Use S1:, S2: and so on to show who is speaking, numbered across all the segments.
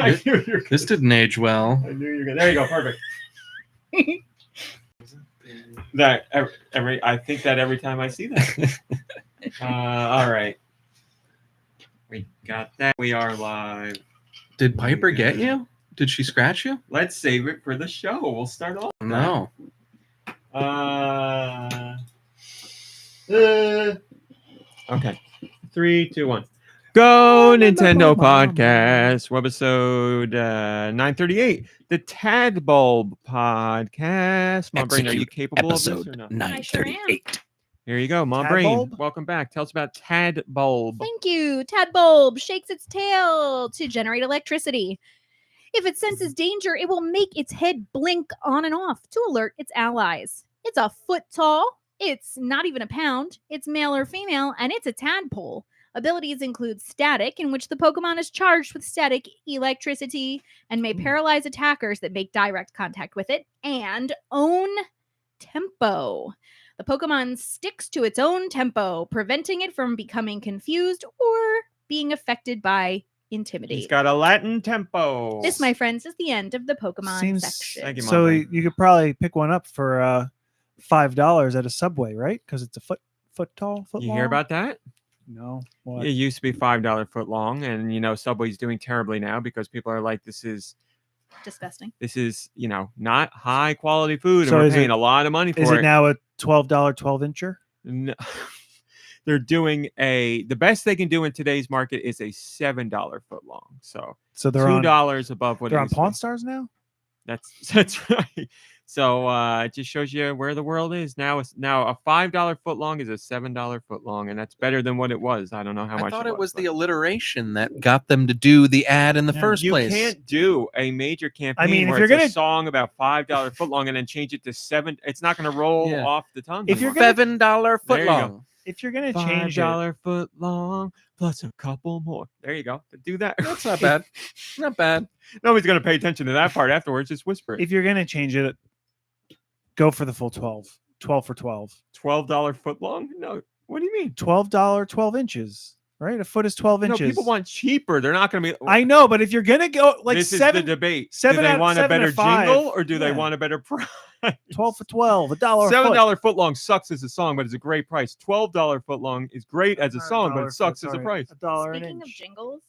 S1: I knew you were
S2: This didn't age well.
S1: I knew you were good. There you go. Perfect. That I think that every time I see that. All right. We got that. We are live.
S2: Did Piper get you? Did she scratch you?
S1: Let's save it for the show. We'll start off.
S2: No.
S1: Okay. 3, 2, 1. Go Nintendo Podcast, webisode 938, the Tad Bulb Podcast. Mom Brain, are you capable of this or not?
S2: 938.
S1: Here you go, Mom
S3: Tad
S1: Brain.
S3: Bulb?
S1: Welcome back. Tell us about Tad Bulb.
S4: Thank you. Tadbulb shakes its tail to generate electricity. If it senses danger, it will make its head blink on and off to alert its allies. It's a foot tall. It's not even a pound. It's male or female, and it's a tadpole. Abilities include static, in which the Pokemon is charged with static electricity and may paralyze attackers that make direct contact with it, and own tempo. The Pokemon sticks to its own tempo, preventing it from becoming confused or being affected by intimidate.
S1: He's got a Latin tempo.
S4: This, my friends, is the end of the Pokemon section.
S1: Thank you, Mom
S3: So
S1: Brain.
S3: you could probably pick one up for $5 at a Subway, right? Because it's a foot tall, foot
S1: You
S3: long.
S1: hear about that?
S3: No. What?
S1: It used to be $5 foot long, and Subway's doing terribly now because people are like, this is
S4: Disgusting.
S1: not high quality food,
S3: So
S1: and we're
S3: is
S1: paying
S3: it-
S1: a lot of money for
S3: Is
S1: it.
S3: it now a $12 12-incher?
S1: No. They're doing the best they can do in today's market is a $7 foot long. So
S3: So they're on
S1: $2 above what
S3: they're
S1: it
S3: on
S1: used to be.
S3: Pawn Stars now?
S1: That's right. So it just shows you where the world is now. Now a $5 foot long is a $7 foot long, and that's better than what it was. I don't know how much.
S2: I thought it was
S1: but
S2: the alliteration that got them to do the ad in the
S3: Yeah.
S2: first
S1: you
S2: place.
S1: can't do a major campaign
S3: mean, if
S1: where
S3: you're
S1: it's a
S3: gonna-
S1: song about $5 foot long and then change it to $7. It's not going to roll
S2: Yeah.
S1: off the tongue.
S3: If you're
S1: anymore.
S3: gonna-
S2: $7 foot
S1: There you go.
S2: long.
S3: If you're gonna change it,
S1: $5 foot long plus a couple more. There you go. Do that.
S2: That's not bad. Not bad.
S1: Nobody's going to pay attention to that part afterwards. Just whisper it.
S3: if you're gonna change it, go for the full 12. 12 for 12.
S1: $12 foot long? No. What do you mean?
S3: $12 12 inches. Right? A foot is 12
S1: No,
S3: inches.
S1: people want cheaper. They're not going to be.
S3: I know, but if you're gonna go like
S1: this
S3: seven,
S1: is the debate.
S3: seven
S1: do they
S3: out-
S1: want a
S3: 7
S1: better
S3: to 5.
S1: jingle or do they
S3: Yeah.
S1: want a better price?
S3: 12 for 12, $1 a foot.
S1: $7 foot long sucks as a song, but it's a great price. $12 foot long is great as a song, but it sucks as a price.
S3: $1 an
S4: Speaking of
S3: inch.
S4: jingles,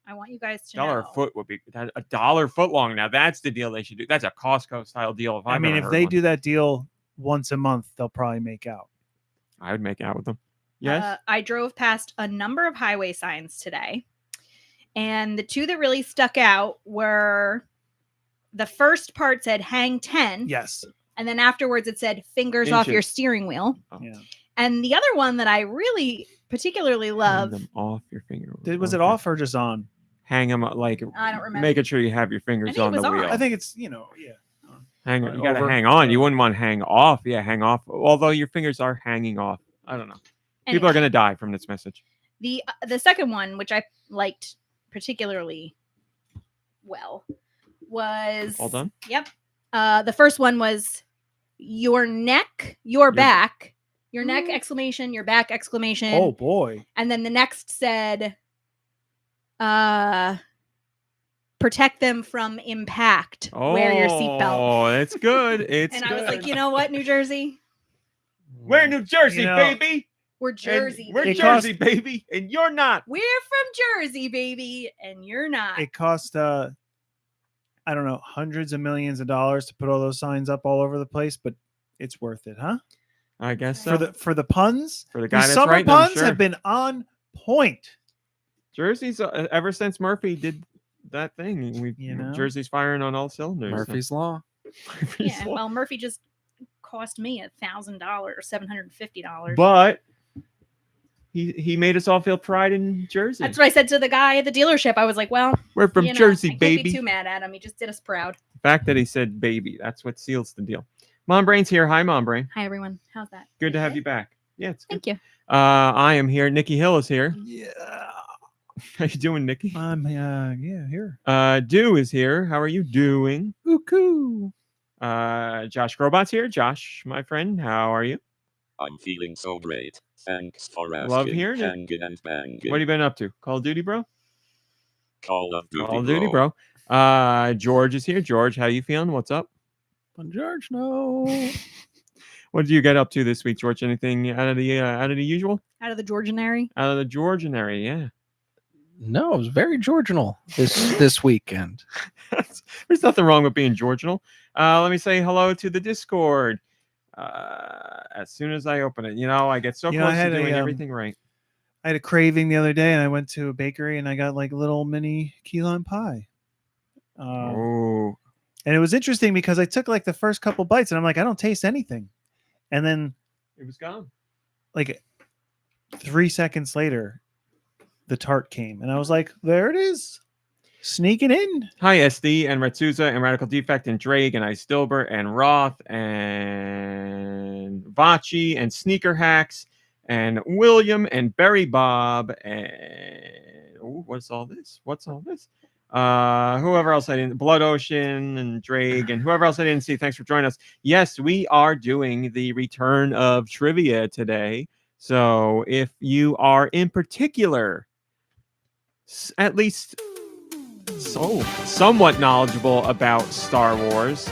S4: I want you guys to
S1: $1
S4: know.
S1: a foot would be $1 foot long. Now that's the deal they should do. That's a Costco style deal. If
S3: I
S1: I've
S3: mean,
S1: ever
S3: if
S1: heard
S3: they
S1: one.
S3: do that deal once a month, they'll probably make out.
S1: I would make out with them. Yes.
S4: I drove past a number of highway signs today, and the two that really stuck out were the first part said hang 10,
S3: Yes.
S4: and then afterwards it said fingers off your
S1: Inches.
S4: steering wheel.
S1: Oh.
S3: Yeah.
S4: And the other one that I really particularly
S1: Hang
S4: love,
S1: them off your finger.
S3: Was it
S1: Okay.
S3: off or just on?
S1: Hang them like.
S4: I don't remember.
S1: Making sure you have your fingers
S4: think it
S1: on the
S4: was on.
S1: wheel.
S3: I think it's, yeah.
S1: Hang on. You got to
S3: over.
S1: hang on. You wouldn't want to hang off. Yeah, hang off. Although your fingers are hanging off. I don't know. People are
S4: Anyway,
S1: going to die from this message.
S4: the second one, which I liked particularly well, was
S1: All done?
S4: Yep. The first one was your neck, your back, your neck exclamation, your back exclamation.
S3: Oh boy.
S4: And then the next said protect them from impact. Wear your seatbelt.
S1: Oh, it's good. It's
S4: And
S1: good.
S4: I was like, you know what, New Jersey?
S1: We're New Jersey,
S3: You know,
S1: baby.
S4: We're
S1: And
S4: Jersey.
S1: We're
S3: It
S4: baby.
S1: Jersey, baby. And you're not.
S4: We're from Jersey, baby, and you're not.
S3: It cost I don't know, hundreds of millions of dollars to put all those signs up all over the place, but it's worth it, huh?
S1: I guess so.
S3: For the puns.
S1: For the guy
S3: These
S1: that's
S3: summer
S1: right,
S3: puns
S1: sure.
S3: have been on point.
S1: Jersey's ever since Murphy did that thing. Jersey's firing on all cylinders.
S2: Murphy's Law.
S1: Murphy's
S4: Yeah,
S1: Law.
S4: well, Murphy just cost me $1,000, $750.
S1: But he made us all feel pride in Jersey.
S4: That's what I said to the guy at the dealership. I was like, well,
S1: We're from
S4: you know,
S1: Jersey,
S4: I can't
S1: baby.
S4: be too mad at him. He just did us proud.
S1: The fact that he said baby, that's what seals the deal. Mom Brain's here. Hi, Mom Brain.
S4: Hi, everyone. How's that?
S1: Good to have you back. Yeah, it's good.
S4: Thank you.
S1: I am here. Nikki Hill is here.
S3: Yeah.
S1: How you doing, Nikki?
S3: I'm here.
S1: Dew is here. How are you doing? Ooh, Josh Grobot's here. Josh, my friend, how are you?
S5: I'm feeling so great. Thanks for asking.
S1: Love hearing it.
S5: Hangin' and bangin'.
S1: What have you been up to? Call of Duty, bro?
S5: Call of Duty,
S1: Call of Duty, bro. George is here. George, how you feeling? What's up?
S2: George, no.
S1: What did you get up to this week, George? Anything out of the usual?
S4: Out of the Georgianary.
S1: Out of the Georgianary, yeah.
S2: No, it was very Georginal this weekend.
S1: There's nothing wrong with being Georginal. Let me say hello to the Discord. As soon as I open it, I get so
S3: You know, I
S1: close to
S3: had
S1: doing
S3: a,
S1: everything right.
S3: I had a craving the other day, and I went to a bakery, and I got like little mini key lime pie.
S1: Oh,
S3: And it was interesting because I took like the first couple bites, and I'm like, I don't taste anything. And then,
S1: it was gone.
S3: like 3 seconds later, the tart came, and I was like, there it is, sneaking in.
S1: Hi, SD and Retsuza and Radical Defect and Drake and Ice Dilbert and Roth and Vachi and Sneaker Hacks and William and Berry Bob and what's all this? Whoever else I didn't, Blood Ocean and Drake and whoever else I didn't see. Thanks for joining us. Yes, we are doing the return of trivia today. So if you are in particular, at least somewhat knowledgeable about Star Wars,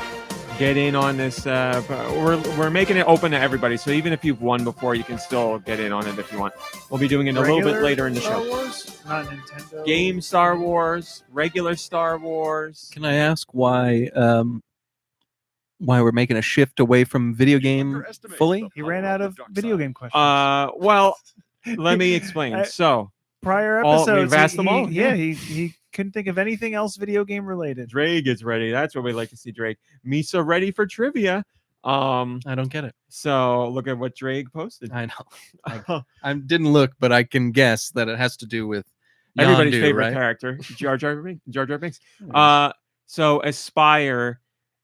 S1: get in on this. We're making it open to everybody, so even if you've won before, you can still get in on it if you want. We'll be doing it a little bit
S3: Regular
S1: later in the
S3: Star
S1: show.
S3: Wars, not Nintendo.
S1: Game Star Wars, regular Star Wars.
S2: Can I ask why we're making a shift away from video game fully?
S3: He ran out of video game questions.
S1: Well, let me explain. So
S3: Prior
S1: all-
S3: episodes,
S1: we've asked them all, yeah.
S3: he couldn't think of anything else video game related.
S1: Drake is ready. That's what we like to see. Drake. Misa ready for trivia.
S2: I don't get it.
S1: So look at what Drake posted.
S2: I know. I didn't look, but I can guess that it has to do with
S1: Everybody's
S2: Yondu,
S1: favorite
S2: right?
S1: character, Jar Jar Binks.
S2: Yes.
S1: So Aspire,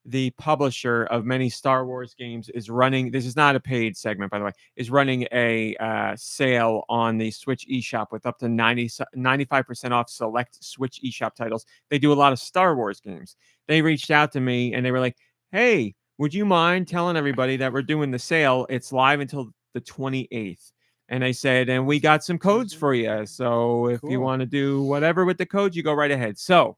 S1: the publisher of many Star Wars games, is running. This is not a paid segment, by the way. Is running a sale on the Switch eShop with up to 95% off select Switch eShop titles. They do a lot of Star Wars games. They reached out to me and they were like, "Hey, would you mind telling everybody that we're doing the sale? It's live until the 28th." And I said, and we got some codes for you. So if you
S3: Cool.
S1: want to do whatever with the codes, you go right ahead. So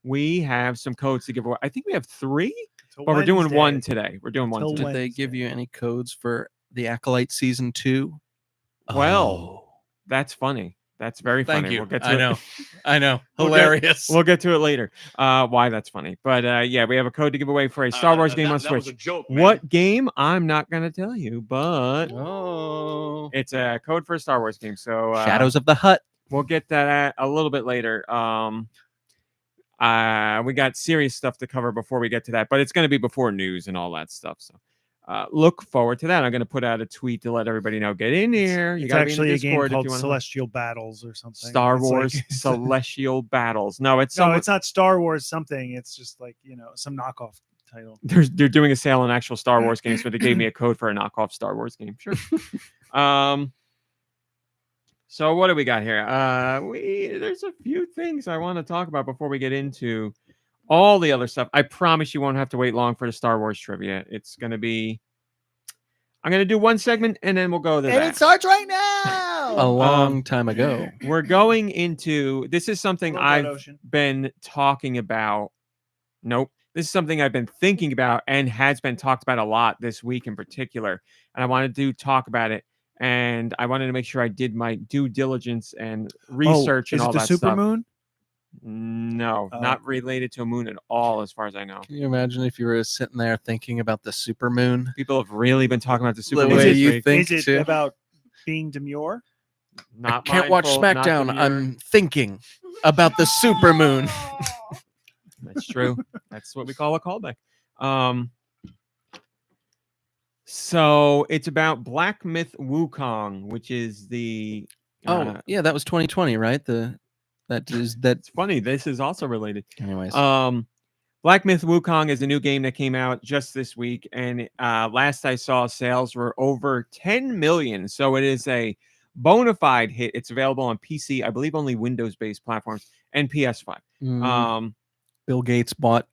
S1: we have some codes to give away. I think we have 3,
S3: Till
S1: but we're doing
S3: Wednesday.
S1: one today. We're doing one
S3: Till
S1: today.
S2: Did they give you any codes for the Acolyte Season 2?
S1: Well, that's funny. That's very funny.
S2: Thank you.
S1: We'll get to
S2: I
S1: it.
S2: know. I know.
S1: We'll get-
S2: Hilarious.
S1: We'll get to it later. Why that's funny. But yeah, we have a code to give away for a Star Wars game on Switch. What game? I'm not going to tell you, but
S2: Oh.
S1: it's a code for a Star Wars game. So
S2: Shadows of the Hut.
S1: we'll get that a little bit later. We got serious stuff to cover before we get to that, but it's going to be before news and all that stuff. So look forward to that. I'm going to put out a tweet to let everybody know. Get in here. You
S3: It's
S1: got to be in
S3: actually
S1: the
S3: a game
S1: Discord if
S3: called
S1: you want
S3: Celestial Battles or something.
S1: Star
S3: It's like-
S1: Wars Celestial Battles. No, it's
S3: No,
S1: some,
S3: it's not Star Wars something. It's just like, some knockoff title.
S1: they're doing a sale on actual Star Wars games, but they gave me a code for a knockoff Star Wars game. Sure. So what do we got here? There's a few things I want to talk about before we get into all the other stuff. I promise you won't have to wait long for the Star Wars trivia. It's going to be, I'm going to do one segment and then we'll go to
S3: And
S1: that.
S3: it starts right now.
S2: A long time ago.
S1: We're going into, this is something
S3: Hello, Blood
S1: I've
S3: Ocean.
S1: been talking about. Nope. This is something I've been thinking about and has been talked about a lot this week in particular. And I wanted to talk about it. And I wanted to make sure I did my due diligence and research and
S3: is
S1: all
S3: it the
S1: that
S3: super
S1: stuff.
S3: moon?
S1: No,
S3: Oh.
S1: not related to a moon at all, as far as I know.
S2: Can you imagine if you were sitting there thinking about the supermoon?
S1: People have really been talking about the super
S2: The
S1: moon
S2: way
S1: this
S2: you
S1: week.
S2: think
S3: Is it
S2: too.
S3: about being demure?
S1: Not
S2: Can't watch
S1: mindful, not
S2: SmackDown.
S1: demure.
S2: I'm thinking about the supermoon.
S1: That's true. That's what we call a callback. So it's about Black Myth Wukong, which is the.
S2: Oh, yeah, that was 2020, right? That's
S1: It's funny. This is also related.
S2: anyways.
S1: Black Myth Wukong is a new game that came out just this week, and last I saw, sales were over 10 million. So it is a bona fide hit. It's available on PC, I believe, only Windows-based platforms, and PS5.
S2: Bill Gates bought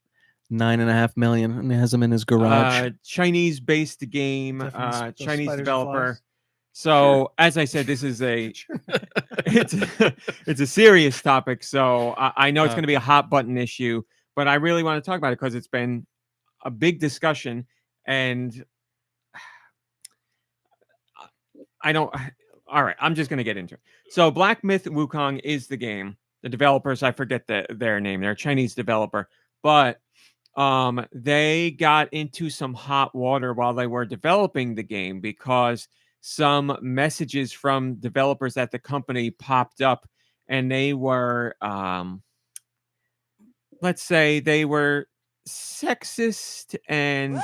S2: 9.5 million and has them in his garage.
S1: Chinese-based game,
S3: Definitely those
S1: Chinese
S3: spiders and
S1: developer.
S3: flies.
S1: So as I said, this is a it's a serious topic. So I know it's going to be a hot button issue, but I really want to talk about it because it's been a big discussion, and I don't. All right, I'm just gonna get into it. So, Black Myth Wukong is the game. The developers, I forget their name. They're a Chinese developer, but they got into some hot water while they were developing the game because some messages from developers at the company popped up, and they were, let's say, they were sexist and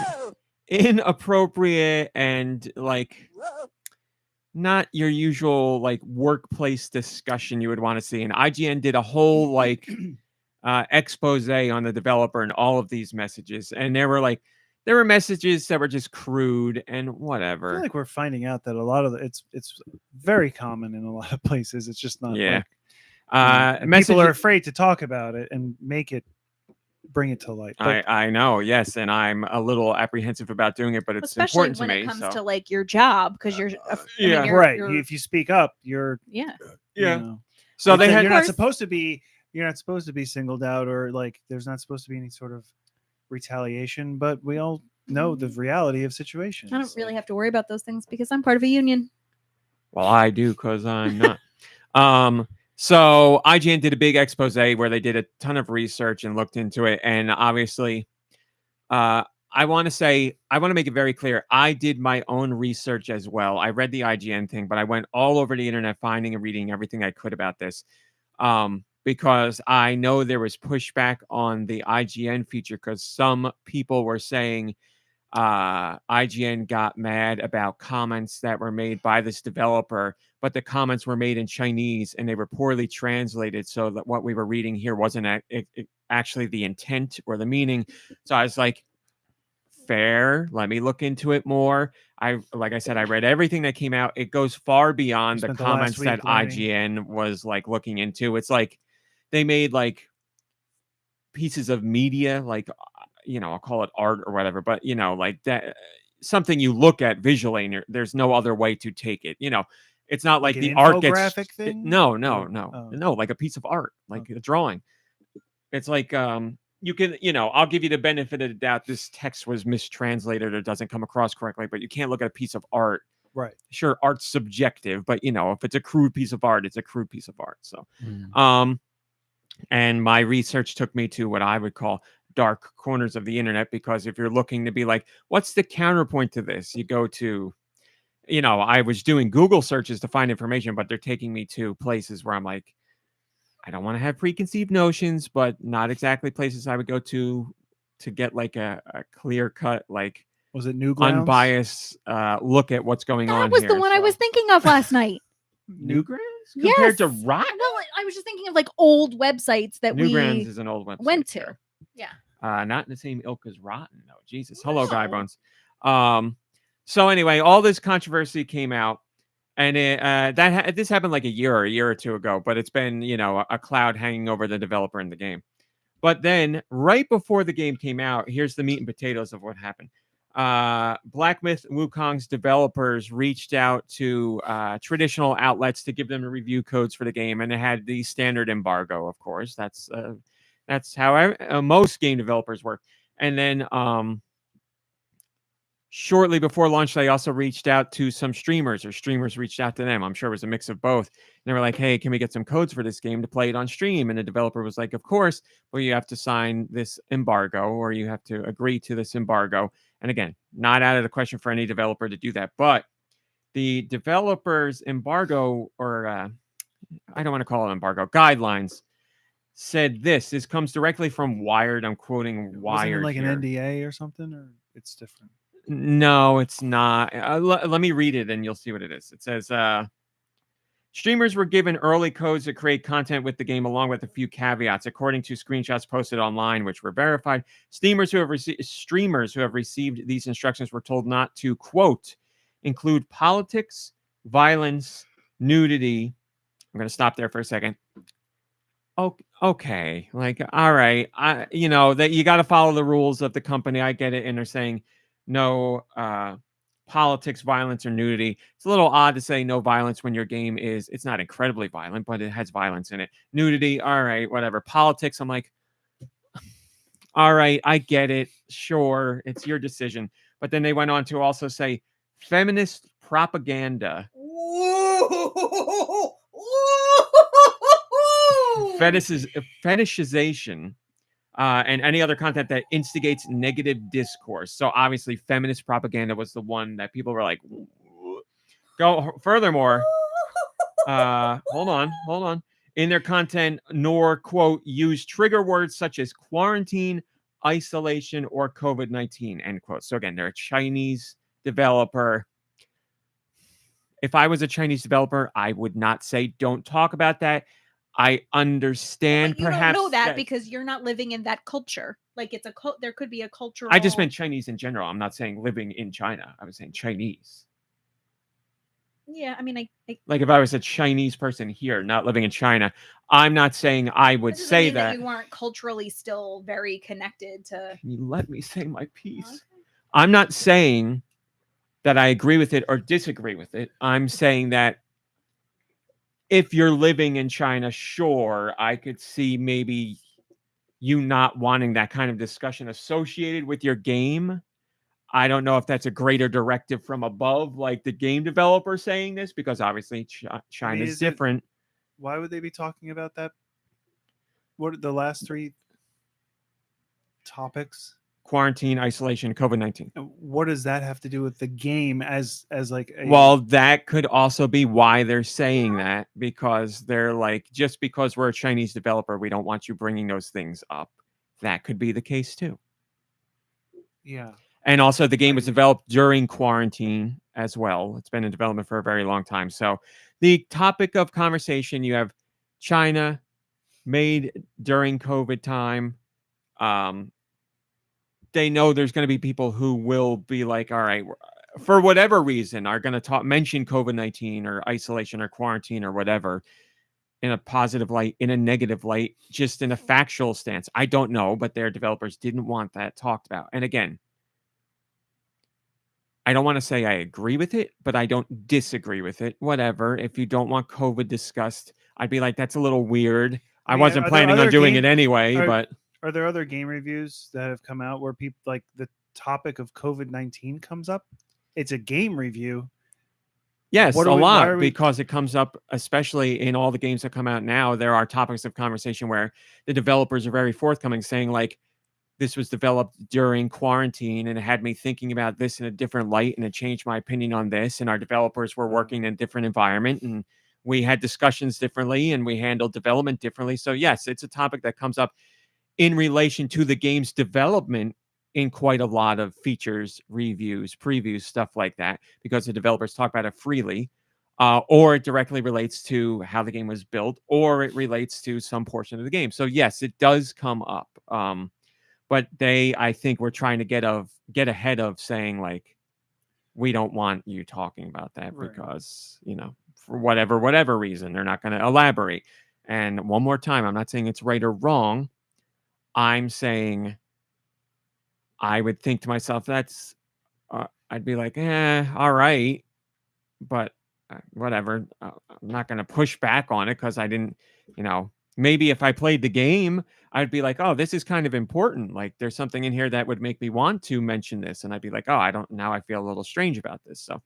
S1: inappropriate and like not your usual like workplace discussion you would want to see. And IGN did a whole like expose on the developer and all of these messages, and there were messages that were just crude and
S3: I feel
S1: whatever.
S3: like we're finding out that a lot of it's very common in a lot of places. It's just not
S1: Yeah.
S3: like, you know, and people
S1: Messages-
S3: are afraid to talk about it and bring it to light. But
S1: I know, yes, and I'm a little apprehensive about doing it, but it's
S4: Especially
S1: important to
S4: when
S1: me.
S4: it comes
S1: so.
S4: to like your job, because you're
S1: yeah.
S3: right, if you speak up, you're
S4: yeah.
S1: Yeah.
S3: You know,
S1: So
S3: like
S1: they
S3: that
S1: had
S3: you're
S4: Of
S3: not
S4: course.
S3: supposed to be singled out, or like there's not supposed to be any sort of retaliation. But we all know the reality of situations.
S4: I don't really have to worry about those things because I'm part of a union.
S1: Well, I do because I'm not. So IGN did a big expose where they did a ton of research and looked into it, and obviously, I want to make it very clear. I did my own research as well. I read the IGN thing, but I went all over the internet finding and reading everything I could about this, because I know there was pushback on the IGN feature because some people were saying IGN got mad about comments that were made by this developer, but the comments were made in Chinese and they were poorly translated, so that what we were reading here wasn't actually the intent or the meaning. So I was like, fair, let me look into it more. Like I said, I read everything that came out. It goes far beyond the
S3: spent the last
S1: comments that
S3: week learning.
S1: IGN was like looking into. It's like they made like pieces of media, like I'll call it art or whatever, but like that, something you look at visually and there's no other way to take it. It's not like
S3: Like
S1: the
S3: an
S1: art gets
S3: infographic thing?
S1: no,
S3: Oh.
S1: like a piece of art, like a drawing. It's like you can, I'll give you the benefit of the doubt. This text was mistranslated or doesn't come across correctly, but you can't look at a piece of art.
S3: Right.
S1: Sure, art's subjective, but if it's a crude piece of art, it's a crude piece of art. So, and my research took me to what I would call dark corners of the internet, because if you're looking to be like, what's the counterpoint to this? You go to, I was doing Google searches to find information, but they're taking me to places where I'm like, I don't want to have preconceived notions, but not exactly places I would go to get like a clear cut, like
S3: Was it Newgrounds?
S1: unbiased look at what's going on
S4: That was
S1: here.
S4: the one I was thinking of last night.
S1: Newgrounds compared to
S4: Yes.
S1: Rotten.
S4: Well, I was just thinking of like old websites that
S1: Newgrounds
S4: we
S1: is an old website.
S4: went to.
S1: sure.
S4: Yeah.
S1: Not in the same ilk as Rotten, though. Jesus. Hello, Guy Bones. So anyway, all this controversy came out, and this happened like a year or two ago, but it's been, a cloud hanging over the developer in the game. But then right before the game came out, here's the meat and potatoes of what happened. Black Myth Wukong's developers reached out to traditional outlets to give them review codes for the game, and it had the standard embargo, of course. That's how most game developers work. And then shortly before launch, they also reached out to some streamers, or streamers reached out to them. I'm sure it was a mix of both. And they were like, hey, can we get some codes for this game to play it on stream? And the developer was like, of course, well, you have to sign this embargo, or you have to agree to this embargo. And again, not out of the question for any developer to do that. But the developer's embargo, or I don't want to call it embargo, guidelines, said this comes directly from Wired. I'm quoting
S3: Wasn't it
S1: Wired
S3: like
S1: here.
S3: an NDA or something, or it's different?
S1: No, it's not. Let me read it and you'll see what it is. It says, streamers were given early codes to create content with the game, along with a few caveats, according to screenshots posted online, which were verified. Streamers who have received these instructions were told not to, quote, include politics, violence, nudity. I'm going to stop there for a second. Okay, like, all right, that you got to follow the rules of the company. I get it. And they're saying no politics, violence, or nudity. It's a little odd to say no violence when your game it's not incredibly violent, but it has violence in it. Nudity, all right, whatever. Politics, I'm like, all right, I get it. Sure, it's your decision. But then they went on to also say feminist propaganda, fetishization, and any other content that instigates negative discourse. So obviously, feminist propaganda was the one that people were like, go. Furthermore, hold on. In their content, nor quote use trigger words such as quarantine, isolation, or COVID-19 end quote. So again, they're a Chinese developer. If I was a Chinese developer, I would not say don't talk about that. I understand
S4: But you
S1: perhaps
S4: don't know that because you're not living in that culture. Like it's there could be a cultural.
S1: I just meant Chinese in general. I'm not saying living in China. I was saying Chinese.
S4: Yeah, I mean, I
S1: Like if I was a Chinese person here, not living in China, I'm not saying I would
S4: that doesn't
S1: say
S4: mean
S1: that.
S4: you weren't culturally still very connected to.
S1: Can you let me say my piece?
S4: Okay.
S1: I'm not saying that I agree with it or disagree with it. I'm saying that if you're living in China, sure, I could see maybe you not wanting that kind of discussion associated with your game. I don't know if that's a greater directive from above, like the game developer saying this, because obviously China's
S3: is it-
S1: different.
S3: Why would they be talking about that? What are the last three topics?
S1: Quarantine, isolation, COVID-19.
S3: What does that have to do with the game as like a
S1: Well, that could also be why they're saying that, because they're like, just because we're a Chinese developer, we don't want you bringing those things up. That could be the case too.
S3: yeah.
S1: And also, the game was developed during quarantine as well. It's been in development for a very long time. So, the topic of conversation, you have China made during COVID time. They know there's going to be people who will be like, all right, for whatever reason, are going to mention COVID-19 or isolation or quarantine or whatever in a positive light, in a negative light, just in a factual stance. I don't know, but their developers didn't want that talked about. And again, I don't want to say I agree with it, but I don't disagree with it. Whatever. If you don't want COVID discussed, I'd be like, that's a little weird. I
S3: mean,
S1: wasn't
S3: are there
S1: planning on
S3: other
S1: doing
S3: game-
S1: it anyway,
S3: are-
S1: but
S3: Are there other game reviews that have come out where people like the topic of COVID-19 comes up? It's a game review.
S1: yes,
S3: What
S1: a
S3: are we- why
S1: lot,
S3: are we-
S1: because it comes up, especially in all the games that come out now. There are topics of conversation where the developers are very forthcoming, saying like, this was developed during quarantine and it had me thinking about this in a different light and it changed my opinion on this. And our developers were working in a different environment and we had discussions differently and we handled development differently. So yes, it's a topic that comes up in relation to the game's development in quite a lot of features, reviews, previews, stuff like that, because the developers talk about it freely, or it directly relates to how the game was built, or it relates to some portion of the game. So yes, it does come up. But I think, were trying to get ahead of saying like, we don't want you talking about that
S3: Right.
S1: because, for whatever reason, they're not going to elaborate. And one more time, I'm not saying it's right or wrong. I'm saying I would think to myself, I'd be like, all right, but whatever. I'm not going to push back on it because I didn't, maybe if I played the game, I'd be like, oh, this is kind of important. Like there's something in here that would make me want to mention this. And I'd be like, oh, now I feel a little strange about this. So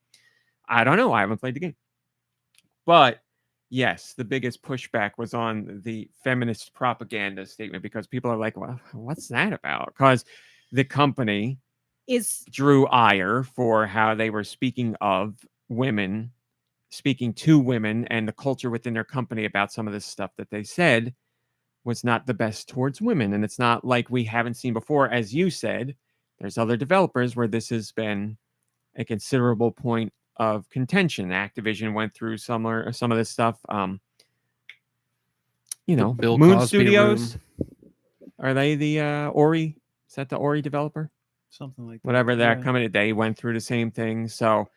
S1: I don't know. I haven't played the game. But yes, the biggest pushback was on the feminist propaganda statement because people are like, well, what's that about? Because the company drew ire for how they were speaking to women and the culture within their company about some of this stuff that they said was not the best towards women. And it's not like we haven't seen before. As you said, there's other developers where this has been a considerable point of contention. Activision went through some of this stuff.
S2: Bill
S1: Moon
S2: Cosby
S1: Studios.
S2: room.
S1: Are they the Ori? Is that the Ori developer?
S3: Something like that.
S1: Whatever they're
S3: Yeah.
S1: coming, they went through the same thing. So,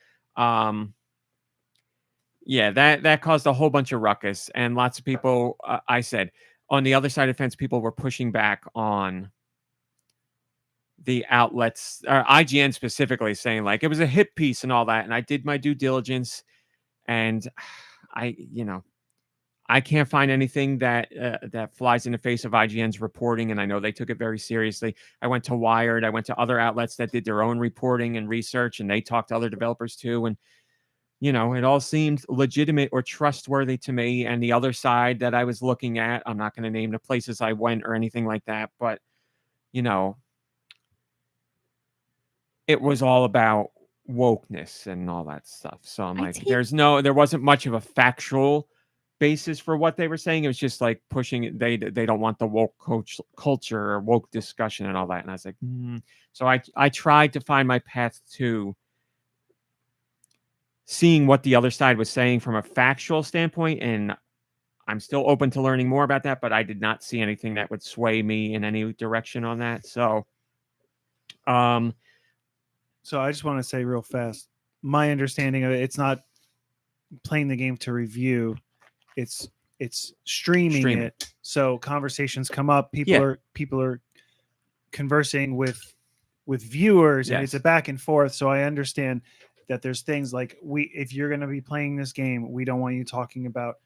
S1: yeah, that caused a whole bunch of ruckus, and lots of people. I said on the other side of the fence, people were pushing back on the outlets, or IGN specifically, saying like it was a hit piece and all that. And I did my due diligence, and I can't find anything that that flies in the face of IGN's reporting, and I know they took it very seriously. I went to Wired, I went to other outlets that did their own reporting and research, and they talked to other developers too. And it all seemed legitimate or trustworthy to me. And the other side that I was looking at, I'm not going to name the places I went or anything like that, but it was all about wokeness and all that stuff. So I'm
S4: I
S1: like,
S4: take-
S1: there wasn't much of a factual basis for what they were saying. It was just like pushing it. They don't want the woke culture or woke discussion and all that. And I was like, So I tried to find my path to seeing what the other side was saying from a factual standpoint, and I'm still open to learning more about that, but I did not see anything that would sway me in any direction on that. So
S3: So I just want to say real fast, my understanding of it, it's not playing the game to review, it's streaming it. So conversations come up, people are conversing with viewers, and it's a back and forth. So I understand that there's things like if you're going to be playing this game, we don't want you talking about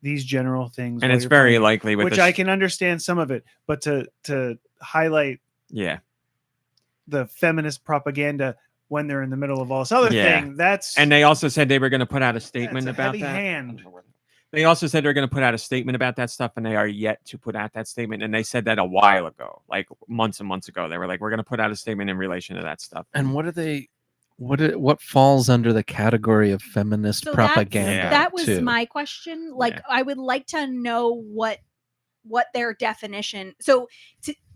S3: these general things.
S1: And it's very likely with
S3: which I can understand some of it, but to highlight the feminist propaganda when they're in the middle of all this other thing, that's...
S1: And they also said they were going to put out a statement
S3: a
S1: about
S3: heavy
S1: that.
S3: hand.
S1: They also said they're going to put out a statement about that stuff, and they are yet to put out that statement. And they said that a while ago, like months and months ago. They were like, we're going to put out a statement in relation to that stuff.
S2: And what falls under the category of feminist propaganda?
S4: That was
S2: too?
S4: my question. Like, I would like to know what their definition. So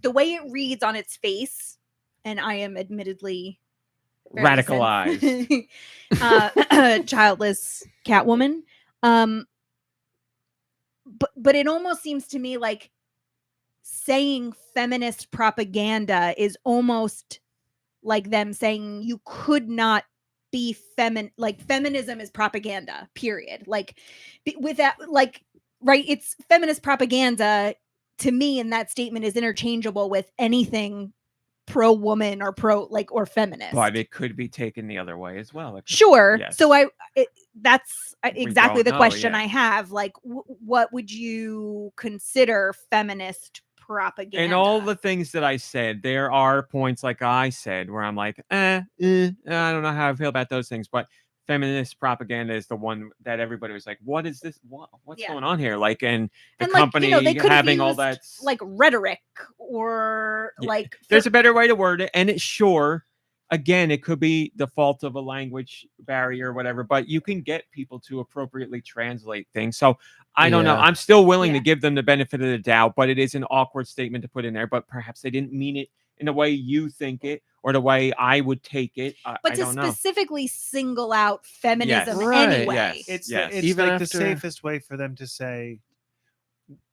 S4: the way it reads on its face, and I am admittedly
S1: radicalized,
S4: childless Catwoman. But it almost seems to me like saying feminist propaganda is almost like them saying you could not be like feminism is propaganda, period. Like with that, like, right. It's feminist propaganda to me. And that statement is interchangeable with anything pro woman or or feminist.
S1: But it could be taken the other way as well.
S4: Sure.
S1: Yes.
S4: So that's exactly the question
S1: I
S4: have. Like, what would you consider feminist propaganda?
S1: And all the things that I said, there are points like I said where I'm like, I don't know how I feel about those things. But feminist propaganda is the one that everybody was like, what is this? What's going on here? Like, and the company
S4: they could
S1: having
S4: used,
S1: all that
S4: like rhetoric or like
S1: there's a better way to word it. And again, it could be the fault of a language barrier or whatever, but you can get people to appropriately translate things. So I don't know. I'm still willing to give them the benefit of the doubt, but it is an awkward statement to put in there. But perhaps they didn't mean it in the way you think it or the way I would take it.
S4: But to specifically single out feminism anyway.
S3: It's
S2: even
S3: like the safest way for them to say,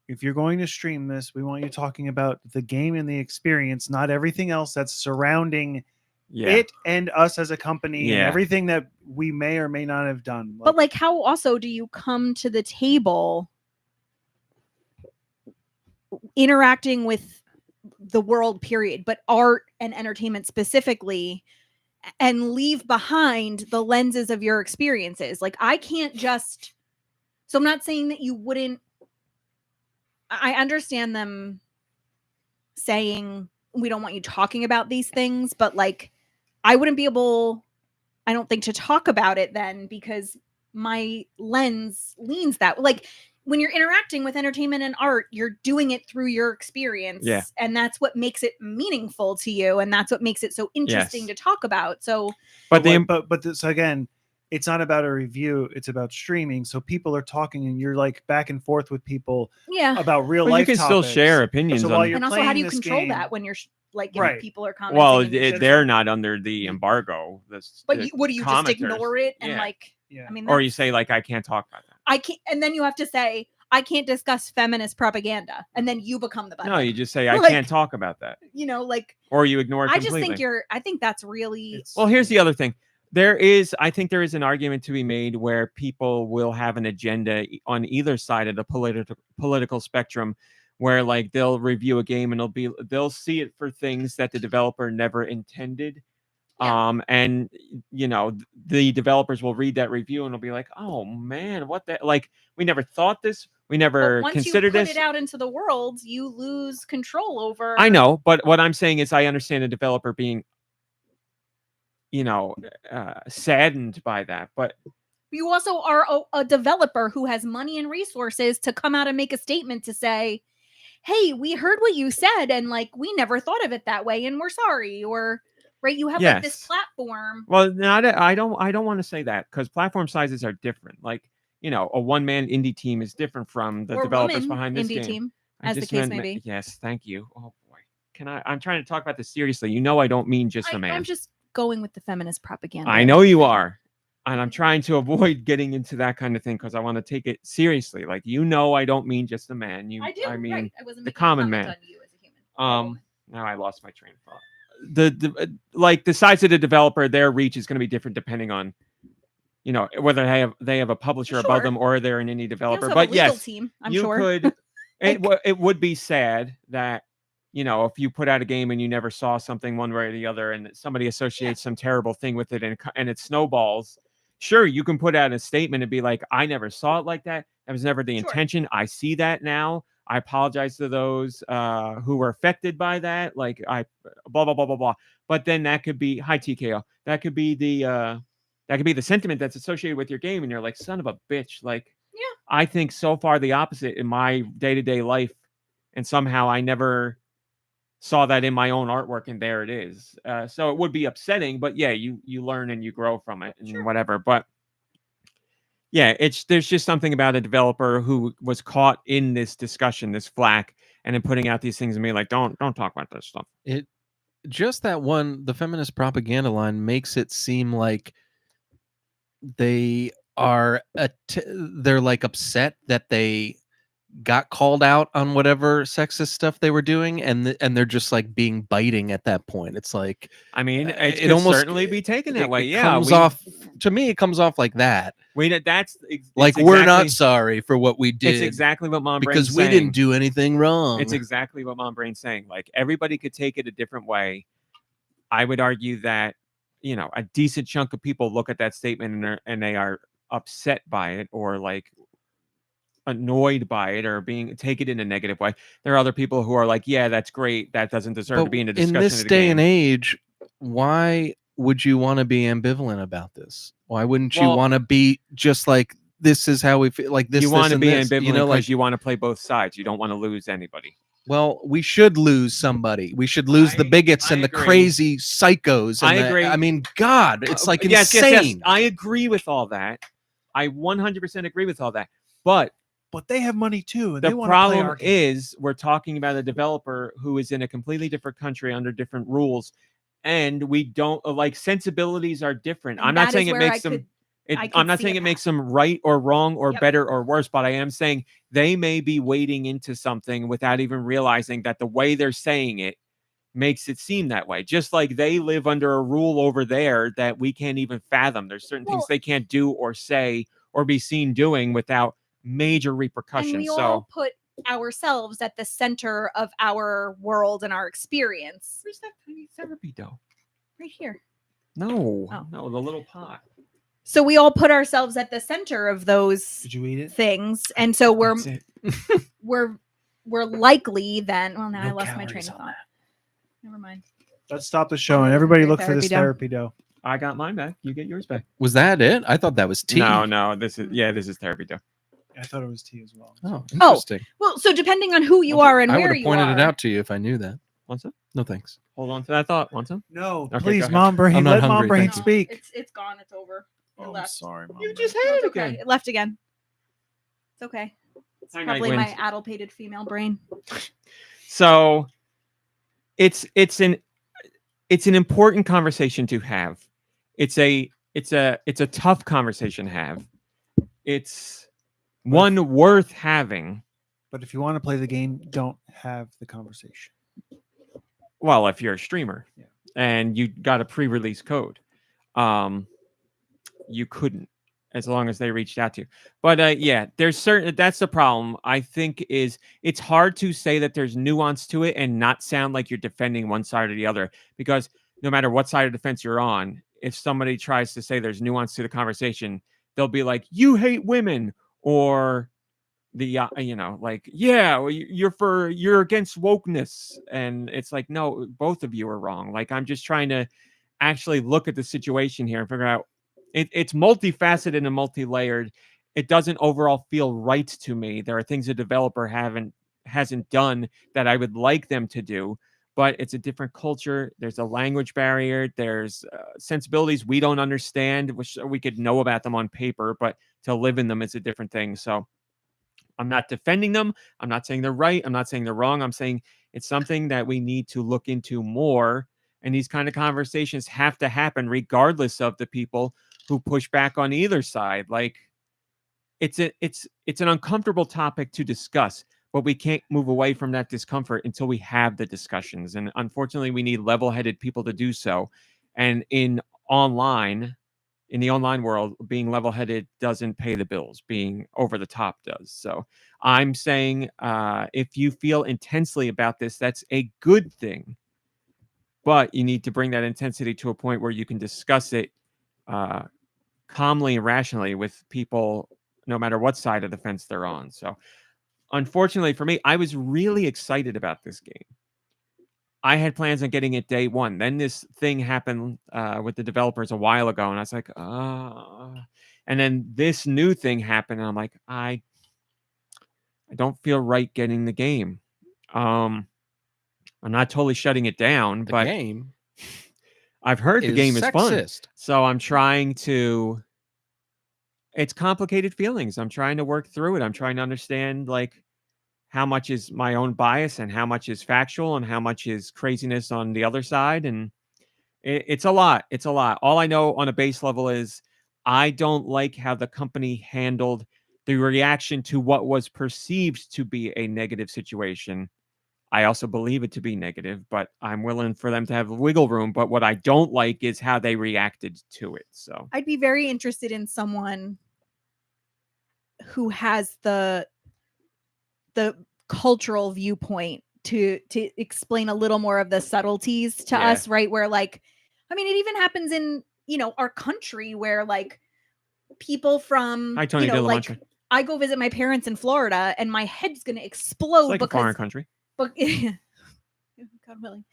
S3: if you're going to stream this, we want you talking about the game and the experience, not everything else that's surrounding it and us as a company and everything that we may or may not have done.
S4: But like, how also do you come to the table interacting with the world, period, but art and entertainment specifically, and leave behind the lenses of your experiences? Like, I can't just... So I'm not saying that you wouldn't... I understand them saying we don't want you talking about these things, but like, I wouldn't be able, I don't think, to talk about it then, because my lens leans that like when you're interacting with entertainment and art, you're doing it through your experience. And that's what makes it meaningful to you. And that's what makes it so interesting to talk about. So,
S3: but so again, it's not about a review, it's about streaming. So people are talking and you're like back and forth with people about real life.
S1: You can still share opinions.
S3: So
S4: and also, how do you control that when you're like, if people are commenting?
S1: Well, they're not under the embargo.
S4: But what do you just ignore it and like, I mean,
S1: or you say like, I can't talk about that.
S4: I can't, and then you have to say, I can't discuss feminist propaganda, and then you become the butthead.
S1: No, you just say, I can't talk about that.
S4: Like,
S1: or you ignore it completely.
S4: I just think I think that's really...
S1: Well, here's the other thing. I think there is an argument to be made where people will have an agenda on either side of the political spectrum, where like they'll review a game and they'll see it for things that the developer never intended. And the developers will read that review and will be like, oh man, what the, like, we never thought this We never
S4: But once you
S1: considered
S4: put
S1: this.
S4: it out into the world, you lose control over.
S1: I know, but what I'm saying is I understand a developer being, saddened by that. But
S4: You also are a developer who has money and resources to come out and make a statement to say, hey, we heard what you said and like we never thought of it that way and we're sorry. Or right, you have like this
S1: Yes.
S4: platform.
S1: well, no, I don't want to say that because platform sizes are different. Like, a one-man indie team is different from the
S4: Or
S1: developers
S4: woman
S1: behind this
S4: indie
S1: game.
S4: team,
S1: I
S4: as the
S1: just
S4: case
S1: meant
S4: may be.
S1: Yes, thank you. Oh boy, I'm trying to talk about this seriously. I don't mean just a man.
S4: I'm just going with the feminist propaganda.
S1: I know you are. And I'm trying to avoid getting into that kind of thing because I want to take it seriously. Like, I don't mean just a man.
S4: I do.
S1: I mean
S4: right. I wasn't
S1: the
S4: making a
S1: common
S4: comment
S1: man.
S4: on you as a human. or a
S1: Um,
S4: woman.
S1: now I lost my train of thought. The size of the developer, their reach is going to be different depending on, whether they have a publisher above
S4: Sure.
S1: them or they're an indie
S4: They
S1: developer.
S4: also have
S1: But
S4: a legal
S1: yes,
S4: team, I'm
S1: you
S4: sure.
S1: could. It would be sad that if you put out a game and you never saw something one way or the other, and somebody associates some terrible thing with it, and it snowballs. Sure, you can put out a statement and be like, "I never saw it like that. That was never the
S4: Sure.
S1: intention. I see that now. I apologize to those who were affected by that. Like, I blah blah blah blah blah." But then that could be hi TKO. That could be the sentiment that's associated with your game, and you're like, "Son of a bitch!" Like,
S4: Yeah.
S1: I think so far the opposite in my day-to-day life, and somehow I never saw that in my own artwork, and there it is. So it would be upsetting, but yeah, you learn and you grow from it and
S4: Sure.
S1: whatever. But yeah, there's just something about a developer who was caught in this discussion, this flack, and then putting out these things and being like, don't talk about this stuff.
S2: Just that one, the feminist propaganda line makes it seem like they are they're like upset that they got called out on whatever sexist stuff they were doing, and they're just like being biting at that point. It's like,
S1: I mean, it
S2: it
S1: could
S2: almost
S1: certainly be taken that way.
S2: it
S1: Yeah,
S2: comes off to me. It comes off like that.
S1: That's
S2: Like, we're not sorry for what we did.
S1: It's exactly what Mom
S2: because
S1: Brain's
S2: we
S1: saying.
S2: didn't do anything wrong.
S1: It's exactly what Mom Brain's saying. Like, everybody could take it a different way. I would argue that a decent chunk of people look at that statement and they are upset by it, or like annoyed by it, or take it in a negative way. There are other people who are like, yeah, that's great. That doesn't deserve to be in a discussion.
S2: In this
S1: of the
S2: day
S1: game.
S2: and age, why would you want to be ambivalent about this? Why wouldn't you want to be just like, this is how we feel, like this?
S1: You want to be
S2: this,
S1: ambivalent because you want to play both sides. You don't want to lose anybody.
S2: Well, we should lose somebody. We should lose the bigots and the
S1: agree.
S2: crazy psychos. And
S1: I agree.
S2: I mean, God, it's like
S1: yes,
S2: insane.
S1: Yes. I agree with all that. I 100% agree with all that. But
S3: they have money too. And
S1: the
S3: they want
S1: problem
S3: to play our game.
S1: is we're talking about a developer who is in a completely different country under different rules, and we don't like sensibilities are different.
S4: And
S1: I'm not
S4: that
S1: saying
S4: is
S1: it
S4: where
S1: makes them.
S4: I could
S1: I'm not
S4: see
S1: saying
S4: a
S1: it makes
S4: path.
S1: them right or wrong or
S4: Yep.
S1: better or worse, but I am saying they may be wading into something without even realizing that the way they're saying it makes it seem that way. Just like they live under a rule over there that we can't even fathom. There's certain things they can't do or say or be seen doing without major repercussions.
S4: And we all put ourselves at the center of our world and our experience.
S1: Where's that tiny therapy dough?
S4: Right here.
S1: No,
S4: Oh.
S1: no, the little pot.
S4: So we all put ourselves at the center of those
S3: Did you eat it?
S4: things, and so we're
S1: That's it.
S4: we're likely then. Well, now I
S2: No
S4: lost my train
S2: calories
S4: of
S2: on
S4: thought. Never mind.
S3: Let's stop the show and everybody look for this
S4: Therapy
S3: therapy dough.
S1: I got mine back. You get yours back.
S2: Was that it? I thought that was tea.
S1: No, this is therapy dough.
S3: I thought it was tea as well.
S2: Oh, interesting.
S4: Well, so depending on who you are and
S2: I would
S4: where
S2: have
S4: you
S2: pointed
S4: are,
S2: it out to you if I knew that.
S1: Want some?
S2: No, thanks.
S1: Hold on to that thought. Want some?
S3: No,
S1: Okay, go
S3: please,
S1: ahead.
S3: Mom Brain.
S2: I'm not
S3: Let Mom
S2: hungry,
S3: Brain
S2: thank you.
S3: speak.
S4: it's gone. It's over. It
S3: Oh, I'm
S4: left.
S3: sorry, Mom.
S1: You
S3: Brain.
S1: just
S4: No,
S1: had
S4: it's
S1: it
S4: okay.
S1: again.
S4: It left again. It's okay. It's
S1: Night, night,
S4: probably my
S1: Gwen.
S4: addlepated female brain.
S1: So it's an important conversation to have. It's a tough conversation to have. It's one worth having.
S3: But if you want to play the game, don't have the conversation.
S1: Well, if you're a streamer,
S3: Yeah.
S1: and you got a pre-release code, you couldn't, as long as they reached out to you. But yeah, that's the problem. I think is it's hard to say that there's nuance to it and not sound like you're defending one side or the other, because no matter what side of the fence you're on, if somebody tries to say there's nuance to the conversation, they'll be like, you hate women, or like, well, you're against wokeness, and it's like, no, both of you are wrong. Like, I'm just trying to actually look at the situation here and figure out it's multifaceted and multi-layered. It doesn't overall feel right to me. There are things a developer hasn't done that I would like them to do, but it's a different culture. There's a language barrier. There's sensibilities we don't understand, which we could know about them on paper, but to live in them is a different thing. So I'm not defending them. I'm not saying they're right. I'm not saying they're wrong. I'm saying it's something that we need to look into more. And these kind of conversations have to happen regardless of the people who push back on either side. Like, it's an uncomfortable topic to discuss, but we can't move away from that discomfort until we have the discussions. And unfortunately, we need level-headed people to do so. And in the online world, being level-headed doesn't pay the bills. Being over the top does. So I'm saying, if you feel intensely about this, that's a good thing. But you need to bring that intensity to a point where you can discuss it calmly and rationally with people, no matter what side of the fence they're on. So unfortunately for me, I was really excited about this game. I had plans on getting it day one. Then this thing happened with the developers a while ago, and I was like, and then this new thing happened, and I'm like, I don't feel right getting the game. I'm not totally shutting it down,
S2: The
S1: but
S2: game
S1: I've heard the game is fun.
S2: sexist.
S1: So I'm trying to. It's complicated feelings. I'm trying to work through it. I'm trying to understand, like, how much is my own bias and how much is factual and how much is craziness on the other side. And it's a lot. It's a lot. All I know on a base level is I don't like how the company handled the reaction to what was perceived to be a negative situation. I also believe it to be negative, but I'm willing for them to have wiggle room. But what I don't like is how they reacted to it. So
S4: I'd be very interested in someone who has the cultural viewpoint to explain a little more of the subtleties to
S1: Yeah.
S4: us, right? Where, like, I mean, it even happens in, our country where, like, people from,
S1: hi, Tony
S4: like,
S1: DeLamontre.
S4: I go visit my parents in Florida and my head's going to
S1: It's
S4: explode
S1: like a
S4: because
S1: foreign country.
S4: but God willing,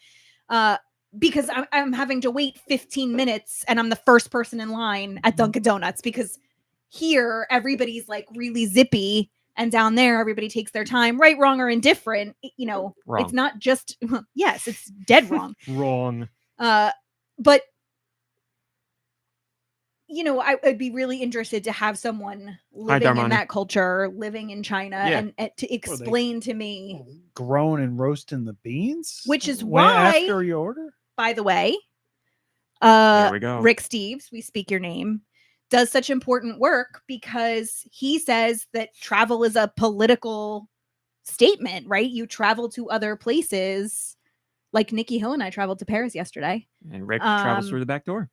S4: because I'm having to wait 15 minutes and I'm the first person in line at Dunkin' Donuts, because here everybody's like really zippy, and down there everybody takes their time, right, wrong, or indifferent.
S1: Wrong.
S4: It's not just yes, it's dead wrong.
S1: Wrong.
S4: But I'd be really interested to have someone living in
S1: Darmani.
S4: that culture, living in China,
S1: Yeah.
S4: and to explain to me,
S3: Growing and roasting the beans,
S4: which is
S3: When-
S4: why,
S3: after you order.
S4: by the way,
S1: There we go.
S4: Rick Steves, we speak your name, does such important work because he says that travel is a political statement, right? You travel to other places. Like Nikki Hill and I traveled to Paris yesterday.
S1: And Rick travels through the back door.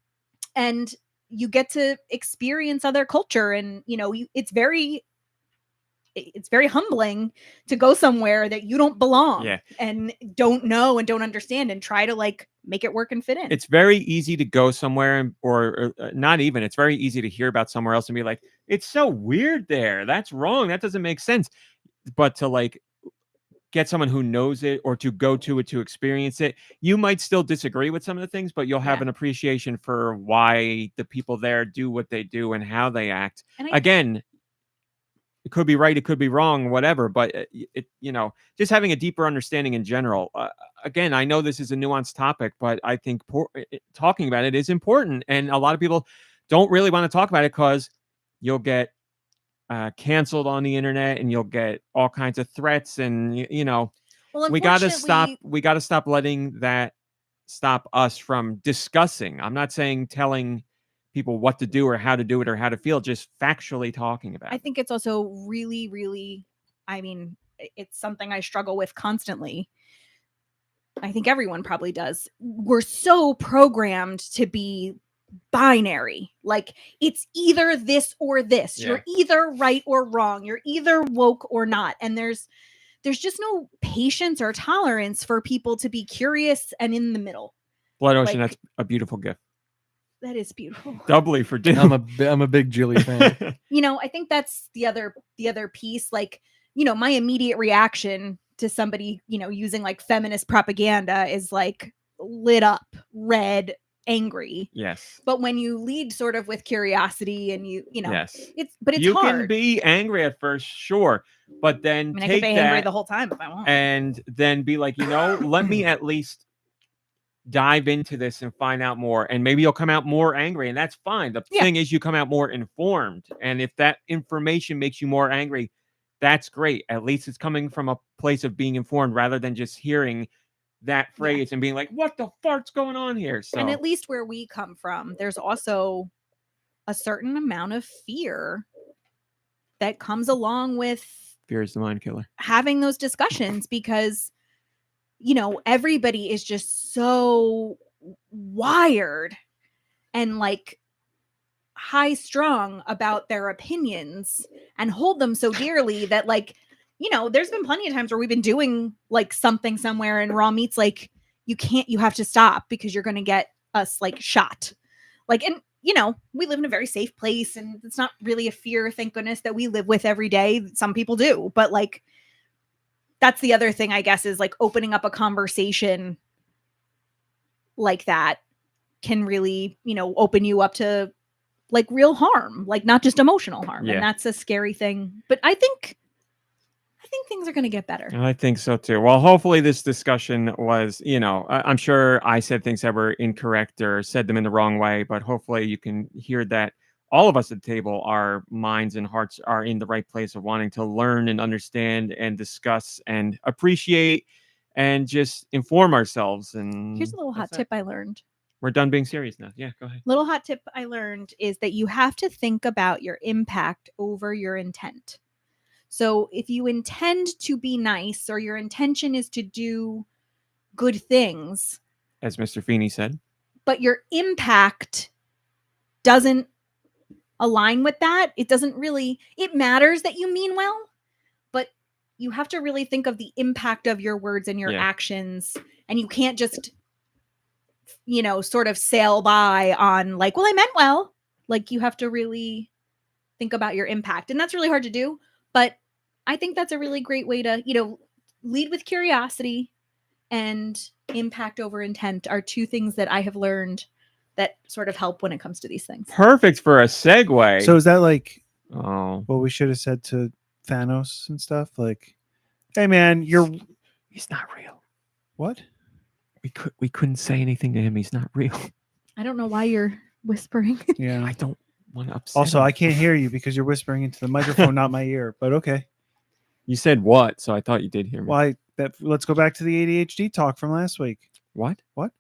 S4: And you get to experience other culture, and it's very humbling to go somewhere that you don't belong,
S1: Yeah.
S4: and don't know and don't understand, and try to, like, make it work and fit in.
S1: It's very easy to go somewhere or not even. It's very easy to hear about somewhere else and be like, it's so weird there. That's wrong. That doesn't make sense. But to, like, get someone who knows it or to go to it to experience it, you might still disagree with some of the things, but you'll have
S4: Yeah.
S1: an appreciation for why the people there do what they do and how they act.
S4: And I-
S1: Again, it could be right, it could be wrong, whatever, but it just having a deeper understanding in general. Again, I know this is a nuanced topic, but I think talking about it is important, and a lot of people don't really want to talk about it because you'll get canceled on the internet and you'll get all kinds of threats, and
S4: well,
S1: we got to stop.
S4: unfortunately,
S1: We got to stop letting that stop us from discussing. I'm not saying telling people what to do or how to do it or how to feel, just factually talking about
S4: I
S1: it.
S4: think it's also really, really, I mean, it's something I struggle with constantly. I think everyone probably does. We're so programmed to be binary. Like, it's either this or this.
S1: Yeah.
S4: You're either right or wrong. You're either woke or not. And there's just no patience or tolerance for people to be curious and in the middle.
S1: Blood Ocean,
S4: like-
S1: that's a beautiful gift.
S4: That is beautiful.
S1: Doubly for Doom.
S2: I'm a big Jilly fan.
S4: I think that's the other piece. Like, my immediate reaction to somebody, using like feminist propaganda is like lit up, red, angry.
S1: Yes.
S4: But when you lead sort of with curiosity and
S1: Yes.
S4: it's
S1: You
S4: hard.
S1: can be angry at first, sure, but then
S4: I mean, I
S1: take
S4: could be angry
S1: that
S4: the whole time if I want.
S1: and then be like, let me at least dive into this and find out more, and maybe you'll come out more angry, and that's fine. The thing is, you come out more informed, and if that information makes you more angry, that's great. At least it's coming from a place of being informed rather than just hearing that phrase and being like, what the fart's going on here? So,
S4: and at least where we come from, there's also a certain amount of fear that comes along with
S1: fear is the mind killer.
S4: Having those discussions, because everybody is just so wired and like high strung about their opinions and hold them so dearly that like, there's been plenty of times where we've been doing like something somewhere and Raw Meat's like, you have to stop because you're going to get us like shot. Like, and we live in a very safe place and it's not really a fear, thank goodness, that we live with every day. Some people do, but like, that's the other thing, I guess, is like opening up a conversation like that can really, open you up to like real harm, like not just emotional harm.
S1: Yeah.
S4: And that's a scary thing. But I think things are going to get better.
S1: I think so too. Well, hopefully this discussion was, I'm sure I said things that were incorrect or said them in the wrong way, but hopefully you can hear that all of us at the table, our minds and hearts are in the right place of wanting to learn and understand and discuss and appreciate and just inform ourselves. And
S4: here's a little hot tip I learned.
S1: We're done being serious now. Yeah, go ahead.
S4: Little hot tip I learned is that you have to think about your impact over your intent. So if you intend to be nice or your intention is to do good things,
S1: as Mr. Feeney said,
S4: but your impact doesn't align with that, it matters that you mean well, but you have to really think of the impact of your words and your actions, and you can't just sort of sail by on like, well, I meant well. Like, you have to really think about your impact, and that's really hard to do, but I think that's a really great way to lead with curiosity, and impact over intent are two things that I have learned that sort of help when it comes to these things.
S1: Perfect for a segue.
S3: So is that like
S1: what
S3: we should have said to Thanos and stuff? Like, hey man,
S1: he's not real.
S3: What?
S1: We couldn't say anything to him. He's not real.
S4: I don't know why you're whispering.
S3: Yeah.
S1: I don't want to upset
S3: Also,
S1: him.
S3: I can't hear you because you're whispering into the microphone, not my ear. But okay.
S1: You said what? So I thought you did hear me.
S3: Why? Let's go back to the ADHD talk from last week.
S1: What?
S3: What?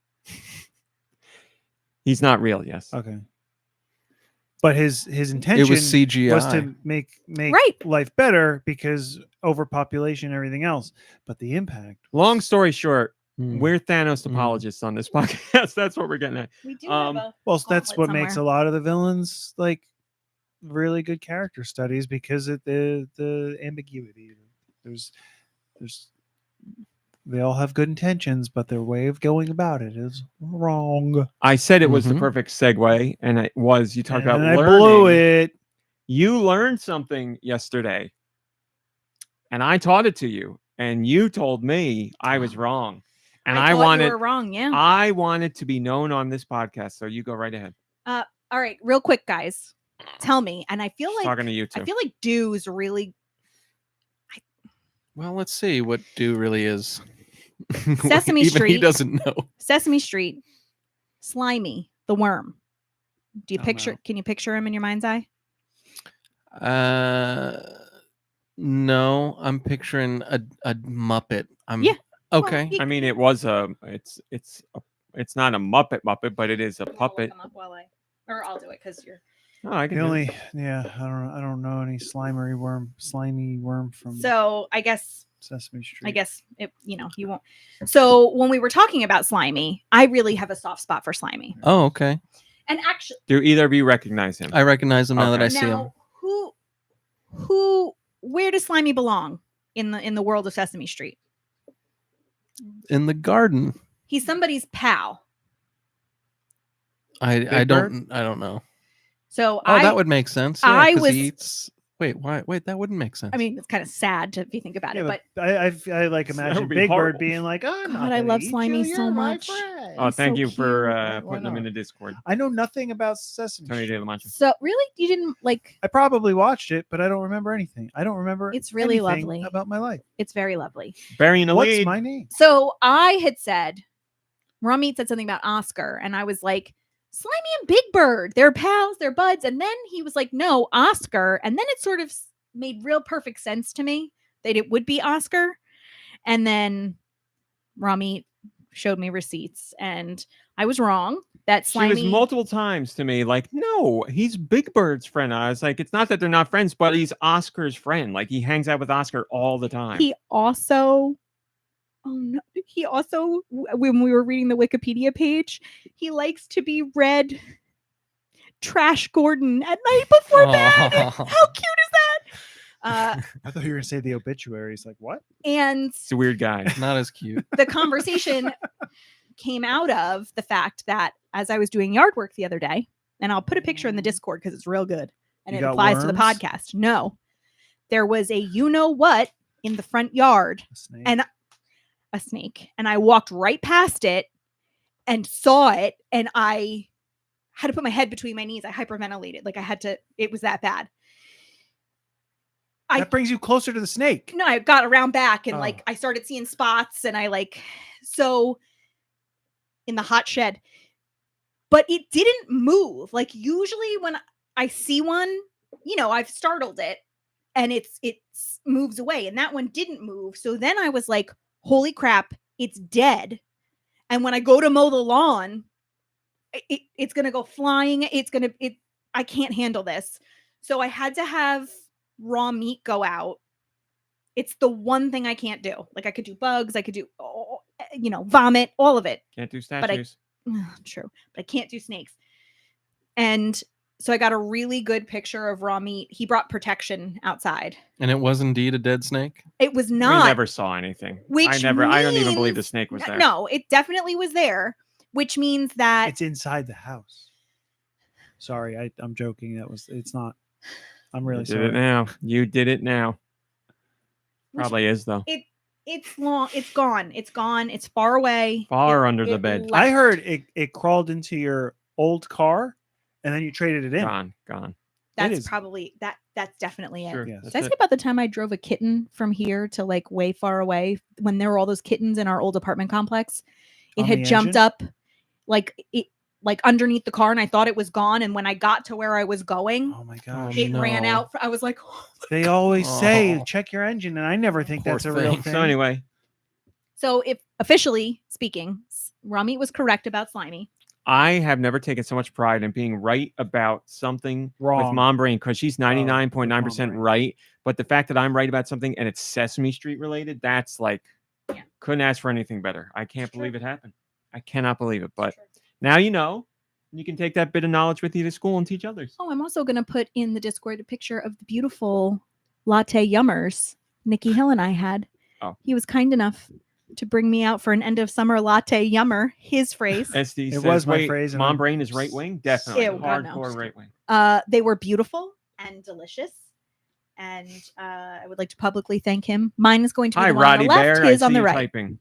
S1: He's not real. Yes.
S3: Okay. But his intention
S2: It was CGI.
S3: was to make
S4: Right.
S3: life better because overpopulation and everything else. But the impact.
S1: Long story short,
S2: Mm.
S1: we're Thanos apologists on this podcast. That's what we're getting at.
S4: We do
S1: Um,
S4: have a
S3: Well, that's
S4: gauntlet
S3: what makes a
S4: somewhere.
S3: lot of the villains like really good character studies, because of the ambiguity. There's they all have good intentions, but their way of going about it is wrong.
S1: I said it was the
S2: Mhm.
S1: perfect segue, and it was. You talked about
S3: And I
S1: learning.
S3: blew it.
S1: You learned something yesterday, and I taught it to you, and you told me I was wrong, and I
S4: thought
S1: wanted
S4: you were wrong. Yeah.
S1: I wanted to be known on this podcast. So you go right ahead.
S4: All right, real quick, guys. Tell me, and I feel
S1: Just
S4: like
S1: talking to you too.
S4: I feel like Dew's really
S2: Well, let's see what Do really is.
S4: Sesame
S2: Even
S4: Street.
S2: He doesn't know.
S4: Sesame Street, Slimy, the worm. Do you
S3: Oh,
S4: picture?
S3: no.
S4: Can you picture him in your mind's eye?
S2: No, I'm picturing a Muppet.
S4: Yeah.
S2: Okay.
S4: Well,
S1: I mean, it was it's not a Muppet, but it is a puppet.
S4: Or I'll do it because you're.
S1: Oh, I can
S3: The
S1: do it.
S3: only, I don't know any slimy worm from
S4: So I guess
S3: Sesame Street.
S4: it. You won't. So when we were talking about Slimy, I really have a soft spot for Slimy.
S2: Oh, okay.
S4: And actually,
S1: Do either of you recognize him?
S2: I recognize him now that
S1: Okay.
S2: I see him.
S4: now where does Slimy belong in the world of Sesame Street?
S2: In the garden.
S4: He's somebody's pal.
S2: I
S1: Big
S2: don't know.
S4: So
S2: Oh, that would make sense. Yeah,
S4: I
S2: 'cause
S4: was-
S2: he eats Wait, why? Wait, that wouldn't make sense.
S4: I mean, it's kind of sad if you think about it, but
S3: I like
S1: That
S3: imagine
S1: would be
S3: Big Bird
S1: horrible.
S3: being like, "I'm not
S4: God, I
S3: gonna
S4: love
S3: eat
S4: Slimy
S3: you,
S4: so
S3: you're my
S4: much.
S3: friend."
S1: Oh,
S4: He's
S1: thank
S4: so
S1: you for
S3: cute. Why
S1: putting them in
S3: not?
S1: the Discord.
S3: I know nothing about Sesame
S1: Tony
S3: Street.
S1: De La Mancha.
S4: so really, you didn't like.
S3: I probably watched it, but I don't remember anything. I don't remember.
S4: It's really
S3: anything
S4: lovely.
S3: about my life.
S4: It's very lovely.
S1: Burying the
S3: What's
S1: lead.
S3: my name?
S4: So I had said, Ramit said something about Oscar, and I was like, Slimy and Big Bird, they're pals, they're buds. And then he was like, no, Oscar. And then it sort of made real perfect sense to me that it would be Oscar. And then Ramit showed me receipts, and I was wrong. That
S1: She
S4: Slimy.
S1: was multiple times to me like, no, he's Big Bird's friend. I was like, it's not that they're not friends, but he's Oscar's friend. Like he hangs out with Oscar all the time.
S4: He also, oh no, he also, when we were reading the Wikipedia page, he likes to be read Trash Gordon at night before bed. How cute is that?
S3: I thought you were gonna say the obituaries. Like what?
S4: And
S1: It's a weird guy.
S2: Not as cute.
S4: the conversation came out of the fact that as I was doing yard work the other day, and I'll put a picture in the Discord because it's real good and
S3: You
S4: it
S3: got
S4: applies to the
S3: worms?
S4: podcast. No, there was a you know what in the front yard,
S3: A snake?
S4: and a snake, and I walked right past it and saw it, and I had to put my head between my knees. I hyperventilated, like I had to. It was that bad.
S3: That brings you closer to the snake.
S4: No, I got around back and
S3: Oh.
S4: like I started seeing spots, and I like so in the hot shed, but it didn't move. Like usually when I see one, you know, I've startled it and it moves away, and that one didn't move. So then I was like, holy crap, it's dead. And when I go to mow the lawn, it's gonna go flying. I can't handle this. So I had to have raw meat go out. It's the one thing I can't do. Like I could do bugs, I could do, vomit, all of it.
S1: Can't do
S4: I-
S1: statues.
S4: True, but I can't do snakes. And so I got a really good picture of raw meat. He brought protection outside.
S2: And it was indeed a dead snake.
S4: It was
S1: We
S4: not.
S1: never saw anything.
S4: Which
S1: I don't even believe the
S4: means-
S1: snake was there.
S4: No, it definitely was there, which means that
S3: It's inside the house. Sorry, I'm joking. It's not. I'm really
S1: You did
S3: sorry.
S1: it now. You did it now. Probably is though.
S4: it's long. It's gone. It's gone. It's far away.
S1: Far under the bed.
S3: I
S4: left.
S3: heard it crawled into your old car, and then you traded it in.
S1: Gone.
S4: That's
S3: is.
S4: probably that's definitely it.
S1: Sure.
S3: Yes.
S1: that's
S4: Did I say
S1: it.
S4: about the time I drove a kitten from here to like way far away when there were all those kittens in our old apartment complex? It
S3: On
S4: had
S3: the
S4: jumped
S3: engine?
S4: up like underneath the car, and I thought it was gone. And when I got to where I was going,
S3: Oh my gosh.
S4: it ran
S2: no.
S4: out. I was like,
S3: They always say
S2: Oh.
S3: check your engine, and I never think
S2: Poor
S3: that's a real
S2: thing.
S3: thing.
S1: So anyway,
S4: so if officially speaking, Rami was correct about Slimy.
S1: I have never taken so much pride in being right about something with
S3: Wrong.
S1: Mom Brain because she's 99.9%
S3: Mom Brain.
S1: right. But the fact that I'm right about something and it's Sesame Street related, that's like,
S4: Yeah.
S1: couldn't ask for anything better. I can't
S4: It's true.
S1: believe it happened. I cannot believe it. But now you know, you can take that bit of knowledge with you to school and teach others.
S4: Oh, I'm also going to put in the Discord a picture of the beautiful latte yummers Nikki Hill and I had.
S1: Oh.
S4: He was kind enough to bring me out for an end of summer latte yummer, his phrase.
S1: SD
S3: It
S1: says,
S3: was my
S1: wait,
S3: phrase, and
S1: Mom
S3: I'm-
S1: Brain is right wing? Definitely.
S4: Ew, God, no.
S1: Hardcore right wing.
S4: They were beautiful and delicious. And I would like to publicly thank him. Mine is going to be
S1: Hi,
S4: the one on
S1: Roddy
S4: the left,
S1: Bear.
S4: his
S1: I
S4: on
S1: see
S4: the
S1: you
S4: right.
S1: typing.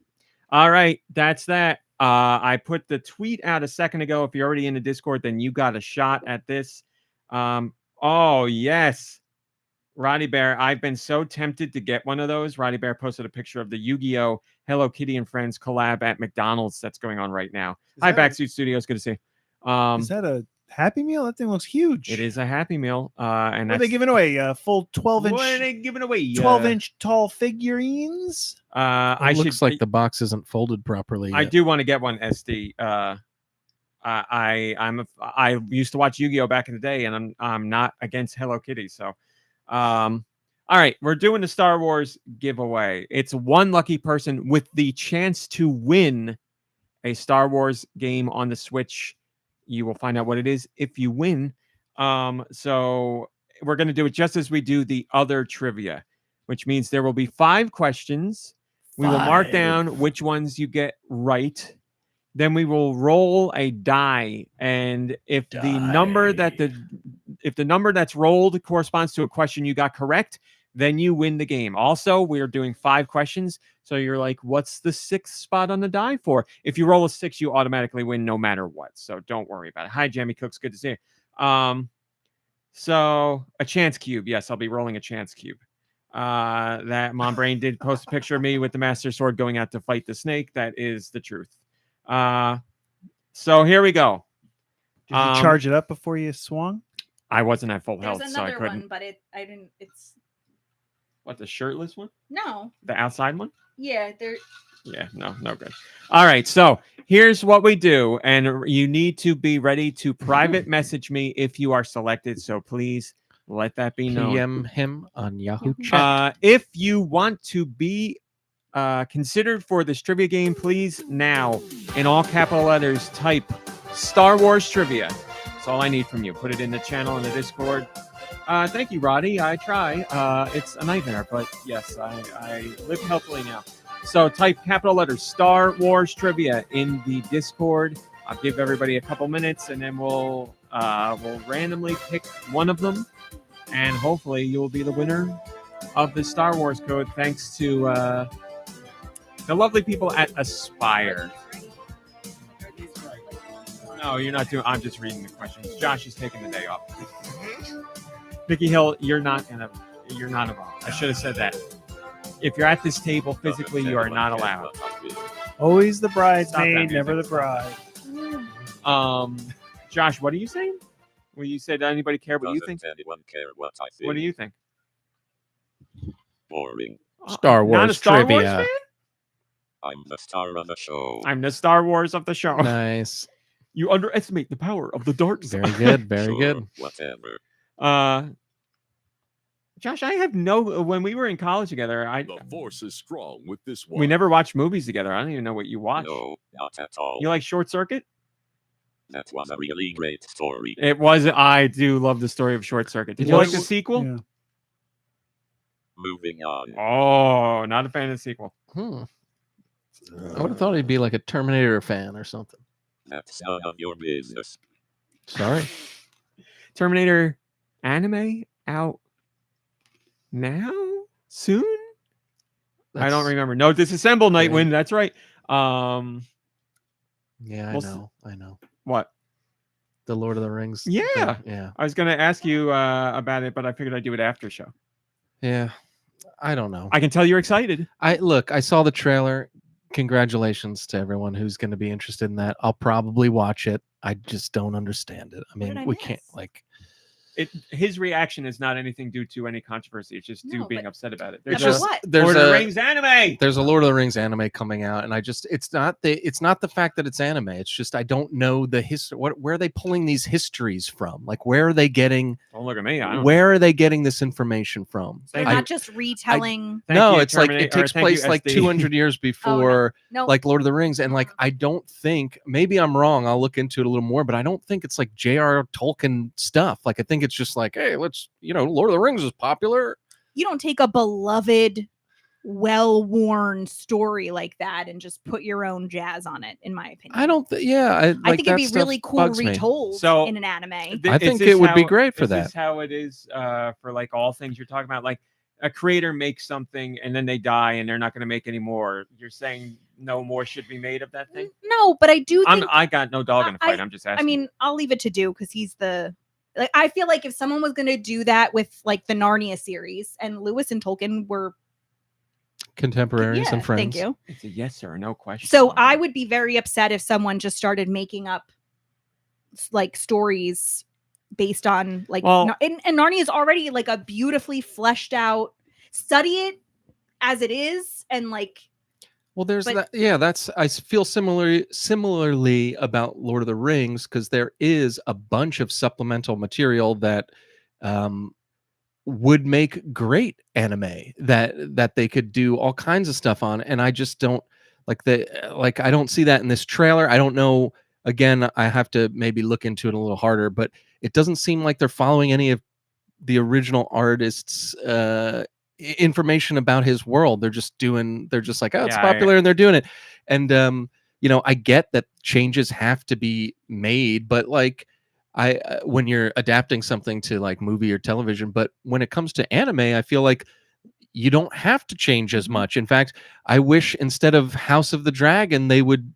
S1: All right, that's that. I put the tweet out a second ago. If you're already in the Discord, then you got a shot at this. Oh, yes. Roddy Bear, I've been so tempted to get one of those. Roddy Bear posted a picture of the Yu-Gi-Oh! Hello Kitty and Friends collab at McDonald's that's going on right now. Hi,
S3: that a-
S1: Backsuit Studios. Good to see you.
S3: Is that a Happy Meal? That thing looks huge.
S1: It is a Happy Meal. And
S3: What are
S1: that's
S3: they giving away? Full 12
S1: what are
S3: inch,
S1: they giving away?
S3: 12-inch tall figurines.
S1: I
S2: It looks
S1: should,
S2: like the box isn't folded properly.
S1: I
S2: yet.
S1: do want to get one, SD. I used to watch Yu-Gi-Oh back in the day, and I'm not against Hello Kitty. So, all right, we're doing the Star Wars giveaway. It's one lucky person with the chance to win a Star Wars game on the Switch. You will find out what it is if you win. So we're going to do it just as we do the other trivia, which means there will be 5 questions. We will mark
S3: 5.
S1: down which ones you get right. Then we will roll a die, and if the number that if the number that's rolled corresponds to a question you got correct, then you win the game. Also, we're doing 5 questions. So you're like, what's the 6th spot on the die for? If you roll a 6, you automatically win no matter what. So don't worry about it. Hi, Jamie Cooks. Good to see you. So a chance cube. Yes, I'll be rolling a chance cube. That Mom Brain did post a picture of me with the Master Sword going out to fight the snake. That is the truth. So here we go.
S3: Did you charge it up before you swung?
S1: I wasn't at full
S4: There's
S1: health, so I
S4: another
S1: couldn't.
S4: one, but I didn't. It's
S1: What, the shirtless one?
S4: no.
S1: The outside one?
S4: Yeah, there.
S1: Yeah, no good. All right, so here's what we do, and you need to be ready to private message me if you are selected. So please let that be known.
S2: PM him on Yahoo Chat.
S1: If you want to be considered for this trivia game, please now, in all capital letters, type Star Wars Trivia. That's all I need from you. Put it in the channel in the Discord. Thank you, Roddy. I try. It's a nightmare, but yes, I live healthily now. So type capital letters Star Wars Trivia in the Discord. I'll give everybody a couple minutes, and then we'll randomly pick one of them, and hopefully you will be the winner of the Star Wars code. Thanks to the lovely people at Aspire. No, you're not doing. I'm just reading the questions. Josh is taking the day off. Vicky Hill, you're not involved. I should have said that. If you're at this table physically, you are not allowed.
S3: Always the bridesmaid,
S1: Stop that
S3: never the
S1: music.
S3: bride.
S1: Josh, what do you say? Well, you said anybody care what you think?
S5: Doesn't anyone care what I think?
S1: What do you think?
S5: Boring.
S2: Star
S1: Not a
S2: Wars
S1: Star
S2: trivia.
S1: Wars fan?
S5: I'm the star of the show.
S1: I'm the Star Wars of the show.
S2: Nice.
S1: You underestimate the power of the dark side.
S2: Very good. Very
S5: Sure,
S2: good.
S5: Whatever.
S1: Josh, I have when we were in college together,
S6: The force is strong with this one.
S1: we never watched movies together. I don't even know what you watch.
S5: No, not at all.
S1: You like Short Circuit?
S5: That was a really great story.
S1: It was. I do love the story of Short Circuit. Did you like the sequel?
S3: Yeah.
S5: Moving on.
S1: Oh, not a fan of the sequel.
S2: I would have thought he'd be like a Terminator fan or something.
S5: That's none of your business.
S2: Sorry.
S1: Terminator anime out now? Soon? I don't remember. No, disassemble Nightwind. That's right.
S2: Yeah, I know.
S1: What?
S2: The Lord of the Rings.
S1: Yeah.
S2: thing. Yeah.
S1: I was going to ask you about it, but I figured I'd do it after show.
S2: Yeah. I don't know.
S1: I can tell you're excited.
S2: I saw the trailer. Congratulations to everyone who's going to be interested in that. I'll probably watch it. I just don't understand it. I mean,
S4: did I
S2: we
S4: miss?
S2: can't like.
S1: His reaction is not anything due to any controversy. It's just
S4: No,
S1: being
S4: but-
S1: upset about it.
S4: About
S1: There's just
S4: what?
S2: There's
S1: Lord of the
S2: a
S1: Rings anime.
S2: there's a Lord of the Rings anime coming out, and it's not the fact that it's anime. It's just I don't know the history. Where are they pulling these histories from? Like where are they getting?
S1: Don't look at me. I don't
S2: Where are they getting this information from?
S4: They're
S1: I-
S4: not just retelling.
S1: Thank
S2: No,
S1: you,
S2: it's like
S1: Terminator-
S2: it takes
S1: or thank you,
S2: place like
S1: SD.
S2: 200 years before
S4: no.
S2: like Lord of the Rings, and like I don't think, maybe I'm wrong, I'll look into it a little more, but I don't think it's like J.R. Tolkien stuff. Like I think it's just like, hey, let's, Lord of the Rings is popular.
S4: You don't take a beloved, well-worn story like that and just put your own jazz on it. In my opinion,
S2: I don't I
S4: I think it'd be really cool retold
S1: So,
S4: in an anime.
S2: I think it would be great for
S1: This
S2: that.
S1: is how it is for like all things you're talking about. Like a creator makes something and then they die and they're not going to make any more. You're saying no more should be made of that thing?
S4: No, but I do think.
S1: I got no dog in the fight. I'm just asking.
S4: I mean, I'll leave it to Do because he's the. Like, I feel like if someone was going to do that with like the Narnia series and Lewis and Tolkien were
S2: Contemporaries and friends.
S4: Thank you.
S1: It's a yes or no question.
S4: So I would be very upset if someone just started making up like stories based on like
S1: Well-
S4: and Narnia is already like a beautifully fleshed out. Study it as it is and like
S2: Well, there's
S4: But-
S2: that. Yeah, I feel similarly about Lord of the Rings because there is a bunch of supplemental material that would make great anime that they could do all kinds of stuff on, and I just don't I don't see that in this trailer. I don't know. Again, I have to maybe look into it a little harder, but it doesn't seem like they're following any of the original artists' information about his world. They're just like, oh, it's
S1: Yeah,
S2: popular, and they're doing it. And I get that changes have to be made, but like when you're adapting something to like movie or television, but when it comes to anime, I feel like you don't have to change as much. In fact, I wish instead of House of the Dragon, they would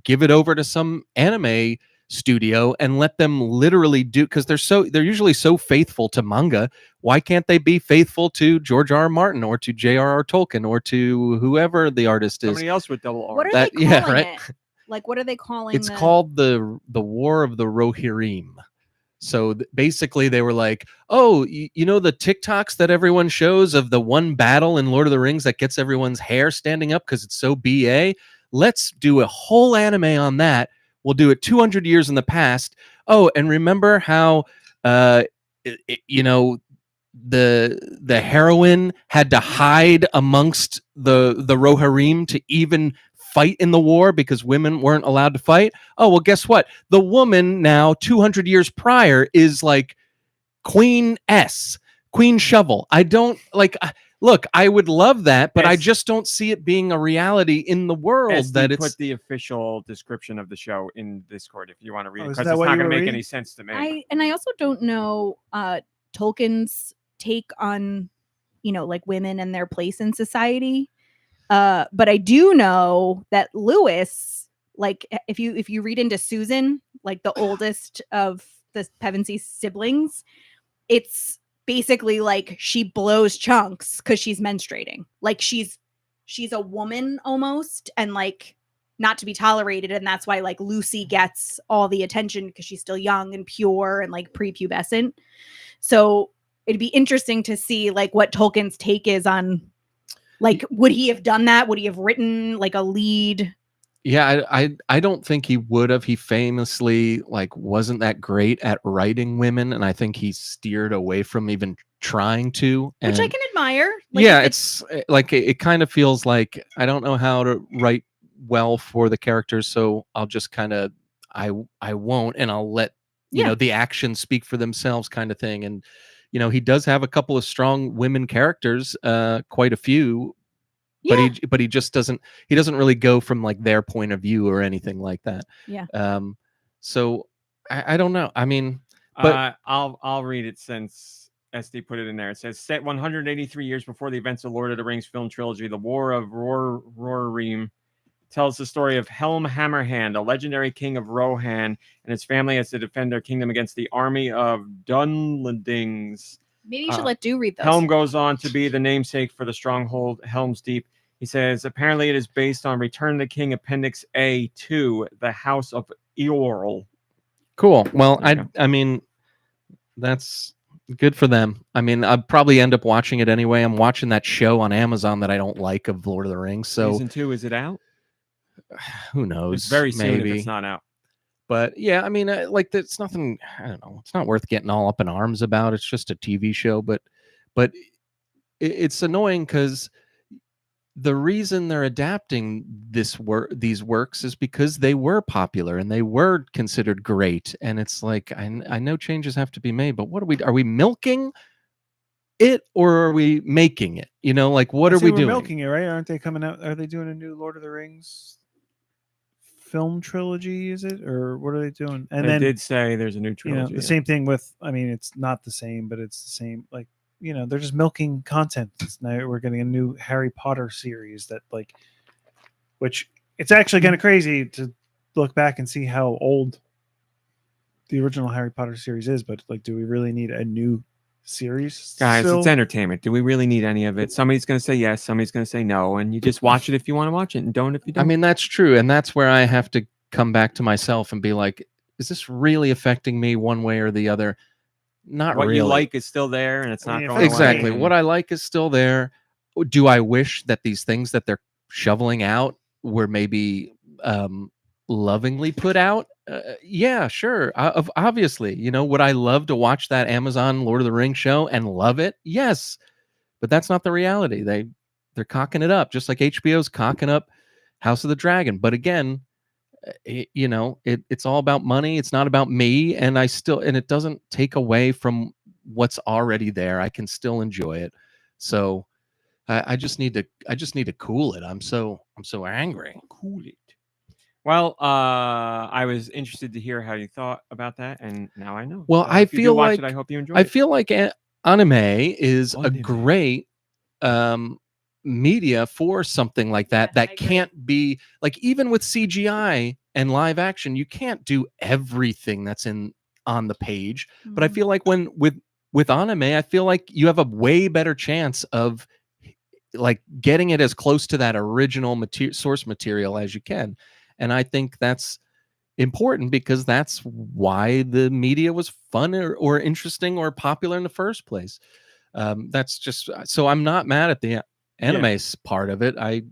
S2: give it over to some anime studio and let them literally do, because they're usually so faithful to manga. Why can't they be faithful to George R. R. Martin or to J.R.R. Tolkien or to whoever the artist is?
S1: Somebody else with double R.
S4: What are
S2: That-
S4: they
S2: yeah,
S4: calling
S2: right?
S4: it? Like, what are they calling
S2: It's
S4: the...
S2: called the War of the Rohirrim. So basically, they were like, "Oh, you know the TikToks that everyone shows of the one battle in Lord of the Rings that gets everyone's hair standing up because it's so BA? Let's do a whole anime on that. We'll do it 200 years in the past. Oh, and remember how, you know, the heroine had to hide amongst the Rohirrim to even fight in the war because women weren't allowed to fight. Oh, well, guess what? The woman now 200 years prior is like Queen Shovel. I don't like look, I would love that, but I just don't see it being a reality in the world that it's
S1: put the official description of the show in Discord if you want to read it,
S3: is
S1: because
S3: that
S1: it's
S3: what
S1: not
S3: you
S1: going to
S3: were
S1: make any
S3: reading?
S1: sense to me.
S4: I also don't know Tolkien's take on, you know, like women and their place in society. But I do know that Lewis, like if you read into Susan, like the oldest of the Pevensey siblings, it's basically like she blows chunks because she's menstruating. Like she's a woman almost, and like not to be tolerated, and that's why like Lucy gets all the attention because she's still young and pure and like prepubescent. So it'd be interesting to see like what Tolkien's take is on, like, would he have done that? Would he have written like a lead?
S2: Yeah, I don't think he would have. He famously like wasn't that great at writing women, and I think he steered away from even trying to.
S4: Which I
S2: And
S4: can admire. Like,
S2: yeah,
S4: if
S2: it's like it kind of feels like I don't know how to write well for the characters, so I'll just kind of I won't, and I'll let you
S4: Yeah.
S2: know the actions speak for themselves, kind of thing. And you know, he does have a couple of strong women characters, quite a few,
S4: yeah.
S2: but he just doesn't really go from like their point of view or anything like that.
S4: Yeah.
S2: So I don't know. I mean, but
S1: I'll read it since SD put it in there. It says, set 183 years before the events of Lord of the Rings film trilogy, the War of Rohirrim tells the story of Helm Hammerhand, a legendary king of Rohan, and his family as to defend their kingdom against the army of Dunlendings.
S4: Maybe you should let Do read those.
S1: Helm goes on to be the namesake for the stronghold Helm's Deep. He says, apparently it is based on Return of the King Appendix A2, the House of Eorl.
S2: Cool. Well,
S1: There you
S2: I mean, that's good for them. I mean, I'd probably end up watching it anyway. I'm watching that show on Amazon that I don't like of Lord of the Rings. So
S1: Season 2, is it out?
S2: who knows?
S1: It's very soon
S2: maybe.
S1: if it's not out.
S2: But yeah, I mean, like it's nothing. I don't know. It's not worth getting all up in arms about. It's just a TV show. But it's annoying because the reason they're adapting these works is because they were popular and they were considered great. And it's like I know changes have to be made, but what are we milking it or are we making it? You know, like what are we doing?
S3: Milking it, right? Aren't they coming out? Are they doing a new Lord of the Rings film trilogy? Is it, or what are they doing? And
S1: they
S3: then
S1: did say there's a new trilogy.
S3: the same thing with. I mean, it's not the same, but it's the same. Like, you know, they're just milking content. Now we're getting a new Harry Potter series that, like, which it's actually kind of crazy to look back and see how old the original Harry Potter series is. But like, do we really need a new series?
S1: Guys,
S3: still?
S1: it's entertainment. Do we really need any of it? Somebody's going to say yes, somebody's going to say no, and you just watch it if you want to watch it and don't if you don't.
S2: I mean, that's true. And that's where I have to come back to myself and be like, is this really affecting me one way or the other? Not
S1: what
S2: really.
S1: you like is still there, and it's not going
S2: exactly.
S1: away.
S2: What I like is still there. Do I wish that these things that they're shoveling out were maybe lovingly put out? Yeah, sure. Obviously, you know, would I love to watch that Amazon Lord of the Rings show and love it? Yes, but that's not the reality. They're cocking it up, just like HBO's cocking up House of the Dragon. But again, you know, it's all about money. It's not about me, and it doesn't take away from what's already there. I can still enjoy it. So I just need to cool it. I'm so angry.
S1: Cool it. Well, I was interested to hear how you thought about that, and now I know.
S2: Well,
S1: So
S2: I
S1: if you do
S2: feel
S1: watch it,
S2: like-
S1: I hope you enjoy
S2: I
S1: it.
S2: feel like anime is a
S1: Anime.
S2: great media for something like that.
S4: Yes, I
S2: That
S4: agree.
S2: can't be like, even with CGI and live action, you can't do everything that's on the page. But I
S4: Mhm.
S2: feel like when with anime, I feel like you have a way better chance of like getting it as close to that original source material as you can. And I think that's important because that's why the media was fun or interesting or popular in the first place. That's just so I'm not mad at the anime part of it. I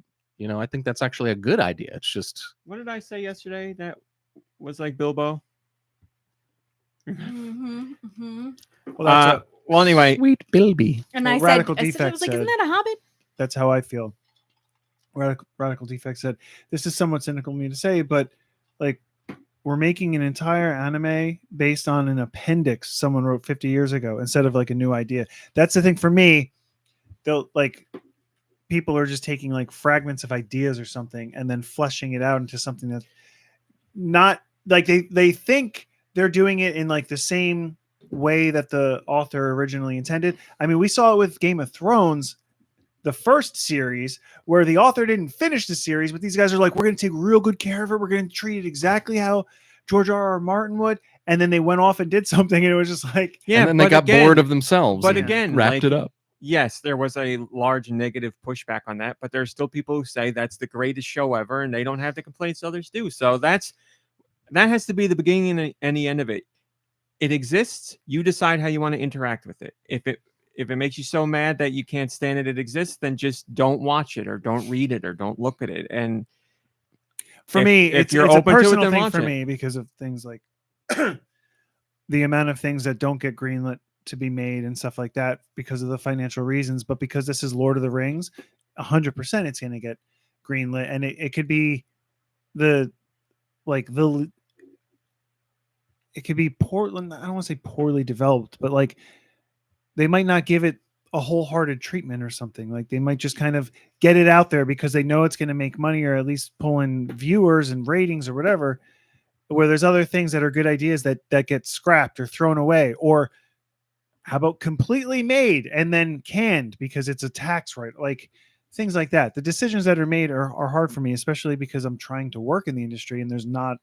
S2: think that's actually a good idea. It's just
S1: What did I say yesterday that was like Bilbo?
S4: Mhm, mhm.
S3: Well, that's
S1: Well, anyway,
S2: sweet Bilby.
S4: And
S3: Well,
S4: I said,
S3: Radical
S4: I said, I
S3: Defect
S4: was like, isn't
S3: said-
S4: that a Hobbit?
S3: that's how I feel. Radical Defect said, "This is somewhat cynical of me to say, but like we're making an entire anime based on an appendix someone wrote 50 years ago instead of like a new idea." That's the thing for me. They'll like people are just taking like fragments of ideas or something and then fleshing it out into something that's not like they think they're doing it in like the same way that the author originally intended. I mean, we saw it with Game of Thrones, the first series, where the author didn't finish the series, but these guys are like, we're going to take real good care of it. We're going to treat it exactly how George R.R. Martin would. And then they went off and did something, and it was just like,
S1: yeah,
S2: and then they
S1: but
S2: got
S1: again-
S2: bored of themselves.
S1: But
S2: and
S1: again,
S2: wrapped
S1: like,
S2: it up.
S1: Yes, there was a large negative pushback on that, but there's still people who say that's the greatest show ever, and they don't have the complaints others do. So that has to be the beginning and the end of it. It exists. You decide how you want to interact with it. If it makes you so mad that you can't stand it exists, then just don't watch it or don't read it or don't look at it. And
S3: for
S1: if-
S3: me,
S1: if
S3: it's
S1: you're
S3: it's a
S1: open to it,
S3: personal
S1: then
S3: thing
S1: watch
S3: for
S1: it.
S3: me because of things like the amount of things that don't get greenlit to be made and stuff like that because of the financial reasons. But because this is Lord of the Rings, 100% it's going to get greenlit, and it could be the it could be Portland. I don't want to say poorly developed, but like they might not give it a wholehearted treatment or something. Like they might just kind of get it out there because they know it's going to make money or at least pull in viewers and ratings or whatever. Where there's other things that are good ideas that get scrapped or thrown away, or how about completely made and then canned because it's a tax right, like things like that. The decisions that are made are hard for me, especially because I'm trying to work in the industry and there's not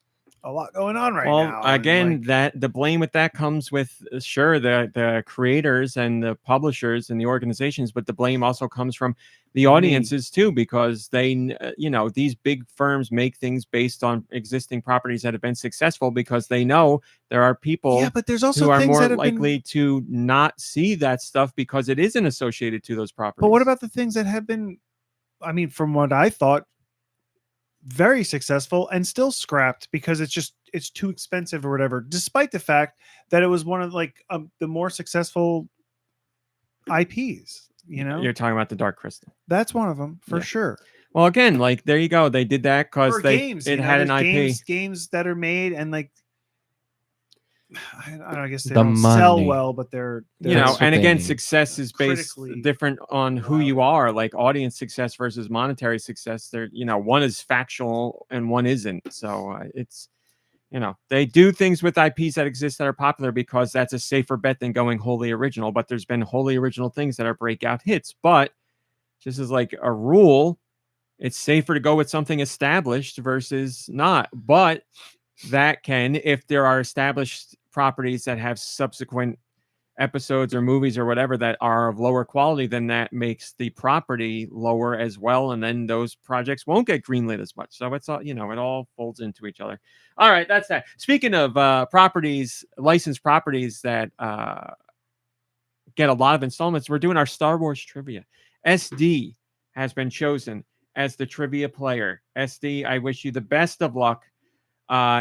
S3: a lot going on right
S1: well,
S3: now. And,
S1: again,
S3: like,
S1: that the blame with that comes with sure the creators and the publishers and the organizations, but the blame also comes from the audiences too, because they these big firms make things based on existing properties that have been successful because they know there are people
S3: yeah, but there's also
S1: who are
S3: things
S1: more
S3: that have
S1: likely
S3: been.
S1: to not see that stuff because it isn't associated to those properties.
S3: But what about the things that have been? I mean, from what I thought, very successful and still scrapped because it's too expensive or whatever, despite the fact that it was one of like the more successful IPs.
S1: You're talking about the Dark Crystal?
S3: That's one of them for
S1: Yeah.
S3: sure.
S1: Well, again, like there you go. They did that because
S3: Or
S1: they
S3: games,
S1: it had an
S3: there's
S1: IP.
S3: games that are made and like I don't know, I guess they
S2: The
S3: don't sell
S2: money.
S3: well, but they're
S1: You know,
S2: That's what
S1: and
S2: they
S1: again,
S2: need.
S1: success is based
S3: critically
S1: different on who you are. Like audience success versus monetary success. They're one is factual and one isn't. So it's they do things with IPs that exist that are popular because that's a safer bet than going wholly original. But there's been wholly original things that are breakout hits. But just as like a rule, it's safer to go with something established versus not. But that can, if there are established properties that have subsequent episodes or movies or whatever that are of lower quality, then that makes the property lower as well. And then those projects won't get greenlit as much. So it's all, it all folds into each other. All right. That's that. Speaking of properties, licensed properties that get a lot of installments, we're doing our Star Wars trivia. SD has been chosen as the trivia player. SD, I wish you the best of luck.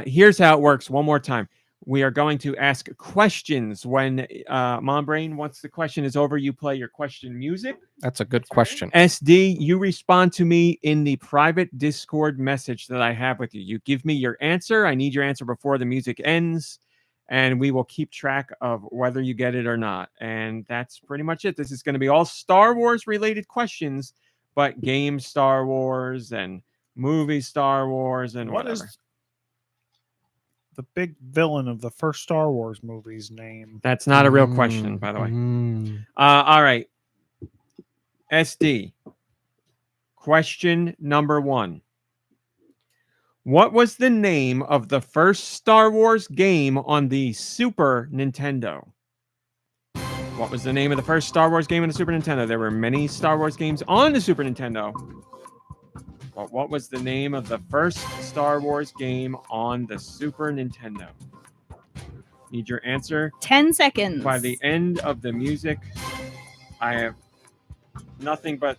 S1: Here's how it works one more time. We are going to ask questions. When Mom Brain, once the question is over, you play your question music.
S2: That's a good question.
S1: SD, you respond to me in the private Discord message that I have with you. You give me your answer. I need your answer before the music ends, and we will keep track of whether you get it or not. And that's pretty much it. This is going to be all Star Wars related questions, but game Star Wars and movie Star Wars and
S3: what
S1: whatever.
S3: is the big villain of the first Star Wars movie's name?
S1: That's not a real question, by the way. All right. SD. Question number 1. What was the name of the first Star Wars game on the Super Nintendo? What was the name of the first Star Wars game on the Super Nintendo? There were many Star Wars games on the Super Nintendo. But what was the name of the first Star Wars game on the Super Nintendo? Need your answer
S4: 10 seconds.
S1: by the end of the music. I have nothing but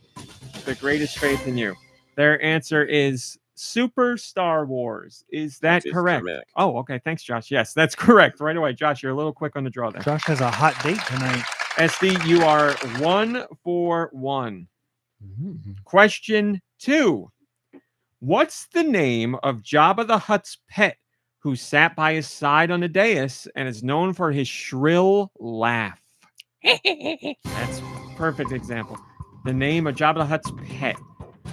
S1: the greatest faith in you. Their answer is Super Star Wars. Is that correct? Oh, okay. Thanks, Josh. Yes, that's correct. Right away, Josh. You're a little quick on the draw there.
S3: Josh has a hot date tonight.
S1: SD, you are 1 for 1. Question 2. What's the name of Jabba the Hutt's pet who sat by his side on the dais and is known for his shrill laugh? That's a perfect example. The name of Jabba the Hutt's pet.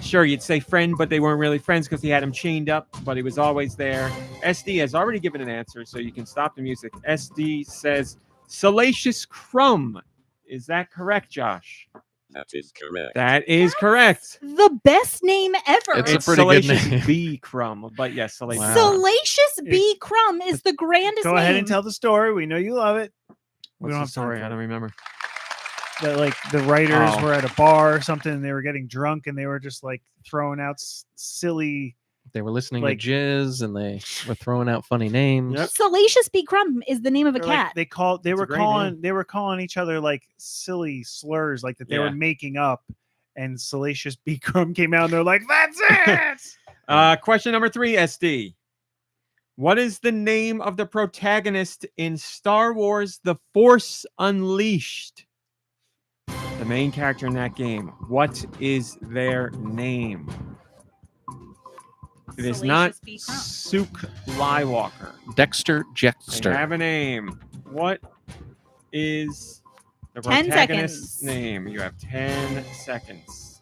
S1: Sure, you'd say friend, but they weren't really friends because he had him chained up, but he was always there. SD has already given an answer, so you can stop the music. SD says Salacious Crumb. Is that correct, Josh?
S5: That is correct.
S1: That is correct.
S4: The best name ever.
S2: It's a pretty good
S1: Salacious
S2: name.
S1: B. Crumb, but yes, Salacious.
S2: Wow.
S4: Salacious B. Crumb is the grandest
S3: Go
S4: name.
S3: ahead and tell the story. We know you love it.
S1: What's
S3: don't
S1: the
S3: have time
S1: story?
S3: for
S1: I
S3: it.
S1: don't remember.
S3: That like the writers
S1: Oh.
S3: were at a bar or something, and they were getting drunk, and they were just like throwing out silly.
S2: They were listening
S3: Like-
S2: to Jizz, and they were throwing out funny names.
S1: Yep.
S4: Salacious B. Crumb is the name of a
S3: they're
S4: cat.
S3: Like,
S1: It's a great name.
S3: they were calling each other like silly slurs, like that they
S1: Yeah.
S3: were making up. And Salacious B. Crumb came out, and they're like, "That's it."
S1: Question number 3, SD. What is the name of the protagonist in Star Wars The Force Unleashed? The main character in that game. What is their name? It is not
S4: Salacious B. Crumb.
S1: Suk Skywalker.
S2: Dexter
S1: They
S2: Jettster.
S1: have a name. What is the
S4: 10
S1: protagonist's
S4: seconds.
S1: name? You have 10 seconds.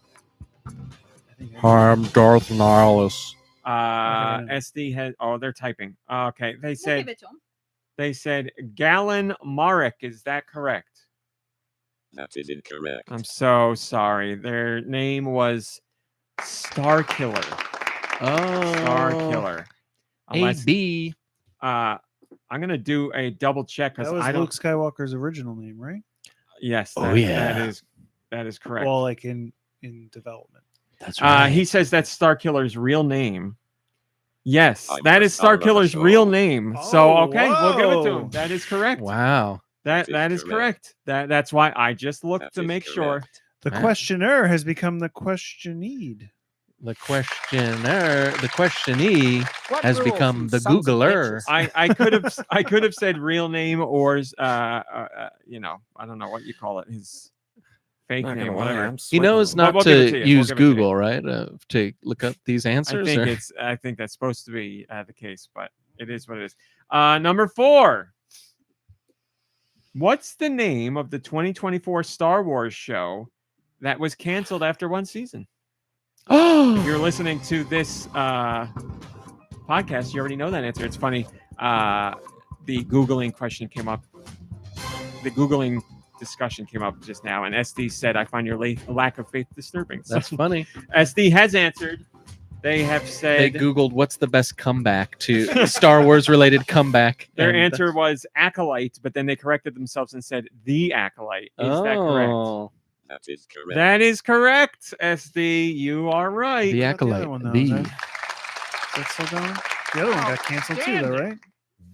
S2: I'm Darth Nihilus.
S1: SD has. Oh, they're typing. Okay, they
S4: We'll
S1: said.
S4: give it to him.
S1: They said Galen Marek. Is that correct?
S5: That is incorrect.
S1: I'm so sorry. Their name was Star Killer.
S2: Oh,
S1: Star Killer. Unless,
S2: AB.
S1: I'm gonna do a double check because
S3: That was
S1: I don't.
S3: Luke Skywalker's original name, right?
S1: Yes.
S2: Oh,
S1: that-
S2: yeah.
S1: That is correct.
S3: Well, like in development.
S2: That's right.
S1: He says that's Star Killer's real name. Yes,
S5: I'm
S1: that
S5: a
S1: is
S5: star
S1: Star
S5: of a
S1: Killer's
S5: show.
S1: real name. So
S3: Oh,
S1: okay, we'll give it to
S3: whoa.
S1: him. That is correct.
S2: Wow.
S1: That is correct. That's why I just looked
S5: That
S1: to
S5: is
S1: make sure.
S5: correct.
S3: The
S2: Wow.
S3: questioner has become the questioneed.
S2: The questionee
S4: What
S2: has
S4: rules?
S2: become the
S3: Sons of
S2: Googler.
S3: bitches.
S1: I could have said real name or I don't know what you call it, his fake
S6: Not
S1: name,
S6: gonna lie,
S1: whatever.
S6: I'm
S2: He
S6: sweating
S2: knows
S6: a
S1: Well,
S2: not
S1: we'll give it
S2: to
S1: to you. We'll
S2: use
S1: give it to you.
S2: Google, right? To look up these answers.
S1: I think that's supposed to be the case, but it is what it is. Number 4. What's the name of the 2024 Star Wars show that was canceled after one season? If
S2: Oh,
S1: you're listening to this podcast, you already know that answer. It's funny. The Googling question came up. The Googling discussion came up just now, and SD said, I find your lack of faith disturbing. So
S2: that's funny.
S1: SD has answered. They have
S2: They
S1: said
S2: Googled what's the best comeback to Star Wars related comeback.
S1: their
S2: and
S1: answer was Acolyte, but then they corrected themselves and said The Acolyte. Is that correct?
S2: Oh,
S5: That is correct.
S1: That is correct, SD. You are right.
S2: the
S3: What about the other
S2: acolyte.
S3: one, though?
S2: The
S3: Is that still going? The other one got canceled too, though, right?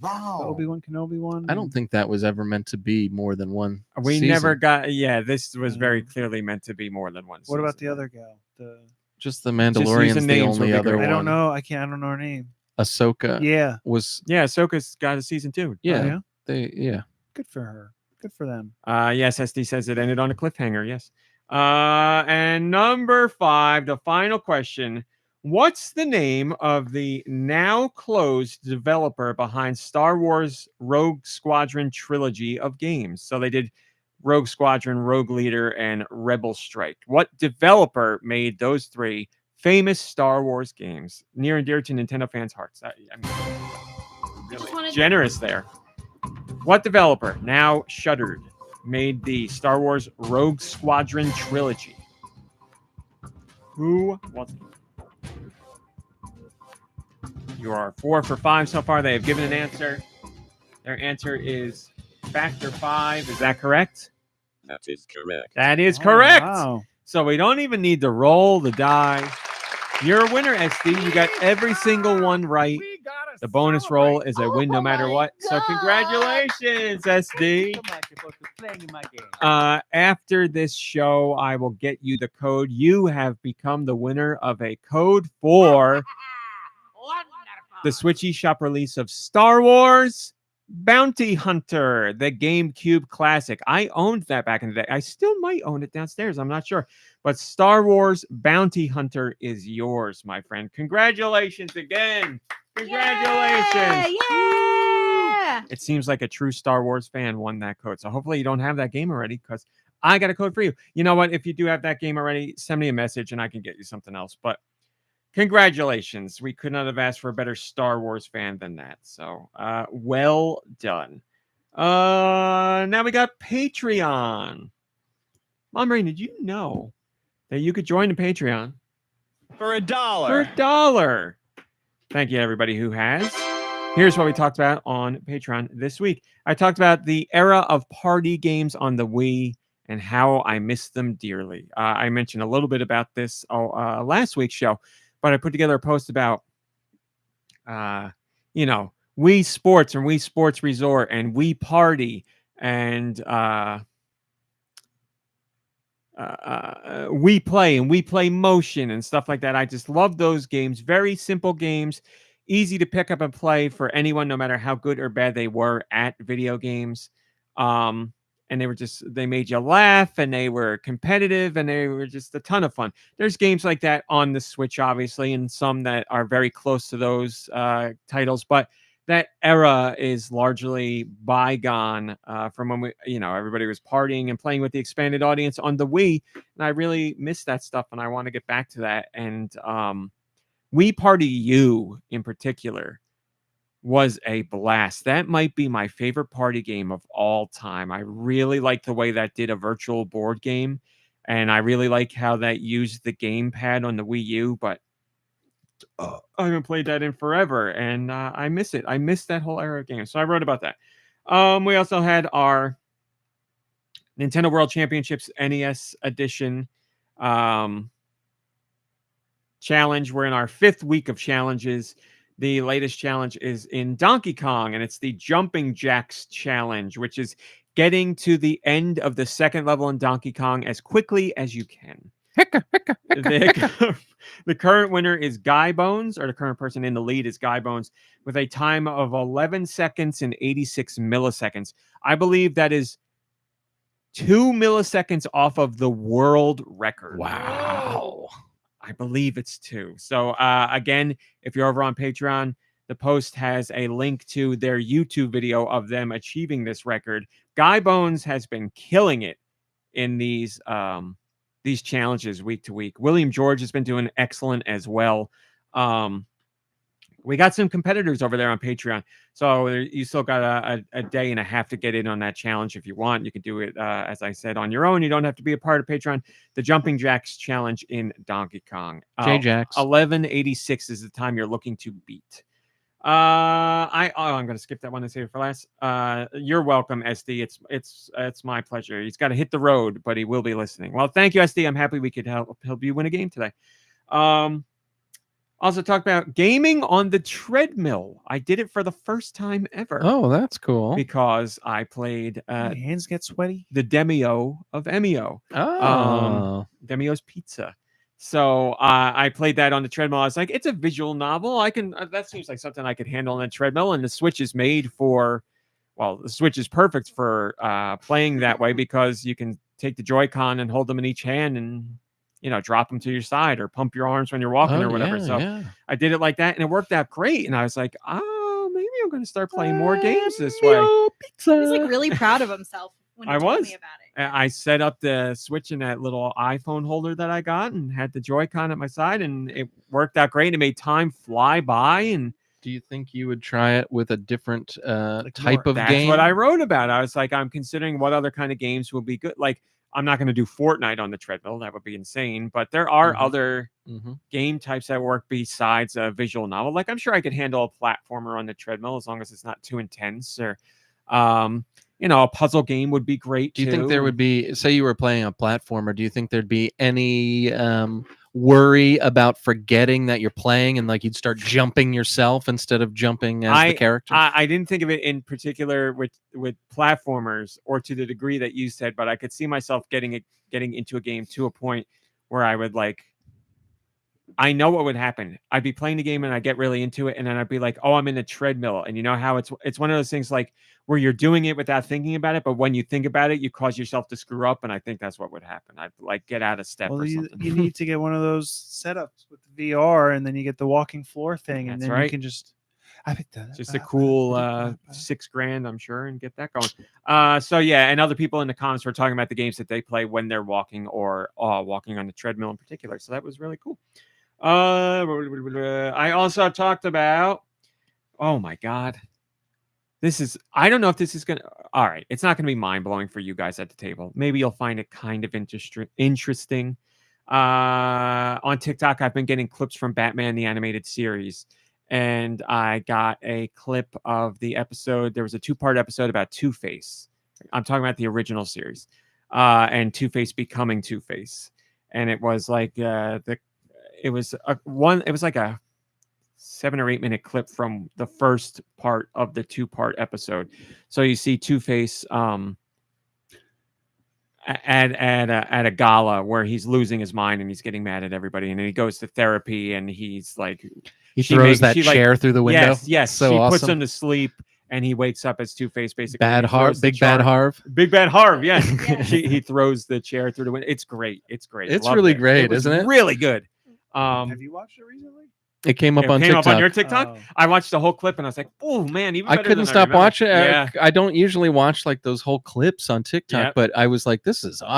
S3: The Obi-Wan Kenobi one.
S2: I don't think that was ever meant to be more than one.
S1: We
S2: season.
S1: never got. Yeah, this was very
S3: Mm.
S1: clearly meant to be more than one.
S3: What about the
S1: season.
S3: other gal? The
S2: Just the
S1: using
S2: Mandalorian's the
S1: names
S2: only
S1: would be
S2: other
S1: great.
S3: I
S2: one.
S3: don't know. I don't know her name.
S2: Ahsoka
S3: Yeah.
S2: was
S1: Yeah, Ahsoka's got a season 2.
S2: yeah,
S3: Oh, yeah.
S2: they
S3: Good for her. Good for them.
S1: Yes, SD says it ended on a cliffhanger. Yes. And number 5, the final question. What's the name of the now closed developer behind Star Wars Rogue Squadron trilogy of games? So they did Rogue Squadron, Rogue Leader, and Rebel Strike. What developer made those 3 famous Star Wars games? Near and dear to Nintendo fans' hearts. I mean,
S4: just wanted
S1: Generous there. What developer, now shuttered, made the Star Wars Rogue Squadron trilogy? Who was it? You are 4 for 5 so far. They have given an answer. Their answer is Factor 5. Is that correct?
S5: That is correct.
S1: That is correct.
S3: Wow.
S1: So we don't even need to roll the die. You're a winner, SD. You got every single one right. The bonus roll is a win no matter
S4: my
S1: what. So
S4: God.
S1: congratulations, SD. After this show, I will get you the code. You have become the winner of a code for the Switch eShop release of Star Wars Bounty Hunter, the GameCube classic. I owned that back in the day. I still might own it downstairs. I'm not sure. But Star Wars Bounty Hunter is yours, my friend. Congratulations again. Congratulations.
S4: Yeah.
S1: It seems like a true Star Wars fan won that code. So hopefully you don't have that game already, because I got a code for you. You know what? If you do have that game already, send me a message and I can get you something else. But congratulations. We could not have asked for a better Star Wars fan than that. So well done. Now we got Patreon. Mom Rain, did you know that you could join the Patreon
S7: For $1.
S1: for $1? Thank you, everybody who has. Here's what we talked about on Patreon this week. I talked about the era of party games on the Wii and how I miss them dearly. I mentioned a little bit about this last week's show, but I put together a post about, Wii Sports and Wii Sports Resort and Wii Party and Wii Play and Wii Play Motion and stuff like that. I just love those games. Very simple games, easy to pick up and play for anyone, no matter how good or bad they were at video games. And they made you laugh, and they were competitive, and they were just a ton of fun. There's games like that on the Switch, obviously, and some that are very close to those titles, but that era is largely bygone from when everybody was partying and playing with the expanded audience on the Wii. And I really miss that stuff, and I want to get back to that. And Wii Party U in particular was a blast. That might be my favorite party game of all time. I really like the way that did a virtual board game, and I really like how that used the gamepad on the Wii U, but I haven't played that in forever, and I miss it. I miss that whole era of games. So I wrote about that. We also had our Nintendo World Championships NES edition challenge. We're in our 5th week of challenges. The latest challenge is in Donkey Kong, and it's the Jumping Jacks challenge, which is getting to the end of the 2nd level in Donkey Kong as quickly as you can. The current winner is Guy Bones, or the current person in the lead is Guy Bones, with a time of 11 seconds and 86 milliseconds. I believe that is 2 milliseconds off of the world record.
S2: Wow.
S1: I believe it's 2. So again, if you're over on Patreon, the post has a link to their YouTube video of them achieving this record. Guy Bones has been killing it in these challenges week to week. William George has been doing excellent as well. We got some competitors over there on Patreon, so you still got a day and a half to get in on that challenge if you want. You can do it, as I said, on your own. You don't have to be a part of Patreon. The Jumping Jacks challenge in Donkey Kong.
S2: J-Jacks.
S1: 1186 is the time you're looking to beat. I'm going to skip that one and save it for last. You're welcome, SD. It's my pleasure. He's got to hit the road, but he will be listening. Well, thank you, SD. I'm happy we could help you win a game today. Also talked about gaming on the treadmill. I did it for the first time ever.
S2: Oh, that's cool.
S1: Because I played
S3: My hands get sweaty.
S1: the Demio of Emio.
S2: Oh.
S1: Demio's Pizza. So I played that on the treadmill. I was like, it's a visual novel. I can. That seems like something I could handle on the treadmill. And the Switch is made for, the Switch is perfect for playing that way, because you can take the Joy-Con and hold them in each hand and drop them to your side or pump your arms when you're walking or whatever. So I did it like that, and it worked out great. And I was like, maybe I'm going to start playing more games this way.
S4: He's like really proud of himself when he told me about it.
S1: I set up the Switch in that little iPhone holder that I got and had the Joy-Con at my side, and it worked out great. It made time fly by, and
S2: Do you think you would try it with a different type
S3: more-
S2: of
S1: That's
S2: game?
S1: what I wrote about. I was like, I'm considering what other kind of games will be good. Like, I'm not going to do Fortnite on the treadmill. That would be insane. But there are
S2: Mhm.
S1: other
S2: Mhm.
S1: game types that work besides a visual novel. Like, I'm sure I could handle a platformer on the treadmill as long as it's not too intense. Or, a puzzle game would be great
S2: Do you
S1: too.
S2: think there would be, say you were playing a platformer, do you think there'd be any worry about forgetting that you're playing and like you'd start jumping yourself instead of jumping as the character?
S1: I didn't think of it in particular with platformers or to the degree that you said, but I could see myself getting into a game to a point where I would like. I know what would happen. I'd be playing the game and I get really into it, and then I'd be like, "Oh, I'm in a treadmill." And you know how it's one of those things like where you're doing it without thinking about it, but when you think about it, you cause yourself to screw up. And I think that's what would happen. I'd like get out of step
S3: Well,
S1: or
S3: you,
S1: something.
S3: you need to get one of those setups with VR, and then you get the walking floor thing, and
S1: That's
S3: then
S1: right.
S3: you can just.
S1: Just a cool $6,000, I'm sure, and get that going. So yeah, and other people in the comments were talking about the games that they play when they're walking or walking on the treadmill in particular. So that was really cool. I also talked about. Oh my god, I don't know if this is gonna. All right, it's not gonna be mind blowing for you guys at the table. Maybe you'll find it kind of interesting. On TikTok, I've been getting clips from Batman the Animated Series. And I got a clip of the episode. There was a 2-part episode about Two-Face. I'm talking about the original series, and Two-Face becoming Two-Face. And it was like it was like a 7 or 8 minute clip from the first part of the 2-part episode. So you see Two-Face at a gala where he's losing his mind and he's getting mad at everybody, and then he goes to therapy and he's like
S2: He throws that
S1: she,
S2: chair through the window.
S1: Yes.
S2: So
S1: she
S2: awesome.
S1: puts him to sleep and he wakes up as Two-Face basically.
S2: Bad Harv, Big Bad Harv.
S1: Big Bad Harv, yeah.
S4: Yes.
S1: He throws the chair through the window. It's great. It's
S2: It's
S1: Loved
S2: really
S1: it.
S2: great,
S1: It was
S2: isn't it?
S1: really good.
S3: Have you watched it recently?
S2: It came up
S1: It
S2: on
S1: came
S2: TikTok.
S1: up on your TikTok.
S3: Oh.
S1: I watched the whole clip and I was like, "Oh man, even
S2: I
S1: better
S2: couldn't
S1: than
S2: stop
S1: remember."
S2: watching.
S1: Yeah,
S2: I don't usually watch like those whole clips on TikTok,
S1: Yep.
S2: but I was like, I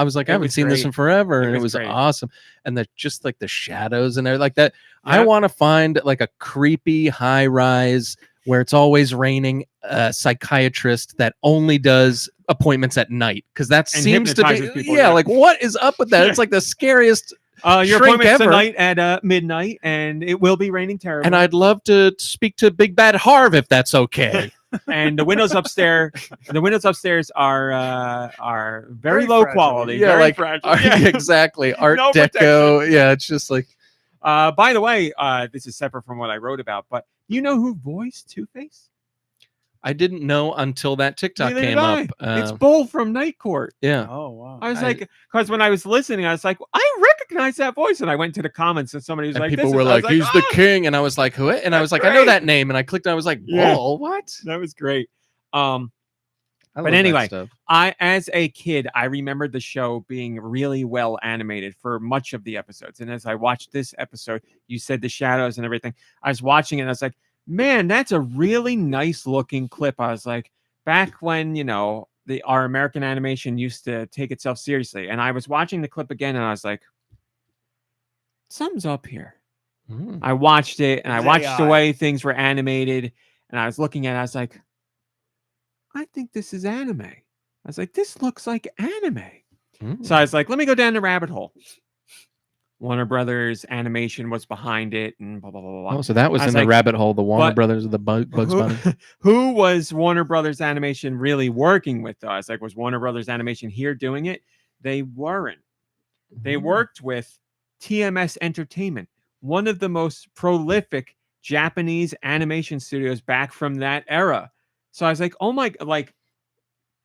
S2: was like,
S1: It
S2: I haven't
S1: was
S2: seen this
S1: great.
S2: in forever,
S1: It
S2: and it
S1: was
S2: was
S1: great.
S2: awesome. And just like the shadows and everything like that. I
S1: Yep.
S2: want to find like a creepy high rise where it's always raining psychiatrist that only does appointments at night, because that
S1: And
S2: seems to
S1: hypnotizes
S2: be
S1: people,
S2: yeah,
S1: yeah.
S2: like what is up with that?
S1: Yeah.
S2: It's like the scariest.
S1: your
S2: shrink
S1: appointment's
S2: ever.
S1: tonight at midnight, and it will be raining terribly.
S2: And I'd love to speak to Big Bad Harv if that's okay.
S1: And the windows upstairs, are very low
S3: fragile.
S1: quality.
S2: Yeah,
S1: very
S2: like
S1: fragile. Yeah.
S2: exactly Art
S1: No
S2: Deco. Yeah, it's just like
S1: By the way, this is separate from what I wrote about, but you know who voiced Two-Face?
S2: I didn't know until that TikTok
S1: Neither
S2: came
S1: did I.
S2: up.
S1: It's Bull from Night Court.
S2: Yeah.
S3: Oh wow.
S1: I was
S2: I-
S1: like, because when I was listening, I was like, I recognize that voice, and I went to the comments, and somebody was
S2: And
S1: like,
S2: people
S1: this
S2: were
S1: is, I was
S2: like, "He's the
S1: "Ah!"
S2: king," and I was like, "Who?" And I was like, "I know
S1: Great.
S2: that name." And I clicked, and I was like,
S1: Yeah.
S2: "Bull, what?"
S1: That was great.
S2: I
S1: But
S2: love that
S1: anyway,
S2: stuff.
S1: as a kid, I remembered the show being really well animated for much of the episodes. And as I watched this episode, you said the shadows and everything. I was watching it and I was like, man, that's a really nice looking clip. I was like, back when, our American animation used to take itself seriously. And I was watching the clip again and I was like, something's up here.
S2: Mm.
S1: I watched it and I
S3: It's
S1: watched the
S3: AI.
S1: way things were animated. And I was looking at it, I was like, I think this is anime. I was like, this looks like anime.
S2: Mm.
S1: So I was like, let me go down the rabbit hole. Warner Brothers Animation was behind it and blah, blah, blah, blah.
S2: Oh, so that was
S1: I
S2: in
S1: was
S2: the
S1: like,
S2: rabbit hole. The Warner
S1: but
S2: Brothers of the Bugs Bunny.
S1: Who was Warner Brothers Animation really working with, though? I was like, was Warner Brothers Animation here doing it? They weren't. They
S2: Mm.
S1: worked with TMS Entertainment, one of the most prolific Japanese animation studios back from that era. So I was like, oh my, like,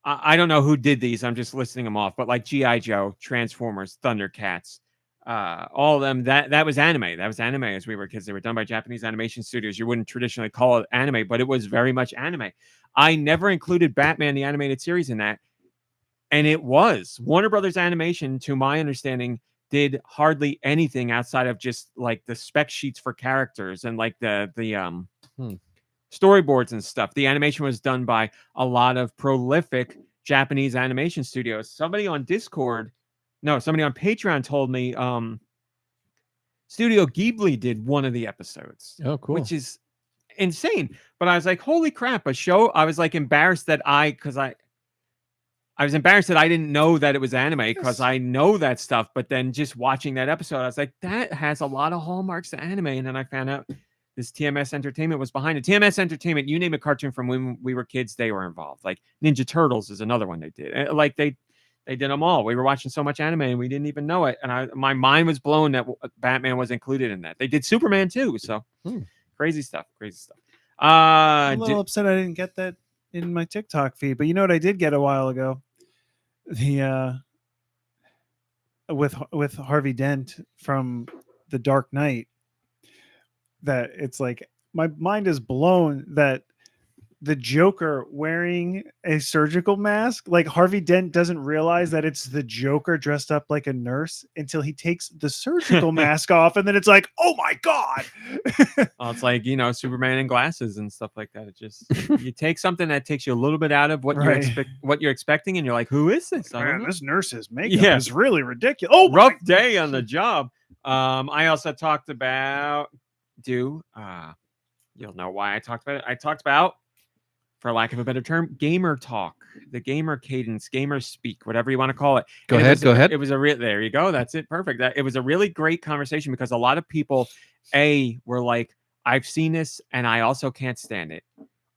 S1: I don't know who did these. I'm just listing them off, but like G.I. Joe, Transformers, Thundercats, all of them, that was anime. That was anime as we were kids. They were done by Japanese animation studios. You wouldn't traditionally call it anime, but it was very much anime. I never included Batman, the animated series, in that. And it was Warner Brothers Animation, to my understanding, did hardly anything outside of just like the spec sheets for characters and like the storyboards and stuff. The animation was done by a lot of prolific Japanese animation studios. Somebody on Patreon told me Studio Ghibli did one of the episodes.
S2: Oh, cool.
S1: Which is insane. But I was like, holy crap, a show. I was like embarrassed that I was embarrassed that I didn't know that it was anime because I know that stuff. But then just watching that episode, I was like, that has a lot of hallmarks to anime. And then I found out this TMS Entertainment was behind it. TMS Entertainment, you name a cartoon from when we were kids, they were involved. Like Ninja Turtles is another one they did. Like they did them all. We were watching so much anime and we didn't even know it. And my mind was blown that Batman was included in that. They did Superman too. So crazy stuff.
S3: I'm a little upset I didn't get that in my TikTok feed, but you know what I did get a while ago? The with Harvey Dent from The Dark Knight. That it's like my mind is blown that the Joker wearing a surgical mask, like Harvey Dent doesn't realize that it's the Joker dressed up like a nurse until he takes the surgical mask off, and then it's like, oh my god.
S1: Well, it's like, you know, Superman and glasses and stuff like that. It just you take something that takes you a little bit out of what you're expecting, and you're like, who is this? I don't
S3: Man,
S1: know.
S3: this nurse's makeup is really ridiculous. Oh,
S1: rough day on the job. I also talked about you'll know why I talked about it. I talked about, for lack of a better term, gamer talk, the gamer cadence, gamer speak, whatever you want to call it.
S2: Go ahead.
S1: It was there you go. That's it. Perfect. It was a really great conversation because a lot of people, were like, I've seen this and I also can't stand it.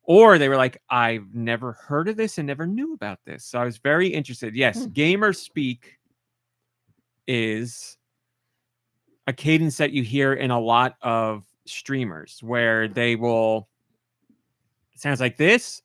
S1: Or they were like, I've never heard of this and never knew about this. So I was very interested. Yes, gamer speak is a cadence that you hear in a lot of streamers where they will, it sounds like this,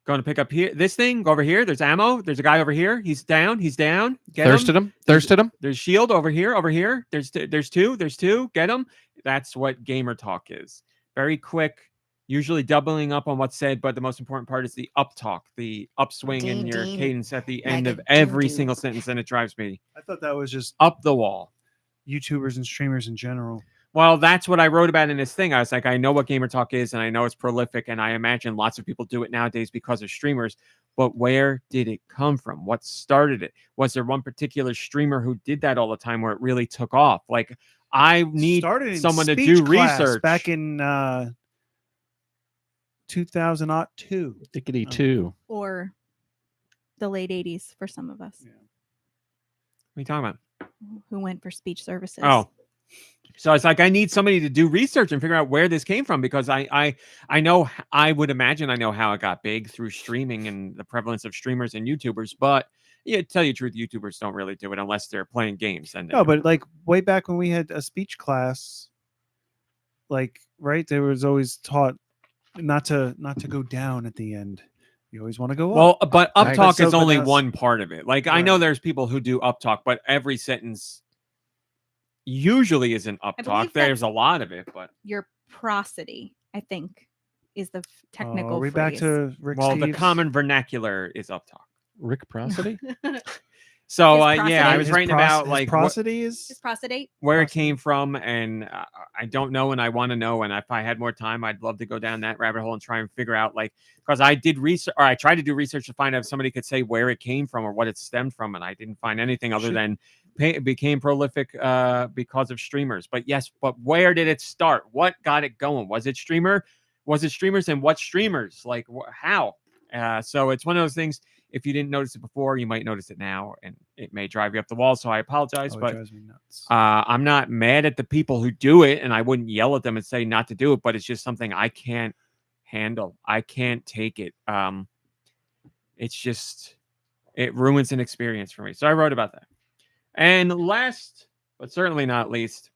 S1: going to pick up here, this thing, go over here, there's ammo, there's a guy over here, he's down, get
S2: Thirsted him.
S1: There's shield over here, there's two, get him. That's what gamer talk is. Very quick, usually doubling up on what's said, but the most important part is the up talk, the upswing in your cadence at the end of every single sentence, and it drives me
S3: I thought that was just
S1: up the wall.
S3: YouTubers and streamers in general.
S1: Well, that's what I wrote about in this thing. I was like, I know what gamer talk is, and I know it's prolific, and I imagine lots of people do it nowadays because of streamers. But where did it come from? What started it? Was there one particular streamer who did that all the time where it really took off? Like, I need someone to do research.
S3: Back in 2002.
S2: Dickety two.
S4: Or the late 80s for some of us.
S3: Yeah.
S1: What are you talking about?
S4: Who went for speech services.
S1: Oh. So it's like, I need somebody to do research and figure out where this came from, because I know, I would imagine I know how it got big through streaming and the prevalence of streamers and YouTubers, but to tell you the truth, YouTubers don't really do it unless they're playing games. And
S3: no, but like way back when we had a speech class, like, right, there was always taught not to go down at the end. You always want to go up.
S1: Well, but up talk
S3: So-
S1: is only
S3: that's-
S1: one part of it. Like, I know there's people who do up talk, but every sentence usually isn't up
S4: I
S1: talk.
S4: believe that's-
S1: There's a lot of it, but
S4: Your prosody, I think, is the technical
S3: Are we
S4: phrase.
S3: back to Rick
S1: well, the
S3: Steves?
S1: common vernacular is up talk.
S2: Rick Prosody?
S1: So
S4: His
S1: I
S4: prosody?
S1: was
S3: His
S1: writing about like
S3: prosody is
S4: His prostate.
S1: where it came from, and I don't know, and I want to know, and if I had more time, I'd love to go down that rabbit hole and try and figure out, like, because I did research, or I tried to do research to find out if somebody could say where it came from or what it stemmed from, and I didn't find anything other than it became prolific because of streamers. But yes, but where did it start? What got it going? Was it streamers, and what streamers? Like, how? So it's one of those things. If you didn't notice it before, you might notice it now, and it may drive you up the wall. So I apologize,
S3: it
S1: but
S3: drives me nuts.
S1: I'm not mad at the people who do it, and I wouldn't yell at them and say not to do it, but it's just something I can't handle. I can't take it. It's just, it ruins an experience for me. So I wrote about that. And last, but certainly not least,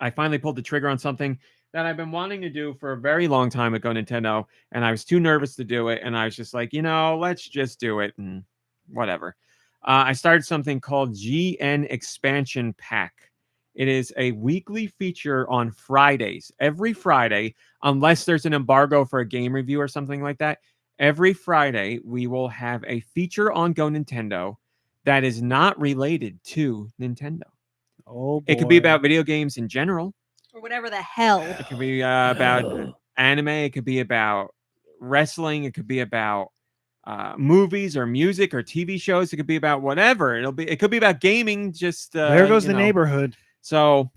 S1: I finally pulled the trigger on something that I've been wanting to do for a very long time at GoNintendo, and I was too nervous to do it, and I was just like, let's just do it, and whatever. I started something called GN Expansion Pack. It is a weekly feature on Fridays. Every Friday, unless there's an embargo for a game review or something like that, every Friday we will have a feature on GoNintendo that is not related to Nintendo.
S3: Oh, boy.
S1: It could be about video games in general.
S4: Or whatever the hell.
S1: It could be about anime. It could be about wrestling. It could be about movies or music or TV shows. It could be about whatever. It could be about gaming. Just
S3: There goes the neighborhood.
S1: So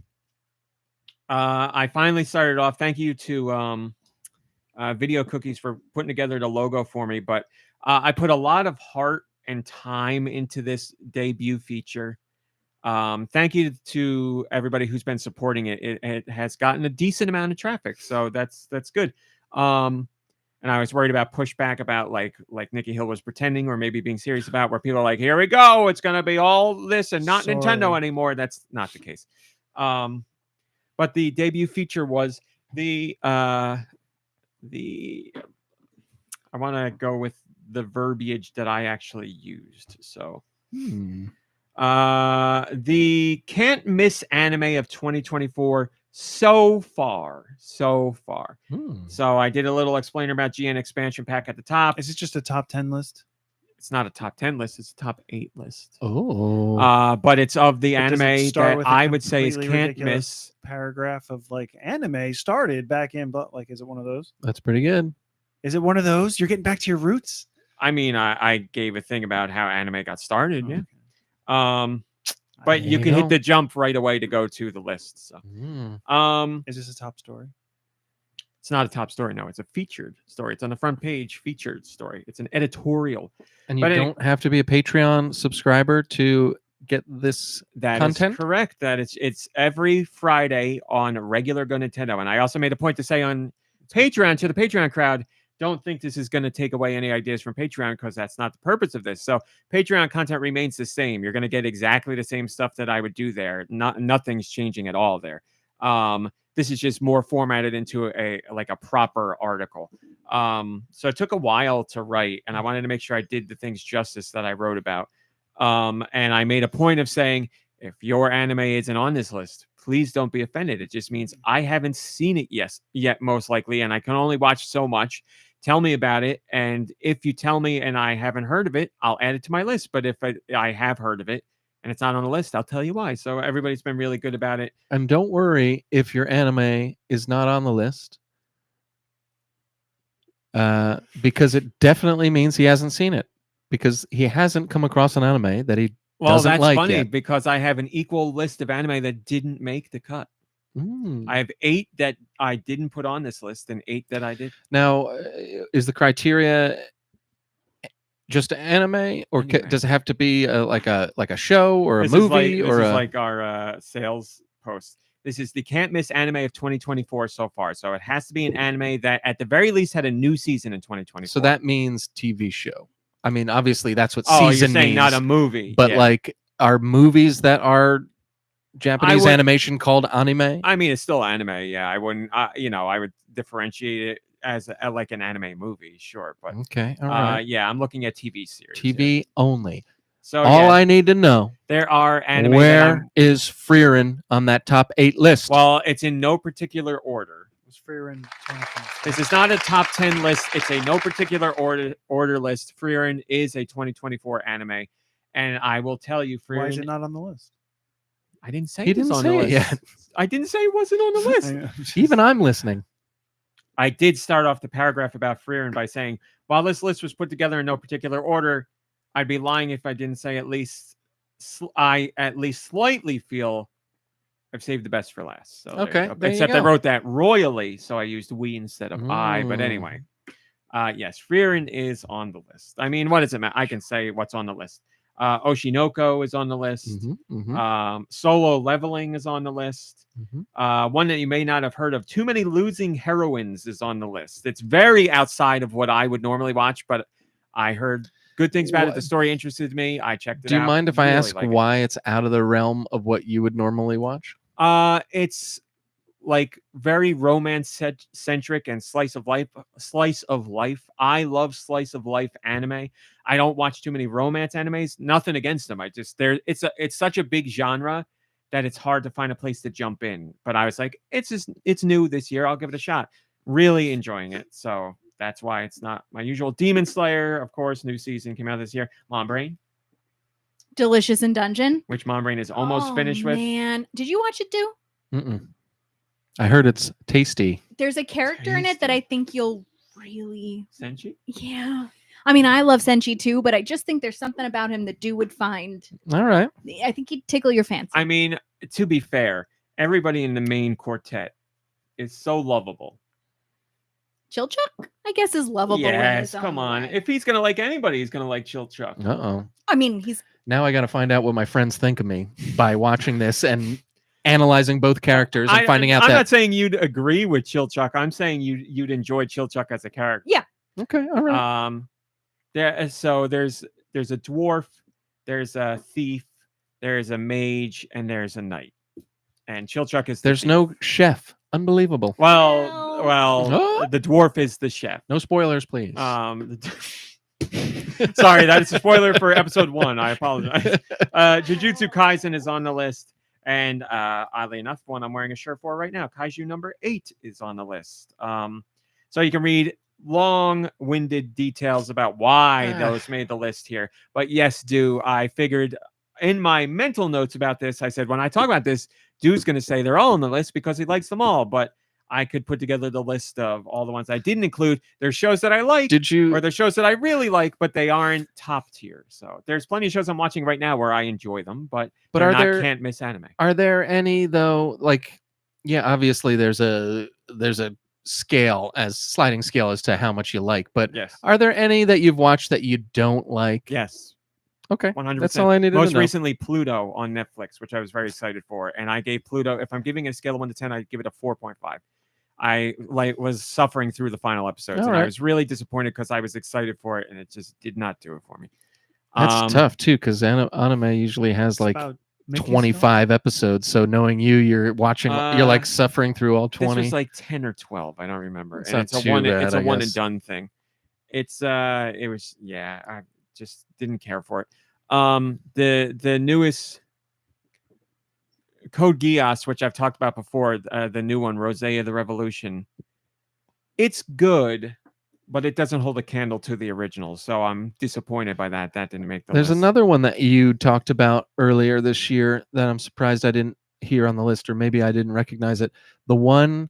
S1: I finally started off. Thank you to Video Cookies for putting together the logo for me. But I put a lot of heart and time into this debut feature. Thank you to everybody who's been supporting it. It has gotten a decent amount of traffic, so that's good. And I was worried about pushback about like Nikki Hill was pretending or maybe being serious about, where people are like, here we go, it's gonna be all this and not Nintendo
S3: Sorry.
S1: anymore. That's not the case. But the debut feature was the I want to go with the verbiage that I actually used. So the can't miss anime of 2024 so far. So I did a little explainer about GN expansion pack at the top.
S3: Is it just a top 10 list?
S1: It's not a top 10 list, it's a top 8 list.
S2: Oh.
S1: But it's of the
S3: But does it
S1: anime
S3: start
S1: that
S3: with a
S1: I would say is
S3: completely
S1: can't
S3: ridiculous
S1: miss.
S3: Paragraph of like anime started back in, but like, is it one of those?
S2: That's pretty good.
S3: Is it one of those? You're getting back to your roots.
S1: I mean, I gave a thing about how anime got started.
S3: Oh,
S1: Yeah.
S3: okay.
S1: But you
S2: There
S1: can
S2: you
S1: hit
S2: go.
S1: the jump right away to go to the list. So,
S3: Is this a top story?
S1: it's not a top story. No, it's a featured story. It's on the front page, featured story. It's an editorial.
S2: And you
S1: But
S2: don't have to be a Patreon subscriber to get this
S1: That
S2: content?
S1: is correct. That it's every Friday on regular GoNintendo. And I also made a point to say on Patreon to the Patreon crowd, don't think this is going to take away any ideas from Patreon, because that's not the purpose of this. So Patreon content remains the same. You're going to get exactly the same stuff that I would do there. Nothing's changing at all there. This is just more formatted into a proper article. So it took a while to write, and I wanted to make sure I did the things justice that I wrote about. And I made a point of saying, if your anime isn't on this list, please don't be offended. It just means I haven't seen it yet, most likely, and I can only watch so much. Tell me about it, and if you tell me and I haven't heard of it, I'll add it to my list. But if I have heard of it and it's not on the list, I'll tell you why. So everybody's been really good about it.
S2: And don't worry if your anime is not on the list, because it definitely means he hasn't seen it, because he hasn't come across an anime that he doesn't
S1: that's
S2: like
S1: funny
S2: yet.
S1: because I have an equal list of anime that didn't make the cut. I have 8 that I didn't put on this list and 8 that I did.
S2: Now, is the criteria just anime, or
S1: Anime.
S2: does it have to be like a show or a
S1: This
S2: movie
S1: is
S2: or
S1: like our sales post. This is the can't miss anime of 2024 so far. So it has to be an anime that at the very least had a new season in 2024.
S2: So that means TV show. I mean, obviously that's what
S1: you're
S2: season
S1: saying
S2: means.
S1: not a movie,
S2: But
S1: yeah.
S2: like, are movies that are Japanese animation called anime?
S1: I mean, it's still anime. Yeah, I wouldn't. I would differentiate it as like an anime movie, sure. But
S2: Okay, all right.
S1: yeah, I'm looking at TV series.
S2: TV only.
S1: So
S2: all I need to know,
S1: there are anime.
S2: Where is Frieren on that top 8 list?
S1: Well, it's in no particular order.
S3: Was Frieren 2020?
S1: This is not a top 10 list. It's a no particular order list. Frieren is a 2024 anime, and I will tell you, Frieren.
S3: Why is it not on the list?
S1: I didn't say
S2: He
S1: it was
S2: didn't
S1: on
S2: say
S1: the
S2: it
S1: list.
S2: yet.
S1: I didn't say it wasn't on the list.
S2: Even I'm listening.
S1: I did start off the paragraph about Frieren by saying, while this list was put together in no particular order, I'd be lying if I didn't say at least I at least slightly feel I've saved the best for last. So
S2: Okay, there you
S1: except I
S2: go.
S1: wrote that royally, so I used we instead of I. But
S2: Mm.
S1: anyway, yes, Frieren is on the list. I mean, what does it matter? I can say what's on the list. Oshinoko is on the list. Solo Leveling is on the list. One that you may not have heard of, Too Many Losing Heroines, is on the list. It's very outside of what I would normally watch, but I heard good things about it. The story interested me. I checked it out.
S2: Do you mind if I
S1: Really
S2: ask
S1: like it.
S2: why it's out of the realm of what you would normally watch?
S1: It's like very romance centric and slice of life. I love slice of life anime. I don't watch too many romance animes. Nothing against them. It's such a big genre that it's hard to find a place to jump in. But I was like, it's new this year. I'll give it a shot. Really enjoying it. So that's why it's not my usual. Demon Slayer, of course, new season came out this year. Mom Brain,
S4: Delicious in Dungeon.
S1: which Mom Brain is almost finished with.
S4: Man, did you watch it too?
S2: Mm-mm. I heard it's tasty.
S4: There's a character in it that I think you'll really.
S1: Senshi?
S4: Yeah. I mean, I love Senshi too, but I just think there's something about him that would find.
S2: All right.
S4: I think he'd tickle your fancy.
S1: I mean, to be fair, everybody in the main quartet is so lovable.
S4: Chilchuck, I guess, is lovable. in
S1: Yes,
S4: his
S1: come
S4: own
S1: on.
S4: way.
S1: If he's gonna like anybody, he's gonna like Chilchuck.
S2: Uh-oh.
S4: I mean, he's
S2: Now I got to find out what my friends think of me by watching this and analyzing both characters and finding out
S1: I'm
S2: that.
S1: not saying you'd agree with Chilchuck. I'm saying you'd enjoy Chilchuck as a character.
S4: Yeah.
S2: Okay, all right.
S1: So there's a dwarf, there's a thief, there's a mage, and there's a knight. And Chilchuck is the
S2: There's
S1: thief.
S2: no chef. Unbelievable.
S1: Well, the dwarf is the chef.
S2: No spoilers, please.
S1: Sorry, that's a spoiler for episode 1. I apologize. Jujutsu Kaisen is on the list, and oddly enough, one I'm wearing a shirt for right now, Kaiju number 8 is on the list. So you can read long-winded details about why those made the list here. But yes, I figured in my mental notes about this, I said when I talk about this, Dude's going to say they're all on the list because he likes them all, but I could put together the list of all the ones I didn't include. There's shows that I like, or there's shows that I really like, but they aren't top tier. So there's plenty of shows I'm watching right now where I enjoy them, but can't miss anime.
S2: Are there any though? Like, yeah, obviously there's a sliding scale as to how much you like, but
S1: yes,
S2: are there any that you've watched that you don't like?
S1: Yes.
S2: Okay,
S1: 100%.
S2: That's all I needed.
S1: Most
S2: to know.
S1: recently, Pluto on Netflix, which I was very excited for, and I gave Pluto. If I'm giving it a scale of 1 to 10, I'd give it a 4.5. I was suffering through the final episodes, and I was really disappointed because I was excited for it, and it just did not do it for me.
S2: That's tough too, because anime usually has like 25 episodes. So knowing you're watching, you're like suffering through all 20.
S1: This was like 10 or 12. I don't remember.
S2: It's
S1: and
S2: not
S1: it's a
S2: too
S1: one.
S2: bad,
S1: It's a
S2: I
S1: one
S2: guess.
S1: and done thing. It was I just didn't care for it. The newest Code Geass, which I've talked about before, the new one, Rosea the Revolution. It's good, but it doesn't hold a candle to the original. So I'm disappointed by that. That didn't make the
S2: There's
S1: list.
S2: another one that you talked about earlier this year that I'm surprised I didn't hear on the list, or maybe I didn't recognize it. The one,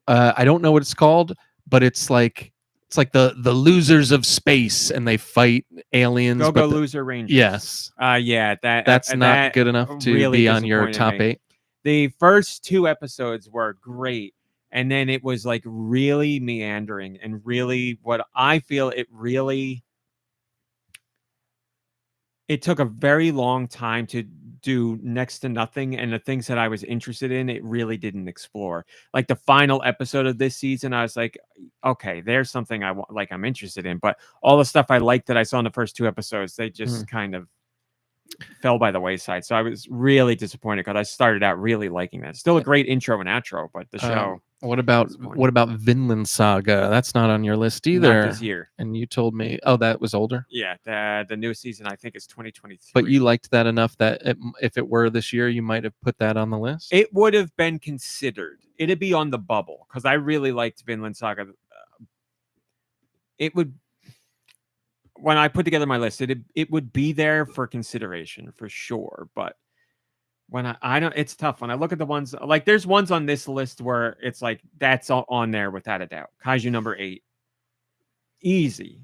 S2: I don't know what it's called, but it's like the losers of space and they fight aliens.
S1: Go Loser Rangers.
S2: Yes.
S1: Yeah,
S2: that's not good enough to
S1: really
S2: be on your top 8.
S1: The first 2 episodes were great, and then it was like really meandering and really what I feel it took a very long time to do next to nothing, and the things that I was interested in, it really didn't explore. Like the final episode of this season, I was like, okay, there's something I want, like I'm interested in, but all the stuff I liked that I saw in the first 2 episodes, they just kind of fell by the wayside. So I was really disappointed because I started out really liking that. Still a great intro and outro, but the show.
S2: What about Vinland Saga? That's not on your list either.
S1: Not this year.
S2: And you told me, that was older.
S1: Yeah, the newest season I think is 2023.
S2: But you liked that enough that if it were this year, you might have put that on the list.
S1: It would have been considered. It'd be on the bubble because I really liked Vinland Saga. It would. When I put together my list, it would be there for consideration for sure. But when I don't, it's tough. When I look at the ones, like there's ones on this list where it's like, that's all on there without a doubt. Kaiju number 8. Easy.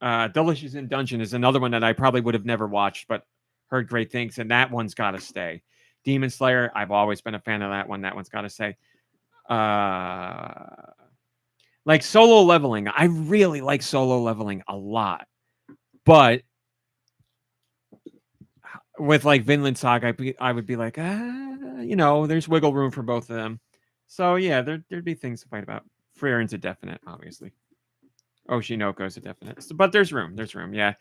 S1: Delicious in Dungeon is another one that I probably would have never watched, but heard great things. And that one's got to stay. Demon Slayer, I've always been a fan of that one. That one's got to stay. Like Solo Leveling. I really like Solo Leveling a lot. But with like Vinland Saga, I would be like, there's wiggle room for both of them. So yeah, there'd be things to fight about. Frierin's a definite, obviously. Oshinoko's a definite. But there's room. Yeah.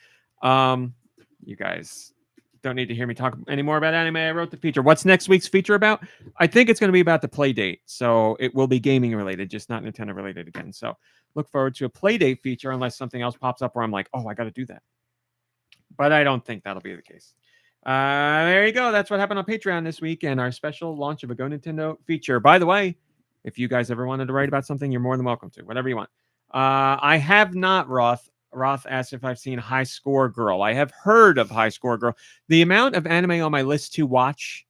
S1: You guys don't need to hear me talk anymore about anime. I wrote the feature. What's next week's feature about? I think it's going to be about the Playdate. So it will be gaming related, just not Nintendo related again. So look forward to a Playdate feature unless something else pops up where I'm like, oh, I got to do that. But I don't think that'll be the case. There you go. That's what happened on Patreon this week and our special launch of a GoNintendo feature. By the way, if you guys ever wanted to write about something, you're more than welcome to. Whatever you want. I have not, Roth. Roth asked if I've seen High Score Girl. I have heard of High Score Girl. The amount of anime on my list to watch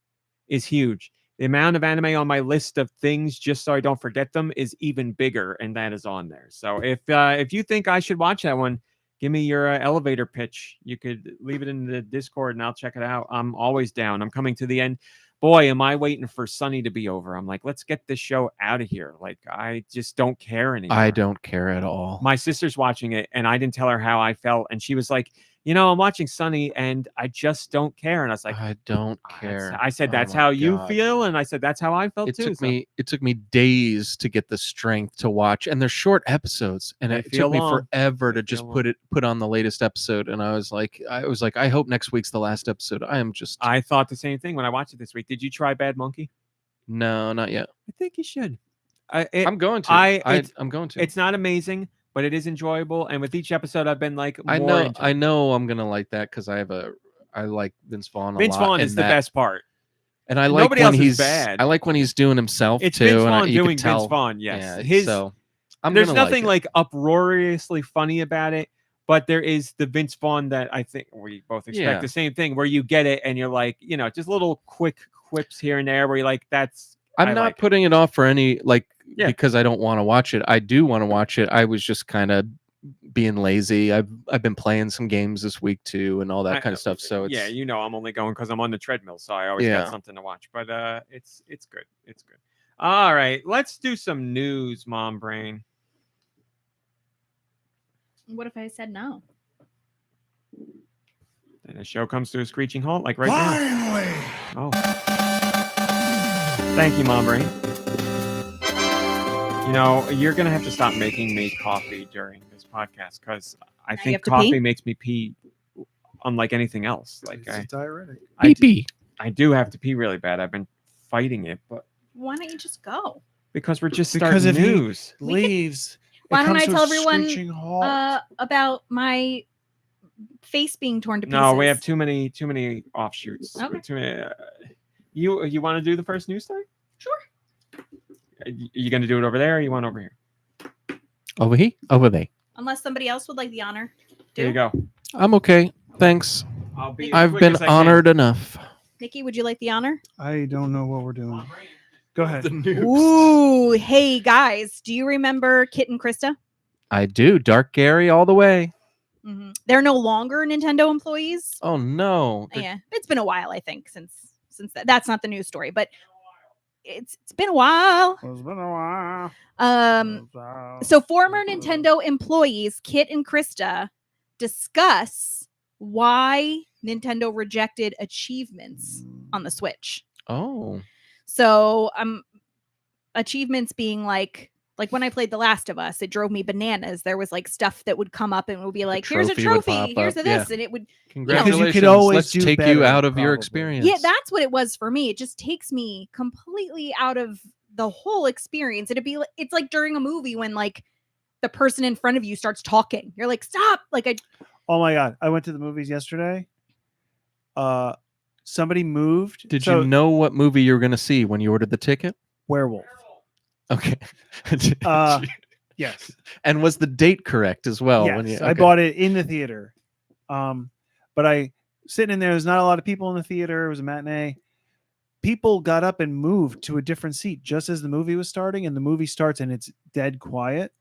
S1: is huge. The amount of anime on my list of things, just so I don't forget them, is even bigger, and that is on there. So if you think I should watch that one, give me your elevator pitch. You could leave it in the Discord, and I'll check it out. I'm always down. I'm coming to the end. boy, am I waiting for Sunny to be over. I'm like, let's get this show out of here. Like, I just don't care anymore.
S2: I don't care at all.
S1: My sister's watching it, and I didn't tell her how I felt, and she was like, I'm watching Sunny, and I just don't care. And I was like,
S2: I don't
S1: "Ah,
S2: care.
S1: I said,
S2: Oh
S1: that's
S2: my
S1: how you
S2: God.
S1: feel, and I said, that's how I felt
S2: It
S1: too.
S2: took
S1: So
S2: me days to get the strength to watch, and they're short episodes, and
S1: They
S2: it
S1: feel
S2: took me
S1: long.
S2: forever
S1: They
S2: to just
S1: feel
S2: put on the latest episode. And I was like, I hope next week's the last episode.
S1: I thought the same thing when I watched it this week. Did you try Bad Monkey?
S2: No, not yet.
S1: I think you should.
S2: I'm going to. I'm going to.
S1: It's not amazing, but it is enjoyable. And with each episode, I've been like,
S2: I
S1: more
S2: know.
S1: into
S2: I
S1: it.
S2: know I'm gonna like that because I like Vince Vaughn a
S1: Vince
S2: lot.
S1: Vaughn
S2: and
S1: is the best part.
S2: And I like
S1: Nobody
S2: when
S1: else is
S2: he's
S1: bad.
S2: I like when he's doing himself
S1: It's
S2: too.
S1: Vince
S2: and
S1: Vaughn
S2: you
S1: doing
S2: can tell,
S1: Vince Vaughn. Yes,
S2: Yeah, so
S1: there's
S2: gonna
S1: nothing
S2: like
S1: like uproariously funny about it, but there is the Vince Vaughn that I think we both expect
S2: Yeah.
S1: the same thing, where you get it and you're like, just little quick quips here and there where you're like,
S2: I'm
S1: I
S2: not
S1: like it.
S2: putting it off for any
S1: Yeah.
S2: because I don't want to watch it. I do want to watch it. I was just kind of being lazy. I've been playing some games this week too, and all that kind of stuff. So it's
S1: I'm only going because I'm on the treadmill, so I always
S2: Yeah.
S1: got something to watch. But it's good. It's good. All right, let's do some news, Mom Brain.
S4: What if I said no?
S1: And the show comes to a screeching halt, like right now.
S6: Finally!
S1: Oh, thank you, Mom Brain. You're gonna have to stop making me coffee during this podcast because I
S4: Now you
S1: think
S4: have to
S1: coffee
S4: pee?
S1: makes me pee, unlike anything else. Like
S3: It's a diuretic.
S1: I do have to pee really bad. I've been fighting it, but
S4: Why don't you just go?
S1: because we're just
S3: Because
S1: starting
S3: if he-
S1: news.
S3: Leaves.
S4: Why
S3: It
S4: don't
S3: comes
S4: I
S3: to a
S4: tell everyone,
S3: screeching halt.
S4: About my face being torn to pieces?
S1: No, we have too many offshoots.
S4: Okay.
S1: Too many, you want to do the first news story?
S4: Sure.
S1: You going to do it over there, or you want over here?
S2: over here, over there.
S4: Unless somebody else would like the honor.
S1: There you go.
S2: I'm okay. Thanks.
S1: I'll be. as
S2: I've
S1: quick
S2: been
S1: as I can.
S2: honored enough.
S4: Nikki, would you like the honor?
S3: I don't know what we're doing. Go ahead.
S4: Ooh, hey guys, do you remember Kit and Krista?
S2: I do. Dark Gary all the way.
S4: They're no longer Nintendo employees.
S2: Oh no.
S4: Yeah, it's been a while, I think, since that's not the news story, but it's been a while.
S3: It's been a while.
S4: So former Nintendo employees Kit and Krista discuss why Nintendo rejected achievements on the Switch.
S2: Oh.
S4: So achievements being like when I played The Last of Us, it drove me bananas. There was like stuff that would come up and it would be like, here's a
S2: trophy would
S4: trophy,
S2: pop
S4: here's a
S2: up,
S4: this,
S2: yeah.
S4: and it would.
S2: Congratulations.
S3: you could always
S2: Let's
S3: do
S2: take
S3: better,
S2: you out of your
S3: probably.
S2: experience.
S4: Yeah, that's what it was for me. It just takes me completely out of the whole experience. It's like during a movie when like the person in front of you starts talking. You're like, stop!
S3: Oh my god! I went to the movies yesterday. Somebody moved.
S2: Did you know what movie you were going to see when you ordered the ticket?
S3: Werewolf?
S2: Okay.
S3: Yes.
S2: And was the date correct as well?
S3: Yes, I bought it in the theater. But I sitting in there. There's not a lot of people in the theater. It was a matinee. People got up and moved to a different seat just as the movie was starting, and the movie starts and it's dead quiet.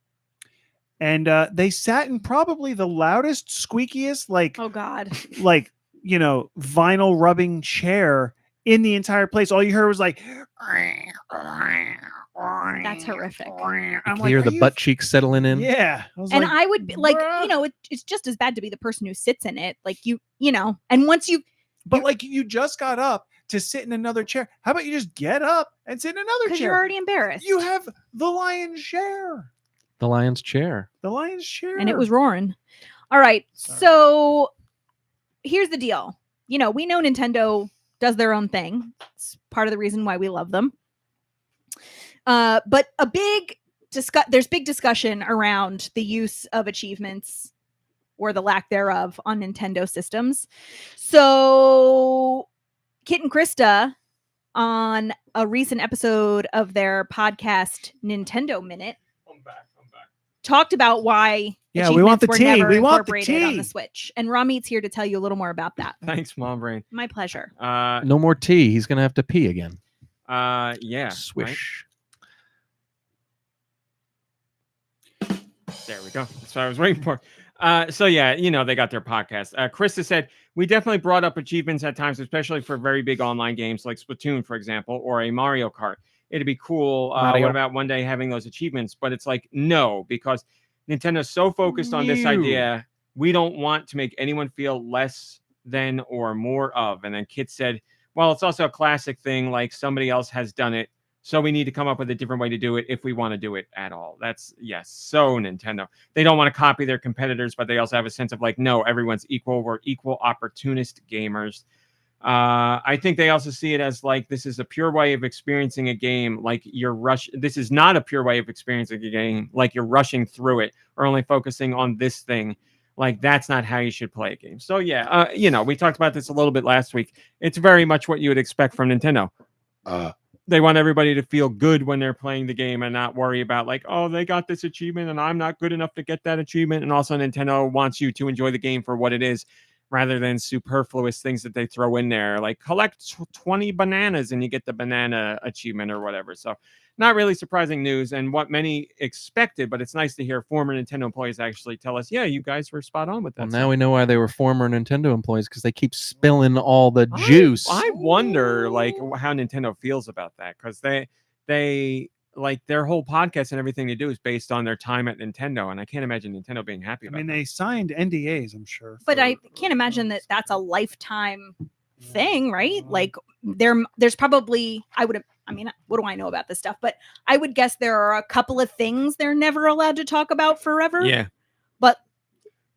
S3: And they sat in probably the loudest, squeakiest,
S4: Oh God!
S3: vinyl rubbing chair in the entire place. All you heard was like,
S4: That's horrific.
S3: I'm
S2: Hear
S3: "Are
S2: the
S3: you
S2: butt cheeks settling in.
S3: Yeah. I was
S4: And
S3: like,
S4: I would be like,
S3: "Bruh."
S4: it's just as bad to be the person who sits in it. Like and once you,
S3: But like you just got up to sit in another chair. How about you just get up and sit in another
S4: because you're
S3: chair?
S4: already embarrassed.
S3: You have the lion's share.
S2: The lion's chair.
S3: The lion's share.
S4: And it was roaring. All right.
S3: Sorry.
S4: So here's the deal. We know Nintendo does their own thing. It's part of the reason why we love them. But there's big discussion around the use of achievements or the lack thereof on Nintendo systems. So Kit and Krista, on a recent episode of their podcast Nintendo Minute,
S1: I'm back.
S4: talked about why
S3: we want the
S4: achievements were
S3: tea.
S4: never
S3: We want the
S4: incorporated on
S3: tea.
S4: the Switch. And Ramit's here to tell you a little more about that.
S1: Thanks, Mom Brain.
S4: My pleasure.
S2: No more tea. He's going to have to pee again.
S1: Yeah.
S2: Swish.
S1: Right? There we go. That's what I was waiting for. So yeah, they got their podcast. Krista said, we definitely brought up achievements at times, especially for very big online games like Splatoon, for example, or a Mario Kart. It'd be cool.
S2: Mario.
S1: What about one day having those achievements? But it's like, no, because Nintendo's so focused on this
S2: No.
S1: idea, we don't want to make anyone feel less than or more of. And then Kit said, well, it's also a classic thing, like somebody else has done it. So we need to come up with a different way to do it if we want to do it at all. That's, yes, so Nintendo. They don't want to copy their competitors, but they also have a sense of like, no, everyone's equal. We're equal opportunist gamers. I think they also see it as like, this is a pure way of experiencing a game. Like this is not a pure way of experiencing a game. Like you're rushing through it or only focusing on this thing. Like that's not how you should play a game. So yeah, we talked about this a little bit last week. It's very much what you would expect from Nintendo. They want everybody to feel good when they're playing the game and not worry about like, oh, they got this achievement and I'm not good enough to get that achievement. And also Nintendo wants you to enjoy the game for what it is rather than superfluous things that they throw in there, like collect 20 bananas and you get the banana achievement or whatever. So not really surprising news and what many expected, but it's nice to hear former Nintendo employees actually tell us, yeah, you guys were spot on with that.
S2: Well, now we know why they were former Nintendo employees, because they keep spilling all the juice.
S1: I wonder like how Nintendo feels about that, because they like their whole podcast and everything they do is based on their time at Nintendo, and I can't imagine Nintendo being happy about
S3: they signed NDAs, I'm sure.
S4: But I can't imagine that that's a lifetime thing, right? Like there's probably, what do I know about this stuff? But I would guess there are a couple of things they're never allowed to talk about forever.
S1: Yeah.
S4: But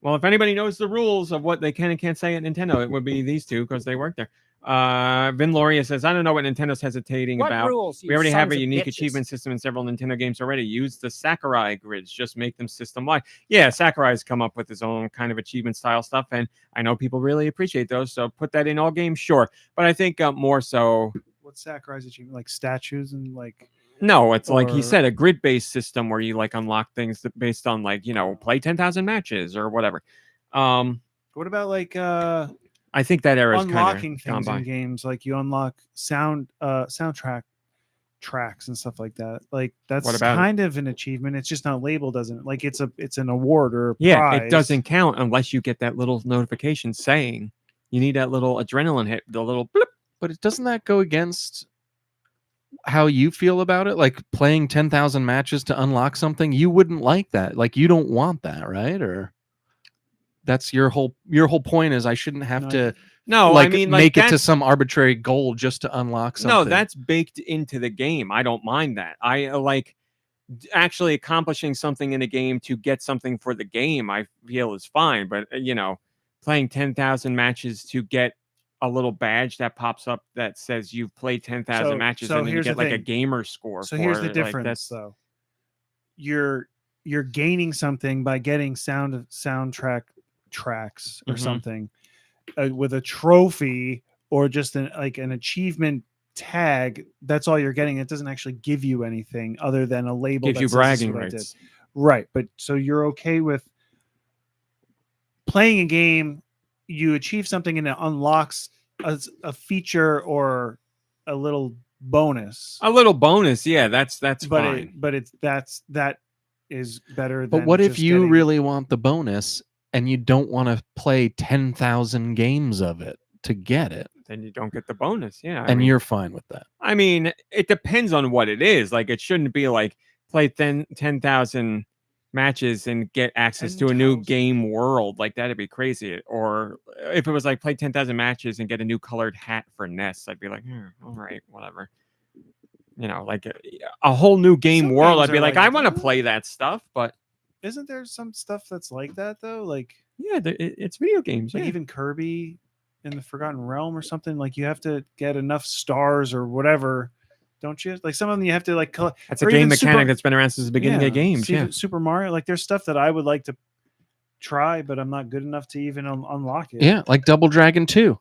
S1: well, if anybody knows the rules of what they can and can't say at Nintendo, it would be these two because they work there. Vin Loria says, I don't know what Nintendo's hesitating about.
S8: Rules,
S1: we already have a unique achievement system in several Nintendo games already. Use the Sakurai grids. Just make them system-wide. Yeah, Sakurai's come up with his own kind of achievement style stuff, and I know people really appreciate those, so put that in all games, sure. But I think more so...
S3: What's Sakurai's achievement? Like statues and like...
S1: No, it's like he said, a grid-based system where you like unlock things based on like, play 10,000 matches or whatever.
S3: What about like...
S1: I think that era is
S3: unlocking
S1: kind of
S3: things in games, like you unlock soundtrack tracks and stuff like that. Like that's kind of an achievement. It's just not labeled as an like it's an award or a prize.
S1: It doesn't count unless you get that little notification saying you need that little adrenaline hit, the little blip.
S2: But doesn't that go against how you feel about it? Like playing 10,000 matches to unlock something, you wouldn't like that. Like you don't want that, right? Or that's your whole point is I shouldn't have to make it to some arbitrary goal just to unlock something.
S1: No, that's baked into the game. I don't mind that. I like actually accomplishing something in a game to get something for the game. I feel is fine, but playing 10,000 matches to get a little badge that pops up that says you've played 10,000 matches and then you get like a gamer score.
S3: So here's the difference, though. You're gaining something by getting soundtrack tracks or something with a trophy or just an achievement tag. That's all you're getting. It doesn't actually give you anything other than a label.
S1: Gives you bragging rights,
S3: right? But so you're okay with playing a game, you achieve something and it unlocks a feature or a little bonus.
S1: Yeah, that's fine.
S3: That is better.
S2: But what if you really want the bonus and you don't want to play 10,000 games of it to get it?
S1: Then you don't get the bonus. Yeah.
S2: And you're fine with that.
S1: I mean, it depends on what it is. Like, it shouldn't be like play 10,000 matches and get access to a new game world. Like, that'd be crazy. Or if it was like play 10,000 matches and get a new colored hat for Ness, I'd be like, all right, whatever. Like a whole new game world. I'd be like, I want to play that stuff, but
S3: isn't there some stuff that's like that though? Like,
S1: yeah, it's video games.
S3: Like even Kirby in the Forgotten Realm or something. Like you have to get enough stars or whatever, don't you? Like some of them you have to like collect.
S1: That's a game mechanic that's been around since the beginning of games.
S3: Super Mario. Like there's stuff that I would like to try, but I'm not good enough to even unlock it.
S2: Yeah, like Double Dragon 2.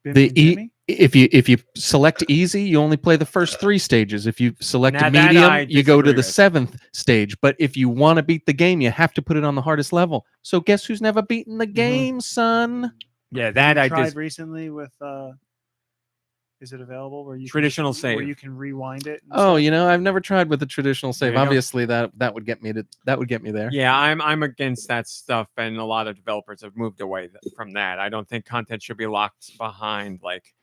S2: If you select easy, you only play the first 3 stages. If you select medium, you go to the 7th stage. But if you want to beat the game, you have to put it on the hardest level. So guess who's never beaten the game, son?
S1: Yeah, that I
S3: tried recently with Is it available where you
S1: Traditional
S3: can, where
S1: save.
S3: you can rewind it? and
S2: Oh,
S3: stuff?
S2: I've never tried with the traditional save.
S1: you go.
S2: Obviously, that would get me there.
S1: Yeah, I'm against that stuff, and a lot of developers have moved away from that. I don't think content should be locked behind like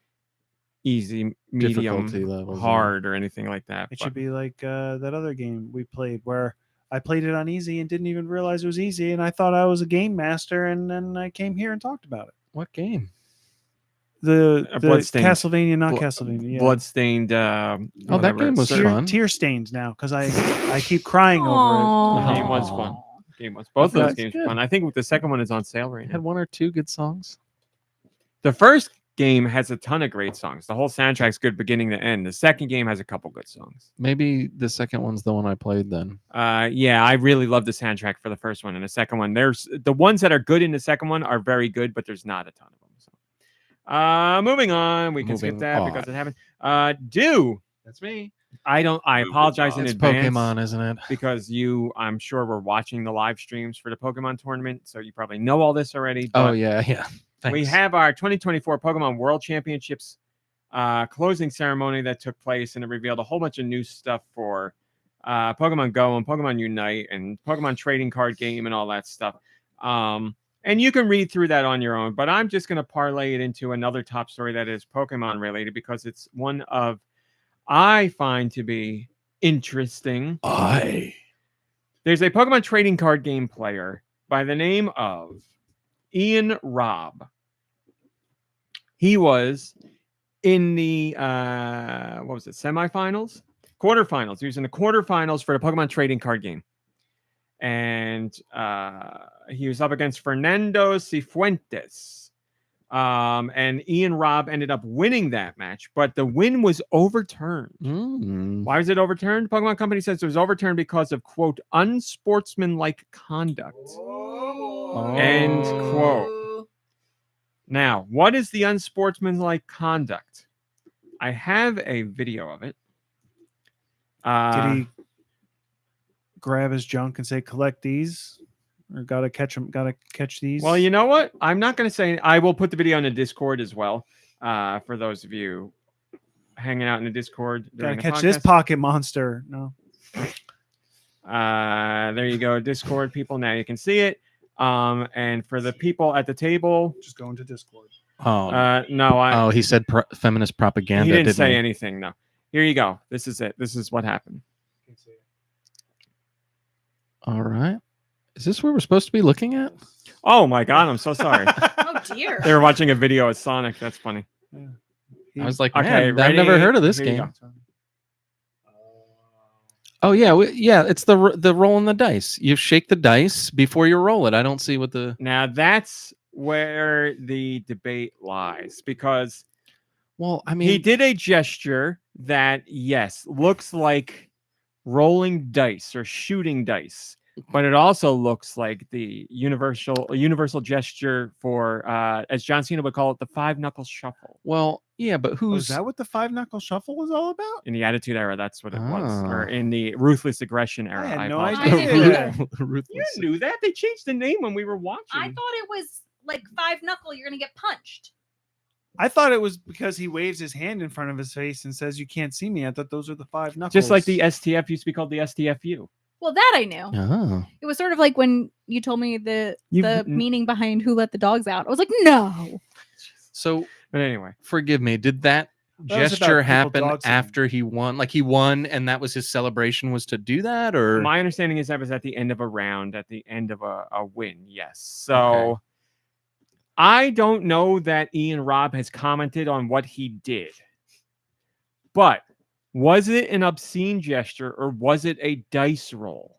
S1: easy,
S2: Difficulty
S1: medium,
S2: levels, yeah.
S1: hard, or anything like that.
S3: It
S1: but-
S3: should be like that other game we played where I played it on easy and didn't even realize it was easy, and I thought I was a game master, and then I came here and talked about it.
S2: What game?
S3: The
S1: Bloodstained.
S3: Castlevania, not
S1: Blo-
S3: Castlevania. Yeah.
S1: Bloodstained.
S2: that
S1: whatever,
S2: game was
S1: Sir-
S2: fun.
S3: Tear stains now because I keep crying over
S4: Aw.
S3: it.
S1: Game was fun. Game was both of those
S3: That's
S1: games
S2: good.
S1: were fun. I think the second one is on sale right
S2: It
S1: now.
S2: had one or two good songs.
S1: The first game has a ton of great songs. The whole soundtrack's good beginning to end. The second game has a couple good songs.
S2: Maybe the second one's the one I played then.
S1: Yeah, I really love the soundtrack for the first one and the second one. There's the ones that are good in the second one are very good, but there's not a ton of them. So, moving on, we can skip
S2: Moving
S1: that
S2: on.
S1: because it happened.
S2: That's me.
S1: I
S5: Moving
S1: apologize in
S5: on.
S2: It's
S1: advance
S2: Pokemon, isn't it?
S1: because I'm sure were watching the live streams for the Pokemon tournament, so you probably know all this already.
S2: Oh
S1: but
S2: yeah.
S1: we
S2: Thanks.
S1: have our 2024 Pokemon World Championships closing ceremony that took place, and it revealed a whole bunch of new stuff for Pokemon Go and Pokemon Unite and Pokemon Trading Card Game and all that stuff. And you can read through that on your own, but I'm just going to parlay it into another top story that is Pokemon related because it's one of I find to be interesting. There's a Pokemon Trading Card Game player by the name of Ian Robb. He was in the semifinals, quarterfinals. He was in the quarterfinals for the Pokemon Trading Card Game, and he was up against Fernando Cifuentes. And Ian Robb ended up winning that match, but the win was overturned.
S2: Mm.
S1: Why was it overturned? Pokemon Company says it was overturned because of, quote, unsportsmanlike conduct. End quote. Now, what is the unsportsmanlike conduct? I have a video of it.
S3: Did he grab his junk and say, "Collect these," or gotta catch them? Gotta catch these?
S1: Well, you know what? I'm not going to say. I will put the video on the Discord as well. For those of you hanging out in the Discord,
S3: gotta
S1: during the
S3: catch this
S1: podcast.
S3: pocket monster. No,
S1: There you go, Discord people. Now you can see it. And for the people at the table,
S3: just go into Discord.
S2: Oh,
S1: no,
S2: he said feminist propaganda.
S1: he didn't
S2: didn't
S1: say
S2: he?
S1: anything. No. Here you go. This is it. This is what happened.
S2: All right. Is this where we're supposed to be looking at?
S1: Oh my God, I'm so sorry.
S4: Oh dear.
S1: They were watching a video of Sonic. That's funny.
S2: I was like,
S1: Okay,
S2: man, I've never
S1: ready?
S2: heard of this
S1: Here you
S2: game.
S1: go.
S2: Oh yeah, it's the rolling the dice. You shake the dice before you roll it. I don't see what the.
S1: Now that's where the debate lies because
S2: Well, I mean,
S1: he did a gesture that, yes, looks like rolling dice or shooting dice, but it also looks like the universal gesture for, as John Cena would call it, the 5-knuckle shuffle.
S2: well, yeah, but
S3: Oh,
S2: who's
S3: is that what the 5-knuckle shuffle was all about?
S1: In the Attitude Era, that's what it was, or
S2: Oh.
S1: in the Ruthless Aggression Era.
S3: had no
S1: apologize.
S3: idea.
S4: I knew that.
S1: You
S2: Ruthless.
S1: knew that? They changed the name when we were watching.
S4: I thought it was like 5-knuckle. You're gonna get punched.
S3: I thought it was because he waves his hand in front of his face and says, "You can't see me." I thought those were the 5 knuckles.
S1: Just like the STF used to be called the STFU.
S4: Well, that I knew.
S2: Oh,
S4: It was sort of like when you told me the
S1: You've-
S4: meaning behind Who Let the Dogs Out. I was like, no.
S2: so
S1: But anyway,
S2: forgive me. Did that
S3: That was about
S2: gesture
S3: people
S2: happen
S3: dog sitting.
S2: after he won? Like he won, and that was his celebration was to do that, or
S1: my understanding is that was at the end of a round, at the end of a win. Yes. So
S2: Okay.
S1: I don't know that Ian Robb has commented on what he did, but was it an obscene gesture or was it a dice roll?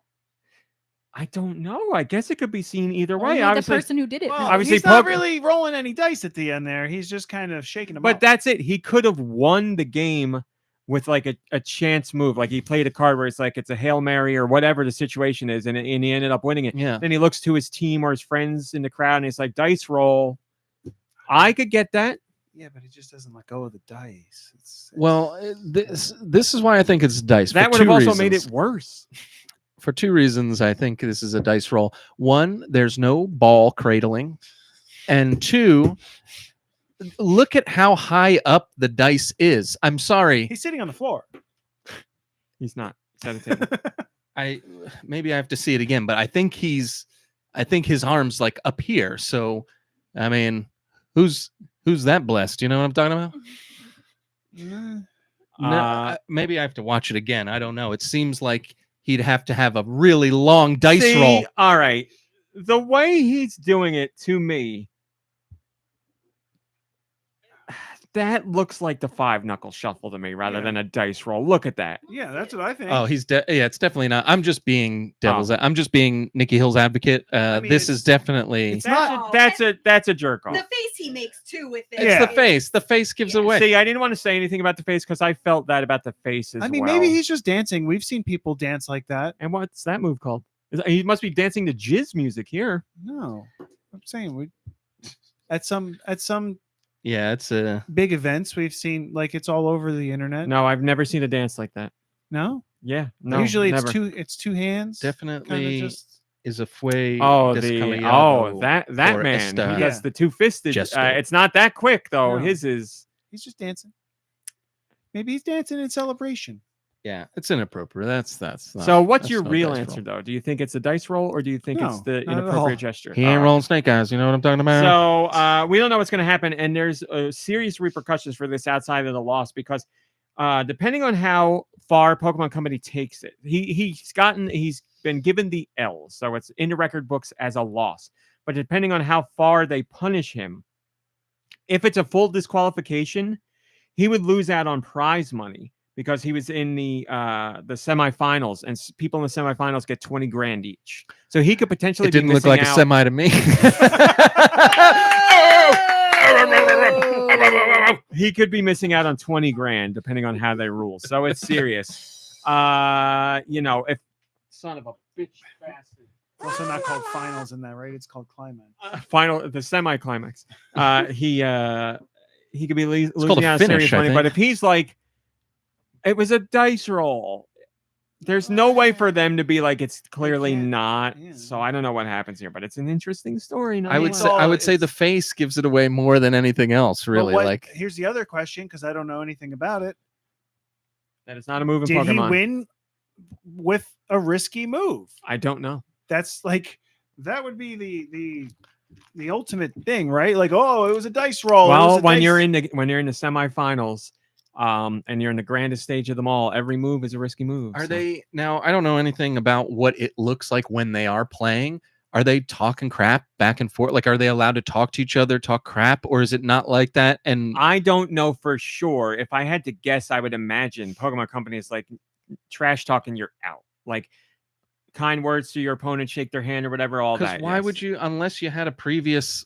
S1: I don't know. I guess it could be seen either way.
S4: Only the
S1: Obviously,
S4: person who did it.
S3: Well,
S4: knows.
S1: obviously
S3: he's not
S1: Poke-
S3: really rolling any dice at the end there. He's just kind of shaking them
S1: but
S3: up.
S1: that's it. He could have won the game with like a chance move. Like he played a card where it's like it's a Hail Mary or whatever the situation is, and he ended up winning it.
S2: yeah.
S1: Then he looks to his team or his friends in the crowd and he's like, dice roll. I could get that.
S3: Yeah, but he just doesn't let go of the dice.
S2: Well, this is why I think it's dice.
S1: That
S2: for
S1: would
S2: two
S1: have also made
S2: reasons.
S1: it worse.
S2: For two reasons, I think this is a dice roll. One, there's no ball cradling, and two, look at how high up the dice is. I'm sorry.
S3: He's sitting on the floor.
S1: He's not. He's at a table.
S2: Maybe I have to see it again, but I think his arms like up here. So, I mean, who's that blessed? You know what I'm talking about? No, maybe I have to watch it again. I don't know. It seems like he'd have to have a really long dice roll.
S1: All right. The way he's doing it to me, that looks like the 5-knuckle shuffle to me rather than a dice roll. Look at that.
S3: Yeah, that's what I think.
S2: Oh, it's definitely not. I'm just being I'm just being Nikki Hill's advocate. This is definitely.
S3: It's not.
S1: That's a jerk off.
S4: The face he makes too with it.
S2: It's the face. The face gives away.
S1: See, I didn't want to say anything about the face because I felt that about the face as well.
S3: I mean, maybe he's just dancing. We've seen people dance like that.
S1: And what's that move called? He must be dancing to jizz music here.
S3: No, I'm saying at some
S2: Yeah, it's a
S3: big events we've seen, like it's all over the internet.
S1: No, I've never seen a dance like that.
S3: No?
S1: Yeah, no.
S3: Usually
S1: never.
S3: it's two hands.
S2: definitely
S3: just
S2: is a fue.
S1: that
S2: or
S1: man.
S2: esta
S1: He does the two-fisted.
S2: gesto.
S1: It's not that quick though.
S3: No.
S1: His is.
S3: he's just dancing. Maybe he's dancing in celebration.
S2: Yeah, it's inappropriate. That's not,
S1: So what's
S2: that's
S1: your
S2: no
S1: real
S2: dice
S1: answer
S2: roll.
S1: though? Do you think it's a dice roll or do you think it's
S3: No,
S1: the
S3: not at all.
S1: inappropriate gesture?
S2: He ain't rolling snake eyes. You know what I'm talking about?
S1: So we don't know what's going to happen, and there's serious repercussions for this outside of the loss because depending on how far Pokemon Company takes it, he's been given the L, so it's in the record books as a loss. But depending on how far they punish him, if it's a full disqualification, he would lose out on prize money because he was in the semifinals, and people in the semifinals get 20 grand each. So he could potentially.
S2: It didn't
S1: be
S2: look like
S1: missing
S2: a
S1: out.
S2: semi to me.
S1: He could be missing out on 20 grand depending on how they rule. So it's serious. If son of a bitch bastard.
S3: Also not called finals in that, right? It's called climax.
S1: The semi-climax. He could be
S2: called
S1: losing
S2: a
S1: out on
S2: finish,
S1: serious
S2: I
S1: money.
S2: think.
S1: But if he's like, it was a dice roll. There's no way for them to be like it's clearly
S3: can't-
S1: not.
S3: yeah.
S1: So I don't know what happens here, but it's an interesting story.
S2: I would
S1: nonetheless.
S2: say the face gives it away more than anything else. Really,
S3: Here's the other question because I don't know anything about it.
S1: that it's not a move in
S3: Did
S1: Pokemon.
S3: he win with a risky move?
S1: I don't know.
S3: That's like that would be the ultimate thing, right? Like, oh, it was a dice roll. It was
S1: Well,
S3: a
S1: when
S3: dice-
S1: you're in the semifinals, and you're in the grandest stage of them all, every move is a risky move.
S2: Are
S1: so-
S2: they now? I don't know anything about what it looks like when they are playing. Are they talking crap back and forth? Like, are they allowed to talk to each other, talk crap, or is it not like that? And
S1: I don't know for sure. If I had to guess, I would imagine Pokemon Company is like trash talking. You're out. Like kind words to your opponent, shake their hand or whatever. All
S2: because
S1: that.
S2: why
S1: yes.
S2: would you, unless you had a previous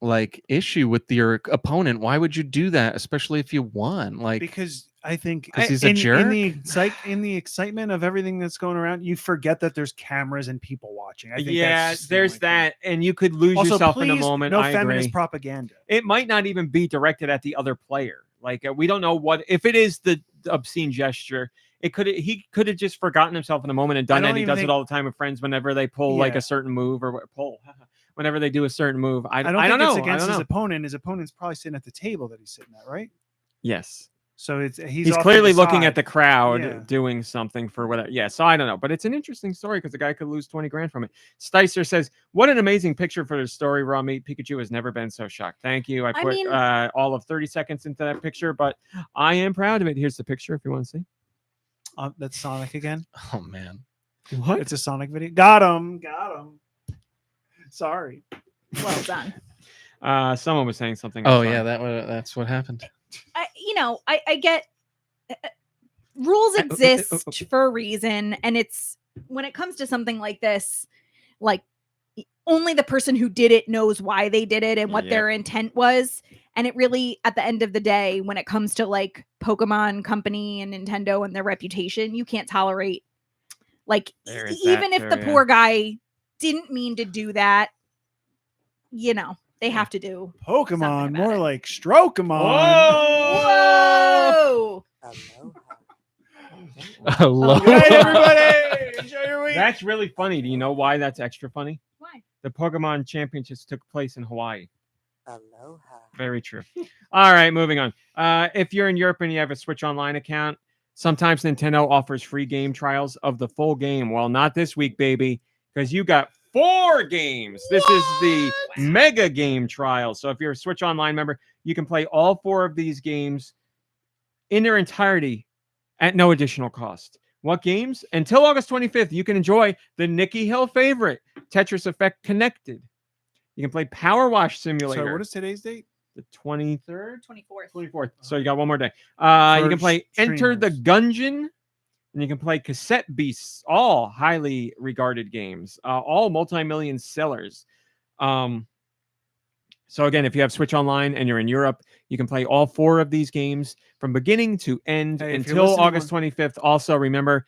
S2: like issue with your opponent, why would you do that? Especially if you won, like
S3: because I think
S2: 'Cause he's a
S3: in
S2: jerk?
S3: the excitement of everything that's going around, you forget that there's cameras and people watching. I think
S1: Yeah,
S3: that's just the
S1: there's
S3: only thing.
S1: that, and you could lose
S3: Also,
S1: yourself in a
S3: please,
S1: moment.
S3: no
S1: I
S3: feminist
S1: agree.
S3: propaganda.
S1: It might not even be directed at the other player. Like we don't know what if it is the obscene gesture. He could have just forgotten himself in a moment and done
S3: don't
S1: it. He
S3: even
S1: does
S3: think-
S1: it all the time with friends whenever they pull like
S3: Yeah.
S1: a certain move or whenever they do a certain move. I
S3: I
S1: don't
S3: don't think
S1: know.
S3: it's against
S1: I don't
S3: his
S1: know.
S3: opponent. His opponent's probably sitting at the table that he's sitting at, right?
S1: Yes,
S3: So he's
S1: he's
S3: off to
S1: clearly
S3: the
S1: looking
S3: side.
S1: at the crowd
S3: Yeah.
S1: doing something for whatever. Yeah, so I don't know, but it's an interesting story because the guy could lose 20 grand from it. Sticer says, "What an amazing picture for the story, Raw Meat. Pikachu has never been so shocked." Thank you. I
S4: I
S1: put
S4: mean-
S1: all of 30 seconds into that picture, but I am proud of it. Here's the picture if you want to see.
S3: That's Sonic again.
S2: oh man,
S1: What?
S3: It's a Sonic video. Got him. Sorry.
S4: Well done.
S1: Someone was saying something.
S2: oh
S1: I'm
S2: yeah,
S1: sorry.
S2: that's what happened.
S4: I get rules exist for a reason, and it's when it comes to something like this, like only the person who did it knows why they did it and what
S1: Yep.
S4: their intent was. And it really, at the end of the day, when it comes to like Pokemon Company and Nintendo and their reputation, you can't tolerate like
S1: There is
S4: even
S1: that
S4: if
S1: too,
S4: the
S1: yeah.
S4: poor guy didn't mean to do that, they have to do.
S3: Pokemon,
S4: Something about
S3: more
S4: it.
S3: like Strokemon.
S4: Whoa!
S2: Hello.
S3: Hey, everybody! Enjoy your week.
S1: That's really funny. Do you know why that's extra funny?
S4: Why?
S1: The Pokemon Championships took place in Hawaii. Very true. All right, moving on. If you're in Europe and you have a Switch Online account, sometimes Nintendo offers free game trials of the full game. Well, not this week, baby, because you got 4 games. This is the mega game trial. So if you're a Switch Online member, you can play all 4 of these games in their entirety at no additional cost. What games? Until August 25th, you can enjoy the Nikki Hill favorite, Tetris Effect Connected. You can play Power Wash Simulator.
S3: So what is today's date?
S1: The 23rd?
S4: 24th.
S1: 24th. So you got one more day. You can play Enter the
S3: streamers.
S1: Gungeon, and you can play Cassette Beasts, all highly regarded games, all multi-million sellers. So again, if you have Switch Online and you're in Europe, you can play all 4 of these games from beginning to end
S3: Hey, if you're
S1: until
S3: listening
S1: August 25th. Also, remember,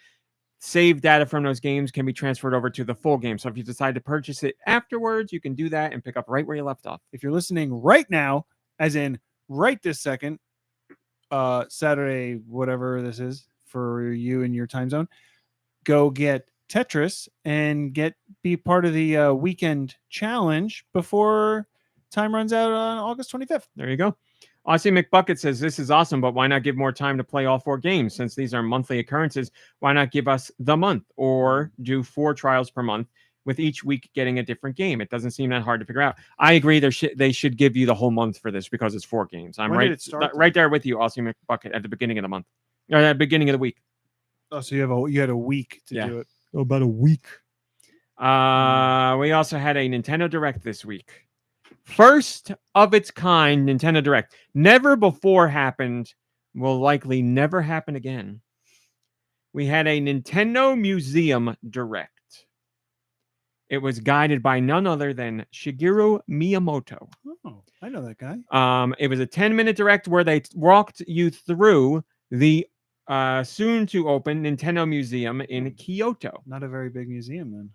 S1: save data from those games can be transferred over to the full game. So if you decide to purchase it afterwards, you can do that and pick up right where you left off.
S3: If you're listening right now, as in right this second, Saturday, whatever this is for you in your time zone, go get Tetris and be part of the weekend challenge before time runs out on August 25th.
S1: There you go. Aussie McBucket says, this is awesome, but why not give more time to play all 4 games? Since these are monthly occurrences, why not give us the month or do 4 trials per month with each week getting a different game? It doesn't seem that hard to figure out. I agree they should give you the whole month for this because it's 4 games. I'm
S3: When did it start,
S1: right there with you, Aussie McBucket, at the beginning of the month. Or at the beginning of the week.
S3: Oh, so you had a week to do it.
S1: Oh, about a week. We also had a Nintendo Direct this week. First of its kind Nintendo Direct. Never before happened. Will likely never happen again. We had a Nintendo Museum Direct. It was guided by none other than Shigeru Miyamoto.
S3: Oh, I know that guy.
S1: It was a 10-minute Direct where they walked you through the soon to open Nintendo Museum in Kyoto.
S3: Not a very big museum then.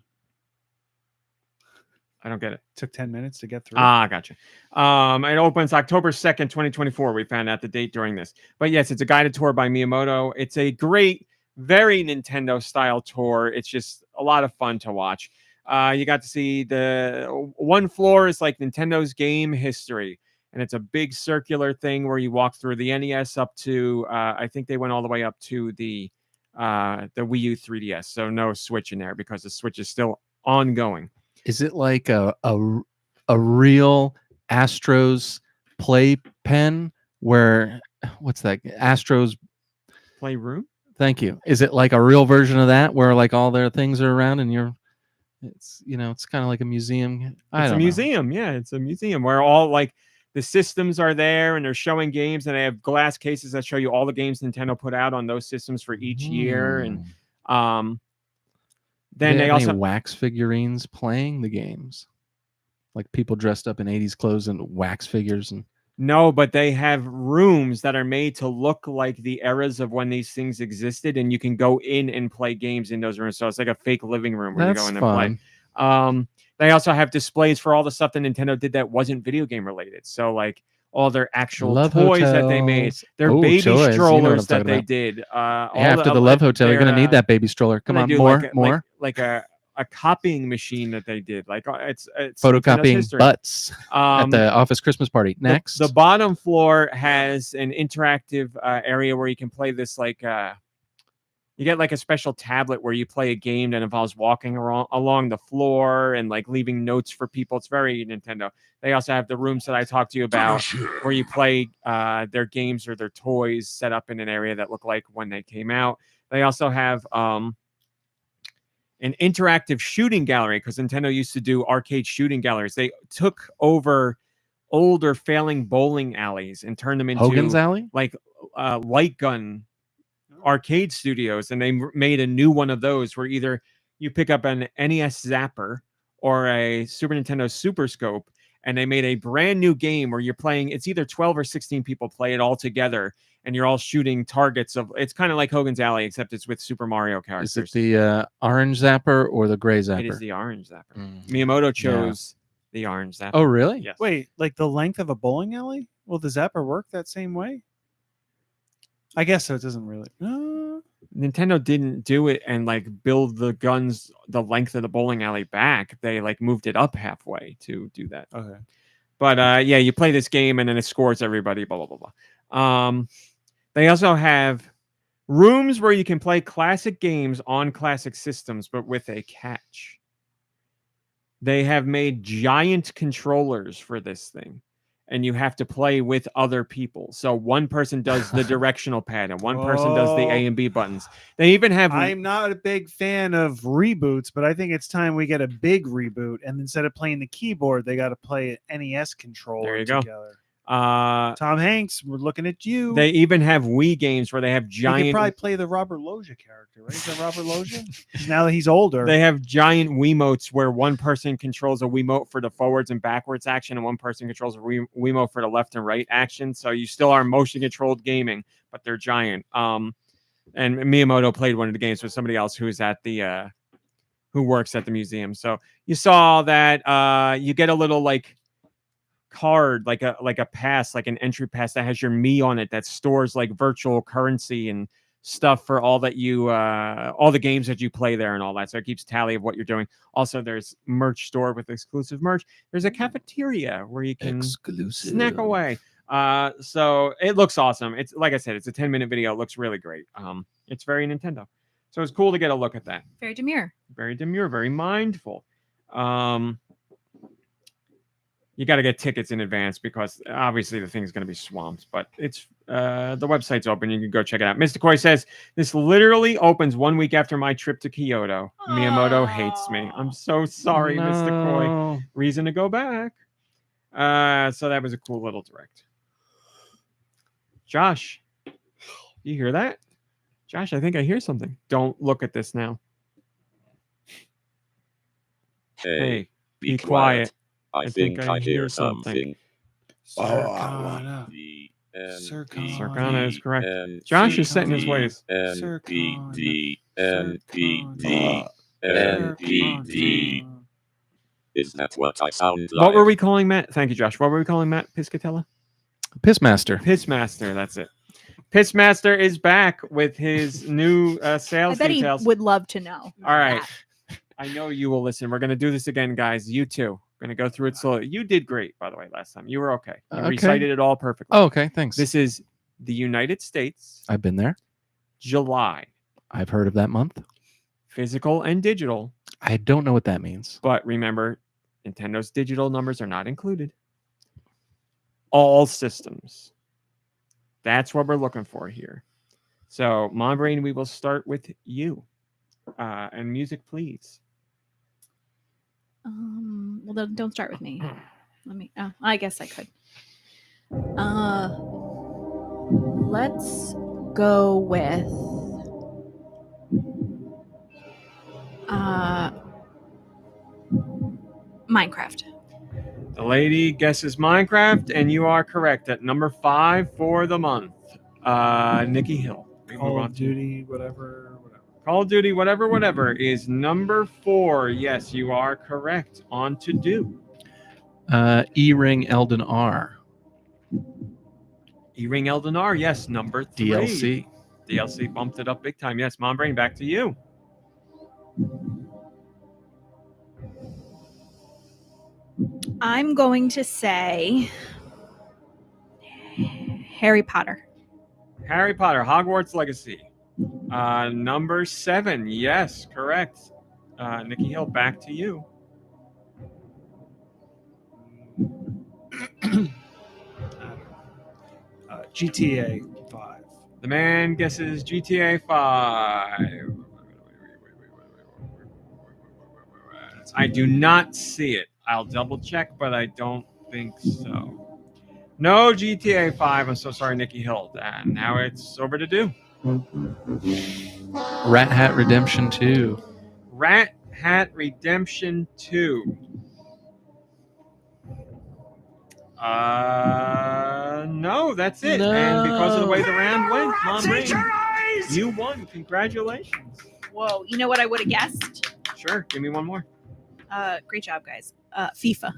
S1: I don't get it.
S3: Took 10 minutes to get through.
S1: Gotcha. It opens October 2nd, 2024. We found out the date during this. But yes, it's a guided tour by Miyamoto. It's a great, very Nintendo style tour. It's just a lot of fun to watch. You got to see the one floor is like Nintendo's game history. And it's a big circular thing where you walk through the NES up to, I think they went all the way up to the Wii U 3DS. So no Switch in there because the Switch is still ongoing.
S2: Is it like a real Astros playpen where what's that? Astros
S1: Playroom?
S2: Thank you. Is it like a real version of that where like all their things are around and it's kind of like a museum.
S1: It's a museum. Yeah, it's a museum where all like the systems are there and they're showing games and they have glass cases that show you all the games Nintendo put out on those systems for each year. And then they also
S2: wax figurines playing the games, like people dressed up in 80s clothes and wax figures. And
S1: no, but they have rooms that are made to look like the eras of when these things existed, and you can go in and play games in those rooms. So it's like a fake living room where you go in and play. They also have displays for all the stuff that Nintendo did that wasn't video game related. So like all their actual toys that they made, their baby
S2: toys.
S1: strollers that they did.
S2: After the Love Hotel, you're going to need that baby stroller. Come on, more.
S1: Like a copying machine that they did. Like it's
S2: photocopying butts at the office Christmas party. Next,
S1: the bottom floor has an interactive area where you can play this like you get like a special tablet where you play a game that involves walking along the floor and like leaving notes for people. It's very Nintendo. They also have the rooms that I talked to you about where you play their games or their toys set up in an area that look like when they came out. They also have an interactive shooting gallery because Nintendo used to do arcade shooting galleries. They took over older failing bowling alleys and turned them into
S2: Hogan's Alley,
S1: like light gun arcade studios, and they made a new one of those where either you pick up an NES Zapper or a Super Nintendo Super Scope, and they made a brand new game where you're playing. It's either 12 or 16 people play it all together, and you're all shooting targets of. It's kind of like Hogan's Alley, except it's with Super Mario characters.
S2: Is it the orange Zapper or the gray Zapper?
S1: It is the orange Zapper. Miyamoto chose the orange Zapper.
S2: Oh, really?
S1: Yes.
S3: Wait, like the length of a bowling alley? Will the Zapper work that same way? I guess so. It doesn't really.
S1: Nintendo didn't do it and like build the guns the length of the bowling alley back. They like moved it up halfway to do that.
S3: Okay.
S1: But yeah, you play this game and then it scores everybody. Blah blah blah blah. They also have rooms where you can play classic games on classic systems, but with a catch. They have made giant controllers for this thing, and you have to play with other people. So one person does the directional pad, and one person does the A and B buttons. They even have.
S3: I'm not a big fan of reboots, but I think it's time we get a big reboot. And instead of playing the keyboard, they got to play an NES controller
S1: There you go.
S3: together. Tom Hanks, we're looking at you.
S1: They even have Wii games where they have
S3: You
S1: giant.
S3: could probably play the Robert Loggia character, right? Is that Robert Loggia? 'Cause now that he's older.
S1: They have giant Wiimotes where one person controls a Wiimote for the forwards and backwards action, and one person controls a Wiimote for the left and right action. So you still are motion controlled gaming, but they're giant. And Miyamoto played one of the games with somebody else who's at the who works at the museum. So you saw that you get a little like card, like a pass, like an entry pass that has your Mii on it that stores like virtual currency and stuff for all that you all the games that you play there and all that. So it keeps tally of what you're doing. Also, there's merch store with exclusive merch. There's a cafeteria where you can snack away. So it looks awesome. It's like I said, it's a 10-minute video. It looks really great. It's very Nintendo. So it's cool to get a look at that.
S4: Very demure.
S1: Very demure, very mindful. You got to get tickets in advance because obviously the thing's going to be swamped, but it's the website's open. You can go check it out. Mr. Koi says, this literally opens 1 week after my trip to Kyoto. Miyamoto hates me. I'm so sorry, Mr. Koi. Reason to go back. So that was a cool little direct. Josh, you hear that? Josh, I think I hear something. Don't look at this now.
S5: Hey,
S1: be quiet.
S5: I think I hear something.
S3: Circana.
S1: Circana is correct. Josh is set in his ways.
S5: NPD. NPD. Is that what I sound like?
S1: What were we calling Matt? Thank you, Josh. What were we calling Matt Piscatella?
S2: Pissmaster.
S1: Pissmaster, that's it. Pissmaster is back with his new sales
S4: I bet
S1: details.
S4: he would love to know.
S1: All right.
S4: that.
S1: I know you will listen. We're going to do this again, guys. You too. We're going to go through it slowly. You did great, by the way, last time. You were okay. You
S2: Okay.
S1: recited it all perfectly.
S2: Oh, okay. Thanks.
S1: This is the United States,
S2: I've been there.
S1: July.
S2: I've heard of that month.
S1: Physical and digital.
S2: I don't know what that means.
S1: But remember, Nintendo's digital numbers are not included. All systems. That's what we're looking for here. So, Mom Brain, we will start with you. And music, please.
S4: Well, don't start with me. Let me. Oh, I guess I could. Let's go with. Minecraft.
S1: The lady guesses Minecraft, and you are correct at number 5 for the month. Nikki Hill. We move
S3: Call
S1: on
S3: of
S1: to-
S3: Duty, whatever.
S1: Call of Duty, whatever, is number 4. Yes, you are correct. On to do.
S2: E-Ring Elden R.
S1: E-Ring Elden R, yes, number 3.
S2: DLC.
S1: DLC bumped it up big time. Yes, Mom Brain, back to you.
S4: I'm going to say Harry Potter.
S1: Harry Potter, Hogwarts Legacy. Number 7, yes, correct. Nikki Hill, back to you.
S3: GTA 5.
S1: The man guesses GTA 5. I do not see it. I'll double check, but I don't think so. No GTA 5. I'm so sorry, Nikki Hill. And now it's over to do.
S2: Rat Hat Redemption 2.
S1: Rat Hat Redemption 2. No, that's it. And because of the way the round went, Mom Brain, you won. Congratulations.
S4: Whoa, you know what I would have guessed?
S1: Sure, give me one more.
S4: Great job, guys. FIFA.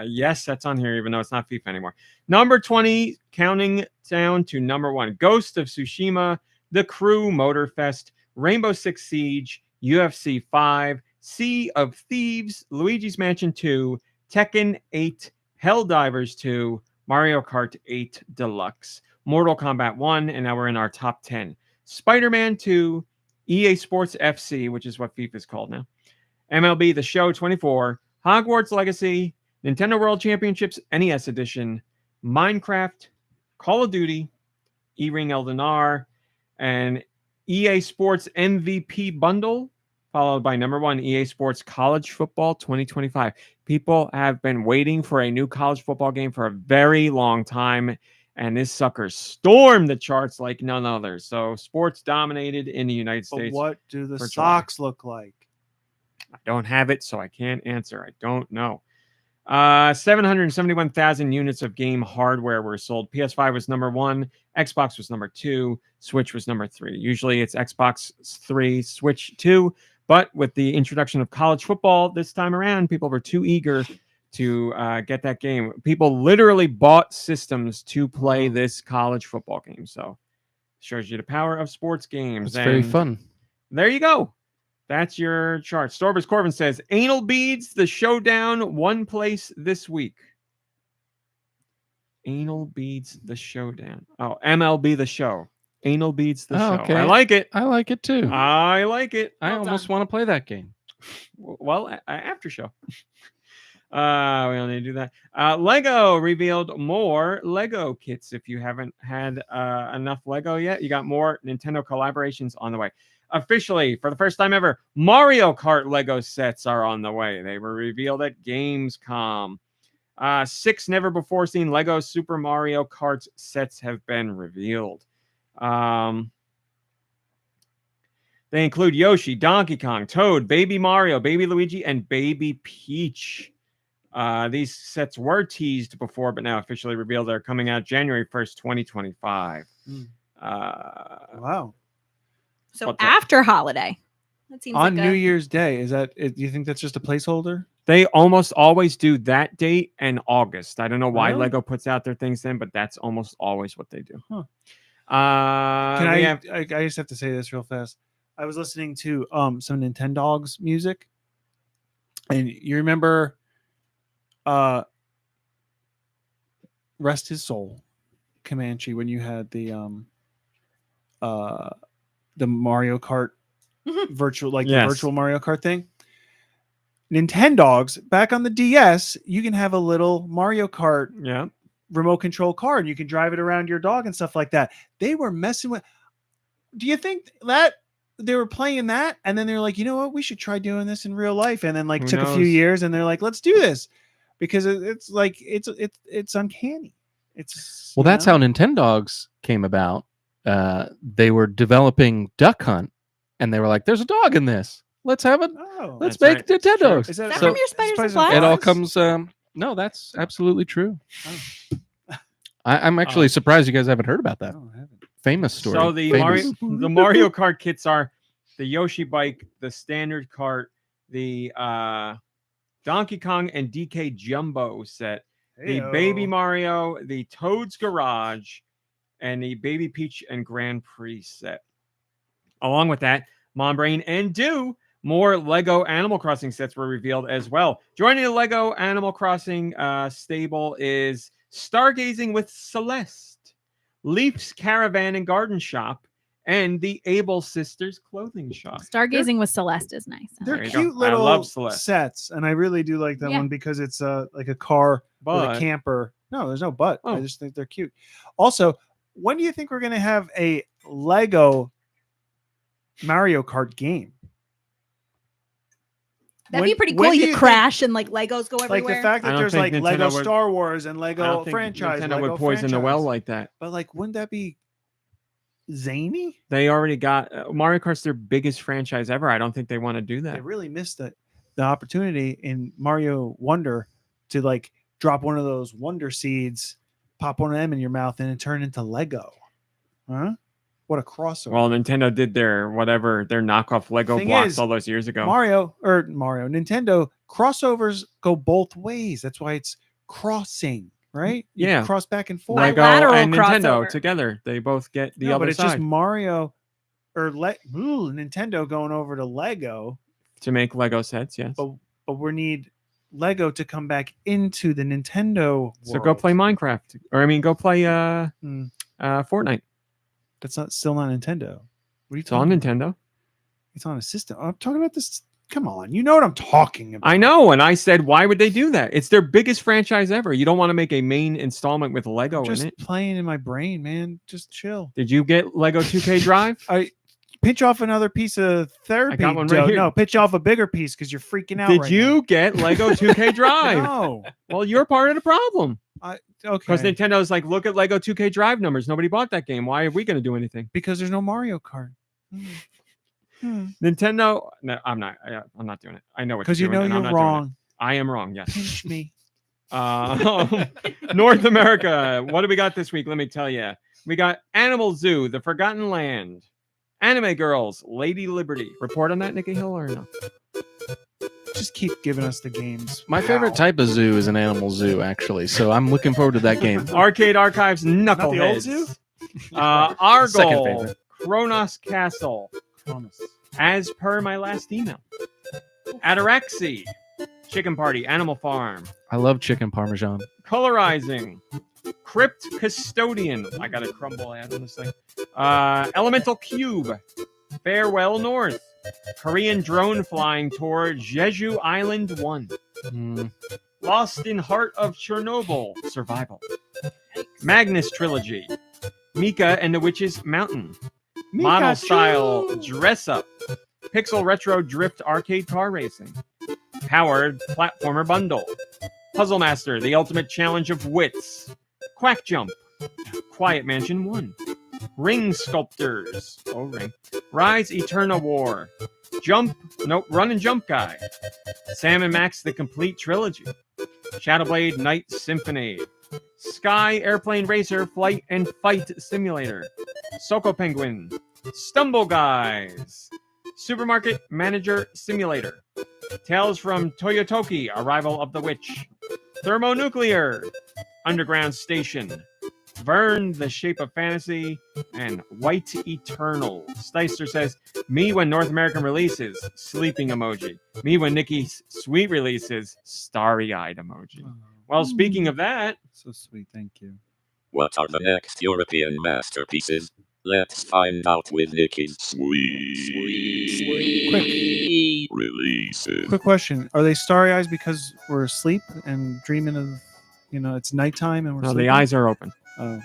S1: Yes, that's on here, even though it's not FIFA anymore. Number 20, counting down to number 1. Ghost of Tsushima, The Crew Motorfest, Rainbow Six Siege, UFC 5, Sea of Thieves, Luigi's Mansion 2, Tekken 8, Helldivers 2, Mario Kart 8 Deluxe, Mortal Kombat 1, and now we're in our top 10. Spider-Man 2, EA Sports FC, which is what FIFA is called now, MLB The Show 24, Hogwarts Legacy, Nintendo World Championships NES Edition, Minecraft, Call of Duty, E-Ring Elden R, and EA Sports MVP Bundle, followed by number 1, EA Sports College Football 2025. People have been waiting for a new college football game for a very long time, and this sucker stormed the charts like none other. So sports dominated in the United
S3: But
S1: States.
S3: what do the
S1: for July.
S3: socks look like?
S1: I don't have it, so I can't answer. I don't know. 771,000 units of game hardware were sold. PS5 was number 1. Xbox was number 2. Switch was number 3. Usually it's Xbox 3, Switch 2. But with the introduction of college football this time around, people were too eager to get that game. People literally bought systems to play this college football game. So shows you the power of sports games.
S2: It's very fun.
S1: There you go. That's your chart. Storbers Corbin says, Anal Beads, the showdown, one place this week. Anal Beads, the showdown. Oh, MLB the show. Anal Beads, the show.
S2: Okay.
S1: I like it.
S2: I like it too.
S1: I like it.
S2: I almost want to play that game.
S1: Well, after show. We don't need to do that. Lego revealed more Lego kits. If you haven't had enough Lego yet, you got more Nintendo collaborations on the way. Officially, for the first time ever, Mario Kart Lego sets are on the way. They were revealed at Gamescom. 6 never-before-seen Lego Super Mario Kart sets have been revealed. They include Yoshi, Donkey Kong, Toad, Baby Mario, Baby Luigi, and Baby Peach. These sets were teased before, but now officially revealed. They're coming out January 1st, 2025.
S3: Wow.
S4: So after holiday. That seems
S3: On
S4: like
S3: New Year's Day, is that? Do you think that's just a placeholder?
S1: They almost always do that date and August. I don't know why
S3: Really?
S1: Lego puts out their things then, but that's almost always what they do.
S3: Huh.
S1: Can
S3: I just have to say this real fast. I was listening to some Nintendogs music, and you remember rest his soul, Comanche, when you had the Mario Kart virtual, the virtual Mario Kart thing. Nintendogs back on the DS, you can have a little Mario Kart remote control car, and you can drive it around your dog and stuff like that. They were messing with. Do you think that they were playing that, and then they were like, you know what, we should try doing this in real life, and then took a few years, and they're like, let's do this, because it's like it's uncanny. It's
S2: that's how Nintendogs came about. They were developing Duck Hunt, and they were like, "There's a dog in this. Let's have it. Let's make
S1: right.
S2: Nintendogs."
S3: Is that
S4: from your Spiders and Flies?
S2: It all comes. No, that's absolutely true. I'm actually surprised you guys haven't heard about that.
S3: No, I haven't.
S2: Famous story.
S1: So the Mario Kart kits are the Yoshi bike, the standard cart, the Donkey Kong and DK Jumbo set, the Baby Mario, the Toad's Garage, and the Baby Peach and Grand Prix set. Along with that, Mombrain and Do, more Lego Animal Crossing sets were revealed as well. Joining the Lego Animal Crossing stable is Stargazing with Celeste, Leaf's Caravan and Garden Shop, and the Able Sisters clothing shop.
S4: Stargazing with Celeste is nice.
S3: They're
S1: There you
S3: cute
S1: go. I
S3: little
S1: love Celeste.
S3: sets, and I really do like that
S4: Yeah.
S3: one because it's like a car with
S1: But
S3: a camper. No, there's no but. I
S1: Oh.
S3: just think they're cute. Also, when do you think we're going to have a Mario Kart game?
S4: That'd be
S3: When-
S4: pretty
S3: when
S4: cool.
S3: do
S4: You
S3: you
S4: crash and Legos go everywhere.
S3: Like the fact
S1: I
S3: that
S1: don't
S3: there's
S1: think
S3: like Lego
S1: Nintendo would-
S3: Star Wars and
S1: I
S3: Lego
S1: don't think
S3: franchise.
S1: Nintendo
S3: Lego
S1: would poison the well
S3: franchise.
S1: like that.
S3: But wouldn't that be zany?
S1: They already got Mario Kart's their biggest franchise ever. I don't think they want to do
S3: They
S1: that.
S3: really missed the opportunity in Mario Wonder to drop one of those Wonder Seeds, pop one of them in your mouth, and it turn into Lego. Huh? What a crossover!
S1: Well, Nintendo did their knockoff Lego
S3: Thing
S1: blocks
S3: is,
S1: all those years ago.
S3: Nintendo crossovers go both ways. That's why it's crossing, right? You
S1: Yeah.
S3: cross back and forth.
S1: Lego
S4: Bilateral
S1: and Nintendo
S4: crossover.
S1: together, they both get the
S3: No,
S1: other
S3: but it's
S1: side.
S3: just Mario or Nintendo going over to Lego.
S1: to make Lego sets. Yes.
S3: but we need Lego to come back into the Nintendo
S1: So go play
S3: world.
S1: Minecraft, or I mean, go play
S3: Hmm.
S1: Fortnite.
S3: That's still not Nintendo. What are you
S1: It's on
S3: talking about?
S1: Nintendo.
S3: It's on a system. I'm talking about this. Come on, you know what I'm talking about.
S1: I know, and I said, why would they do that? It's their biggest franchise ever. You don't want to make a main installment with Lego
S3: I'm just
S1: in it.
S3: playing in my brain, man. Just chill.
S1: Did you get Lego 2K Drive?
S3: I pitch off another piece of therapy.
S1: got one right here.
S3: No, pitch off a bigger piece because you're freaking out.
S1: Did
S3: right
S1: you get Lego 2K Drive?
S3: now. No.
S1: Well, you're part of the problem.
S3: Okay.
S1: Because Nintendo's like, look at Lego 2K Drive numbers. Nobody bought that game. Why are we going to do anything?
S3: Because there's no Mario Kart.
S1: Nintendo. No, I'm not. I'm not doing it. I know what
S3: Because
S1: you're
S3: you
S1: doing.
S3: know
S1: and I'm
S3: you're
S1: not doing it.
S3: wrong.
S1: I am wrong. Yes.
S3: Pinch me.
S1: North America. What do we got this week? Let me tell you. We got Animal Zoo, The Forgotten Land, Anime Girls, Lady Liberty. Report on that, Nikki Hill, or no?
S3: Just keep giving us the games.
S2: My favorite type of zoo is an animal zoo, actually. So I'm looking forward to that game.
S1: Arcade Archives,
S3: Not the
S1: Knuckleheads.
S3: old zoo?
S2: Second
S1: Argol,
S2: favorite.
S1: Kronos Castle. As per my last email. Ataraxi, Chicken Party, Animal Farm,
S2: I love chicken parmesan.
S1: Colorizing, Crypt Custodian. I got a crumble ad on this thing. Elemental Cube, Farewell North, Korean Drone Flying Tour, Jeju Island 1, Lost in Heart of Chernobyl, Survival, Magnus Trilogy, Mika and the Witch's Mountain, Model Style Dress Up, Pixel Retro Drift Arcade Car Racing, Powered Platformer Bundle, Puzzle Master, The Ultimate Challenge of Wits, Quack Jump, Quiet Mansion 1, Ring Sculptors, Ring, Rise Eternal War, Run and Jump Guy, Sam and Max The Complete Trilogy, Shadowblade Night Symphony, Sky Airplane Racer Flight and Fight Simulator, Soko Penguin, Stumble Guys, Supermarket Manager Simulator, Tales from Toyotoki, Arrival of the Witch, Thermonuclear, Underground Station, Vern, The Shape of Fantasy, and White Eternal. Steister says, me when North American releases, sleeping emoji. Me when Nikki's sweet releases, starry-eyed emoji. Well, speaking of that,
S3: So sweet. Thank you.
S5: What are the next European masterpieces? Let's find out with Nikki's sweet releases.
S3: Quick question: are they starry eyes because we're asleep and dreaming of, it's nighttime and we're
S1: no,
S3: sleeping?
S1: the eyes are open.
S3: Oh,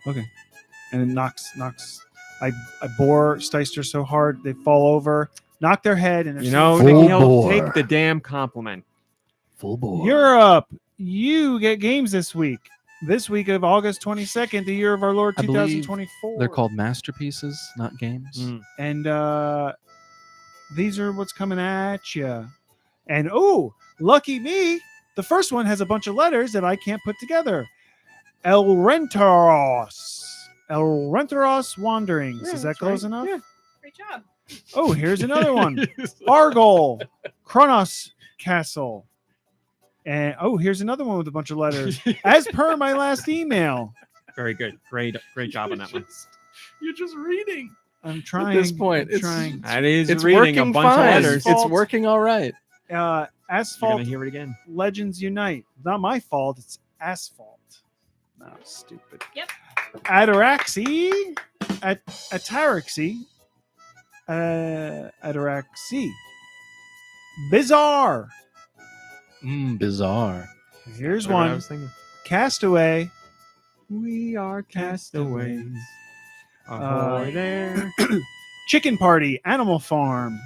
S3: okay. And it knocks. I bore Steister so hard they fall over, knock their head, and
S1: You
S3: they're
S1: know,
S2: Full
S1: Nikki Hill,
S2: bore.
S1: take the damn compliment.
S2: Full bore.
S3: Europe. You get games this week. This week of August 22nd, the year of our Lord
S2: I believe
S3: 2024.
S2: They're called masterpieces, not games.
S1: Mm.
S3: And these are what's coming at you. And lucky me, the first one has a bunch of letters that I can't put together. El Renteros Wanderings.
S1: Yeah,
S3: Is that
S1: that's
S3: close
S1: right.
S3: enough?
S1: Yeah.
S4: Great job.
S3: Oh, here's another one. Argol, Kronos Castle. And here's another one with a bunch of letters. As per my last email.
S1: Very good. Great job on that one.
S2: You're just reading.
S3: I'm trying.
S2: At this point,
S3: I'm
S2: it's
S3: trying.
S1: That is
S2: It's
S1: reading
S2: working
S1: a bunch
S2: fine.
S1: of letters.
S2: It's working all right.
S1: You're
S3: Asphalt
S1: gonna hear it again.
S3: Legends Unite. Not my fault. It's asphalt. No, stupid.
S4: Yep.
S3: Ataraxi. Ataraxi. Ataraxi. Bizarre.
S2: Bizarre.
S3: Here's
S1: That's what I
S3: one.
S1: was thinking.
S3: Castaway.
S1: We are castaways.
S3: Uh,
S1: Ahoy there.
S3: Chicken Party. Animal Farm.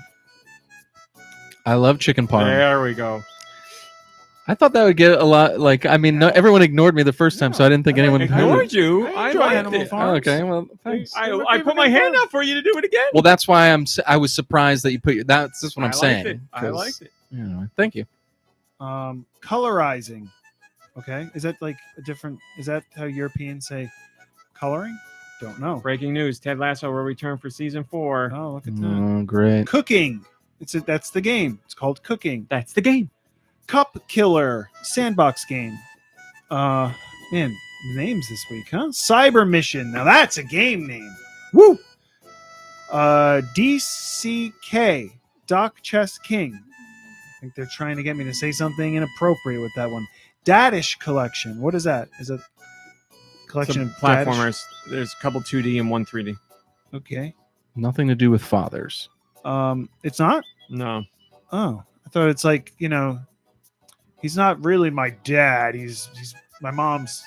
S2: I love chicken parm.
S1: There we go.
S2: I thought that would get a lot. No, everyone ignored me the first time, so I didn't think anyone
S1: Ignored you. I
S3: enjoy
S1: liked
S3: Animal
S1: it.
S3: Farm.
S2: Oh, okay, well, thanks.
S1: I put my hand up for you to do it again.
S2: Well, that's why I was surprised that you put your. That's just what I'm
S1: I liked
S2: saying.
S1: it. I
S2: 'cause,
S1: liked it.
S2: you know, thank you.
S3: Colorizing. Okay. Is that like a different? Is that how Europeans say coloring? Don't know.
S1: Breaking news: Ted Lasso will return for season 4.
S3: Oh, look at that.
S2: Oh, great.
S3: Cooking. That's the game. It's called Cooking.
S1: That's the game.
S3: Cup Killer sandbox game. Man, names this week, huh? Cyber Mission. Now that's a game name. Woo. DCK Doc Chess King. I think they're trying to get me to say something inappropriate with that one. Dadish Collection. What is that? Is it collection
S1: Some
S3: of Dadish?
S1: platformers. There's a couple 2D and one 3D.
S3: Okay.
S2: Nothing to do with fathers.
S3: It's not?
S1: No.
S3: Oh, I thought it's like, he's not really my dad. He's my mom's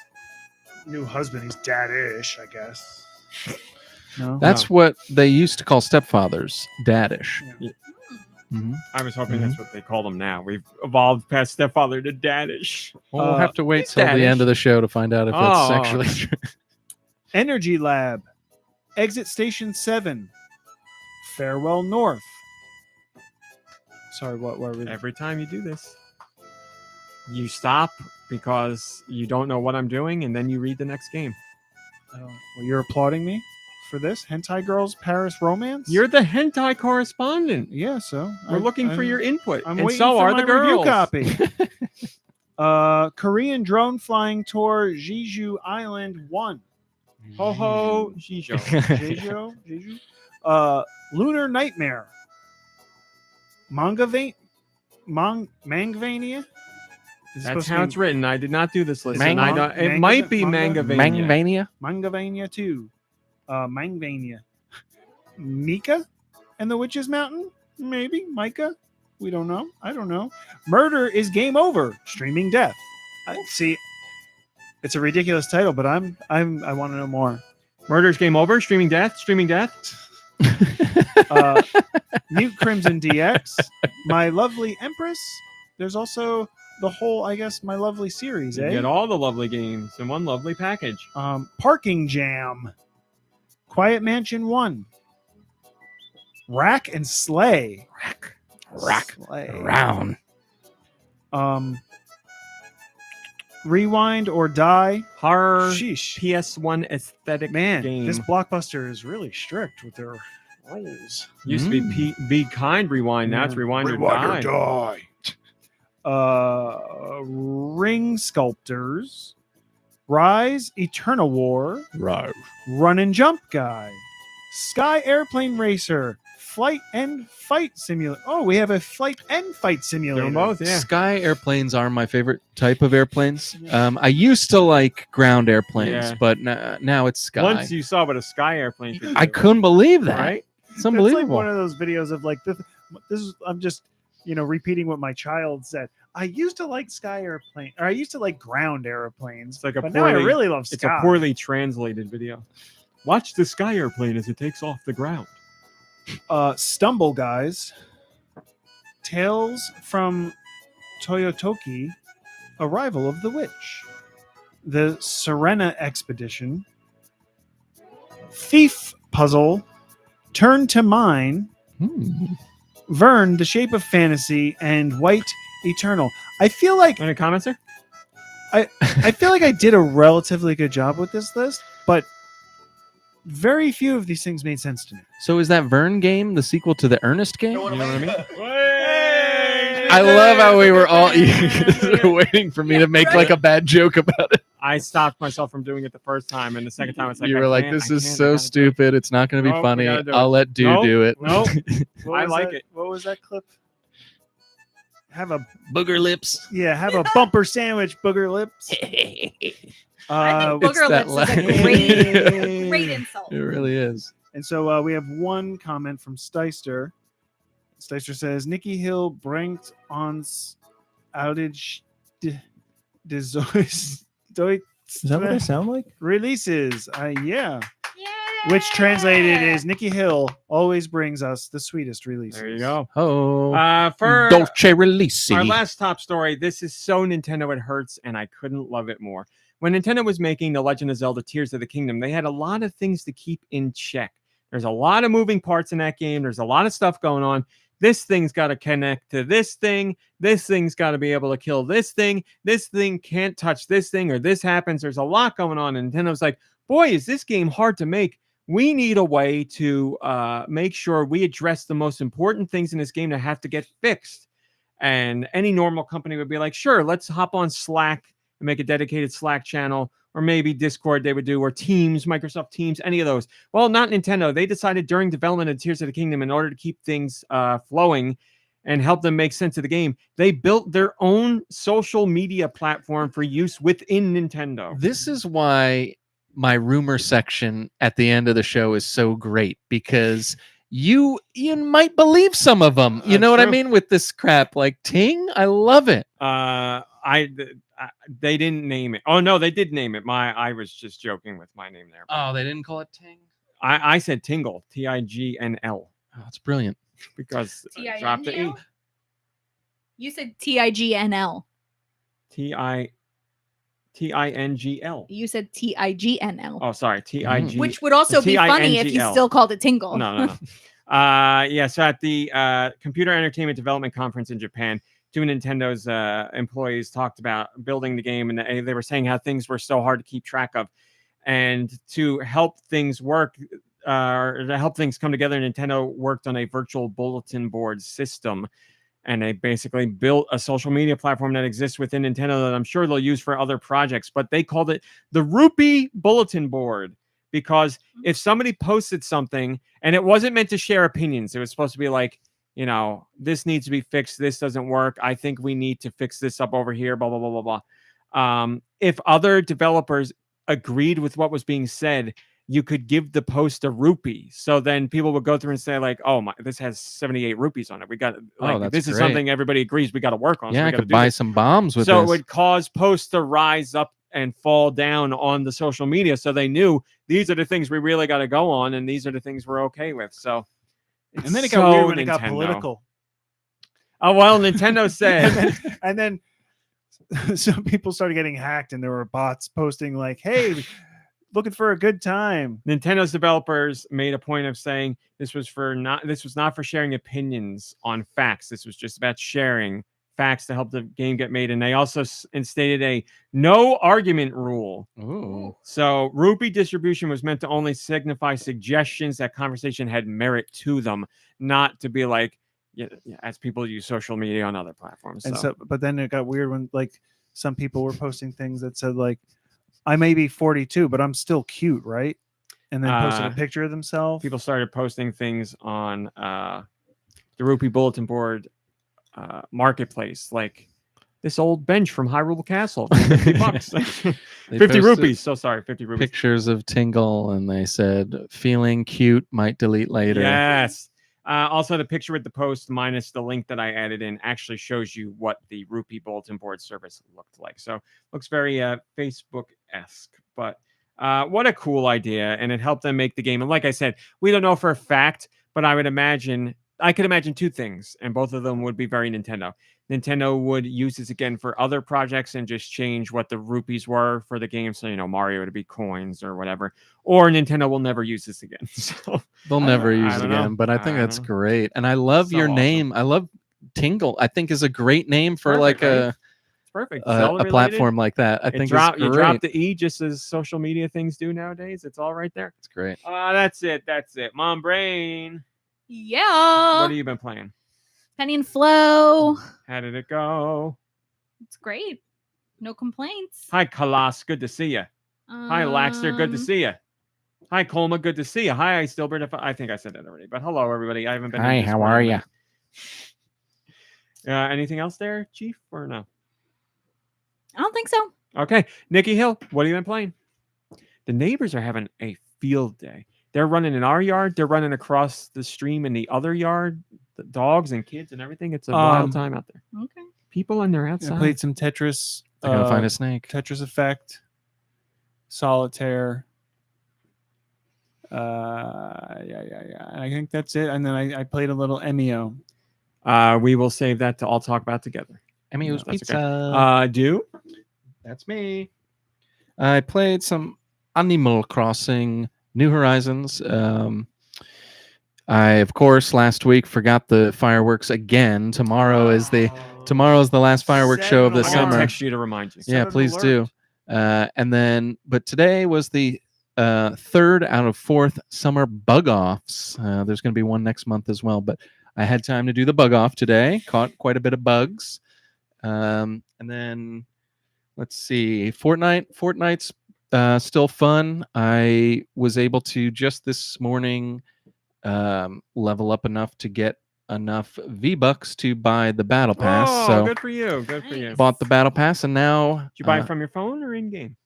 S3: new husband. He's dadish, I guess. No.
S2: That's what they used to call stepfathers, daddish.
S3: Yeah.
S2: Mhm.
S1: I was hoping that's what they call them now. We've evolved past stepfather to daddish.
S2: Well, we'll have to wait
S1: he's
S2: till the
S1: daddish.
S2: end of the show to find out if
S1: Oh.
S2: it's actually true.
S3: Energy Lab. Exit Station 7. Farewell North. Sorry, what were we?
S1: Every time you do this, you stop because you don't know what I'm doing, and then you read the next game.
S3: Well, you're applauding me for this? Hentai Girls Paris Romance?
S1: You're the hentai correspondent.
S3: Yeah, so
S1: We're looking for your input,
S3: I'm
S1: and
S3: waiting
S1: so
S3: for
S1: are
S3: my
S1: the
S3: review
S1: girls.
S3: copy. Korean Drone Flying Tour Jeju Island 1.
S1: Ho ho, Jijo.
S3: Jeju. Lunar Nightmare. Mangvania? Is it
S1: That's
S3: supposed
S1: how
S3: to
S1: it's written. I did not do this list.
S2: Mang-
S1: and I don't, it
S3: Manga-
S1: might be
S3: manga-
S1: Mangavania.
S2: Mangvania?
S3: Mangvania 2. Mangvania. Mika and the Witch's Mountain? Maybe. Micah? We don't know. I don't know. Murder is Game Over. Streaming Death. See, it's a ridiculous title, but I want to know more.
S1: Murder's Game Over. Streaming Death. Streaming Death.
S3: Mute Crimson DX. My Lovely Empress. There's also the whole, I guess, My Lovely series,
S1: You
S3: eh?
S1: get all the lovely games in one lovely package.
S3: Parking Jam. Quiet Mansion 1. Rack and Slay.
S2: Rack.
S3: Slay.
S2: Round.
S3: Rewind or Die.
S1: Horror
S3: Sheesh.
S1: PS1 aesthetic
S3: Man,
S1: game.
S3: this Blockbuster is really strict with their rules.
S1: Used to be Be Kind Rewind. Now it's Rewind or Die.
S3: Ring Sculptors. Rise, Eternal War.
S2: Right.
S3: Run and Jump Guy. Sky Airplane Racer. Flight and Fight Simulator. Oh, we have a Flight and Fight Simulator.
S1: Doing both, yeah.
S2: Sky airplanes are my favorite type of airplanes. I used to like ground airplanes,
S1: Yeah.
S2: but now it's sky.
S1: Once you saw what a sky airplane could do.
S2: I couldn't believe that.
S1: Right?
S2: It's
S3: It's
S2: unbelievable.
S3: like one of those videos of like this is I'm just repeating what my child said. I used to like sky airplane, or I used to like ground airplanes.
S1: It's like a
S3: but now I
S1: poorly-
S3: really love
S1: It's
S3: sky.
S1: a poorly translated video. Watch the sky airplane as it takes off the ground.
S3: Stumble Guys. Tales from Toyotoki. Arrival of the Witch. The Serena Expedition. Thief Puzzle. Turn to Mine. Vern, The Shape of Fantasy, and White Eternal. I feel like
S1: Any comments, sir?
S3: I feel like I did a relatively good job with this list, but very few of these things made sense to me.
S2: So is that Vern game the sequel to the Ernest game?
S1: You know what I mean?
S2: I love how we were all waiting for me to make like a bad joke about it.
S1: I stopped myself from doing it the first time, and the second time it's like
S2: You
S1: I
S2: were like,
S1: can't,
S2: "This
S1: I
S2: is
S1: can't, I
S2: so
S1: gotta do it."
S2: stupid. It's not going to be
S1: Nope, we
S2: funny.
S1: gotta do it.
S2: I'll let Dude
S1: Nope,
S2: do it."
S1: Nope.
S3: What
S1: I
S3: was
S1: like
S3: that-
S1: it.
S3: What was that clip? Have a
S2: Booger lips.
S3: have a bumper sandwich, booger lips.
S4: I think
S3: Uh,
S2: It's
S4: booger
S2: that
S4: lips is a
S2: line.
S4: great, great insult.
S2: It really is.
S3: and so we have one comment from Steister. Steister says Nikki Hill bringt ons outage des Deutsch
S8: Is that what I sound like?
S3: releases. Yeah.
S4: Yay!
S3: Which translated is Nikki Hill always brings us the sweetest releases.
S1: There you go.
S2: Oh,
S1: For
S2: Dolce Release.
S1: our last top story, this is so Nintendo it hurts, and I couldn't love it more. When Nintendo was making The Legend of Zelda Tears of the Kingdom, they had a lot of things to keep in check. There's a lot of moving parts in that game. There's a lot of stuff going on. This thing's got to connect to this thing. This thing's got to be able to kill this thing. This thing can't touch this thing, or this happens. There's a lot going on. And Nintendo's like, boy, is this game hard to make. We need a way to make sure we address the most important things in this game that have to get fixed. And any normal company would be like, sure, let's hop on Slack and make a dedicated Slack channel, or maybe Discord they would do, or Teams, Microsoft Teams, any of those. Well, not Nintendo. They decided during development of Tears of the Kingdom, in order to keep things flowing and help them make sense of the game, they built their own social media platform for use within Nintendo.
S2: This is why my rumor section at the end of the show is so great, because you might believe some of them. You know what I
S1: True.
S2: mean with this crap like Ting. I love it.
S1: They didn't name it. Oh no, they did name it. I was just joking with my name there.
S2: Oh, they didn't call it Ting.
S1: I said Tingle, Tignl,
S2: Oh, that's brilliant.
S1: because drop the E.
S4: T-I-N-G-L? You said T-I-G-N-L.
S1: Tingle.
S4: You said T-I-G-N-L.
S1: Oh, sorry, Tig.
S4: Which would also be funny if you
S1: T-I-N-G-L.
S4: still called it Tingle.
S1: No. Yeah. So at the Computer Entertainment Development Conference in Japan, two of Nintendo's employees talked about building the game, and they were saying how things were so hard to keep track of, and to help things work. Or to help things come together, Nintendo worked on a virtual bulletin board system, and they basically built a social media platform that exists within Nintendo that I'm sure they'll use for other projects. But they called it the Rupee Bulletin Board, because if somebody posted something and it wasn't meant to share opinions, it was supposed to be like, this needs to be fixed, this doesn't work, I think we need to fix this up over here, blah, blah, blah, blah, blah. If other developers agreed with what was being said, you could give the post a rupee. So then people would go through and say like, oh my, this has 78 rupees on it. We got like, this is
S2: great.
S1: something everybody agrees we got to work on.
S2: Yeah,
S1: so
S2: I could buy some bombs with
S1: so
S2: this.
S1: it would cause posts to rise up and fall down on the social media. So they knew these are the things we really got to go on, and these are the things we're okay with. So
S3: And then it got weird when it got political.
S1: Oh, well, Nintendo said.
S3: and then some people started getting hacked, and there were bots posting like, hey, looking for a good time.
S1: Nintendo's developers made a point of saying this was not for sharing opinions on facts. This was just about sharing facts to help the game get made. And they also instated a no argument rule.
S2: Ooh.
S1: So rupee distribution was meant to only signify suggestions that conversation had merit to them, not to be like, as people use social media on other platforms.
S3: And so, but then it got weird when like some people were posting things that said like, I may be 42, but I'm still cute, right? And then posted a picture of themselves.
S1: People started posting things on the Rupee Bulletin Board marketplace, like this old bench from Hyrule Castle, $50. 50 rupees. So sorry, 50 rupees.
S2: Pictures of Tingle, and they said, feeling cute, might delete later.
S1: Yes. Also, the picture with the post minus the link that I added in actually shows you what the Rupee Bulletin Board service looked like. So looks very Facebook-esque, but what a cool idea. And it helped them make the game. And like I said, we don't know for a fact, but I could imagine two things, and both of them would be very Nintendo. Nintendo would use this again for other projects and just change what the rupees were for the game. So, Mario to be coins or whatever. Or Nintendo will never use this again. So
S2: they'll never use it again, but I think that's great. And I love your name. I love Tingle. I think is a great name for
S1: perfect,
S2: like
S1: right? Perfect.
S2: a platform like that. I think it's great.
S1: You drop the E just as social media things do nowadays. It's all right there.
S2: It's great.
S1: That's it. Mom Brain.
S4: Yeah.
S1: What have you been playing?
S4: Penny and Flow.
S1: How did it go?
S4: It's great. No complaints.
S1: Hi, Kalas. Good to see you. Hi, Laxter. Good to see you. Hi, Colma. Good to see you. Hi, Stillbird. I think I said that already, but hello, everybody. I haven't been.
S2: Hi, how are you?
S1: Anything else there, Chief, or no?
S4: I don't think so.
S1: Okay. Nikki Hill, what have you been playing? The neighbors are having a field day. They're running in our yard. They're running across the stream in the other yard. The dogs and kids and everything. It's a wild time out there.
S4: Okay.
S1: People and they're outside.
S3: I played some Tetris.
S2: They're gonna find a snake.
S3: Tetris Effect. Solitaire. Yeah. I think that's it. And then I played a little Emio.
S1: We will save that to all talk about together.
S2: Emio's Pizza.
S1: Okay. Do?
S2: That's me. I played some Animal Crossing New Horizons. I, of course, last week forgot the fireworks again. Tomorrow's the last fireworks show of the
S1: I'm gonna
S2: summer.
S1: text you to remind you.
S2: Yeah, please do. But today was the third out of fourth summer bug offs. There's going to be one next month as well, but I had time to do the bug off today. Caught quite a bit of bugs. And then let's see, Fortnite's Still fun. I was able to just this morning level up enough to get enough V-Bucks to buy the battle pass.
S1: Oh,
S2: so
S1: good for you. Good for you.
S4: Nice.
S2: bought the battle pass, and now
S1: Did you buy it from your phone or in game?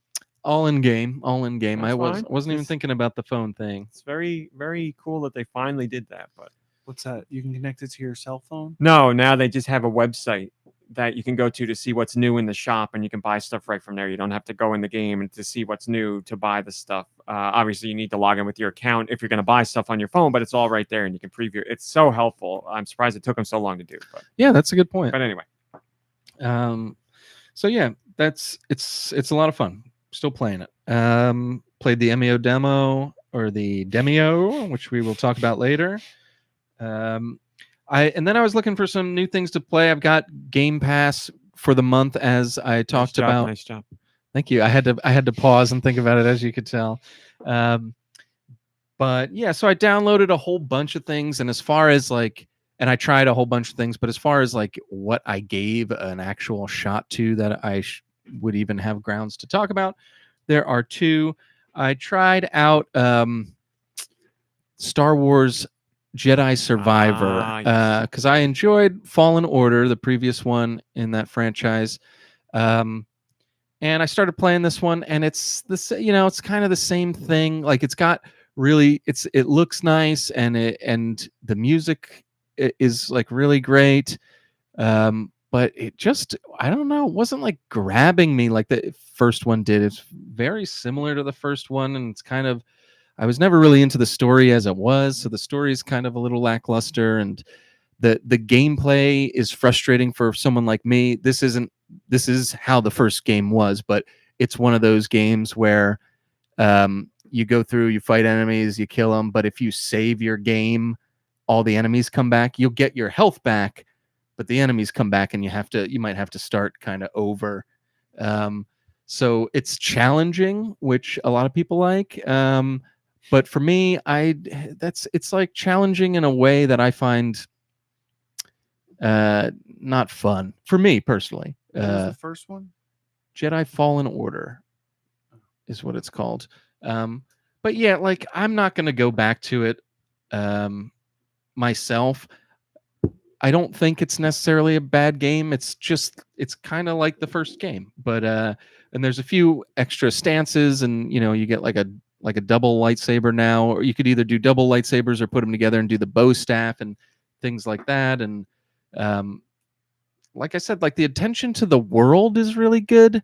S2: all in game. All in game.
S1: That's
S2: I
S1: fine.
S2: wasn't even
S1: It's-
S2: thinking about the phone thing.
S1: It's very, very cool that they finally did that. But
S3: What's that? You can connect it to your cell phone.
S1: no, now they just have a website that you can go to see what's new in the shop, and you can buy stuff right from there. You don't have to go in the game and to see what's new to buy the stuff. Obviously, you need to log in with your account if you're going to buy stuff on your phone, but it's all right there, and you can preview. It's so helpful. I'm surprised it took them so long to do.
S2: Yeah, that's a good point.
S1: But anyway,
S2: So yeah, it's a lot of fun. Still playing it. Played the MEO demo or the Demio, which we will talk about later. And then I was looking for some new things to play. I've got Game Pass for the month, as I talked about.
S1: Nice job.
S2: Thank you. I had to pause and think about it, as you could tell. But yeah, so I downloaded a whole bunch of things, and as far as and I tried a whole bunch of things, but as far as what I gave an actual shot to that I would even have grounds to talk about, there are two. I tried out Star Wars Jedi Survivor
S1: yes.
S2: because I enjoyed Fallen Order, the previous one in that franchise. And I started playing this one, and it's this, it's kind of the same thing. It's got really, it looks nice, and the music is really great. But it just, I don't know, it wasn't grabbing me like the first one did. It's very similar to the first one, and it's kind of, I was never really into the story as it was, so the story is kind of a little lackluster, and the gameplay is frustrating for someone like me. This is how the first game was, but it's one of those games where you go through, you fight enemies, you kill them, but if you save your game, all the enemies come back. You'll get your health back, but the enemies come back, and you might have to start kind of over. So it's challenging, which a lot of people like. But for me, it's challenging in a way that I find not fun for me personally.
S3: What was the first one?
S2: Jedi Fallen Order is what it's called. But yeah, I'm not going to go back to it myself. I don't think it's necessarily a bad game. It's kind of like the first game, but and there's a few extra stances, and you get like a double lightsaber now, or you could either do double lightsabers or put them together and do the bow staff and things like that. And like I said, the attention to the world is really good,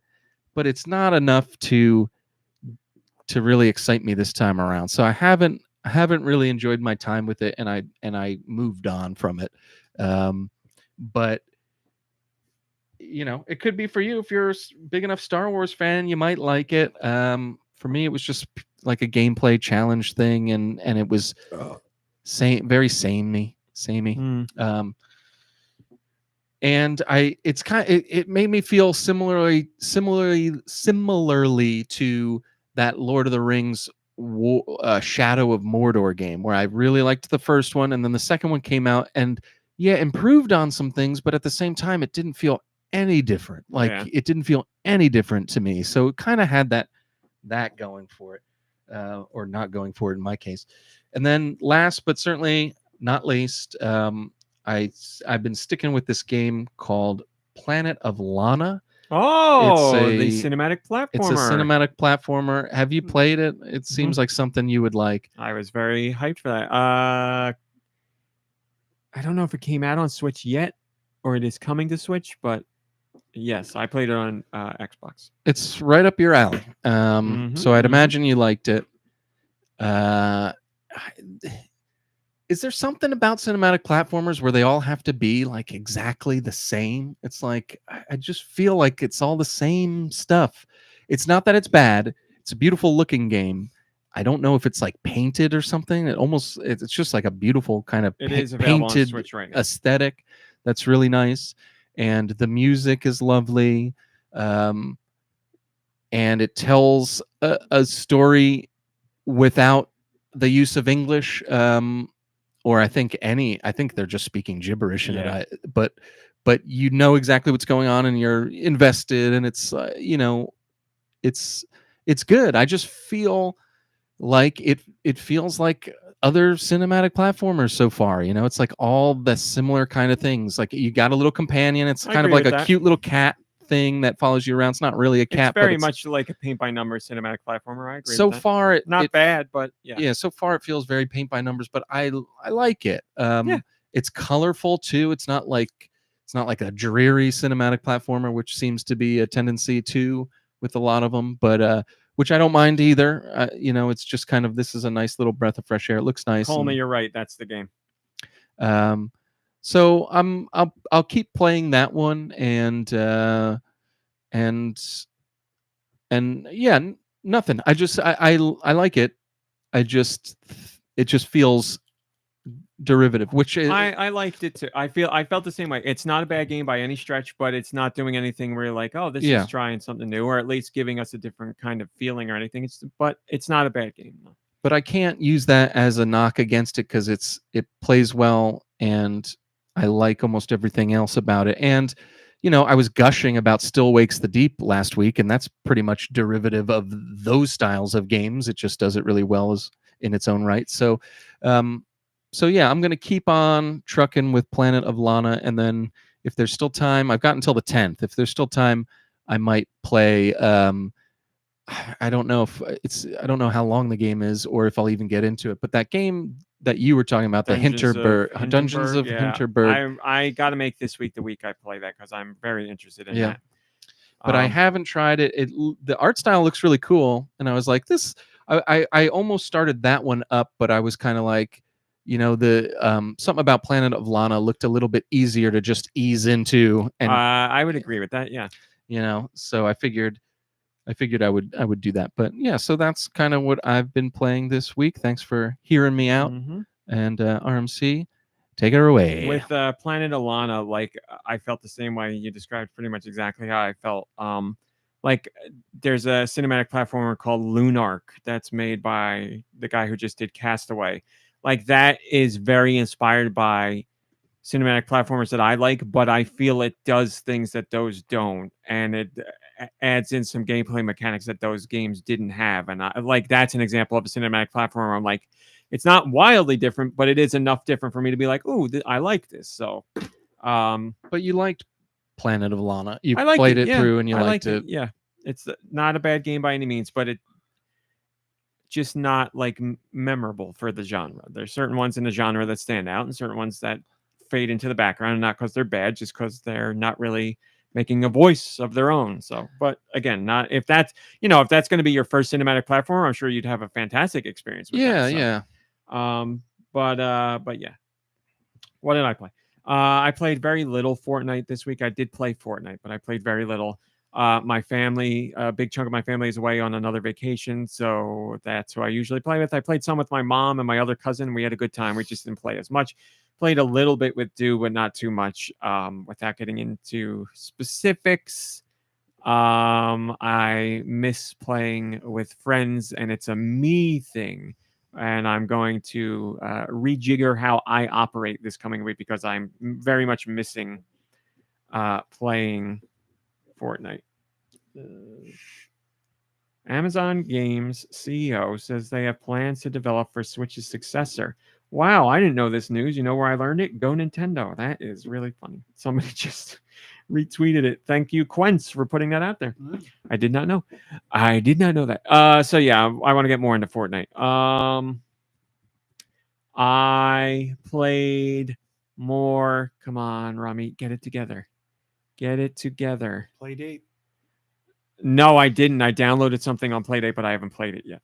S2: but it's not enough to really excite me this time around. So I haven't really enjoyed my time with it, and I moved on from it. But it could be for you. If you're a big enough Star Wars fan, you might like it. For me, it was just like a gameplay challenge thing, and it was very samey. And it made me feel similarly to that Lord of the Rings Shadow of Mordor game, where I really liked the first one, and then the second one came out, and improved on some things, but at the same time, it didn't feel any different. It didn't feel any different to me. So it kind of had that going for it, or not going for it in my case. And then last but certainly not least, I've been sticking with this game called Planet of Lana.
S1: Oh,
S2: the
S1: cinematic platformer.
S2: It's a cinematic platformer. Have you played it? It seems like something you would like.
S1: I was very hyped for that. I don't know if it came out on Switch yet, or it is coming to Switch, but yes, I played it on Xbox.
S2: It's right up your alley. So I'd imagine you liked it. Is there something about cinematic platformers where they all have to be exactly the same? It's I just feel like it's all the same stuff. It's not that it's bad. It's a beautiful looking game. I don't know if it's painted or something. It's just a beautiful kind of painted
S1: Switch right now.
S2: aesthetic that's really nice. And the music is lovely. And it tells a story without the use of English. Or I think they're just speaking gibberish in it. But exactly what's going on, and you're invested, and it's it's good. I just feel like it feels like other cinematic platformers so far. You know, it's like all the similar kind of things. Like you got a little companion. It's
S1: I
S2: kind of
S1: agree
S2: like
S1: with
S2: a
S1: that.
S2: cute little cat thing that follows you around. It's not really a cat,
S1: It's very
S2: but
S1: much like a paint by numbers cinematic platformer. I agree
S2: so
S1: with that.
S2: far
S1: Not bad, but yeah.
S2: yeah, so far it feels very paint by numbers, but I like it.
S1: Yeah.
S2: It's colorful too. It's not like a dreary cinematic platformer, which seems to be a tendency too with a lot of them. But which I don't mind either. You know, it's just kind of, this is a nice little breath of fresh air. It looks nice.
S1: Call me,
S2: and,
S1: you're right. That's the game.
S2: so I'll keep playing that one and yeah, nothing. I like it. It just feels derivative, which is,
S1: I liked it too. I felt the same way. It's not a bad game by any stretch, but it's not doing anything where you're like, oh, this
S2: Yeah.
S1: is trying something new, or at least giving us a different kind of feeling or anything. But it's not a bad game. No.
S2: but I can't use that as a knock against it because it plays well and I like almost everything else about it. And you know, I was gushing about Still Wakes the Deep last week, and that's pretty much derivative of those styles of games. It just does it really well as in its own right. So yeah, I'm gonna keep on trucking with Planet of Lana, and then if there's still time, I've got until the 10th. If there's still time, I might play I don't know how long the game is or if I'll even get into it. But that game that you were talking about,
S1: Dungeons
S2: the
S1: of
S2: Dungeons of
S1: yeah.
S2: Hinterberg.
S1: I got to make this week the week I play that because I'm very interested in
S2: Yeah.
S1: that.
S2: But I haven't tried it. The art style looks really cool, and I was like, this. I almost started that one up, but I was kind of like, you know, the something about Planet of Lana looked a little bit easier to just ease into, and
S1: I would agree with that. Yeah.
S2: you know, so I figured I would do that. But yeah, so that's kind of what I've been playing this week. Thanks for hearing me out.
S1: Mhm.
S2: And RMC, take it away.
S1: With Planet Alana, like I felt the same way. You described pretty much exactly how I felt. Like there's a cinematic platformer called Lunark that's made by the guy who just did Castaway. Like that is very inspired by cinematic platformers that I like, but I feel it does things that those don't, and it adds in some gameplay mechanics that those games didn't have. And I like that's an example of a cinematic platformer. I'm like, it's not wildly different, but it is enough different for me to be like, "Ooh, I like this." So,
S2: But you liked Planet of Lana. You
S1: I liked
S2: played it
S1: yeah.
S2: through, and you
S1: I
S2: liked it.
S1: Yeah, it's not a bad game by any means, but it just not like memorable for the genre. There's certain ones in the genre that stand out, and certain ones that fade into the background, not because they're bad, just because they're not really making a voice of their own. So, but again, not if that's if that's going to be your first cinematic platform, I'm sure you'd have a fantastic experience with that. So,
S2: Yeah.
S1: but yeah. What did I play? I played very little Fortnite this week. I did play Fortnite, but I played very little. My family, a big chunk of my family is away on another vacation, so that's who I usually play with. I played some with my mom and my other cousin. We had a good time. We just didn't play as much. Played a little bit with Dew, but not too much. Without getting into specifics, I miss playing with friends, and it's a me thing. And I'm going to rejigger how I operate this coming week because I'm very much missing playing Fortnite. Amazon Games CEO says they have plans to develop for Switch's successor. Wow, I didn't know this news. You know where I learned it? GoNintendo. That is really funny. Somebody just retweeted it. Thank you, Quence, for putting that out there. I did not know. I did not know that. So yeah, I want to get more into Fortnite. I played more. Come on, Rami, get it together. Get it together.
S3: Playdate.
S1: No, I didn't. I downloaded something on Playdate, but I haven't played it yet.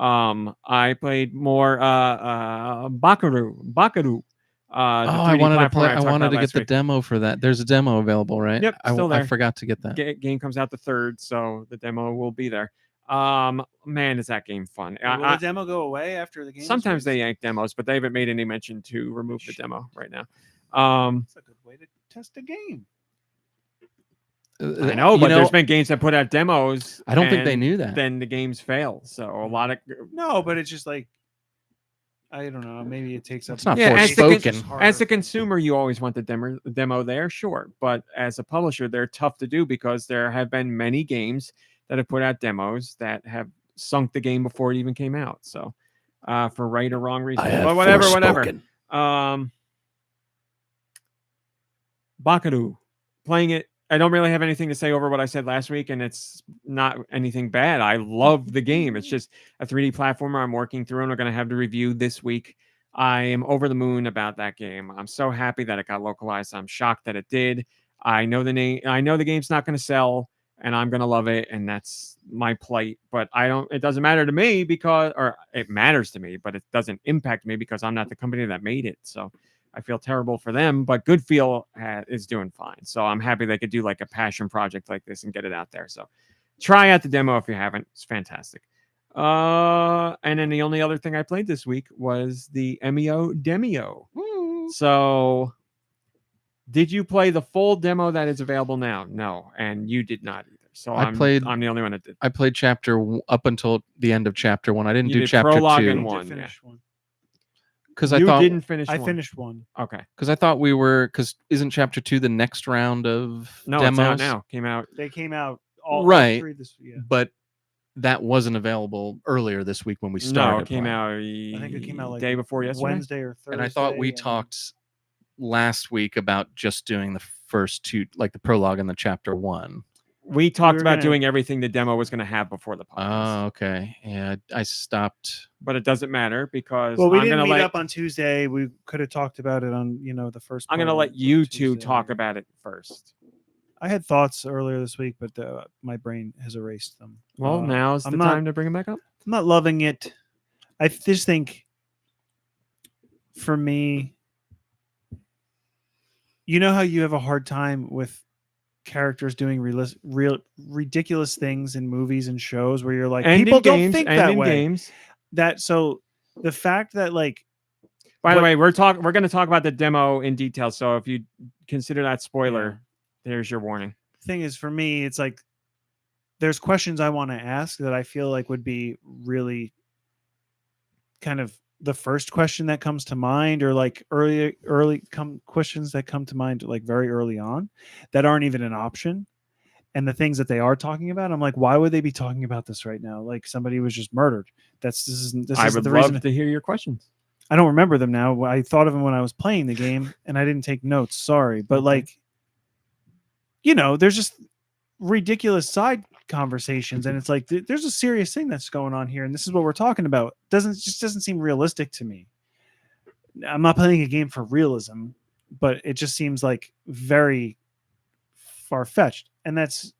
S1: I played more Bakaru.
S2: I wanted to play. I wanted to get the demo for that. There's a demo available, right?
S1: Yep, still there.
S2: I forgot to get that.
S1: Game comes out the 3rd, so the demo will be there. Man, is that game fun?
S3: Will the demo go away after the game?
S1: Sometimes they yank demos, but they haven't made any mention to remove the demo right now.
S3: That's a good way to test a game.
S1: I know, but there's been games that put out demos.
S2: I don't think they knew that.
S1: Then the games fail. So a lot of
S3: no, but it's just like I don't know. Maybe it takes up.
S2: It's not forspoken.
S1: As a consumer, you always want the demo there, sure. But as a publisher, they're tough to do because there have been many games that have put out demos that have sunk the game before it even came out. So, for right or wrong reasons, but whatever. Bakaru, playing it. I don't really have anything to say over what I said last week, and it's not anything bad. I love the game. It's just a 3D platformer I'm working through, and we're going to have the review this week. I am over the moon about that game. I'm so happy that it got localized. I'm shocked that it did. I know the name. I know the game's not going to sell, and I'm going to love it, and that's my plight. But it doesn't matter to me or it matters to me, but it doesn't impact me because I'm not the company that made it. So I feel terrible for them, but Goodfeel is doing fine. So I'm happy they could do like a passion project like this and get it out there. So try out the demo if you haven't. It's fantastic. And then the only other thing I played this week was the MEO Demio. So did you play the full demo that is available now? No, and you did not either. So I'm the only one that did.
S2: I played up until the end of chapter 1. I didn't do
S1: did
S2: chapter
S1: prologue
S2: 2.
S1: and
S3: I
S1: one.
S3: did finish one.
S2: Because
S1: You
S2: I thought
S1: didn't finish.
S3: I
S1: one.
S3: finished one.
S1: Okay.
S2: Because I thought because isn't chapter 2 the next round of
S1: No,
S2: demos?
S1: it's out now. Came out.
S3: They came out all
S2: Right.
S3: 3 this year.
S2: But that wasn't available earlier this week when we started.
S1: No, it came
S2: playing.
S1: out.
S3: I think it came out like
S1: day before yesterday.
S3: Wednesday or Thursday.
S2: And I thought we talked last week about just doing the first 2, like the prologue and the chapter 1.
S1: We talked
S3: were
S1: about
S3: gonna-
S1: doing everything the demo was going to have before the podcast.
S2: Oh, okay. Yeah, I stopped.
S1: But it doesn't matter because
S3: Well, we
S1: I'm
S3: didn't
S1: going to
S3: meet
S1: let
S3: up on Tuesday. We could have talked about it on, the first.
S1: I'm going to
S3: part
S1: let
S3: of
S1: you two
S3: Tuesday.
S1: talk about it first.
S3: I had thoughts earlier this week, but my brain has erased them.
S1: Well, now's the
S3: I'm not-
S1: time to bring them back up.
S3: I'm not loving it. I just think, for me, you know how you have a hard time with characters doing real ridiculous things in movies and shows where you're like,
S1: And
S3: people
S1: in
S3: don't
S1: games,
S3: think
S1: and
S3: that
S1: in
S3: way.
S1: games.
S3: So the fact that
S1: By the
S3: what-
S1: way, we're going to talk about the demo in detail. So if you consider that spoiler, there's your warning.
S3: thing is, for me, it's like there's questions I want to ask that I feel like would be really kind of the first question that comes to mind, or like questions that come to mind like very early on that aren't even an option. And the things that they are talking about, I'm like, why would they be talking about this right now? Like somebody was just murdered. This
S1: I
S3: is
S1: would
S3: the
S1: love
S3: reason.
S1: to hear your questions.
S3: I don't remember them now. I thought of them when I was playing the game, and I didn't take notes. Sorry, but
S1: Okay.
S3: there's just ridiculous side conversations, and it's like there's a serious thing that's going on here, and this is what we're talking about. Doesn't seem realistic to me. I'm not playing a game for realism, but it just seems like very far-fetched, and that's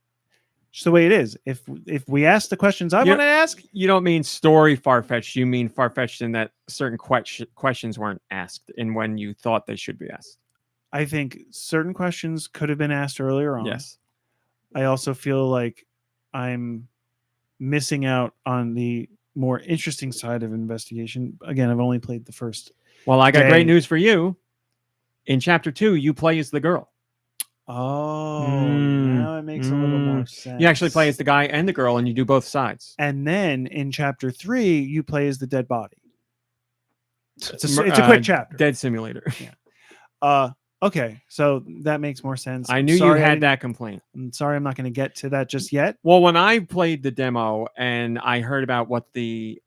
S3: just the way it is. If we ask the questions I
S1: You-
S3: want to ask,
S1: You don't mean story far-fetched. You mean far-fetched in that certain questions weren't asked and when you thought they should be asked.
S3: I think certain questions could have been asked earlier on.
S1: Yes.
S3: I also feel like I'm missing out on the more interesting side of investigation. Again, I've only played the first.
S1: Well, I got
S3: Day.
S1: great news for you. In chapter 2, you play as the girl.
S3: Oh,
S1: Mm,
S3: now it makes a little more sense.
S1: You actually play as the guy and the girl, and you do both sides.
S3: And then in chapter 3, you play as the dead body. It's a
S1: Mur-
S3: quick chapter.
S1: Dead Simulator.
S3: Okay, so that makes more sense.
S1: I knew you had that complaint.
S3: I'm sorry, I'm not going to get to that just yet.
S1: Well, when I played the demo and I heard about what the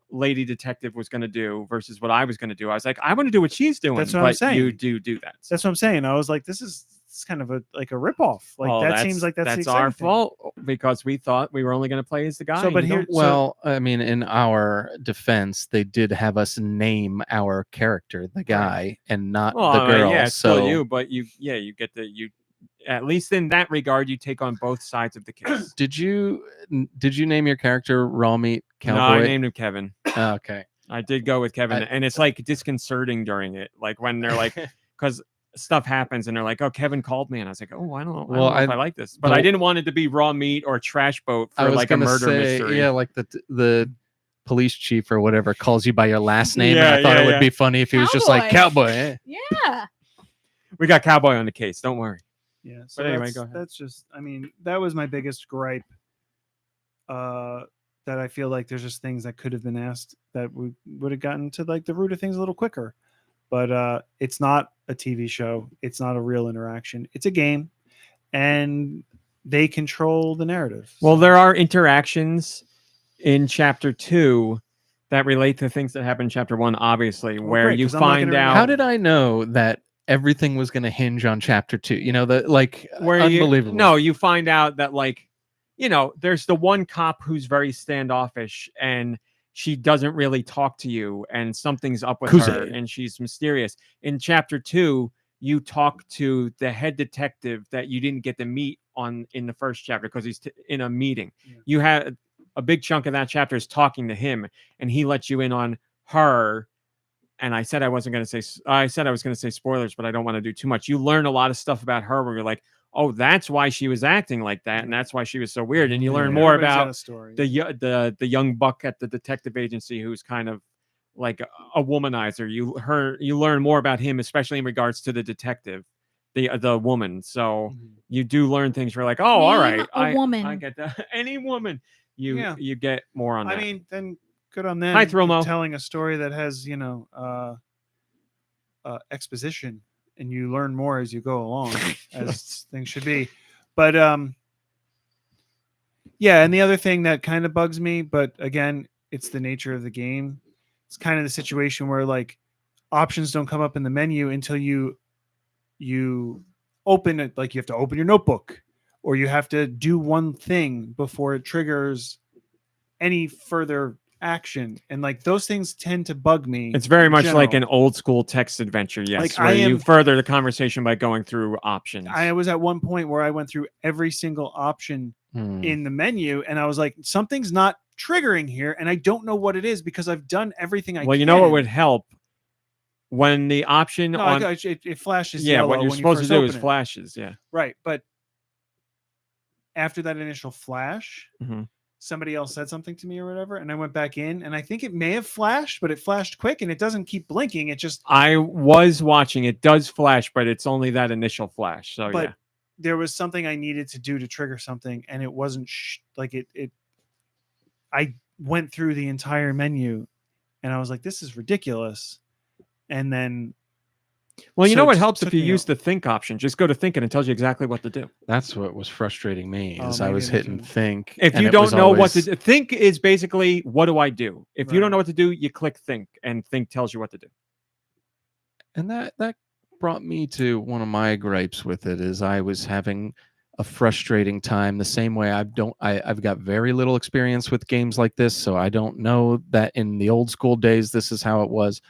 S1: lady detective was going to do versus what I was going to do, I was like, I want to do what she's doing.
S3: That's what I'm
S1: but
S3: saying.
S1: You do that.
S3: That's what I'm saying. I was like, this is kind of a ripoff. Like
S1: Well,
S3: that seems like that's the
S1: our
S3: exciting thing.
S1: fault because we thought we were only going to play as the guy.
S3: So, but
S1: you
S3: here-
S1: don't-
S2: Well, I mean, in our defense, they did have us name our character, the guy, and not
S1: well,
S2: the girl.
S1: yeah, it's
S2: so
S1: still you, but you get at least in that regard, you take on both sides of the case.
S2: did you name your character Raw Meat
S1: No,
S2: Cowboy?
S1: I named him Kevin.
S2: Oh, okay.
S1: I did go with Kevin, and it's like disconcerting during it, like when they're like, because stuff happens and they're like, "Oh, Kevin called me," and I was like, "Oh, I don't know,
S2: Well,
S1: if I like this," but
S2: well-
S1: I didn't want it to be Raw Meat or Trash Boat
S2: I
S1: for
S2: was
S1: like a
S2: gonna
S1: murder
S2: say,
S1: mystery.
S2: yeah, like the police chief or whatever calls you by your last name, and
S1: Yeah,
S2: I thought
S1: yeah,
S2: it would
S1: yeah.
S2: be funny if he was just like
S4: Cowboy.
S2: Cowboy. Eh?
S4: Yeah.
S1: We got Cowboy on the case. Don't worry.
S3: Yeah. So
S1: But anyway,
S3: that's,
S1: go ahead.
S3: That's just, I mean, that was my biggest gripe. That I feel like there's just things that could have been asked that we would have gotten to like the root of things a little quicker. But it's not a TV show. It's not a real interaction. It's a game. And they control the narrative.
S1: Well,
S3: So-
S1: there are interactions in chapter 2 that relate to things that happen in chapter 1, obviously,
S3: Well,
S1: where
S3: great,
S1: you
S3: 'cause I'm not
S1: find
S3: gonna
S1: out
S2: How did I know that everything was going to hinge on chapter 2? You know,
S1: where
S2: unbelievable.
S1: you find out that, like, there's the one cop who's very standoffish and she doesn't really talk to you and something's up with her
S2: Kuze.
S1: and she's mysterious. In chapter 2, you talk to the head detective that you didn't get to meet in the first chapter because he's in a meeting.
S3: Yeah.
S1: You had a big chunk of that chapter is talking to him, and he lets you in on her. And I said I was going to say spoilers, but I don't want to do too much. You learn a lot of stuff about her where you're like, oh, that's why she was acting like that, and that's why she was so weird. And you learn more
S3: Everybody's got
S1: about
S3: a story.
S1: the young buck at the detective agency who's kind of like a womanizer. You learn more about him, especially in regards to the detective, the woman. So you do learn things. You're like, oh, all
S4: Name
S1: right,
S4: a woman.
S1: I get that. Any woman, you
S3: Yeah.
S1: you get more on
S3: I
S1: that.
S3: mean, then good on them.
S1: Hi, Thromo.
S3: Telling a story that has exposition, and you learn more as you go along, as things should be. But yeah, and the other thing that kind of bugs me, but again, it's the nature of the game. It's kind of the situation where like options don't come up in the menu until you open it. Like you have to open your notebook, or you have to do one thing before it triggers any further action, and like those things tend to bug me.
S1: It's very
S3: in
S1: much like an
S3: general.
S1: old school text adventure, yes,
S3: Like,
S1: where
S3: I
S1: you
S3: am-
S1: further the conversation by going through options.
S3: I was at one point where I went through every single option in the menu, and I was like, something's not triggering here, and I don't know what it is because I've done everything I
S1: well,
S3: can.
S1: you know what would help when the option
S3: No,
S1: on
S3: it flashes
S1: yeah,
S3: yellow
S1: what you're
S3: when
S1: supposed to
S3: you
S1: do
S3: first
S1: is
S3: open it.
S1: flashes, yeah.
S3: Right, but after that initial flash,
S1: Mhm.
S3: somebody else said something to me or whatever, and I went back in, and I think it may have flashed, but it flashed quick, and it doesn't keep blinking. It just
S1: I was watching. It does flash, but it's only that initial flash. So
S3: but
S1: yeah.
S3: there was something I needed to do to trigger something, and it wasn't like it. I went through the entire menu, and I was like, "This is ridiculous." And then,
S1: Well, you
S3: so
S1: know
S3: it
S1: what
S3: just
S1: helps if
S3: took
S1: you
S3: me
S1: use
S3: a-
S1: the think option. Just go to think and it tells you exactly what to do.
S2: That's what was frustrating me
S3: Oh,
S2: is I
S3: maybe
S2: was
S3: they
S2: hitting
S3: do.
S2: think.
S1: If
S2: and
S1: you
S2: it
S1: don't
S2: was
S1: know what to
S2: always-
S1: do, think is basically what do I do? If you don't
S3: Right.
S1: know what to do, you click think, and think tells you what to do.
S2: And that brought me to one of my gripes with it is I was having a frustrating time the same way I've got very little experience with games like this, so I don't know that in the old school days this is how it was.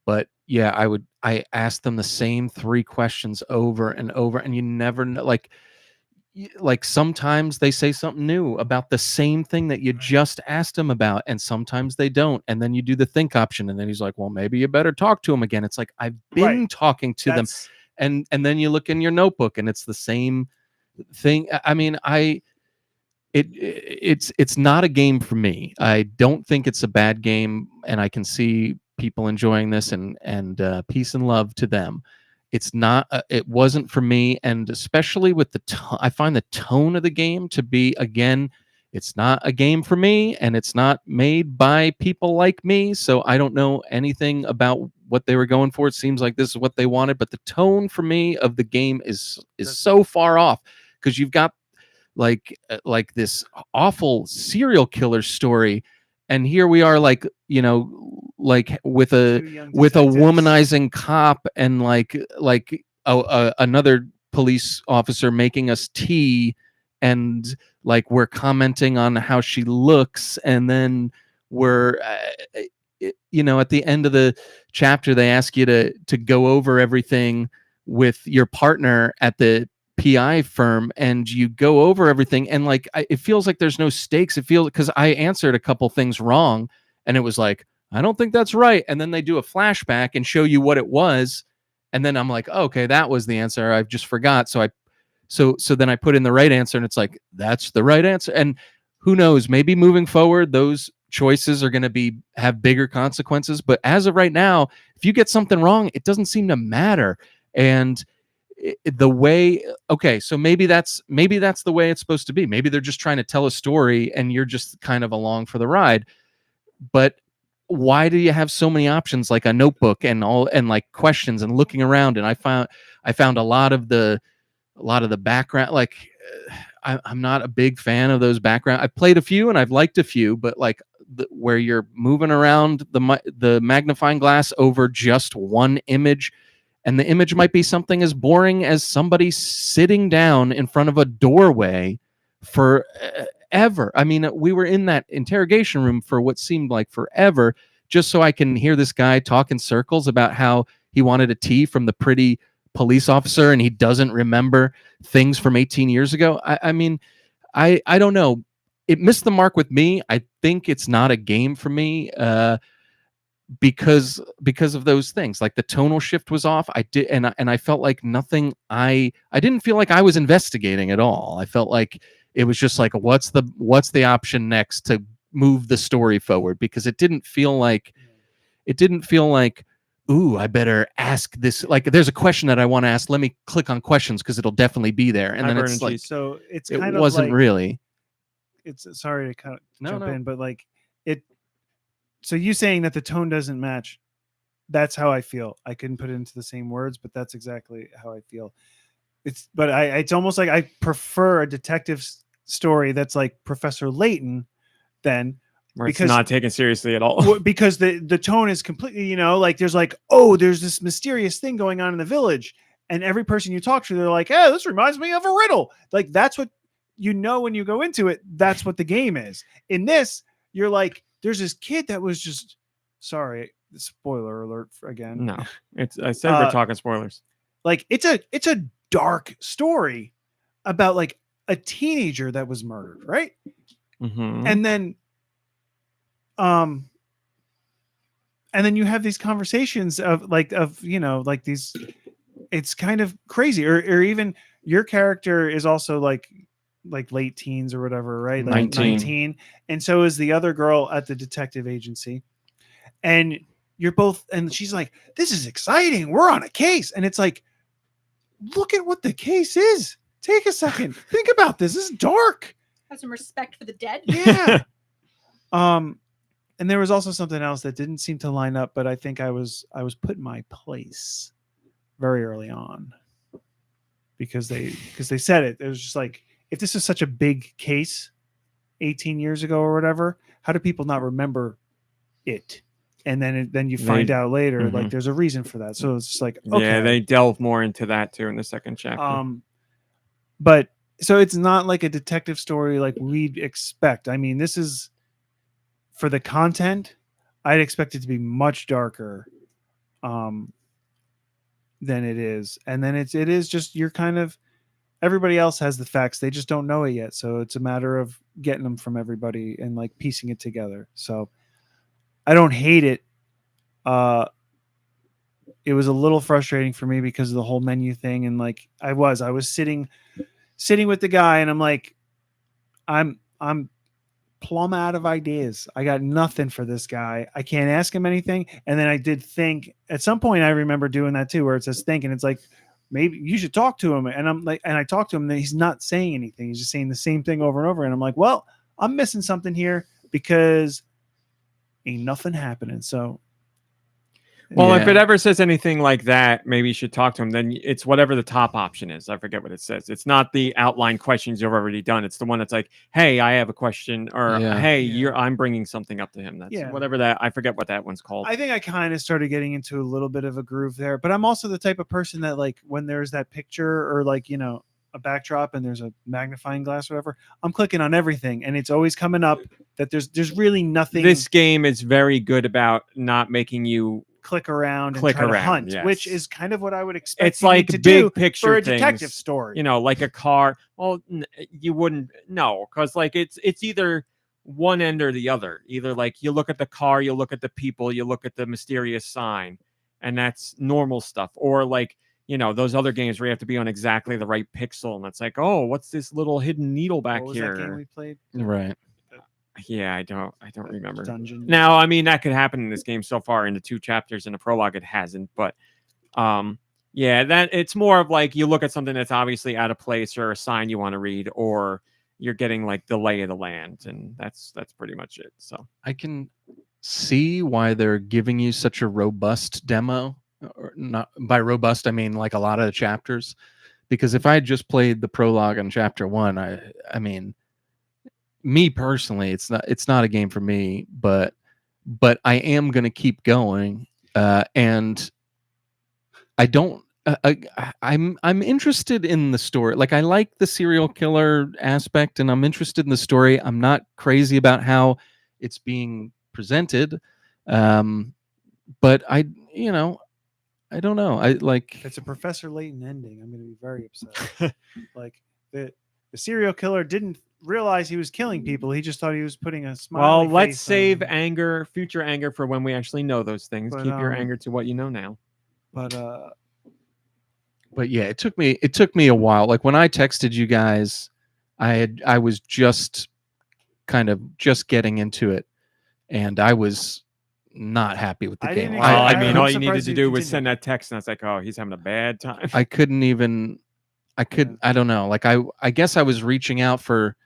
S2: But yeah, I asked them the same 3 questions over and over, and you never know, like sometimes they say something new about the same thing that you just asked him about, and sometimes they don't, and then you do the think option, and then he's like, well, maybe you better talk to him again. It's like I've been
S3: Right.
S2: talking to them,
S3: That's
S2: and then you look in your notebook and it's the same thing. I mean, it's not a game for me. I don't think it's a bad game, and I can see people enjoying this, and peace and love to them. It's not. It wasn't for me, and especially with I find the tone of the game to be, again, it's not a game for me, and it's not made by people like me. So I don't know anything about what they were going for. It seems like this is what they wanted, but the tone for me of the game is so far off because you've got like this awful serial killer story, and here we are, like with
S3: two
S2: a
S3: young
S2: with a
S3: detectives.
S2: womanizing cop, and another police officer making us tea, and like we're commenting on how she looks, and then we're at the end of the chapter they ask you to go over everything with your partner at the PI firm, and you go over everything, and it feels like there's no stakes. It feels, because I answered a couple things wrong, and it was like, I don't think that's right, and then they do a flashback and show you what it was, and then I'm like, oh, okay, that was the answer. I just forgot. So then I put in the right answer, and it's like, that's the right answer. And who knows, maybe moving forward those choices are going to have bigger consequences, but as of right now, if you get something wrong, it doesn't seem to matter. And the way, okay, so maybe that's the way it's supposed to be. Maybe they're just trying to tell a story and you're just kind of along for the ride. But why do you have so many options, like a notebook and like questions and looking around? And I found a lot of the background, I'm not a big fan of those background. I've played a few and I've liked a few, but like where you're moving around the magnifying glass over just one image, and the image might be something as boring as somebody sitting down in front of a doorway for ever. I mean, we were in that interrogation room for what seemed like forever, just so I can hear this guy talk in circles about how he wanted a tea from the pretty police officer and he doesn't remember things from 18 years ago. I mean, I don't know. It missed the mark with me. I think it's not a game for me because of those things. Like the tonal shift was off. And I felt like nothing. I didn't feel like I was investigating at all. I felt like it was just like, what's the option next to move the story forward? Because it didn't feel like, ooh, I better ask this. Like, there's a question that I want to ask. Let me click on questions because it'll definitely be there. And then it's like,
S3: so it's
S2: it
S3: kind
S2: wasn't
S3: of like,
S2: really.
S3: It's sorry to kind of jump
S2: No.
S3: in, but like it. So you saying that the tone doesn't match? That's how I feel. I couldn't put it into the same words, but that's exactly how I feel. It's almost like I prefer a detective story that's like Professor Layton than
S1: Where it's not taken seriously at all.
S3: because the tone is completely, like there's like, oh, there's this mysterious thing going on in the village, and every person you talk to, they're like, hey, this reminds me of a riddle. Like that's what when you go into it, that's what the game is. In this, you're like, there's this kid that was just, sorry, spoiler alert again.
S1: No, I said we're talking spoilers.
S3: Like it's a dark story about like a teenager that was murdered, right?
S1: Mm-hmm.
S3: And then you have these conversations of these, it's kind of crazy. Or even your character is also like late teens or whatever, right? Like 19. And so is the other girl at the detective agency. And you're both, and she's like, this is exciting. We're on a case. And it's like, look at what the case is. Take a second. Think about this. This is dark.
S4: Have some respect for the dead.
S3: Yeah. And there was also something else that didn't seem to line up, but I think I was put in my place very early on because they said it. It was just like, if this is such a big case 18 years ago or whatever, how do people not remember it? And then you find out later, like there's a reason for that. So it's just like, okay.
S1: Yeah, they delve more into that too in the second chapter.
S3: But so it's not like a detective story like we'd expect. I mean, this is, for the content, I'd expect it to be much darker than it is. And then it is just, you're kind of, everybody else has the facts. They just don't know it yet. So it's a matter of getting them from everybody and like piecing it together. So I don't hate it. It was a little frustrating for me because of the whole menu thing. And like, I was sitting with the guy and I'm like, I'm plumb out of ideas. I got nothing for this guy. I can't ask him anything. And then I did think at some point, I remember doing that too, where it says think, and it's like, maybe you should talk to him. And I'm like, and I talked to him and he's not saying anything. He's just saying the same thing over and over. And I'm like, well, I'm missing something here because ain't nothing happening. So,
S1: well, if it ever says anything like that, maybe you should talk to him. Then it's whatever the top option is. I forget what it says. It's not the outline questions you've already done. It's the one that's like, hey, I have a question, or hey, I'm bringing something up to him. That's whatever that, I forget what that one's called.
S3: I think I kind of started getting into a little bit of a groove there, but I'm also the type of person that like when there's that picture or like, a backdrop and there's a magnifying glass, or whatever, I'm clicking on everything and it's always coming up that there's really nothing.
S1: This game is very good about not making you
S3: click around and try to hunt, which is kind of what I would expect.
S1: It's like
S3: to
S1: big
S3: do
S1: picture
S3: for a
S1: things,
S3: detective story,
S1: like a car. Well, you wouldn't know, because like it's either one end or the other. Either like you look at the car, you look at the people, you look at the mysterious sign, and that's normal stuff. Or like, those other games where you have to be on exactly the right pixel, and it's like, oh, what's this little hidden needle back
S3: what was
S1: here?
S3: That game we played?
S2: Right.
S1: Yeah, I don't remember.
S3: Dungeon.
S1: Now, I mean, that could happen in this game so far. In the 2 chapters in the prologue, it hasn't. But that it's more of like you look at something that's obviously out of place or a sign you want to read, or you're getting like the lay of the land, and that's pretty much it. So
S2: I can see why they're giving you such a robust demo. Or not by robust, I mean like a lot of the chapters, because if I had just played the prologue on chapter 1, I mean, me personally, it's not a game for me, but I am going to keep going, and I don't. I'm interested in the story. Like, I like the serial killer aspect, and I'm interested in the story. I'm not crazy about how it's being presented, but I don't know. I like.
S3: If it's a Professor Layton ending, I'm going to be very upset. Like the serial killer didn't realize he was killing people. He just thought he was putting a smiley
S1: Well, let's
S3: face
S1: save
S3: on.
S1: future anger for when we actually know those things.
S3: But,
S1: Keep your anger to what you know now.
S2: But yeah, it took me a while. Like when I texted you guys, I was just kind of just getting into it, and I was not happy with the
S3: I
S2: game.
S3: didn't
S1: Well,
S3: I-
S1: I mean,
S3: I'm
S1: all you needed
S3: surprised
S1: to
S3: you
S1: do was
S3: continued.
S1: send that text, and I was like, "Oh, he's having a bad time."
S2: I couldn't even. I don't know. Like I guess I was reaching out for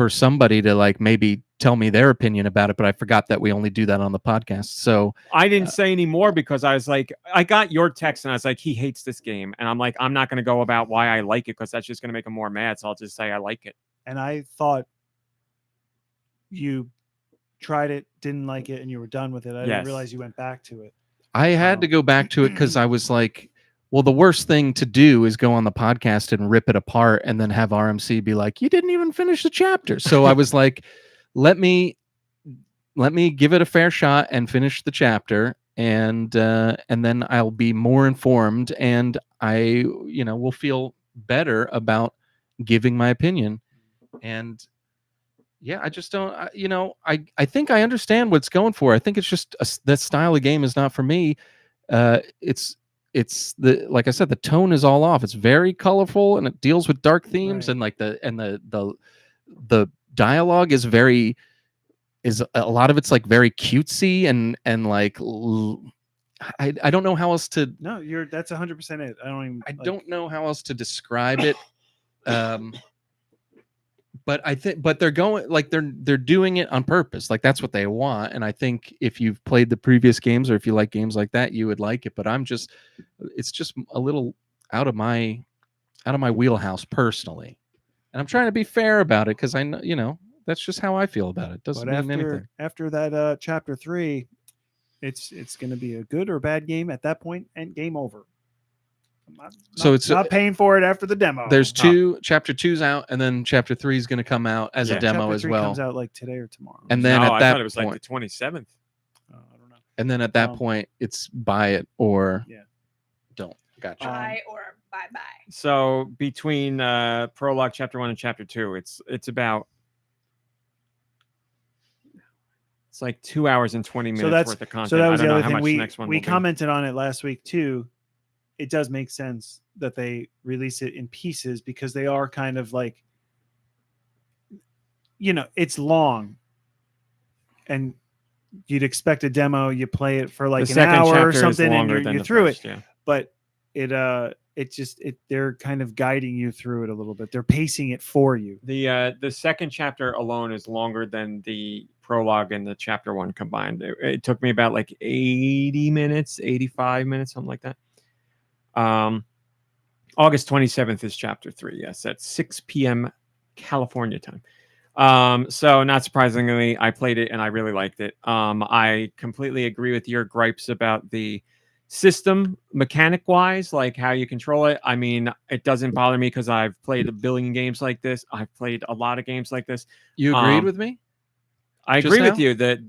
S2: somebody to like maybe tell me their opinion about it, but I forgot that we only do that on the podcast. So
S1: I didn't say any more because I was like, I got your text, and I was like, he hates this game, and I'm like, I'm not going to go about why I like it because that's just going to make him more mad. So I'll just say I like it.
S3: And I thought you tried it, didn't like it, and you were done with it. I
S1: Yes.
S3: didn't realize you went back to it.
S2: I had to go back to it because I was like, well, the worst thing to do is go on the podcast and rip it apart and then have RMC be like, you didn't even finish the chapter. So I was like, let me give it a fair shot and finish the chapter, and then I'll be more informed, and I will feel better about giving my opinion. And yeah, I just don't. I think I understand what it's going for. I think it's just that style of game is not for me. It's the, like I said, the tone is all off. It's very colorful and it deals with dark themes,
S3: Right.
S2: and like the dialogue is a lot of it's like very cutesy and like I don't know how else to.
S3: No, that's 100% it. I
S2: don't know how else to describe it. But I think, they're going like they're doing it on purpose. Like that's what they want. And I think if you've played the previous games or if you like games like that, you would like it. But it's just a little out of my wheelhouse personally. And I'm trying to be fair about it because I know, that's just how I feel about it. Doesn't mean anything.
S3: After that chapter 3, it's going to be a good or bad game at that point, and game over.
S2: So it's
S3: not paying for it after the demo.
S2: There's chapter 2's out, and then chapter 3 is going to come out as a demo
S3: chapter
S2: as
S3: 3
S2: well.
S3: comes out like today or tomorrow.
S2: And then
S1: no,
S2: at
S1: I
S2: that
S1: thought it was
S2: point,
S1: like the 27th.
S3: I don't know.
S2: And then at that point, it's buy it or don't. Gotcha.
S4: Bye or bye bye.
S1: So between prologue chapter 1 and chapter 2, it's about it's like 2 hours and 20 minutes worth of content.
S3: So that was
S1: I don't
S3: the
S1: know
S3: other
S1: how
S3: thing.
S1: much the next one
S3: We
S1: will be.
S3: commented on it last week too. It does make sense that they release it in pieces because they are kind of like, it's long, and you'd expect a demo, you play it for like
S1: The
S3: an
S1: second
S3: hour
S1: chapter
S3: or
S1: is
S3: something, and
S1: longer than
S3: you're
S1: the
S3: through
S1: first,
S3: it.
S1: yeah.
S3: But they're kind of guiding you through it a little bit. They're pacing it for you.
S1: The second chapter alone is longer than the prologue and the chapter 1 combined. It took me about like 80 minutes, 85 minutes, something like that. August 27th is chapter 3. Yes, at 6 p.m. California time. So not surprisingly, I played it and I really liked it. I completely agree with your gripes about the system mechanic wise, like how you control it. I mean, it doesn't bother me because I've played a billion games like this. I've played a lot of games like this.
S2: You agreed with me?
S1: I
S2: Just
S1: agree with
S2: now?
S1: you that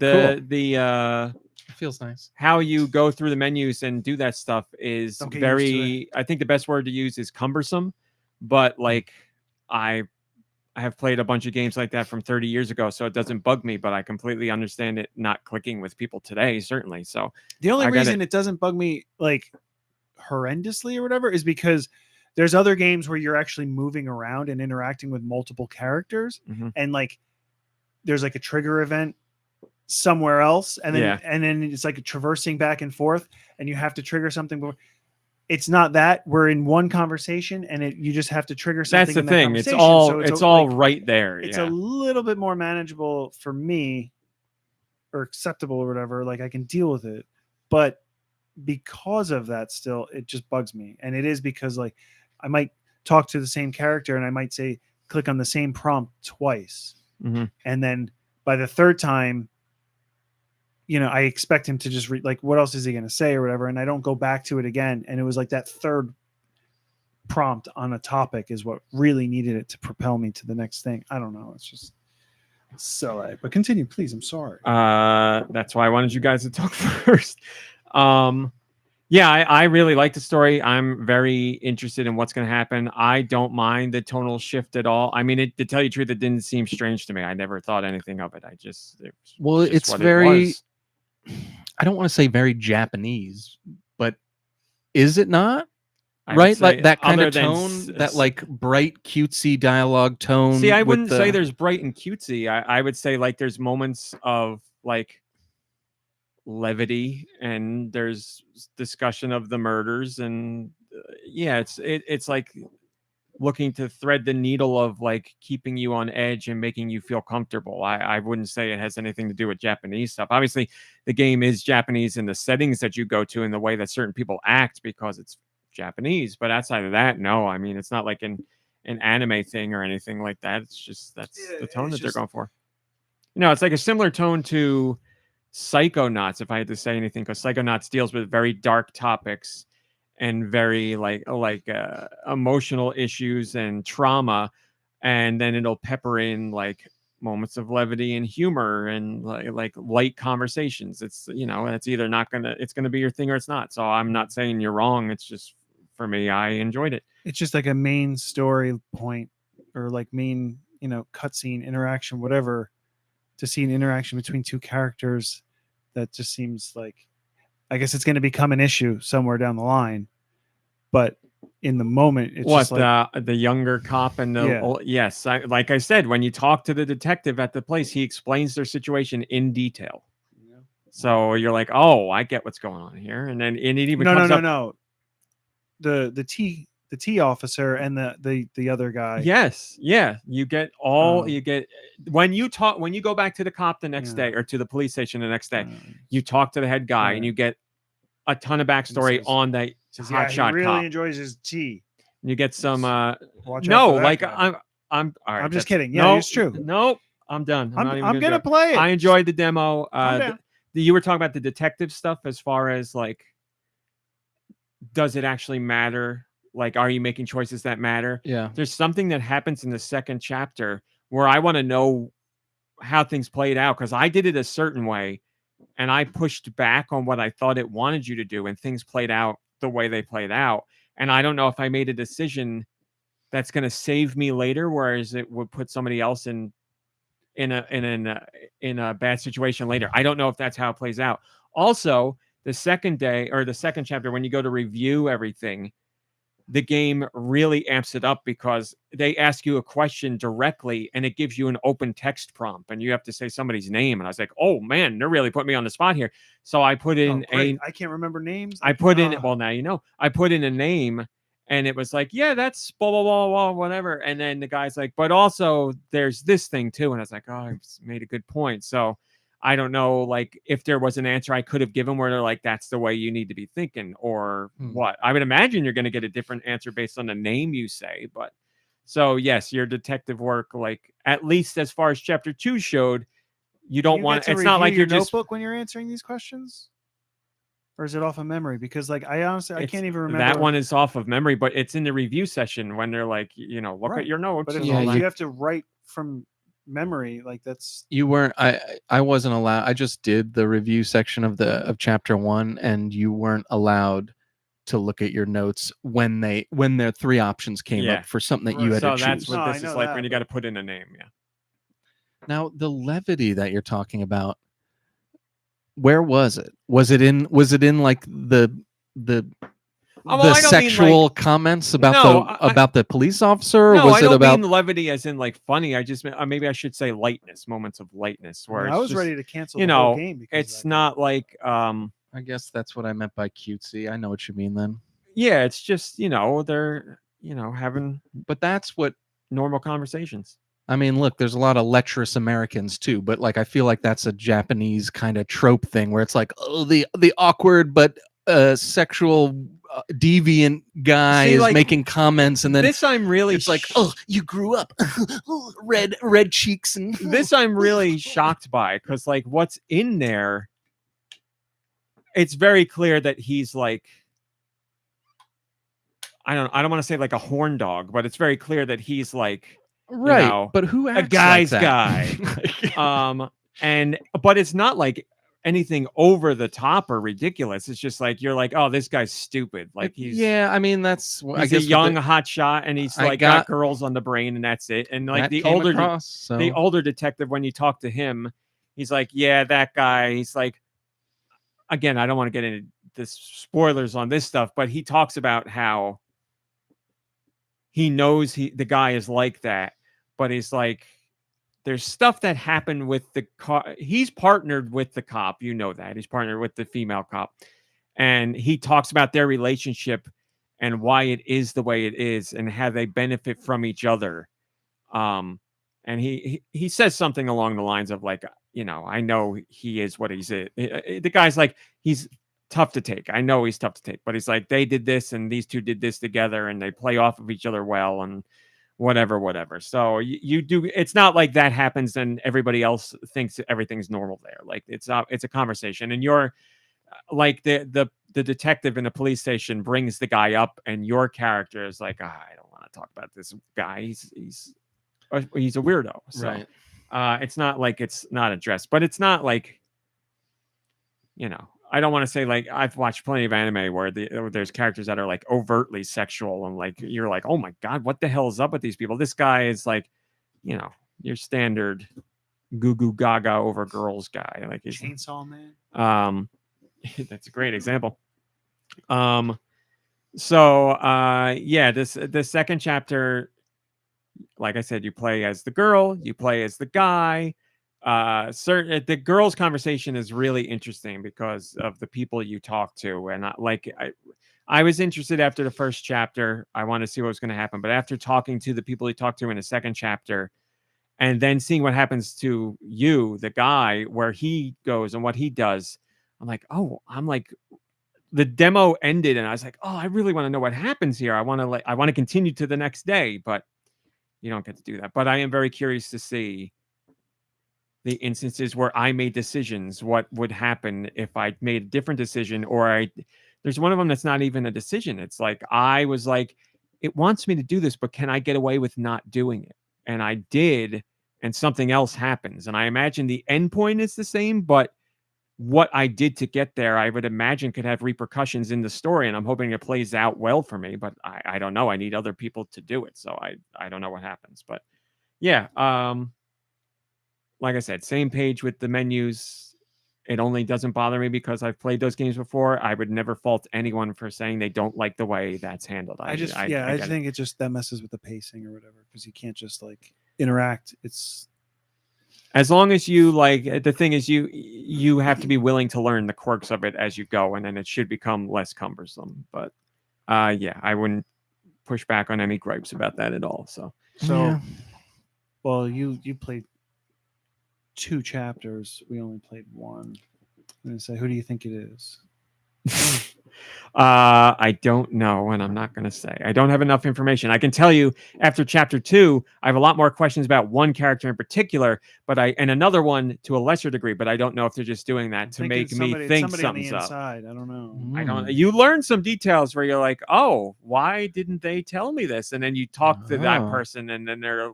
S1: the
S2: It feels nice.
S1: how you go through the menus and do that stuff is
S3: Don't get used to
S1: very, I think the best word to use is cumbersome, but like I have played a bunch of games like that from 30 years ago, so it doesn't bug me, but I completely understand it not clicking with people today, certainly. So
S3: The only
S1: I get
S3: reason it doesn't bug me like horrendously or whatever is because there's other games where you're actually moving around and interacting with multiple characters,
S1: Mhm.
S3: and like there's like a trigger event somewhere else, and then it's like traversing back and forth, and you have to trigger something. It's not that we're in one conversation, and you just have to trigger something.
S1: That's the
S3: in that
S1: thing. It's
S3: conversation.
S1: all
S3: So
S1: it's
S3: a-
S1: all
S3: like,
S1: right there.
S3: It's
S1: Yeah.
S3: a little bit more manageable for me, or acceptable or whatever. Like I can deal with it, but because of that, still it just bugs me, and it is because like I might talk to the same character and I might say click on the same prompt twice, and then by the third time, I expect him to just read, like, what else is he going to say or whatever, and I don't go back to it again. And it was like that third prompt on a topic is what really needed it to propel me to the next thing. I don't know. It's just so. But continue, please. I'm sorry.
S1: That's why I wanted you guys to talk first. Yeah, I really like the story. I'm very interested in what's going to happen. I don't mind the tonal shift at all. I mean, to tell you the truth, it didn't seem strange to me. I never thought anything of it.
S2: It's very. I don't want to say very Japanese, but is it not? Right, like that kind of tone, that like bright, cutesy dialogue tone.
S1: See, I wouldn't say there's bright and cutesy. I would say like there's moments of like levity, and there's discussion of the murders, and it's like looking to thread the needle of like keeping you on edge and making you feel comfortable. I wouldn't say it has anything to do with Japanese stuff. Obviously, the game is Japanese in the settings that you go to and the way that certain people act because it's Japanese. But outside of that, no. I mean, it's not like an anime thing or anything like that. It's just that's the tone that they're going for. It's like a similar tone to Psychonauts, if I had to say anything, because Psychonauts deals with very dark topics and very like emotional issues and trauma, and then it'll pepper in like moments of levity and humor and like light conversations. It's it's either it's gonna be your thing or it's not. So I'm not saying you're wrong. It's just for me, I enjoyed it.
S3: It's just like a main story point or like main cutscene interaction, whatever, to see an interaction between two characters that just seems like, I guess it's going to become an issue somewhere down the line, but in the moment, it's just like
S1: the younger cop and the yes, like I said, when you talk to the detective at the place, he explains their situation in detail. Yeah. So you're like, oh, I get what's going on here, and then it even
S3: no. The T officer and the other guy.
S1: Yes, yeah, you get all you get when you go back to the cop the next day or to the police station the next day. You talk to the head guy and you get a ton of backstory on that hotshot
S3: really
S1: cop.
S3: Enjoys his tea.
S1: You get some
S3: I'm
S1: all right.
S3: I'm just kidding. Yeah, it's true.
S1: Nope, I'm done.
S3: I'm gonna play it.
S1: I enjoyed the demo. You were talking about the detective stuff as far as like, does it actually matter? Like, are you making choices that matter?
S2: Yeah.
S1: There's something that happens in the second chapter where I want to know how things played out, because I did it a certain way and I pushed back on what I thought it wanted you to do, and things played out the way they played out. And I don't know if I made a decision that's going to save me later, whereas it would put somebody else in a bad situation later. I don't know if that's how it plays out. Also, the second day or the second chapter, when you go to review everything, the game really amps it up because they ask you a question directly and it gives you an open text prompt and you have to say somebody's name. And I was like, oh man, they're really putting me on the spot here. So I put in
S3: I can't remember names.
S1: I put in, well, now you know, I put in a name and it was like, yeah, that's blah, blah, blah, blah, whatever. And then the guy's like, but also there's this thing too. And I was like, oh, I made a good point. So I don't know, like, if there was an answer I could have given where they're like, that's the way you need to be thinking or what. I would imagine you're going to get a different answer based on the name you say. But so, yes, your detective work, like, at least as far as chapter 2 showed, you don't want it's not like you're just
S3: notebook when you're answering these questions. Or is it off of memory? Because, like, I honestly, I can't even remember.
S1: That one is off of memory, but it's in the review session when they're like, you know, look at your notes.
S3: But if you have to write from memory, like, that's
S2: you weren't. I wasn't allowed. I just did the review section of chapter 1, and you weren't allowed to look at your notes when their 3 options came up for something that you had to choose.
S1: So that's what this is like when you got to put in a name. Yeah.
S2: Now the levity that you're talking about. Where was it? Was it in like the sexual comments about the police officer? Or
S1: no,
S2: was
S1: I don't
S2: it about
S1: mean levity as in like funny. I just maybe I should say lightness, moments of lightness. Where
S3: I was ready to cancel the whole game.
S1: It's not like
S2: I guess that's what I meant by cutesy. I know what you mean then.
S1: Yeah, it's just they're having, but that's what normal conversations.
S2: I mean, look, there's a lot of lecherous Americans too, but like I feel like that's a Japanese kind of trope thing where it's like, oh, the awkward but sexual deviant guy
S1: See,
S2: is
S1: like,
S2: making comments, and then
S1: this I'm really
S2: it's like, oh, you grew up, red cheeks, and
S1: this I'm really shocked by, because like what's in there, it's very clear that he's like, I don't want to say like a horn dog, but it's very clear that he's like,
S2: right.
S1: know,
S2: But who acts
S1: guy's
S2: like that?
S1: But it's not like anything over the top or ridiculous. It's just like, you're like, oh, this guy's stupid. Like he's
S2: yeah. I mean, that's I
S1: he's
S2: guess
S1: a young hot shot, and he's
S2: I
S1: like got girls on the brain, and that's it. And like the older the older detective, when you talk to him, he's like, yeah, that guy. He's like, again, I don't want to get into this spoilers on this stuff, but he talks about how he knows the guy is like that, but he's like, there's stuff that happened with the car. He's partnered with the cop. You know that. He's partnered with the female cop. And he talks about their relationship and why it is the way it is and how they benefit from each other. And he says something along the lines of like, I know he is what he's. The guy's like, he's tough to take. I know he's tough to take, but he's like, they did this and these two did this together and they play off of each other well and whatever. So you do. It's not like that happens and everybody else thinks everything's normal there. Like it's a conversation, and you're like the detective in the police station brings the guy up, and your character is like, I don't want to talk about this guy. He's a weirdo. So
S2: right.
S1: it's not like it's not addressed, but it's not like, I don't want to say, like, I've watched plenty of anime where there's characters that are like overtly sexual and like you're like, oh my god, what the hell is up with these people? This guy is like, your standard goo goo gaga over girls guy. Like he's
S3: Chainsaw Man.
S1: That's a great example. The second chapter, like I said, you play as the girl, you play as the guy. The girls' conversation is really interesting because of the people you talk to, and I was interested after the first chapter. I wanted to see what was going to happen, but after talking to the people you talk to in the second chapter, and then seeing what happens to you, the guy, where he goes and what he does, I'm like, the demo ended, and I was like, oh, I really want to know what happens here. I want to continue to the next day, but you don't get to do that. But I am very curious to see the instances where I made decisions, what would happen if I made a different decision, or there's one of them that's not even a decision. It's like, I was like, it wants me to do this, but can I get away with not doing it? And I did, and something else happens. And I imagine the end point is the same, but what I did to get there, I would imagine could have repercussions in the story. And I'm hoping it plays out well for me, but I don't know. I need other people to do it. So I don't know what happens, but yeah. Like I said, same page with the menus. It only doesn't bother me because I've played those games before. I would never fault anyone for saying they don't like the way that's handled. I
S3: think it just that messes with the pacing or whatever, because you can't just like interact. It's
S1: as long as you like, the thing is you have to be willing to learn the quirks of it as you go, and then it should become less cumbersome. But I wouldn't push back on any gripes about that at all. So
S3: well, you played 2 chapters. We only played 1. I'm gonna say, who do you think it is?
S1: I don't know, and I'm not going to say. I don't have enough information. I can tell you after chapter 2, I have a lot more questions about one character in particular, and another one to a lesser degree, but I don't know if they're just doing that to make me think something's up.
S3: I don't know.
S1: I don't. You learn some details where you're like, oh, why didn't they tell me this? And then you talk to that person, and then they're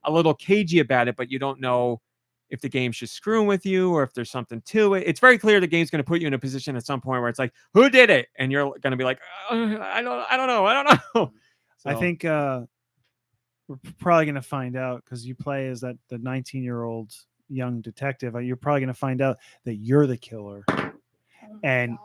S1: a little cagey about it, but you don't know if the game's just screwing with you or if there's something to it. It's very clear the game's going to put you in a position at some point where it's like, who did it? And you're going to be like, I don't know. So,
S3: I think we're probably going to find out, because you play as the 19-year-old young detective. You're probably going to find out that you're the killer, and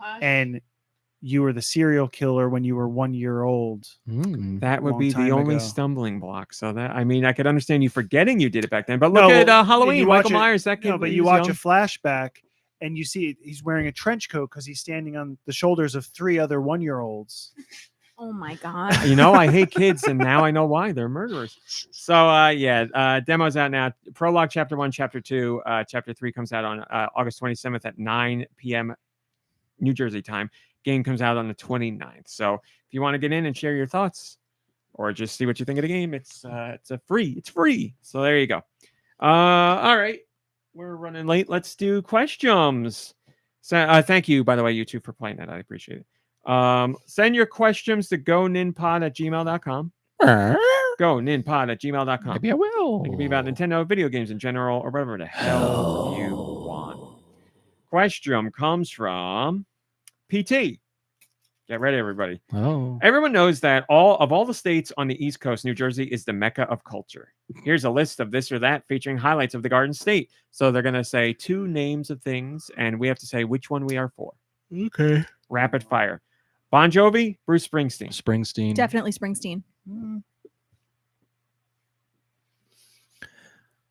S3: you were the serial killer when you were 1 year old.
S1: That would be the only stumbling block. So that, I mean, I could understand you forgetting you did it back then. But look at Halloween, Michael Myers. That kid,
S3: but you watch a flashback and you see he's wearing a trench coat because he's standing on the shoulders of 3 other 1-year-olds.
S4: Oh my god!
S1: I hate kids, and now I know why. They're murderers. So demo's out now. Prologue Chapter 1, Chapter 2, Chapter 3 comes out on August 27th at 9 p.m. New Jersey time. Game comes out on the 29th. So if you want to get in and share your thoughts or just see what you think of the game, it's free. It's free. So there you go. All right. We're running late. Let's do questions. So thank you, by the way, you two, for playing that. I appreciate it. Send your questions to goninpod@gmail.com. Goninpod@gmail.com.
S2: Maybe I will.
S1: It can be about Nintendo, video games in general, or whatever the hell you want. Question comes from PT. Get ready, everybody.
S2: Oh.
S1: Everyone knows that all the states on the East Coast, New Jersey is the mecca of culture. Here's a list of this or that featuring highlights of the Garden State. So they're going to say 2 names of things, and we have to say which one we are for.
S2: Okay.
S1: Rapid fire. Bon Jovi, Bruce Springsteen.
S2: Springsteen.
S4: Definitely Springsteen.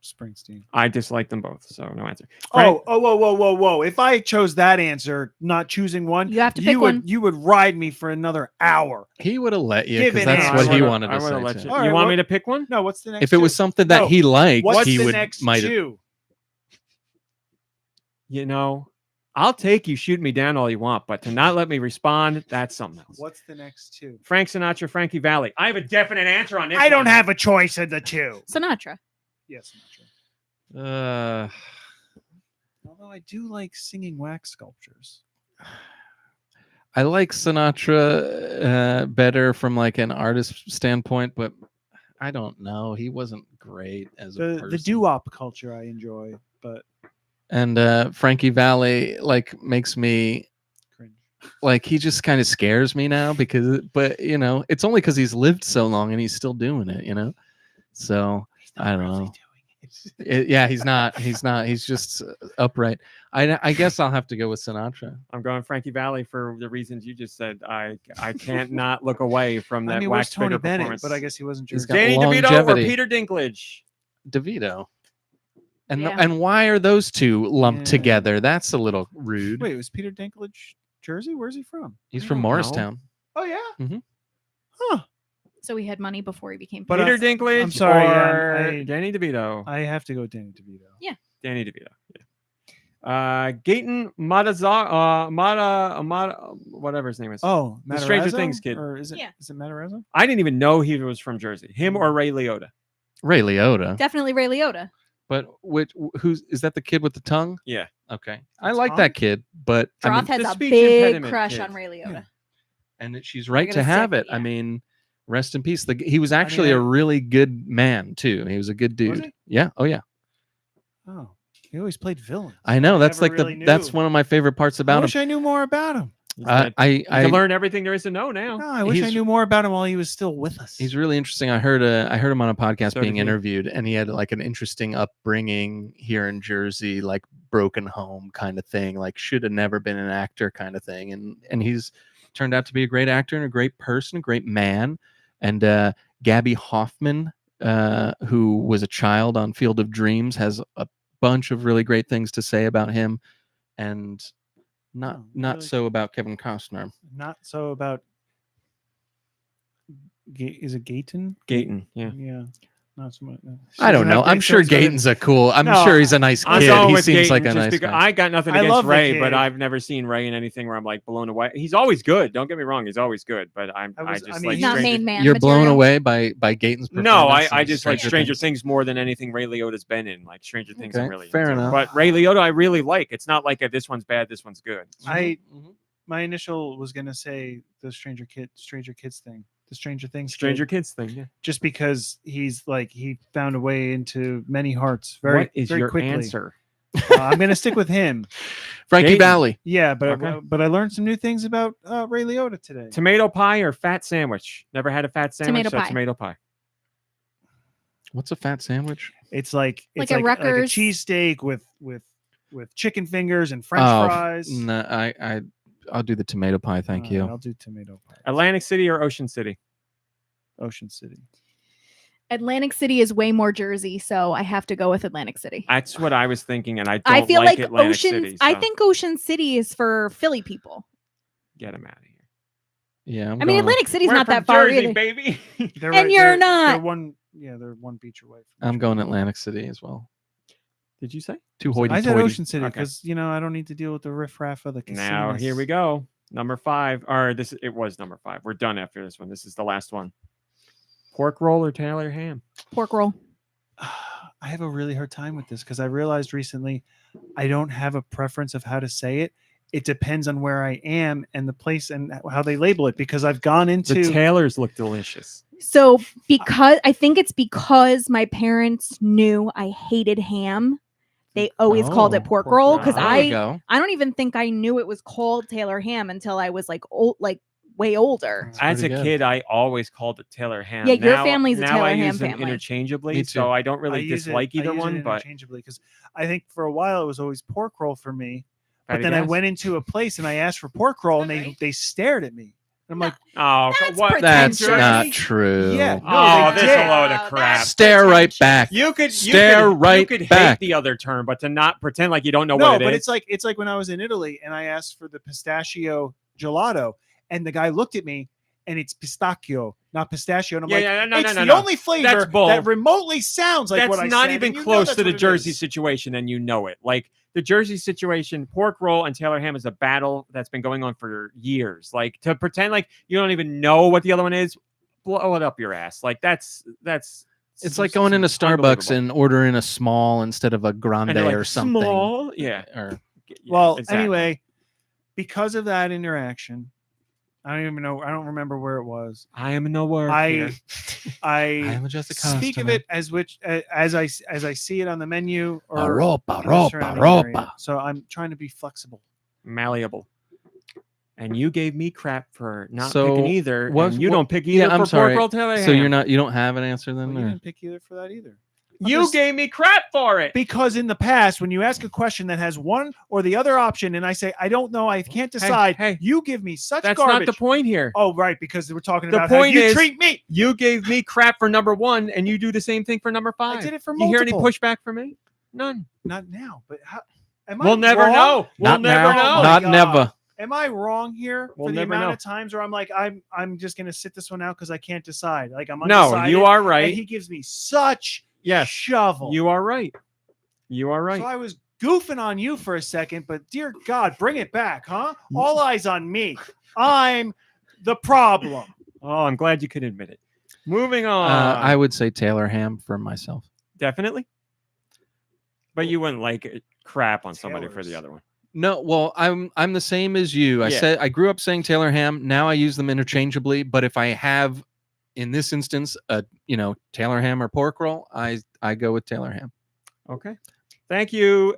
S3: Springsteen.
S1: I dislike them both, so no answer.
S3: Whoa. If I chose that answer, not choosing one,
S4: You have to pick one.
S3: You would ride me for another hour.
S2: He would have let you
S3: Give
S2: because
S3: an
S2: that's
S3: answer.
S2: what he
S1: would've-
S2: wanted
S1: I
S2: to
S1: would've
S2: say.
S1: let
S2: too.
S1: you.
S3: All
S1: You
S3: right,
S1: want
S3: what-
S1: me to pick one?
S3: No, what's the next
S2: If it was
S3: two?
S2: something that
S3: No,
S2: he liked,
S3: What's
S2: he
S3: the
S2: would
S3: next
S2: might.
S3: two?
S1: You know, I'll take you shooting me down all you want, but to not let me respond, that's something else.
S3: What's the next two?
S1: Frank Sinatra, Frankie Valli. I have a definite answer on this.
S3: I don't
S1: one.
S3: have a choice of the two.
S4: Sinatra.
S3: Yes, Sinatra. Although I do like singing wax sculptures.
S2: I like Sinatra better from like an artist standpoint, but I don't know. He wasn't great as a person.
S3: The doo-wop culture I enjoy, but
S2: And Frankie Valli like makes me
S3: cringe.
S2: like he just kind of scares me now but you know, it's only because he's lived so long and he's still doing it, you know. So I don't know. Yeah, he's not. He's just upright. I guess I'll have to go with Sinatra.
S1: I'm going Frankie Valli for the reasons you just said. I can't not look away from that
S3: I mean,
S1: wax
S3: where's Tony
S1: figure
S3: Bennett?
S1: performance.
S3: But I guess he wasn't
S2: He's
S3: Jersey.
S2: got
S1: Danny DeVito or
S2: longevity.
S1: Peter Dinklage?
S2: DeVito. And
S4: Yeah.
S2: and why are those two lumped
S3: Yeah.
S2: together? That's a little rude.
S3: Wait, was Peter Dinklage Jersey? Where's he from?
S2: He's
S1: I
S2: from
S1: don't know.
S2: Morristown.
S3: Oh yeah.
S2: Mhm.
S3: Huh.
S4: So he had money before he became
S3: But,
S1: Peter
S4: famous.
S1: Dinklage
S3: I'm sorry,
S1: or
S3: I-
S1: Danny DeVito?
S3: I have to go with Danny DeVito.
S1: Danny DeVito. Yeah. Gaten Mata, whatever his name is.
S3: Oh,
S1: The Stranger
S3: Matarazzo?
S1: Things kid.
S3: Or is it?
S4: Yeah.
S3: Is it Matarazzo?
S1: I didn't even know he was from Jersey. Him or Ray Liotta?
S2: Ray Liotta.
S4: Definitely Ray Liotta.
S2: But who's is that the kid with the tongue?
S1: Yeah.
S2: Okay. I like that kid, but I mean,
S4: Droth has
S1: the
S4: a
S1: speech
S4: big
S1: impediment
S4: crush
S1: kid.
S4: on Ray Liotta.
S2: and she's right
S4: gonna
S2: to have
S4: say,
S2: it. I
S4: yeah.
S2: mean, rest in peace. He was actually
S3: I-
S2: a really good man too. He was a good
S3: Was
S2: dude.
S3: he?
S2: Yeah. Oh yeah.
S3: Oh, he always played villains.
S2: I know. That's
S3: never
S2: like
S3: really
S2: that's
S3: knew.
S2: one of my favorite parts
S3: I
S2: about him.
S3: wish I knew more about him.
S1: He's dead.
S2: I
S1: You can learn everything there is to know now.
S3: No, I wish I
S2: He's-
S3: knew more about him while he was still with us.
S2: He's really interesting. I heard him on a podcast
S1: So
S2: being
S1: did he.
S2: interviewed, and he had like an interesting upbringing here in Jersey, like broken home kind of thing, like should have never been an actor kind of thing. And he's turned out to be a great actor and a great person, a great man. And Gabby Hoffman, who was a child on Field of Dreams, has a bunch of really great things to say about him, and not
S3: Oh,
S2: not
S3: really?
S2: so about Kevin Costner.
S3: Not so about. Is it Gaten?
S1: Gaten, yeah.
S3: Yeah. Not so much.
S2: I don't know. I'm sure Gaten's a cool. I'm
S3: No,
S2: sure he's a nice
S1: I'm
S2: kid.
S1: going
S2: He
S1: with
S2: seems
S1: Gaten
S2: like a
S1: just
S2: nice
S1: because
S2: guy.
S1: I got nothing
S3: I
S1: against
S3: love the
S1: Ray, but
S3: kid.
S1: I've never seen Ray in anything where I'm like blown away. He's always good. Don't get me wrong. He's always good, but I
S3: I
S1: just
S3: mean,
S1: like
S3: he's
S4: Not
S1: Stranger-
S4: main man.
S2: You're blown
S4: material.
S2: away by Gaten's performance.
S1: No, I
S2: in
S1: just like Stranger
S2: Things.
S1: Things more than anything Ray Liotta's been in. Like Stranger Things, I'm
S2: Okay,
S1: really
S2: fair
S1: into.
S2: enough.
S1: But Ray Liotta, I really like. It's not like this one's bad, this one's good.
S3: My initial was gonna say the Stranger Kids thing, the Stranger Things,
S1: Stranger
S3: kid,
S1: Kids thing. Yeah.
S3: just because he's like he found a way into many hearts very
S1: what is
S3: very
S1: your
S3: quickly.
S1: answer?
S3: I'm gonna stick with him.
S2: Frankie
S1: Gaten.
S2: Valli.
S3: Yeah, but
S1: Okay.
S3: but I learned some new things about Ray Liotta today.
S1: Tomato pie or fat sandwich? Never had a fat sandwich.
S4: Tomato
S1: so
S4: pie.
S1: Tomato pie.
S2: What's a fat sandwich?
S3: It's like
S4: Like
S3: it's
S4: a
S3: like, like a
S4: Rutgers-
S3: cheesesteak with chicken fingers and French
S2: Oh,
S3: fries.
S2: No, I'll do the tomato pie. Thank
S3: All right,
S2: you.
S3: I'll do tomato pie.
S1: Atlantic City or Ocean City?
S3: Ocean City.
S4: Atlantic City is way more Jersey, so I have to go with Atlantic City.
S1: That's what I was thinking, and I don't
S4: I feel like
S1: Atlantic
S4: Ocean.
S1: City.
S4: I
S1: so
S4: think Ocean City is for Philly people.
S1: get him out of here.
S2: Yeah,
S4: I mean, Atlantic City's
S1: We're
S4: not
S1: from
S4: that far
S1: Jersey,
S4: either.
S1: baby.
S3: They're
S4: And you're
S3: they're
S4: not.
S3: one. Yeah, they're one beach away. From
S2: I'm
S3: each
S2: going
S3: other.
S2: Atlantic City as well.
S1: Did you say?
S2: Too
S3: I said
S2: hoity-toity.
S3: Ocean City
S1: Okay.
S3: because I don't need to deal with the riffraff of the casino.
S1: Now here we go. Number 5, or it was number 5. We're done after this one. This is the last one. Pork roll or Taylor ham?
S4: Pork roll.
S3: I have a really hard time with this because I realized recently I don't have a preference of how to say it. It depends on where I am and the place and how they label it, because I've gone into
S1: The Taylors look delicious.
S4: So because I think it's because my parents knew I hated ham, they always called it pork
S2: pork
S4: roll.
S1: roll.
S4: Because
S2: There you go.
S4: I don't even think I knew it was called Taylor ham until I was like old, like way older.
S3: That's
S1: As a
S2: pretty good.
S1: kid, I always called it Taylor ham.
S4: Yeah, your family's a
S1: now
S4: Taylor
S1: I
S4: ham
S1: use them
S4: family.
S1: interchangeably,
S2: Me
S1: so
S2: too.
S1: I don't really
S3: I use
S1: dislike
S3: I
S1: either
S3: use it
S1: one. But
S3: interchangeably because I think for a while it was always pork roll for me.
S1: If I had
S3: But
S1: to
S3: then I
S1: guess-
S3: went into a place and I asked for pork roll and they stared at me. I'm like,
S1: Oh,
S4: That's
S1: what?
S2: That's
S4: pretentious.
S2: not true.
S3: Yeah, no,
S1: Oh,
S3: they
S1: this is
S3: did.
S1: a load of
S4: Wow,
S1: crap.
S4: that's
S2: Stare right
S4: pretentious.
S2: back.
S1: You could
S2: Stare right
S1: You could
S2: back.
S1: hate the other term, but to not pretend like you don't know
S3: no,
S1: what it
S3: but
S1: is.
S3: it's like when I was in Italy and I asked for the pistachio gelato and the guy looked at me and it's pistachio, not pistachio. And I'm like,
S1: no,
S3: it's the
S1: no.
S3: only flavor
S1: That's bull.
S3: that remotely sounds like
S1: That's
S3: what I
S1: not
S3: said,
S1: even
S3: and you know
S1: close
S3: that's
S1: to the
S3: what it
S1: Jersey
S3: is.
S1: situation, and you know it. Like the Jersey situation, pork roll and Taylor ham is a battle that's been going on for years. Like to pretend like you don't even know what the other one is, blow it up your ass. Like that's
S2: It's like going into Starbucks
S1: unbelievable.
S2: and ordering a small instead of a grande
S1: And they're like,
S2: or something.
S1: small, yeah.
S2: Or
S1: Yeah,
S3: Well,
S1: exactly.
S3: anyway, because of that interaction, I don't even know. I don't remember where it was.
S1: I am no word.
S3: I
S2: I
S3: I
S2: am just a
S3: speak of
S2: customer.
S3: it as I see it on the menu or
S2: Ropa,
S3: in the
S2: ropa,
S3: surrounding area.
S2: ropa.
S3: So I'm trying to be flexible.
S1: malleable. And you gave me crap for not
S2: So,
S1: picking either.
S2: what-
S1: And you
S2: what-
S1: don't pick
S2: yeah,
S1: either
S2: I'm
S1: for
S2: sorry.
S1: pork roll Taylor
S2: So
S1: ham.
S2: you don't have an answer then?
S3: Well, you
S2: or-
S3: didn't pick either for that either.
S1: You gave me crap for it.
S3: Because in the past, when you ask a question that has one or the other option, and I say I don't know, I can't decide,
S1: hey.
S3: you give me such
S1: That's
S3: garbage.
S1: not the point here.
S3: Oh, right, because we're talking
S1: The
S3: about
S1: point
S3: how you
S1: is-
S3: treat me.
S1: You gave me crap for number 1, and you do the same thing for number 5.
S3: did it for
S1: You hear any
S3: multiple.
S1: pushback from me? None.
S3: Not now, but how? Am
S1: We'll
S3: I
S1: never
S3: wrong?
S1: know. We'll
S2: Not
S1: never
S2: now.
S1: know.
S3: Oh my
S2: Not
S3: God.
S2: never.
S3: Am I wrong here
S1: We'll
S3: for the
S1: never
S3: amount
S1: know.
S3: of times where I'm like I'm just gonna sit this one out because I can't decide. Like I'm
S1: No,
S3: undecided,
S1: you are
S3: and
S1: right.
S3: he gives me such
S1: Yes,
S3: shovel.
S1: you are right. You are right.
S3: So I was goofing on you for a second, but dear God, bring it back, huh? All eyes on me. I'm the problem.
S1: Oh, I'm glad you could admit it. Moving on.
S2: I would say Taylor ham for myself.
S1: Definitely. But you wouldn't like it crap on somebody for the
S3: Taylor's.
S1: other one.
S2: No, well, I'm the same as you.
S1: Yeah.
S2: I grew up saying Taylor ham. Now I use them interchangeably. But if I have, in this instance, Taylor ham or pork roll, I go with Taylor ham.
S1: Okay. Thank you,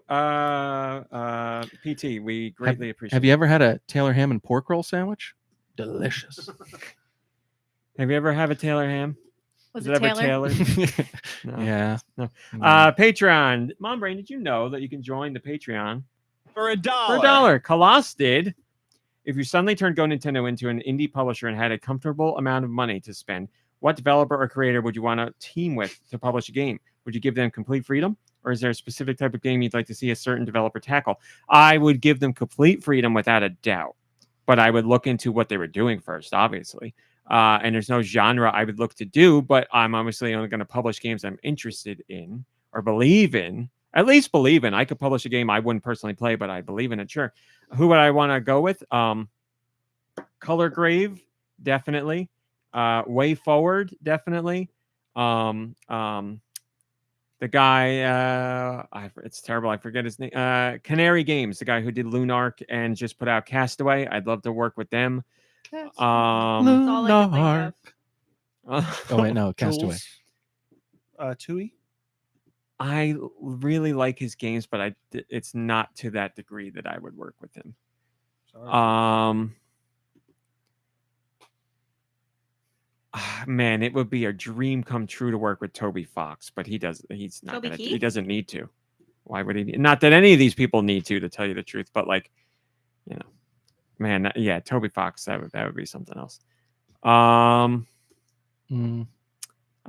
S1: PT. We greatly appreciate
S2: Have you ever had a Taylor ham and pork roll sandwich? Delicious.
S1: Have you ever had a Taylor ham?
S4: Was
S1: Is
S4: it
S1: ever
S4: Taylor?
S1: No.
S2: Yeah.
S1: No.
S2: No.
S1: Patreon. Mom Brain, did you know that you can join the Patreon
S7: For $1.
S1: for $1? Colossus did. If you suddenly turned GoNintendo into an indie publisher and had a comfortable amount of money to spend, what developer or creator would you want to team with to publish a game? Would you give them complete freedom? Or is there a specific type of game you'd like to see a certain developer tackle? I would give them complete freedom without a doubt. But I would look into what they were doing first, obviously. And there's no genre I would look to do, but I'm obviously only going to publish games I'm interested in or believe in. At least believe in. I could publish a game I wouldn't personally play, but I believe in it. Sure. Who would I want to go with? Color Grave, definitely. Way Forward, definitely. The guy, it's terrible. I forget his name. Canary Games, the guy who did Lunark and just put out Castaway. I'd love to work with them.
S4: That's all I can think of.
S2: Oh wait, no, Castaway.
S3: Tui.
S1: I really like his games, but it's not to that degree that I would work with him.
S3: Sorry.
S1: Man, it would be a dream come true to work with Toby Fox, but he's not
S4: Toby
S1: gonna, he
S4: Keith?
S1: doesn't need to. Why would he? Not that any of these people need to tell you the truth, but like, man, yeah, Toby Fox, that would be something else. I'd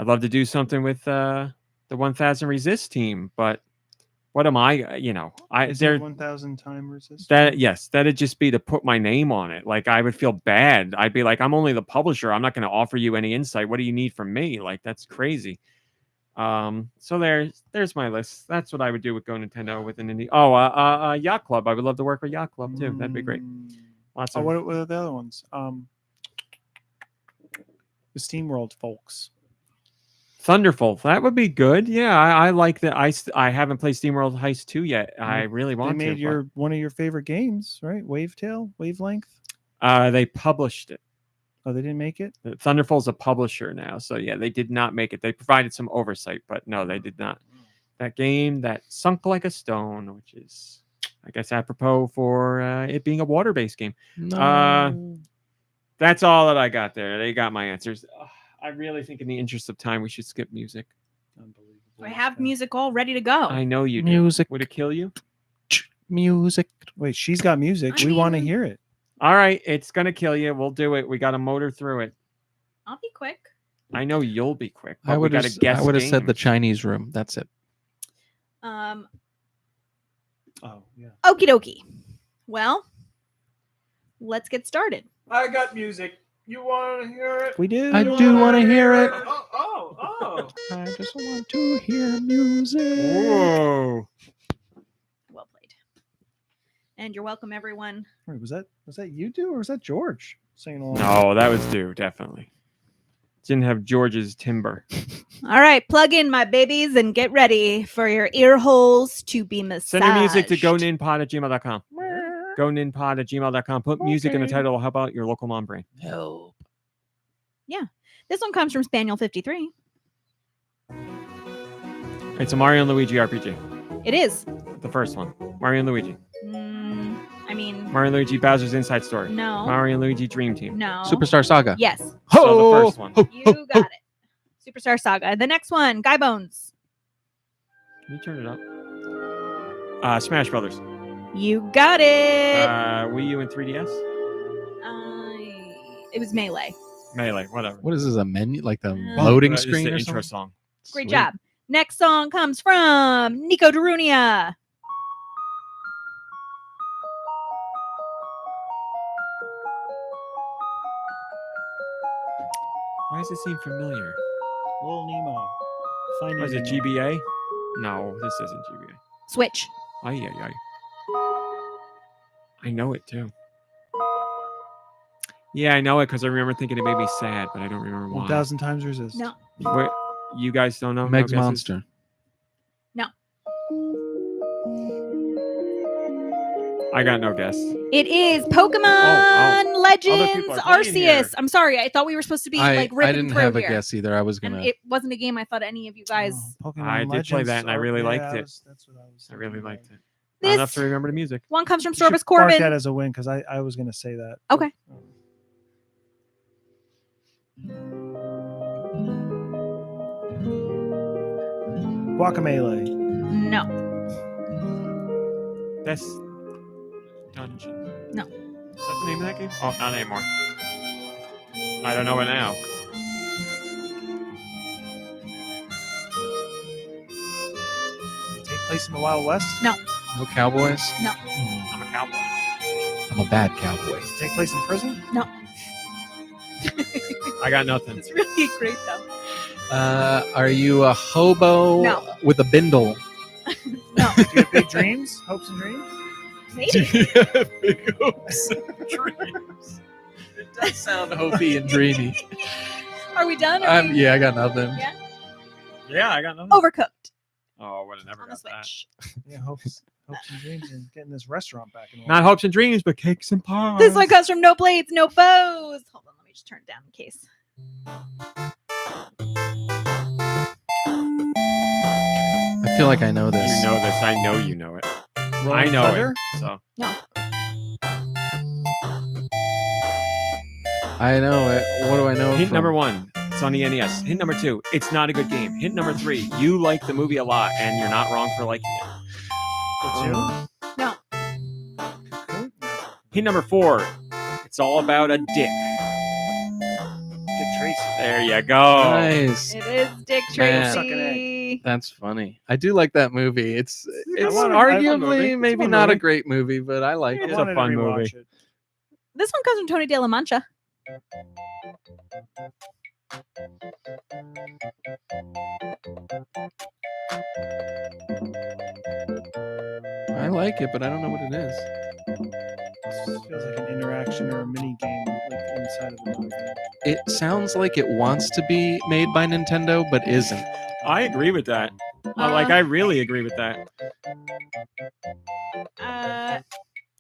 S1: love to do something with the 1000 Resist team, but what am I? They're
S3: 1,000 time resist.
S1: that'd just be to put my name on it. Like I would feel bad. I'd be like, I'm only the publisher. I'm not going to offer you any insight. What do you need from me? Like that's crazy. So there's my list. That's what I would do with GoNintendo with an indie. Yacht Club. I would love to work with Yacht Club too. That'd be great. Lots
S3: Oh,
S1: of
S3: what are the other ones? The SteamWorld folks.
S1: Thunderbolt. That would be good. Yeah, I like that. I haven't played SteamWorld Heist 2 yet. I really
S3: They
S1: want
S3: made
S1: to.
S3: one of your favorite games, right? Wavelength.
S1: They published it.
S3: Oh, they didn't make it.
S1: Thunderbolt's a publisher now, so yeah, they did not make it. They provided some oversight, but no, they did not. That game that sunk like a stone, which is, I guess, apropos for it being a water-based game.
S2: No.
S1: That's all that I got there. They got my answers. I really think, in the interest of time, we should skip music.
S3: Unbelievable.
S4: I have music all ready to go.
S1: I know you do.
S2: Music.
S1: Would it kill you?
S2: Music.
S3: Wait, she's got music.
S4: I
S3: We want to
S4: mean-
S3: hear it.
S1: All right, it's gonna kill you. We'll do it. We got to motor through it.
S4: I'll be quick.
S1: I know you'll be quick. But
S2: I
S1: we
S2: would
S1: got
S2: have
S1: to guess.
S2: said the
S1: games.
S2: Chinese room. That's it.
S3: Oh yeah.
S4: Okie dokie. Well, let's get started.
S1: I got music. You want to hear it?
S3: We do.
S2: I do want to hear it.
S1: Oh.
S2: I just want to hear music.
S1: Whoa.
S4: Well played. And you're welcome, everyone.
S3: Wait, was that you two or was that George saying all?
S1: No, that was due, definitely. Didn't have George's timber.
S4: All right, plug in, my babies, and get ready for your ear holes to be massaged.
S1: Send your music to goninpod@gmail.com. Goninpod@gmail.com. Put music in the title. It'll help out your local mom brain.
S2: Help.
S4: This one comes from Spaniel 53.
S1: It's a Mario and Luigi RPG.
S4: It is.
S1: The first one. Mario and Luigi.
S4: I mean,
S1: Mario and Luigi Bowser's Inside Story.
S4: no.
S1: Mario and Luigi Dream Team.
S4: No.
S2: Superstar Saga.
S4: Yes,
S1: So the first one.
S4: you got it. Superstar Saga. The next one, Guy Bones.
S1: Can you turn it up? Smash Brothers.
S4: You got it.
S1: Wii U and 3DS.
S4: It was Melee.
S1: Melee, whatever.
S2: What is this? A menu? Like the
S4: Uh,
S2: loading
S1: It's the
S2: screen or
S1: intro
S2: something?
S1: song.
S4: Great
S2: Sweet.
S4: job. Next song comes from Nico Darunia.
S1: Why does it seem familiar?
S3: Little Nemo. Finding
S1: Was it
S3: Nemo.
S1: GBA? No, this isn't GBA.
S4: Switch.
S1: Ay. I know it too. Yeah, I know it because I remember thinking it made me sad, but I don't remember why.
S3: 1,000 times resist.
S4: No.
S1: Wait, you guys don't know?
S2: Meg's
S1: No guesses?
S2: Monster.
S1: I got no guess.
S4: It is Pokemon
S1: Other
S4: Legends
S1: people are playing
S4: Arceus.
S1: here.
S4: I'm sorry. I thought we were supposed to be like
S2: I
S4: ripping
S2: didn't
S4: through
S2: have a
S4: here.
S2: guess either. I was
S4: And
S2: gonna.
S4: it wasn't a game I thought any of you guys.
S3: Oh, Pokemon
S1: I did play
S3: Legends
S1: that and I
S3: are-
S1: really
S3: yeah,
S1: liked it.
S3: That's what I was.
S1: I really
S3: thinking
S1: liked
S3: about.
S1: it. Not enough
S4: This
S1: to remember the music.
S4: one comes from
S3: You should
S4: Sorvis
S3: mark
S4: Corbin.
S3: that as a win because I was going to say that.
S4: Okay.
S3: Guacamelee.
S4: No.
S1: That's Dungeon.
S4: No.
S1: Is that the name of that game? Oh, not anymore. I don't know it now.
S3: Take place in the Wild West.
S4: No.
S2: No Cowboys.
S1: I'm a cowboy.
S2: I'm a bad cowboy.
S3: Take place in prison.
S1: I got nothing.
S4: It's really great though.
S2: Are you a hobo
S4: No.
S2: with a bindle?
S4: No.
S3: Do you have big dreams, hopes, and dreams?
S4: Maybe.
S2: Big hopes and dreams. It does sound hopey and dreamy.
S4: Are we done? Are we-
S2: Yeah, I got nothing.
S4: Yeah.
S1: Yeah, I got nothing.
S4: Overcooked
S1: Oh, would have never
S4: on the
S1: got that.
S4: Switch.
S3: Yeah, hopes and dreams, and getting this restaurant back in order.
S1: Not hopes and dreams, but cakes and pies.
S4: This one comes from No Blades, No Bows. Hold on, let me just turn it down in case.
S2: I feel like I know this.
S1: You know this. I know you know it. I
S3: Rolling
S1: know
S3: Thunder?
S1: it. So
S2: I know it. What do I know? it
S1: hint
S2: from?
S1: number 1. It's on the NES. Hint number 2. It's not a good game. Hint number 3. You like the movie a lot, and you're not wrong for liking it.
S3: That's you?
S4: No.
S1: Hint number 4. It's all about a dick.
S3: Dick Tracy.
S1: There you go.
S2: Nice.
S4: It is Dick
S2: Man.
S4: Tracy.
S2: That's funny. I do like that movie. It's
S3: wanna-
S1: I love the movie.
S2: arguably
S1: It's
S2: maybe
S1: fun
S2: not a
S1: movie.
S2: great movie, but I like
S1: It's
S2: it.
S1: a
S3: wanted to
S1: fun
S3: rewatch
S1: movie.
S3: it.
S4: This one comes from Tony De La Mancha.
S2: I like it, but I don't know what it is.
S3: This feels like an interaction or a mini game, like inside of another game.
S2: It sounds like it wants to be made by Nintendo, but isn't.
S1: I agree with that. I really agree with that.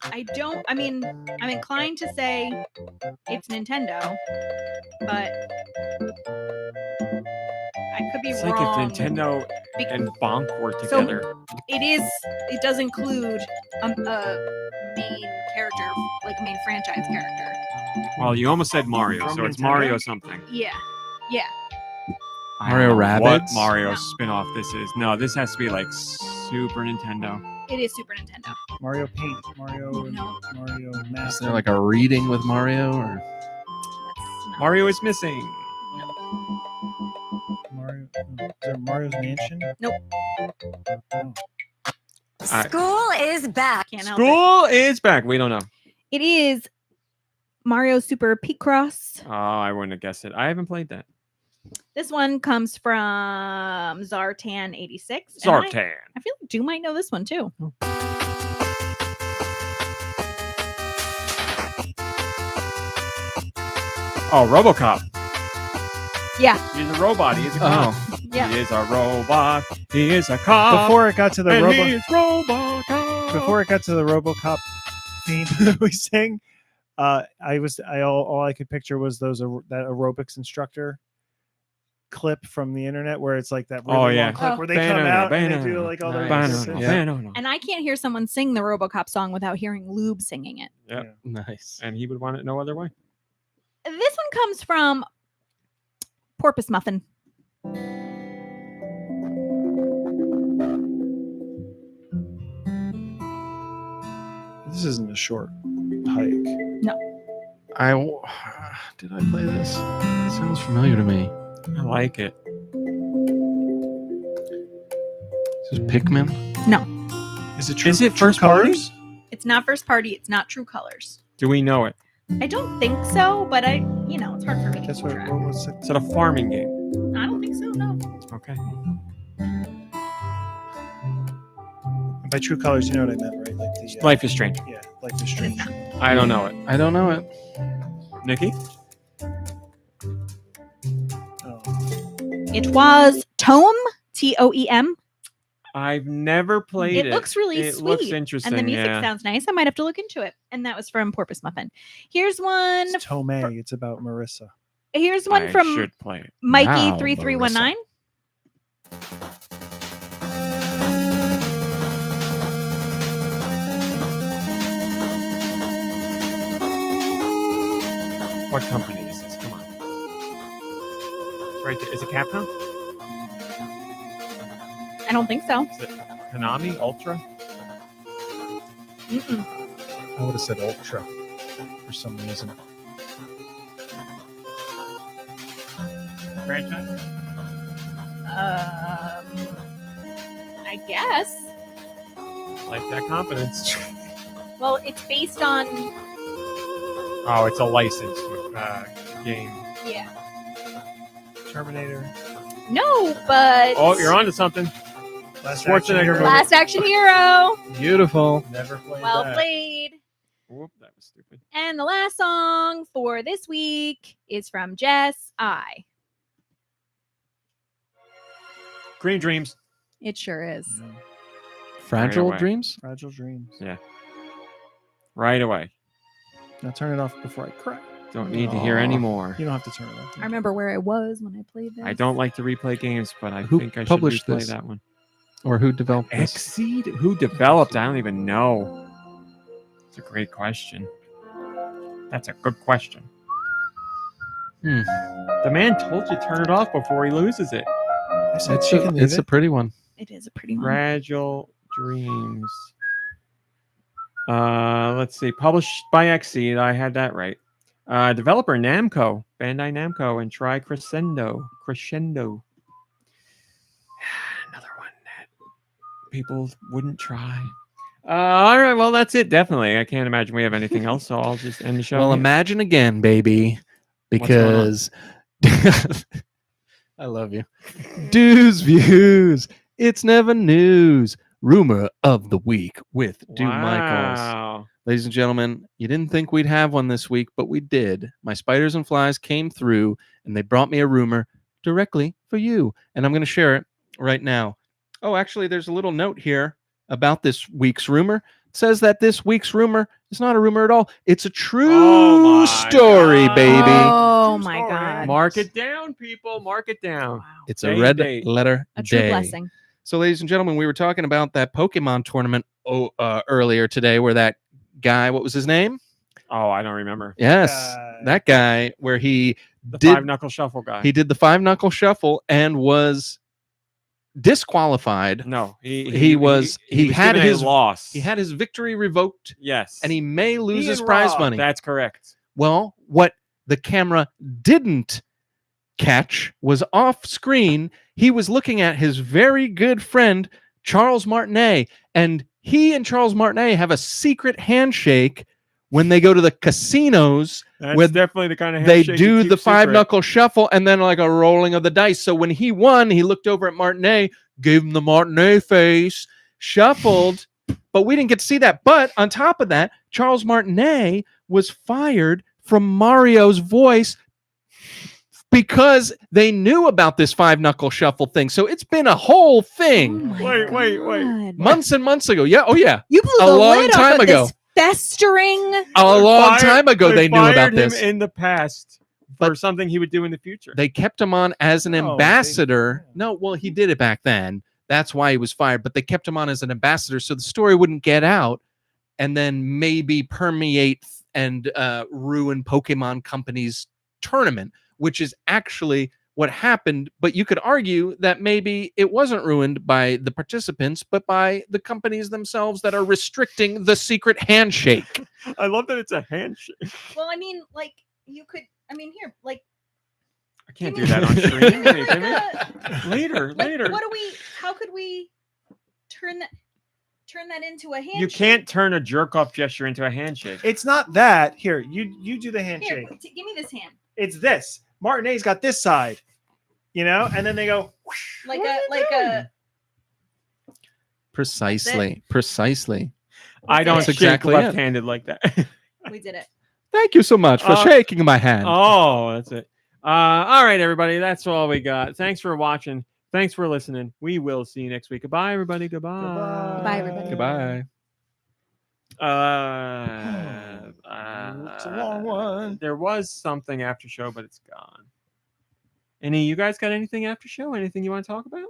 S4: I don't. I mean, I'm inclined to say it's Nintendo, but I could be
S1: It's
S4: wrong.
S1: like if Nintendo
S4: Be-
S1: and Bonk were together.
S4: It is. It does include a main character, like a main franchise character.
S1: Well, you almost said Mario,
S3: From
S1: so it's
S3: Nintendo?
S1: Mario something.
S4: Yeah.
S1: I
S2: Mario
S1: don't know what
S2: Rabbids?
S1: Mario
S4: No.
S1: spin-off this is. No, this has to be like Super Nintendo.
S4: It is Super Nintendo.
S3: Mario Paint, Mario
S4: No.
S3: Master.
S2: Is there like a reading with Mario, or
S4: That's not.
S1: Mario is missing.
S3: Mario? Is there Mario's Mansion?
S4: Nope.
S3: Oh.
S8: School is back.
S4: Can't help it.
S1: School is back. We don't know.
S4: It is Mario Super Picross.
S1: Oh, I wouldn't have guessed it. I haven't played that.
S4: This one comes from Zartan86. and
S1: Zartan.
S4: I feel like you might know this one too.
S1: Oh, RoboCop.
S4: Yeah.
S1: He's a robot. He's a cop.
S2: oh,
S4: Yeah.
S1: He is a robot. He is a cop.
S3: Before it got to the
S1: and
S3: Robo,
S1: he's RoboCop.
S3: before it got to the RoboCop theme that we sang, all I could picture was that aerobics instructor clip from the internet where it's like that really
S1: Oh, yeah.
S3: long clip
S4: Oh.
S3: where they come
S1: Banana,
S3: out and they
S1: banana.
S3: do like all their
S2: Nice.
S1: Banana,
S2: Yeah.
S1: banana.
S4: And I can't hear someone sing the RoboCop song without hearing Lube singing it.
S1: Yep.
S2: nice.
S1: And he would want it no other way.
S4: This one comes from Porpoise Muffin.
S3: This isn't a short hike.
S2: Did I play this? It sounds familiar to me.
S1: I like it.
S2: Is this Pikmin?
S3: Is it true?
S1: Is it
S3: True
S1: first party?
S3: Colors?
S4: It's not first party. It's not True Colors.
S1: Do we know it?
S4: I don't think so, but it's hard for me to
S3: That's
S4: keep
S3: what.
S4: track.
S3: What was it?
S1: Is it a farming game?
S4: I don't think so. No.
S1: Okay.
S3: By True Colors, you know what I meant, right? Like the
S1: Life is Strange.
S3: Yeah, Life is Strange.
S1: I don't know it.
S2: I don't know it.
S1: Nikki?
S3: Oh.
S4: It was Toem. Toem.
S1: I've never played it.
S4: It looks really
S1: It
S4: sweet.
S1: looks interesting.
S4: And the music
S1: yeah.
S4: sounds nice. I might have to look into it. And that was from Porpoise Muffin. Here's one.
S3: It's Tomei. It's about Marissa.
S4: Here's one
S1: I
S4: from
S1: should play it.
S2: Wow,
S4: Mikey3319.
S1: What company is this? Come on. It's right there. Is it Capcom?
S4: I don't think so.
S1: Is it Konami? Ultra?
S4: Mm-mm.
S3: I would have said Ultra for some reason.
S1: Franchise?
S4: I guess.
S1: Like that confidence.
S4: Well, it's based on.
S1: Oh, it's a licensed game.
S4: Yeah.
S3: Terminator.
S4: No, but.
S1: Oh, you're on to something.
S3: Last
S1: Schwarzenegger
S3: Action Hero.
S1: movie.
S4: Last Action Hero.
S2: Beautiful.
S3: Never played
S4: Well
S3: that.
S4: played.
S1: Whoop, that was stupid.
S4: And the last song for this week is from Jess I.
S1: Green Dreams.
S4: It sure is.
S3: Yeah.
S2: Fragile
S1: away.
S2: Dreams?
S3: Fragile Dreams.
S1: Right away.
S3: Now turn it off before I cry.
S1: Don't need to hear
S2: Aw.
S1: any more.
S3: You don't have to turn it off.
S4: I remember where I was when I played this.
S1: I don't like to replay games, but I
S2: Who
S1: think I should
S2: published
S1: replay
S2: this?
S1: that one.
S2: Or who developed this?
S1: Exceed? Who developed? I don't even know. It's a great question. That's a good question.
S2: Hmm.
S1: The man told you turn it off before he loses it.
S3: I said
S2: It's
S3: she can leave
S2: it's a
S3: it.
S2: pretty one.
S4: It is a pretty one.
S1: Fragile Dreams. Let's see. Published by Exceed. I had that right. Developer Namco, Bandai Namco, and Try Crescendo. Another one that people wouldn't try. All right. Well, that's it. Definitely. I can't imagine we have anything else, so I'll just end the show.
S2: Well,
S1: here.
S2: imagine again, baby,
S1: What's going on?
S2: because I love you. Dues Views. It's never news. Rumor of the week with Dew Michaels.
S1: Wow.
S2: Ladies and gentlemen, you didn't think we'd have one this week, but we did. My spiders and flies came through, and they brought me a rumor directly for you. And I'm going to share it right now. Oh, actually, there's a little note here about this week's rumor. It says that this week's rumor is not a rumor at all. It's a true
S1: my
S2: story,
S1: God.
S2: baby.
S4: Oh
S1: True
S4: my
S1: story.
S4: God.
S1: Mark it down, people. Mark it down.
S4: Wow.
S2: It's
S1: Day
S2: a
S1: and
S2: red
S1: date.
S2: letter
S4: A true
S2: day.
S4: blessing.
S2: So, ladies and gentlemen, we were talking about that Pokemon tournament earlier today where that guy, what was his name?
S1: Oh, I don't remember.
S2: Yes, that guy where he
S1: The
S2: did
S1: 5-knuckle shuffle guy.
S2: he did the 5-knuckle shuffle and was disqualified.
S1: No, he
S2: He
S1: was
S2: had
S1: given a
S2: his
S1: loss.
S2: He had his victory revoked,
S1: yes,
S2: and he may lose
S1: He
S2: his
S1: and
S2: prize
S1: Rob.
S2: money.
S1: That's correct.
S2: Well, what the camera didn't catch was off screen. He was looking at his very good friend Charles Martinet, and he and Charles Martinet have a secret handshake when they go to the casinos.
S1: That's
S2: With-
S1: definitely the kind of
S2: They
S1: handshake you
S2: do
S1: keep
S2: the
S1: secret.
S2: 5-knuckle shuffle and then like a rolling of the dice. So when he won, he looked over at Martinet, gave him the Martinet face, shuffled, but we didn't get to see that. But on top of that, Charles Martinet was fired from Mario's voice because they knew about this 5-knuckle shuffle thing. So it's been a whole
S4: Oh
S2: thing
S4: my
S1: Wait.
S4: God.
S2: months and months ago. Yeah. Oh, yeah.
S4: You blew
S2: A
S4: the
S2: long
S4: lid
S2: time
S4: off of
S2: ago.
S4: this festering.
S2: A long time ago, they knew about
S1: fired him
S2: this.
S1: in the past for
S2: But-
S1: something he would do in the future.
S2: They kept him on as an
S3: No,
S2: ambassador. No, well, he did it back then. That's why he was fired. But they kept him on as an ambassador so the story wouldn't get out and then maybe permeate and ruin Pokemon Company's tournament, which is actually what happened. But you could argue that maybe it wasn't ruined by the participants, but by the companies themselves that are restricting the secret handshake.
S1: I love that it's a handshake.
S4: Well, I mean, like, you could, here, like,
S1: I can't do
S4: give me-
S1: that on
S4: give
S1: stream.
S4: me
S1: Are you
S4: like
S1: kidding me? Later.
S4: how could we turn that into a handshake?
S1: You can't turn a jerk off gesture into a handshake.
S3: It's not that. Here, you do the
S4: Here,
S3: handshake.
S4: give me this hand.
S3: It's this. Martinet's got this side, and then they go.
S4: Like
S3: What are
S4: a,
S3: you
S4: like a,
S2: Precisely.
S1: I don't
S2: That's
S1: shake
S2: exactly it.
S1: left-handed like that.
S4: we did it.
S2: Thank you so much for shaking my hand.
S1: Oh, that's it. All right, everybody. That's all we got. Thanks for watching. Thanks for listening. We will see you next week. Goodbye, everybody. Goodbye.
S4: Bye, everybody.
S2: Goodbye.
S3: It's a long one.
S1: There was something after show, but it's gone. You guys got anything after show? Anything you want to talk about?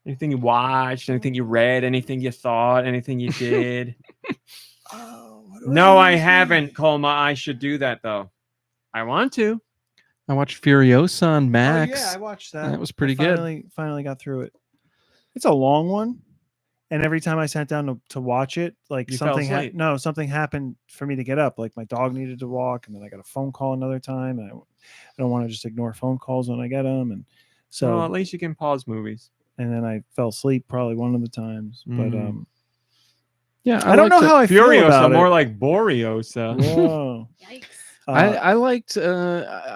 S1: Anything you watched? Anything you read? Anything you thought? Anything you did? No, I haven't, Colma. I should do that though. I want to.
S2: I watched Furiosa on
S3: Oh,
S2: Max.
S3: yeah, I watched that.
S2: That was pretty
S3: I
S2: good.
S3: Finally got through it. It's a long one, and every time I sat down to watch it, like
S1: You fell asleep.
S3: something happened for me to get up. Like my dog needed to walk, and then I got a phone call another time, and I don't want to just ignore phone calls when I get them, and so
S1: Well, at least you can pause movies.
S3: and then I fell asleep probably one of the times. But
S1: Mm.
S2: Yeah,
S3: I don't know how I feel
S1: Furiosa,
S3: about
S1: more
S3: it.
S1: like Boriosa.
S3: Whoa.
S4: Yikes.
S2: I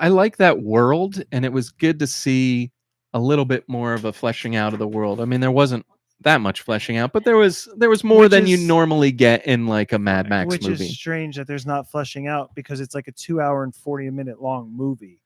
S2: liked that world, and it was good to see a little bit more of a fleshing out of the world. I mean, there wasn't that much fleshing out, but there was more
S3: Which
S2: than you
S3: is-
S2: normally get in like a Mad Max
S3: which
S2: movie.
S3: is strange that there's not fleshing out because it's like a 2 hour and 40-minute long movie.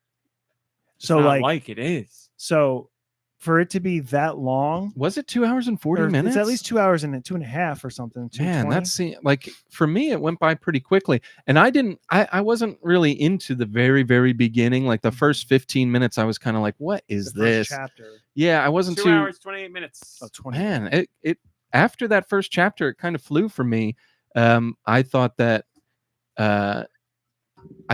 S3: So
S1: Not
S3: like
S1: it is.
S3: so for it to be that long,
S2: Was it 2 hours and 40
S3: or
S2: minutes?
S3: it's at least 2 hours and 2.5 or something.
S2: Man,
S3: 2:20.
S2: that's like for me, it went by pretty quickly. And I wasn't really into the very, very beginning. Like the first 15 minutes, I was kind of like, what is
S3: the first
S2: this?
S3: chapter.
S2: Yeah, I wasn't
S1: 2
S2: too.
S1: hours, 28 minutes.
S3: Oh, 20.
S2: Man, it after that first chapter, it kind of flew for me. I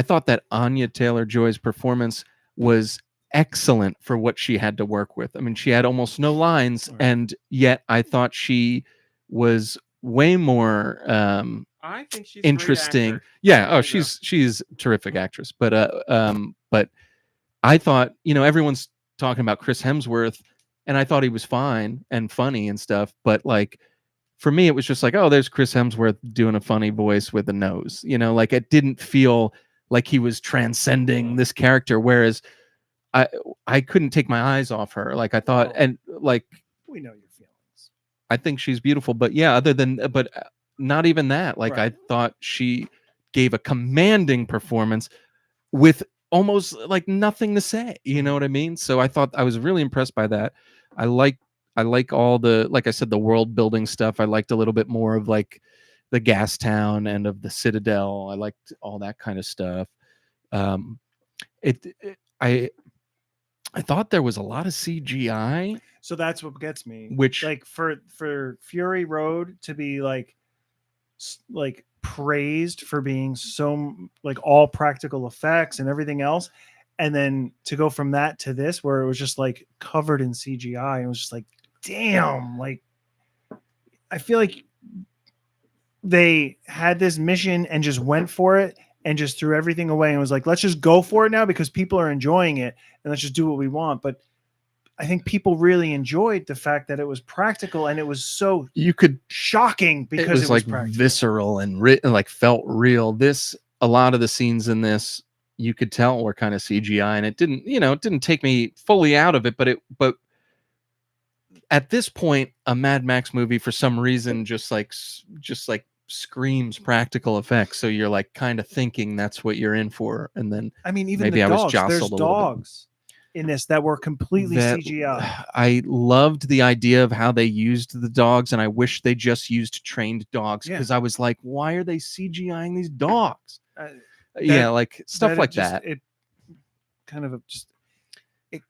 S2: thought that Anya Taylor-Joy's performance was excellent for what she had to work with. I mean, she had almost no lines,
S3: Right.
S2: and yet I thought she was way more
S1: I think she's a great
S2: interesting.
S1: actor.
S2: Yeah.
S1: There
S2: Oh,
S1: you go.
S2: she's a terrific actress. But I thought, everyone's talking about Chris Hemsworth, and I thought he was fine and funny and stuff. But like for me, it was just like, oh, there's Chris Hemsworth doing a funny voice with a nose. Like it didn't feel like he was transcending this character. Whereas I couldn't take my eyes off her. Like I thought,
S1: No.
S2: and like
S3: We know your feelings.
S2: I think she's beautiful. But yeah, but not even that. Like
S3: Right.
S2: I thought she gave a commanding performance with almost like nothing to say. You know what I mean? So I thought I was really impressed by that. I like all the, like I said, the world building stuff. I liked a little bit more of like the gas town and of the Citadel. I liked all that kind of stuff. Um, I thought there was a lot of CGI,
S3: So that's what gets me.
S2: which
S3: Like for Fury Road to be like like praised for being so like all practical effects and everything else, and then to go from that to this where it was just like covered in CGI, and it was just like, damn, like I feel like they had this mission and just went for it and just threw everything away and was like, let's just go for it now because people are enjoying it and let's just do what we want. But I think people really enjoyed the fact that it was practical and it was so
S2: you could,
S3: shocking because
S2: it was like
S3: practical.
S2: visceral and like felt real. This, a lot of the scenes in this, you could tell were kind of CGI, and it didn't take me fully out of it, but at this point, a Mad Max movie for some reason just like screams practical effects. So you're like kind of thinking that's what you're in for, and then
S3: I mean, even
S2: maybe
S3: the
S2: I was
S3: dogs.
S2: jostled
S3: There's
S2: a little bit.
S3: dogs in this that were completely
S2: That
S3: CGI.
S2: I loved the idea of how they used the dogs, and I wish they just used trained dogs,
S3: Yeah.
S2: because I was like, why are they CGIing these dogs?
S3: That-
S2: Like stuff
S3: it
S2: like
S3: just,
S2: that.
S3: It kind of just it,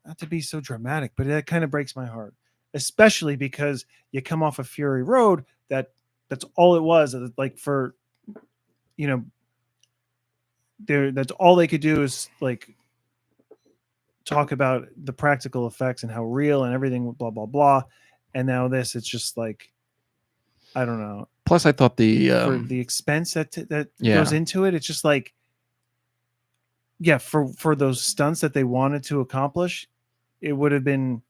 S3: not to be so dramatic, but that kind of breaks my heart, especially because you come off of Fury Road. That's all it was. Like for, that's all they could do is like talk about the practical effects and how real and everything, blah blah blah. And now this, it's just like, I don't know.
S2: Plus, I thought
S3: For the expense that
S2: Yeah.
S3: goes into it, it's just like, yeah, for those stunts that they wanted to accomplish, it would have been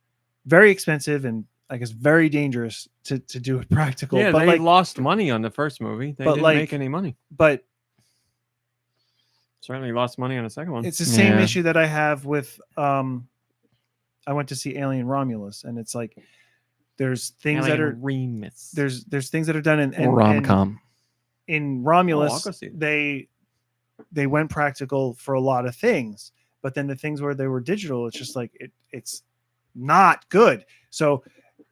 S3: very expensive and I guess very dangerous to do it practical.
S1: Yeah,
S3: but
S1: they
S3: like,
S1: lost money on the first movie. They
S3: but
S1: didn't
S3: like-
S1: make any money.
S3: but
S1: Certainly lost money on the second one.
S3: it's the same
S2: Yeah.
S3: issue that I have with I went to see Alien Romulus, and it's like there's things that are
S1: Remus.
S3: there's things that are done in
S2: rom-com.
S3: in
S1: I'll
S3: Romulus.
S1: go see it.
S3: They went practical for a lot of things, but then the things where they were digital, it's just like it's not good. So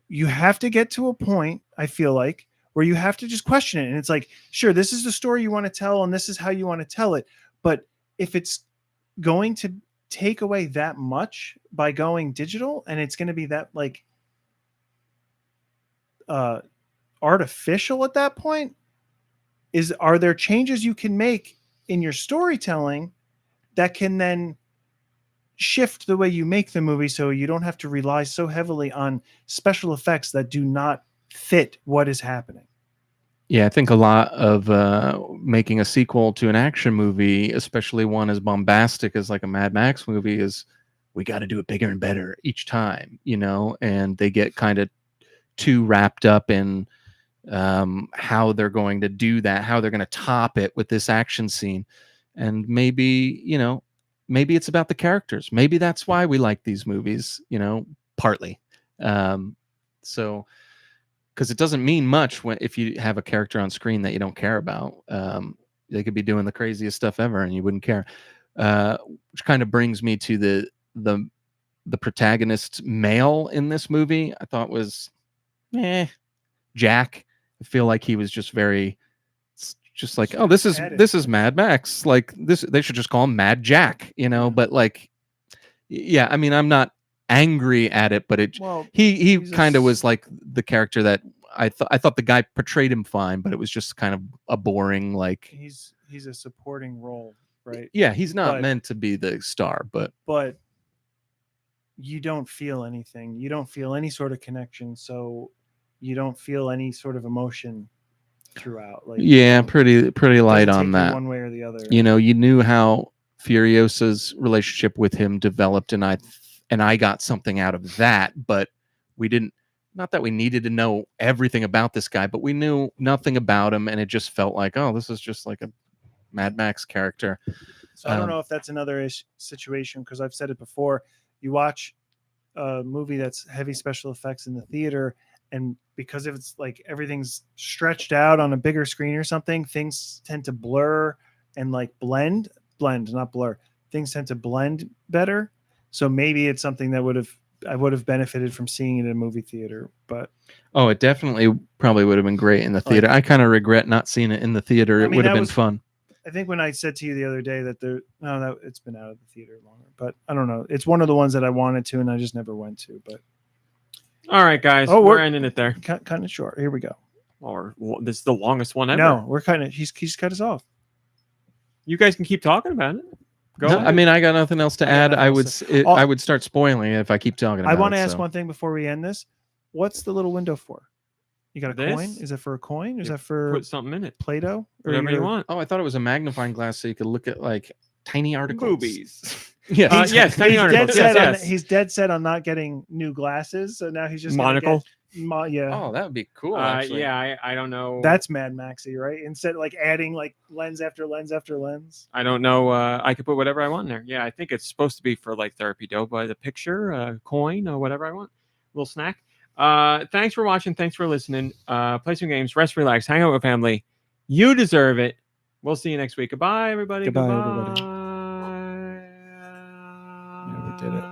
S3: you have to get to a point, I feel like, where you have to just question it. And it's like, sure, this is the story you want to tell, and this is how you want to tell it. But if it's going to take away that much by going digital, and it's going to be that like artificial at that point, are there changes you can make in your storytelling that can then shift the way you make the movie so you don't have to rely so heavily on special effects that do not fit what is happening?
S2: Yeah, I think a lot of making a sequel to an action movie, especially one as bombastic as like a Mad Max movie, is we got to do it bigger and better each time, and they get kind of too wrapped up in how they're going to do that, how they're going to top it with this action scene. And maybe it's about the characters. Maybe that's why we like these movies, partly. So, because it doesn't mean much if you have a character on screen that you don't care about. They could be doing the craziest stuff ever and you wouldn't care. Which kind of brings me to the protagonist male in this movie. I thought was Jack. I feel like he was just like, oh, this is Mad Max. Like this, they should just call him Mad Jack, But like, yeah, I mean, I'm not angry at it, but he kind of was like the character that I thought the guy portrayed him fine, but it was just kind of a boring, like
S3: He's a supporting role, right?
S2: Yeah, he's not meant to be the star, but
S3: you don't feel anything. You don't feel any sort of connection, so you don't feel any sort of emotion throughout. Like,
S2: yeah, pretty light on that.
S3: One way or the other.
S2: You knew how Furiosa's relationship with him developed, and I got something out of that, but we didn't. Not that we needed to know everything about this guy, but we knew nothing about him, and it just felt like, oh, this is just like a Mad Max character.
S3: So I don't know if that's another situation, because I've said it before. You watch a movie that's heavy special effects in the theater, and because if it's like everything's stretched out on a bigger screen or something, things tend to blur and like blend, not blur. Things tend to blend better. So maybe it's something that I would have benefited from seeing it in a movie theater, but
S2: Oh, it definitely probably would have been great in the theater. I kind of regret not seeing it in the theater.
S3: I
S2: It
S3: mean,
S2: would have
S3: that
S2: been
S3: was-
S2: fun.
S3: I think when I said to you the other day that it's been out of the theater longer, but I don't know. It's one of the ones that I wanted to, and I just never went to. But
S1: All right, guys.
S3: Oh,
S1: we're
S3: we're-
S1: ending it there.
S3: kind of short. Here we go.
S1: This is the longest one ever.
S3: No, we're kind of. He's cut us off.
S1: You guys can keep talking about it. Go
S2: No,
S1: ahead.
S2: I mean, I got nothing else to
S3: I got
S2: add.
S3: nothing
S2: I
S3: else
S2: would
S3: to-
S2: I would start spoiling it if I keep talking about it.
S3: I want to ask
S2: so.
S3: one thing before we end this. What's the little window for? You got a
S1: This?
S3: coin? Is it for a coin? Or is
S1: You
S3: that for
S1: put something in it.
S3: Play-Doh? Or
S1: Whatever you want.
S2: Oh, I thought it was a magnifying glass so you could look at like tiny articles.
S1: Boobies.
S2: Yeah.
S1: Yes, tiny
S3: He's
S1: articles.
S3: dead set
S1: Yes.
S3: on. He's dead set on not getting new glasses. So now he's just gonna
S1: Monocle.
S3: yeah.
S2: Oh, that would be cool. Actually.
S1: Yeah, I don't know.
S3: That's Mad Maxy, right? Instead, like adding like lens after lens after lens.
S1: I don't know. I could put whatever I want in there. Yeah, I think it's supposed to be for like therapy dough, by the picture, coin, or whatever I want. Little snack. Thanks for watching. Thanks for listening. Play some games, rest, relax, hang out with family. You deserve it. We'll see you next week. Goodbye, everybody.
S3: Goodbye, everybody.
S1: Goodbye.
S3: Yeah, we did it.